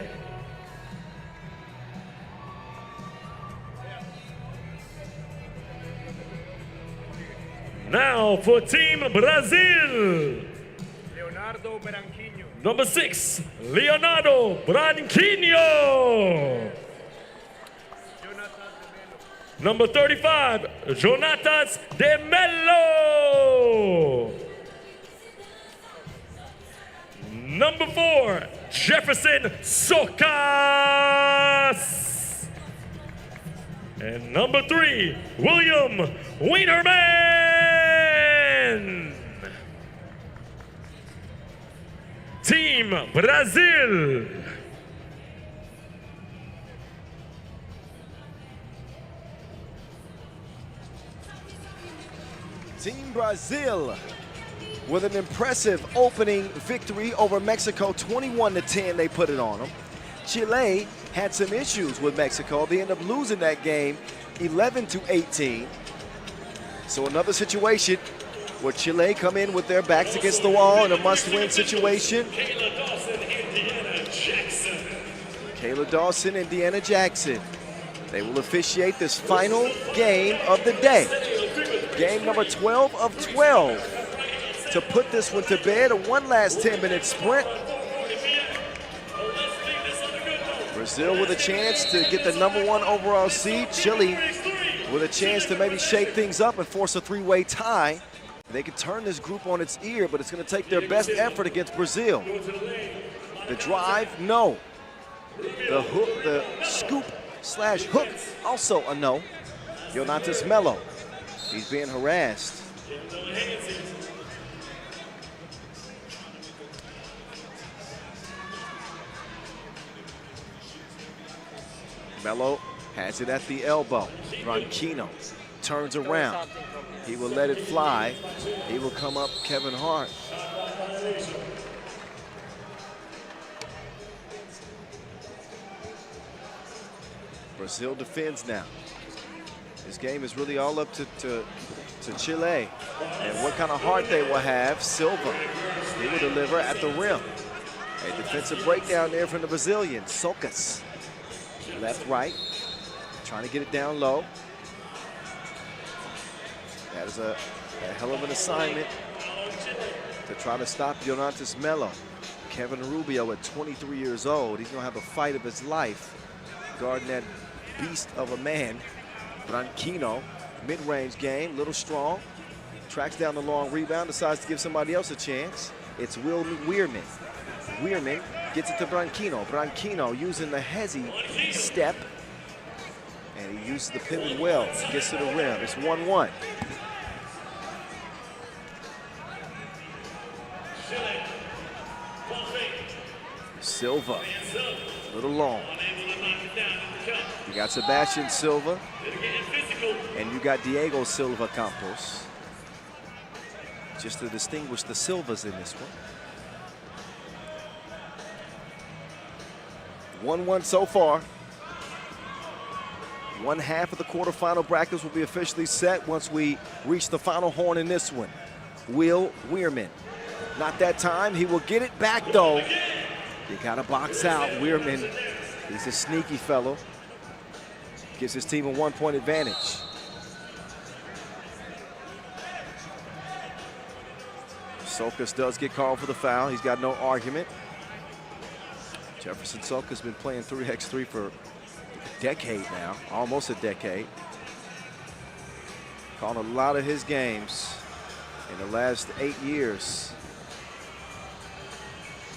Now for Team Brazil. Leonardo Branquinho. Number 6, Leonardo Branquinho. Number 35, Jonatas de Mello. Number 4, Jefferson Socas. And number 3, William Wienerman. Team Brazil. Team Brazil with an impressive opening victory over Mexico, 21-10 they put it on them. Chile had some issues with Mexico. They ended up losing that game 11-18. So another situation where Chile come in with their backs against the wall in a must-win situation. Kayla Dawson and Deanna Jackson. They will officiate this final game of the day. Game number 12 of 12 to put this one to bed. One last 10-minute sprint. Brazil with a chance to get the number 1 overall seed. Chile with a chance to maybe shake things up and force a 3-way tie. They could turn this group on its ear, but it's going to take their best effort against Brazil. The drive, no. The hook, the scoop / hook, also a no. Jonatas Mello, he's being harassed. Mello has it at the elbow. Branquinho turns around. He will let it fly. He will come up Kevin Hart. Brazil defends now. This game is really all up to Chile. And what kind of heart they will have. Silva, he will deliver at the rim. A defensive breakdown there from the Brazilians. Socas, left, right, trying to get it down low. That is a hell of an assignment to try to stop Jonatas Mello. Kevin Rubio at 23 years old. He's gonna have a fight of his life guarding that beast of a man. Branquinho, mid-range game, little strong. Tracks down the long rebound, decides to give somebody else a chance. It's Will Weirman. Weirman gets it to Branquinho. Branquinho using the hezzy step. And he uses the pivot well, gets to the rim. It's 1-1. Silva, a little long. You got Sebastian Silva, and you got Diego Silva Campos. Just to distinguish the Silvas in this one. 1-1 so far. One half of the quarterfinal brackets will be officially set once we reach the final horn in this one. Will Weirman. Not that time. He will get it back, though. You got to box out. Weirman, he's a sneaky fellow. Gives his team a 1-point advantage. Socas does get called for the foul. He's got no argument. Jefferson Socas has been playing 3x3 for a decade now, almost a decade. Calling a lot of his games in the last 8 years.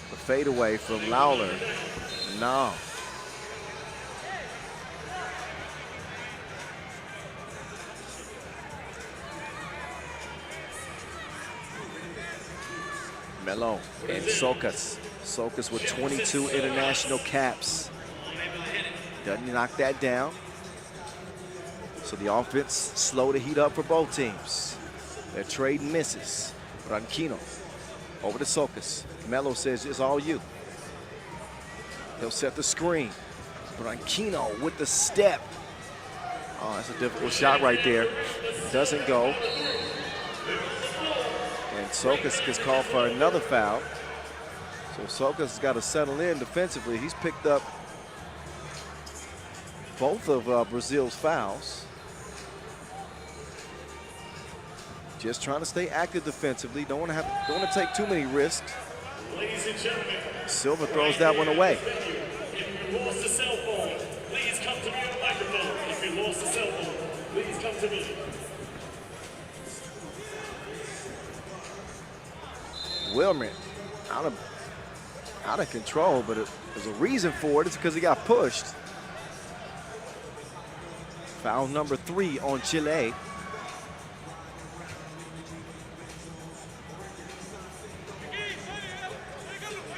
The fadeaway from Lawler. No. Mello and Socas. Sokas with 22 international caps. Doesn't knock that down. So the offense slow to heat up for both teams. Their trade misses. Branquinho over to Sokas. Melo says it's all you. He'll set the screen. Branquinho with the step. Oh, that's a difficult shot right there. Doesn't go. And Sokas gets called for another foul. So Sokas has got to settle in defensively. He's picked up both of Brazil's fouls. Just trying to stay active defensively. Don't want to take too many risks. Silva throws that one away. If you lost a cell phone, please come to me on the microphone. If you lost a cell phone, please come to me. Wilmer out of control, but there's a reason for it. It's because he got pushed. Foul number 3 on Chile.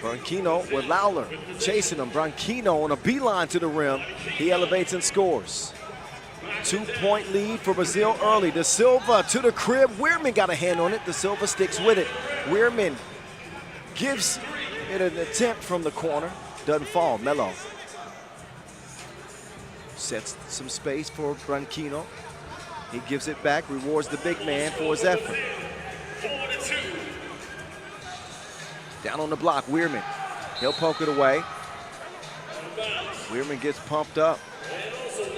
Branquinho with Lawler chasing him. Branquinho on a beeline to the rim. He elevates and scores. 2-point lead for Brazil early. De Silva to the crib. Weirman got a hand on it. De Silva sticks with it. Weirman gives it an attempt from the corner. Doesn't fall. Melo sets some space for Branquinho. He gives it back, rewards the big man for his effort. Down on the block, Weirman. He'll poke it away. Weirman gets pumped up.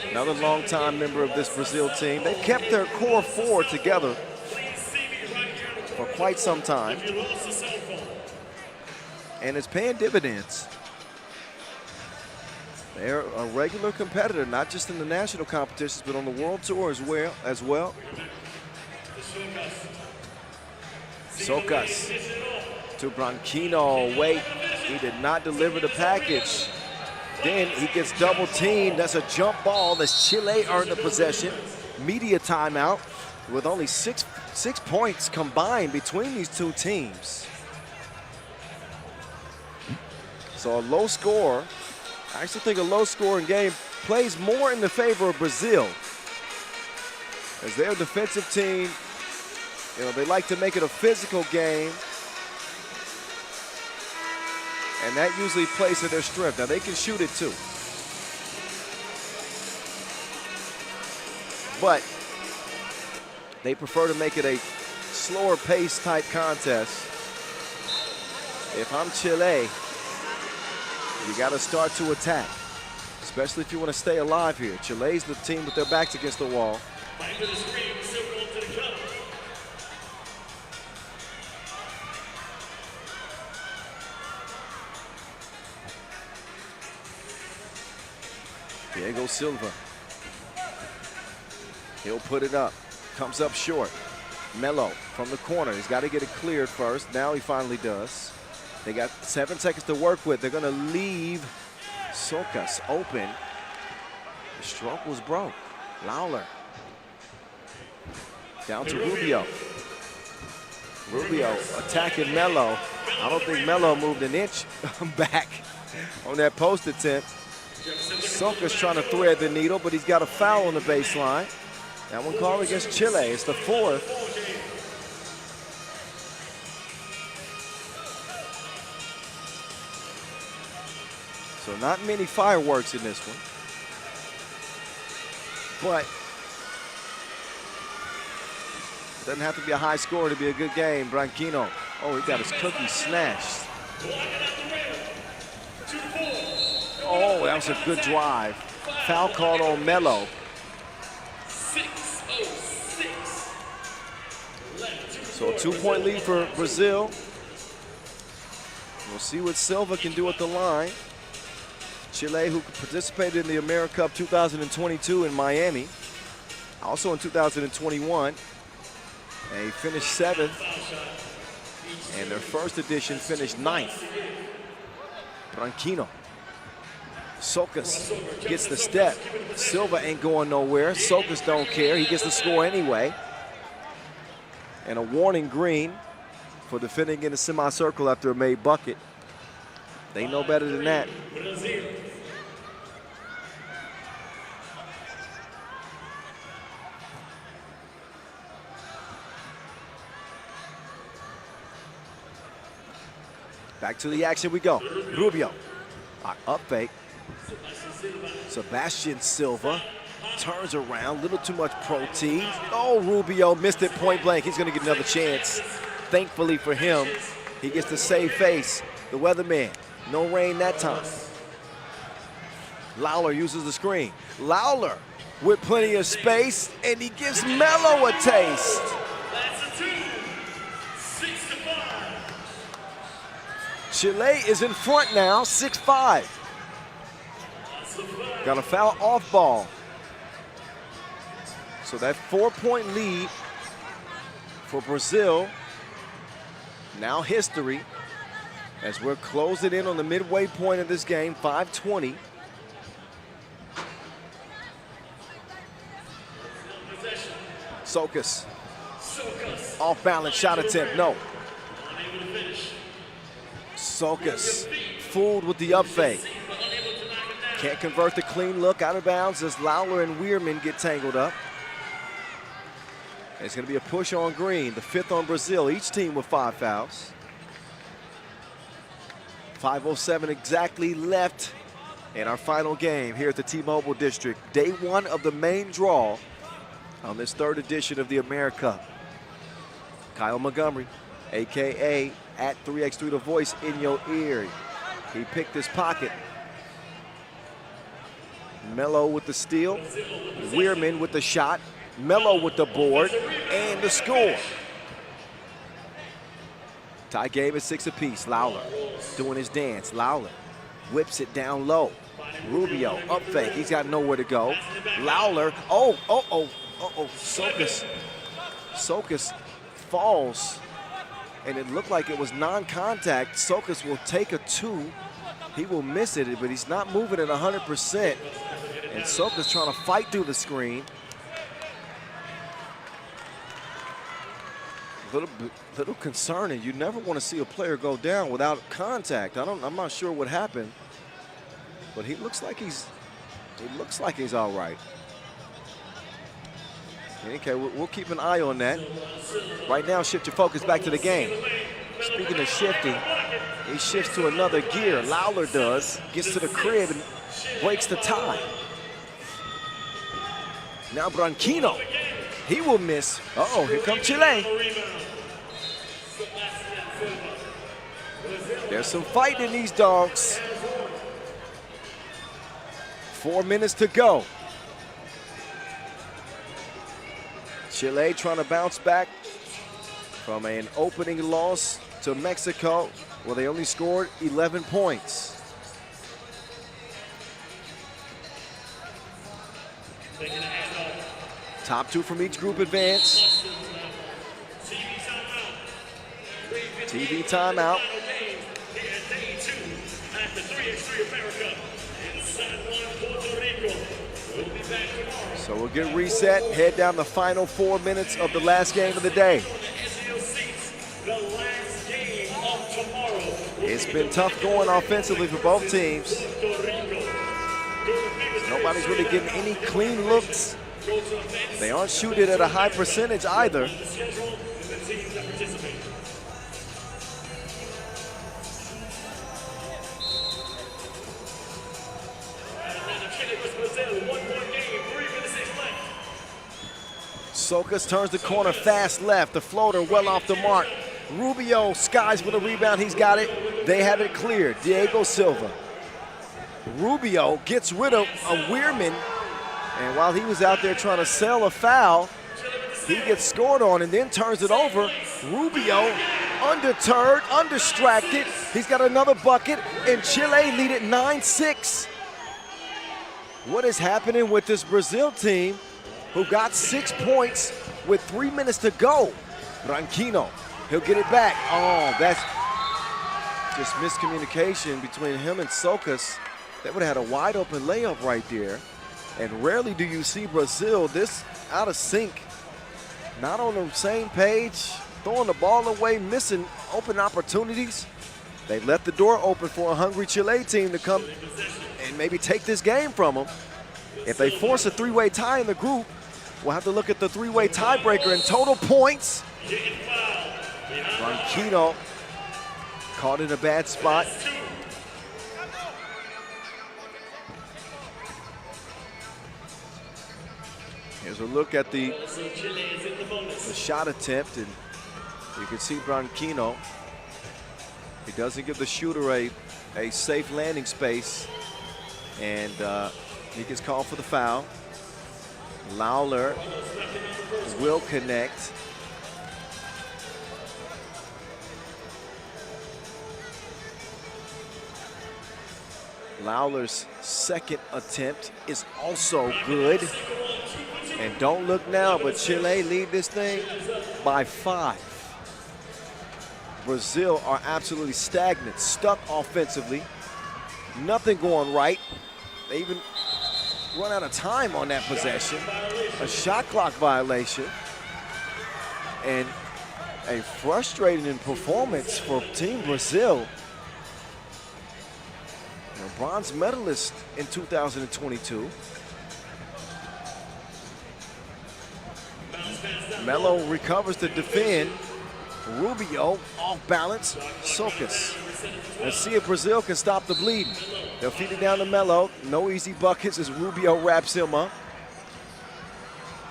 Another longtime member of this Brazil team. They've kept their core 4 together for quite some time. And it's paying dividends. They're a regular competitor, not just in the national competitions, but on the world tour as well. Sokas to Branquinho. Wait, he did not deliver the package. Then he gets double teamed. That's a jump ball as Chile earned the possession. Media timeout with only six points combined between these two teams. So a low score. I actually think a low-scoring game plays more in the favor of Brazil, as their defensive team, they like to make it a physical game, and that usually plays to their strength. Now, they can shoot it too, but they prefer to make it a slower pace type contest. If I'm Chile, you got to start to attack, especially if you want to stay alive here. Chile's the team with their backs against the wall. Diego Silva. He'll put it up. Comes up short. Melo from the corner. He's got to get it cleared first. Now he finally does. They got 7 seconds to work with. They're going to leave Sokas open. The stroke was broke. Lawler. Down to Rubio. Rubio attacking Melo. I don't think Melo moved an inch back on that post attempt. Sokas trying to thread the needle, but he's got a foul on the baseline. That one called against Chile. It's the 4th. So not many fireworks in this one. But it doesn't have to be a high score to be a good game. Branquinho, oh, he got his cookie snatched. Oh, that was a good drive. Foul called on Melo. So a 2-point lead for Brazil. We'll see what Silva can do at the line. Chile, who participated in the AmeriCup 2022 in Miami, also in 2021. They finished 7th, and their first edition finished 9th. Branquinho. Sokas gets the step. Silva ain't going nowhere. Sokas don't care. He gets the score anyway. And a warning green for defending in a semicircle after a made bucket. They know better than that. Back to the action we go. Rubio, up fake. Sebastian Silva turns around, little too much protein. Oh, Rubio missed it point blank. He's gonna get another chance. Thankfully for him, he gets to save face. The weatherman, no rain that time. Lawler uses the screen. Lawler with plenty of space, and he gives Melo a taste. Chile is in front now, 6-5. Got a foul off ball. So that 4-point lead for Brazil, now history, as we're closing in on the midway point of this game, 5:20. Sokas, off balance shot attempt, no. Sokas, fooled with the up fake. Can't convert the clean look, out of bounds as Lawler and Weirman get tangled up. It's gonna be a push on Green, the 5th on Brazil, each team with 5 fouls. 5:07 exactly left in our final game here at the T-Mobile District. Day 1 of the main draw on this 3rd edition of the AmeriCup. Kyle Montgomery, AKA at 3x3 The Voice in your ear. He picked his pocket. Melo with the steal, Weirman with the shot, Melo with the board, and the score. Tie game is 6 apiece. Lawler doing his dance. Lawler whips it down low. Rubio up fake. He's got nowhere to go. Lawler, Sokas falls, and it looked like it was non-contact. Sokas will take a 2. He will miss it, but he's not moving at 100%. And Sokas trying to fight through the screen. Little concerning. You never want to see a player go down without contact. I'm not sure what happened, but he looks like he's all right. Okay, we'll keep an eye on that. Right now, shift your focus back to the game. Speaking of shifting, he shifts to another gear. Lawler does, gets to the crib and breaks the tie. Now Branquinho, he will miss. Uh-oh, here comes Chile. There's some fight in these dogs. 4 minutes to go. Chile trying to bounce back from an opening loss to Mexico, where they only scored 11 points. Top 2 from each group advance. TV timeout. So we'll get reset, head down the final 4 minutes of the last game of the day. It's been tough going offensively for both teams. Nobody's really getting any clean looks. They aren't shooting at a high percentage either. Sokas turns the corner fast left. The floater well off the mark. Rubio skies for the rebound. He's got it. They have it cleared. Diego Silva. Rubio gets rid of a Weirman. And while he was out there trying to sell a foul, he gets scored on and then turns it over. Rubio undeterred, undistracted. He's got another bucket, and Chile lead at 9-6. What is happening with this Brazil team who got 6 points with 3 minutes to go? Branquinho, he'll get it back. Oh, that's just miscommunication between him and Sokas. They would have had a wide open layup right there. And rarely do you see Brazil this out of sync. Not on the same page, throwing the ball away, missing open opportunities. They left the door open for a hungry Chile team to come and maybe take this game from them. If they force a three-way tie in the group, we'll have to look at the three-way tiebreaker in total points. Branquinho caught in a bad spot. Here's a look at the shot attempt, and you can see Branquinho. He doesn't give the shooter a safe landing space, and he gets called for the foul. Lawler will connect. Lawler's second attempt is also good. And don't look now, but Chile lead this thing by 5. Brazil are absolutely stagnant, stuck offensively. Nothing going right. They even run out of time on that possession. A shot clock violation. And a frustrating performance for Team Brazil. A bronze medalist in 2022. Melo recovers to defend. Rubio off balance. Socas. Let's see if Brazil can stop the bleeding. They'll feed it down to Melo. No easy buckets as Rubio wraps him up.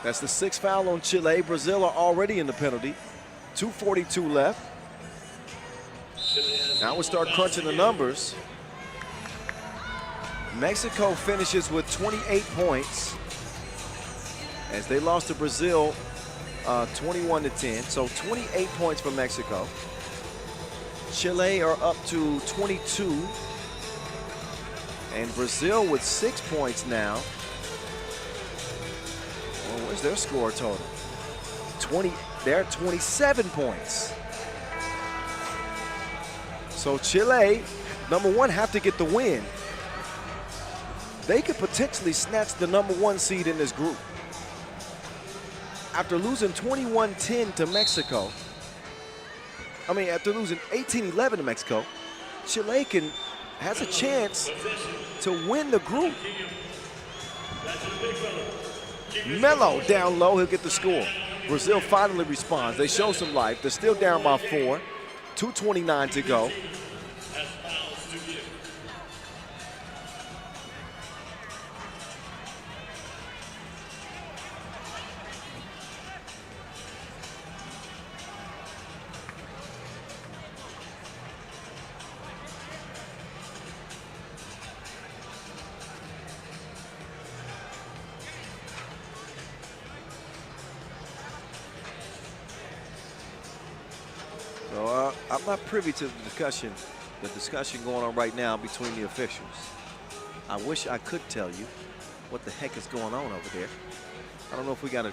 That's the 6th foul on Chile. Brazil are already in the penalty. 2:42 left. Now we start crunching the numbers. Mexico finishes with 28 points as they lost to Brazil 21-10, so 28 points for Mexico. Chile are up to 22, and Brazil with 6 points now. Well, where's their score total? They're at 27 points. So Chile, number one, have to get the win. They could potentially snatch the number 1 seed in this group. After losing 21-10 to Mexico, after losing 18-11 to Mexico, Chile has a chance to win the group. Melo down low, he'll get the score. Brazil finally responds. They show some life. They're still down by 4. 2:29 to go. So I'm not privy to the discussion going on right now between the officials. I wish I could tell you what the heck is going on over there. I don't know if we got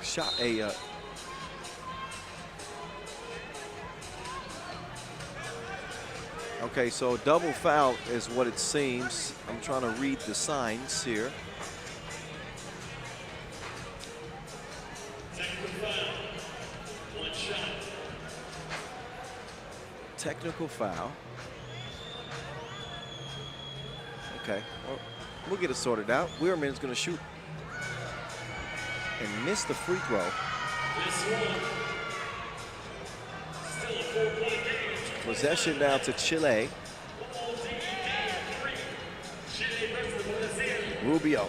okay, so double foul is what it seems. I'm trying to read the signs here. Technical foul. Okay, well, we'll get it sorted out. Weirman's going to shoot and miss the free throw. Possession now to Chile. Rubio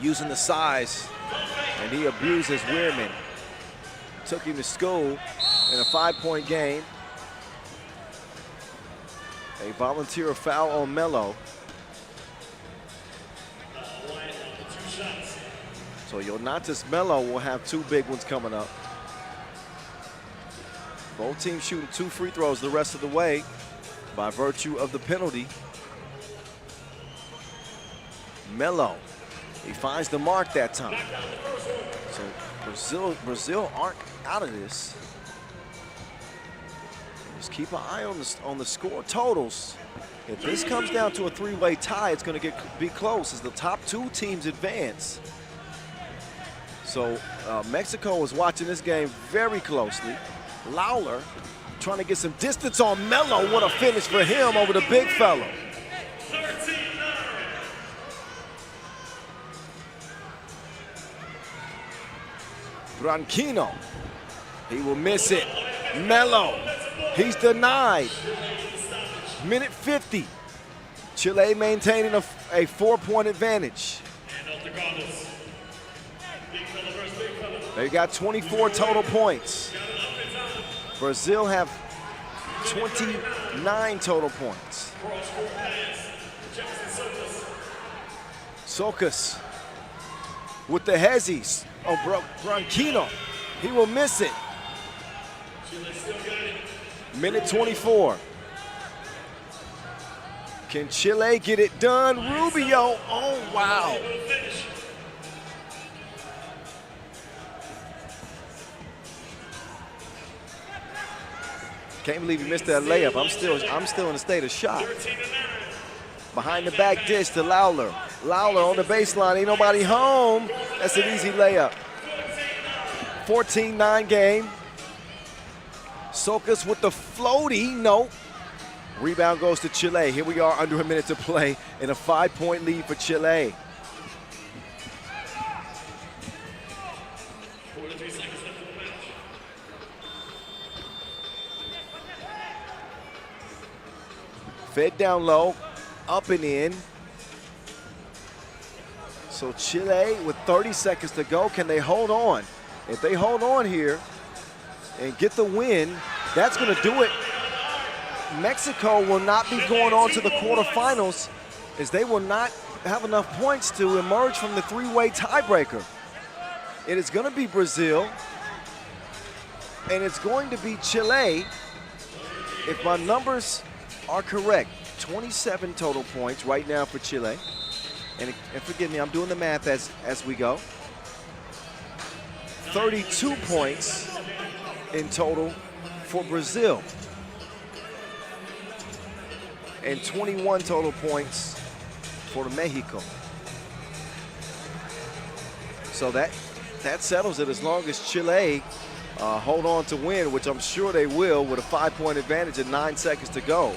using the size, and he abuses Weirman. Took him to school in a 5-point game. A volunteer foul on Melo. So Yonatas Melo will have 2 big ones coming up. Both teams shooting 2 free throws the rest of the way by virtue of the penalty. Melo, he finds the mark that time. So Brazil aren't out of this. Just keep an eye on the score totals. If this comes down to a 3-way tie, it's going to be close as the top 2 teams advance. So Mexico is watching this game very closely. Lawler trying to get some distance on Melo. What a finish for him over the big fella. Branquinho, he will miss it. Melo, he's denied. Minute 50. Chile maintaining a 4-point advantage. They got 24 total points. Brazil have 29 total points. Socas with the hezzies. Oh, Branquinho, he will miss it. Minute 24. Can Chile get it done? Rubio, oh wow. Can't believe he missed that layup. I'm still in a state of shock. Behind the back dish to Lawler. Lawler on the baseline, ain't nobody home. That's an easy layup. 14-9 game. Socas with the floaty, no. Rebound goes to Chile. Here we are under a minute to play in a 5-point lead for Chile. Fed down low, up and in. So Chile with 30 seconds to go, can they hold on? If they hold on here and get the win, that's gonna do it. Mexico will not be going on to the quarterfinals as they will not have enough points to emerge from the three-way tiebreaker. It is gonna be Brazil, and it's going to be Chile, if my numbers are correct. 27 total points right now for Chile. And forgive me, I'm doing the math as we go. 32 points in total for Brazil. And 21 total points for Mexico. So that settles it as long as Chile hold on to win, which I'm sure they will with a 5-point advantage and 9 seconds to go.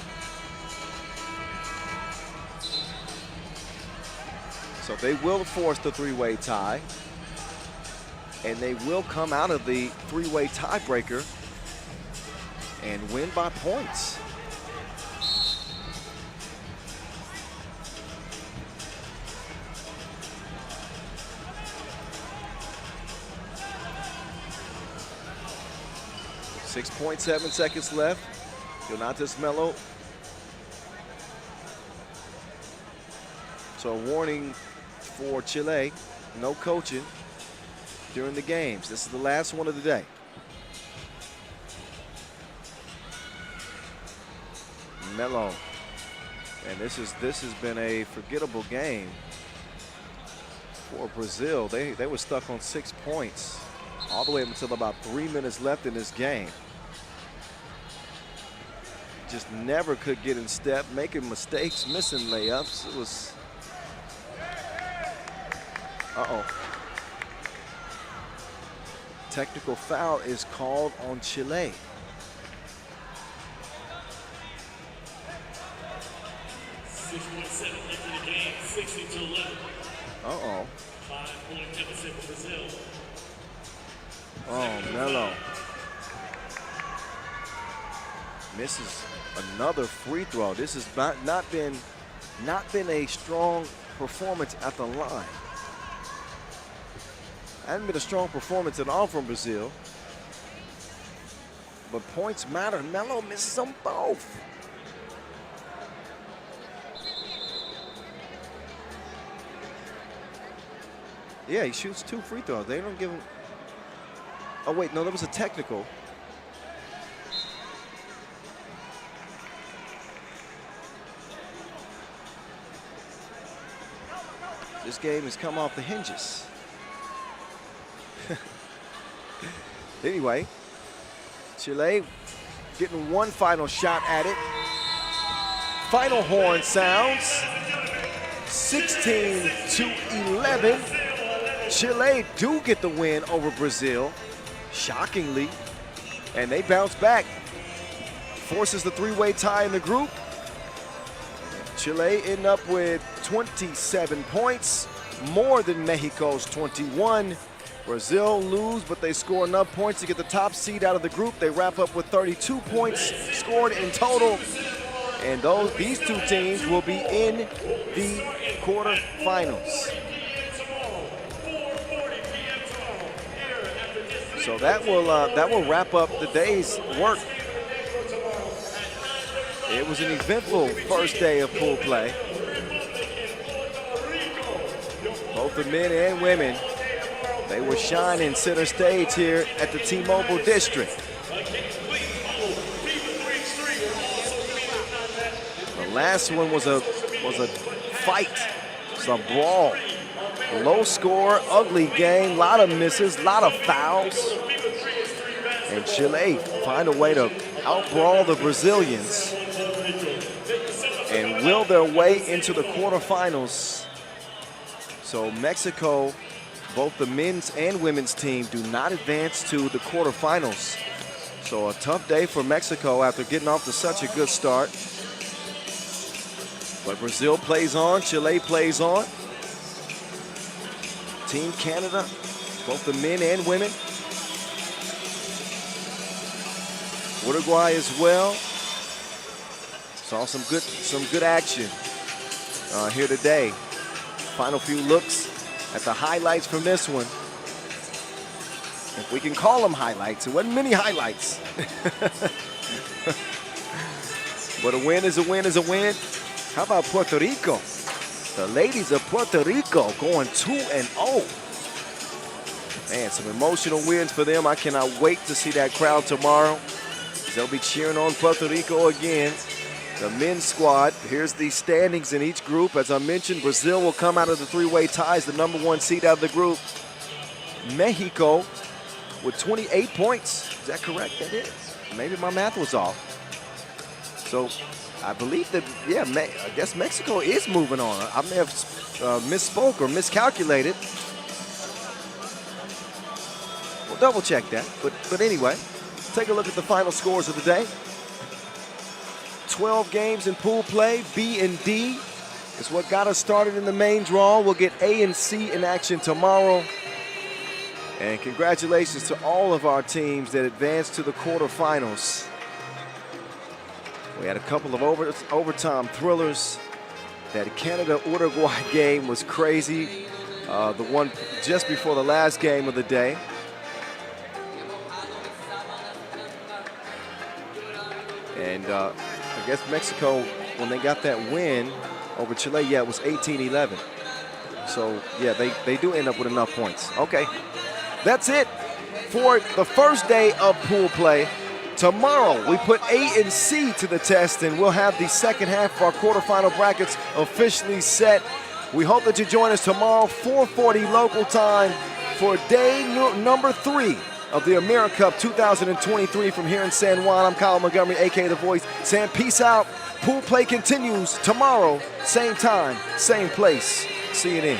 So they will force the three-way tie, and they will come out of the three-way tiebreaker and win by points. .7 seconds left. Jonatas Melo. So a warning for Chile, no coaching during the games. This is the last one of the day. Melo. And this has been a forgettable game for Brazil. They were stuck on 6 points all the way up until about 3 minutes left in this game. Just never could get in step, making mistakes, missing layups. It was, technical foul is called on Chile. Uh-oh. 5-point deficit for Brazil. Oh, Melo. Misses another free throw. This has not been a strong performance at the line. Hasn't been a strong performance at all from Brazil. But points matter. Melo misses them both. Yeah, he shoots 2 free throws. They don't give him. Oh, wait, no, that was a technical. This game has come off the hinges. Anyway, Chile getting one final shot at it. Final horn sounds. 16-11. Chile do get the win over Brazil, shockingly, and they bounce back forces the three-way tie in the group. Chile ended up with 27 points, more than Mexico's 21. Brazil lose, but they score enough points to get the top seed out of the group. They wrap up with 32 points scored in total. And these two teams will be in the quarterfinals. So that will wrap up the day's work. It was an eventful first day of pool play. Both the men and women, they were shining center stage here at the T-Mobile District. The last one was a fight. It's a brawl. Low score, ugly game, a lot of misses, a lot of fouls. And Chile find a way to outbrawl the Brazilians and will their way into the quarterfinals. So Mexico, both the men's and women's team, do not advance to the quarterfinals. So a tough day for Mexico after getting off to such a good start. But Brazil plays on, Chile plays on. Team Canada, both the men and women. Uruguay as well. Saw some good action here today. Final few looks at the highlights from this one. If we can call them highlights, it wasn't many highlights. But a win is a win is a win. How about Puerto Rico? The ladies of Puerto Rico going 2-0. Man, some emotional wins for them. I cannot wait to see that crowd tomorrow. They'll be cheering on Puerto Rico again. The men's squad, here's the standings in each group. As I mentioned, Brazil will come out of the three-way ties, the #1 seed out of the group. Mexico with 28 points. Is that correct? That is. Maybe my math was off. So I believe that, yeah, I guess Mexico is moving on. I may have misspoke or miscalculated. We'll double check that. But anyway, take a look at the final scores of the day. 12 games in pool play. B and D is what got us started in the main draw. We'll get A and C in action tomorrow. And congratulations to all of our teams that advanced to the quarterfinals. We had a couple of overtime thrillers. That Canada-Uruguay game was crazy. The one just before the last game of the day. And I guess Mexico, when they got that win over Chile, yeah, it was 18-11. So, yeah, they do end up with enough points. Okay, that's it for the first day of pool play. Tomorrow, we put A and C to the test, and we'll have the second half of our quarterfinal brackets officially set. We hope that you join us tomorrow, 4:40 local time, for day number 3 of the AmeriCup 2023 from here in San Juan. I'm Kyle Montgomery, a.k.a. The Voice, saying peace out. Pool play continues tomorrow, same time, same place. See you then.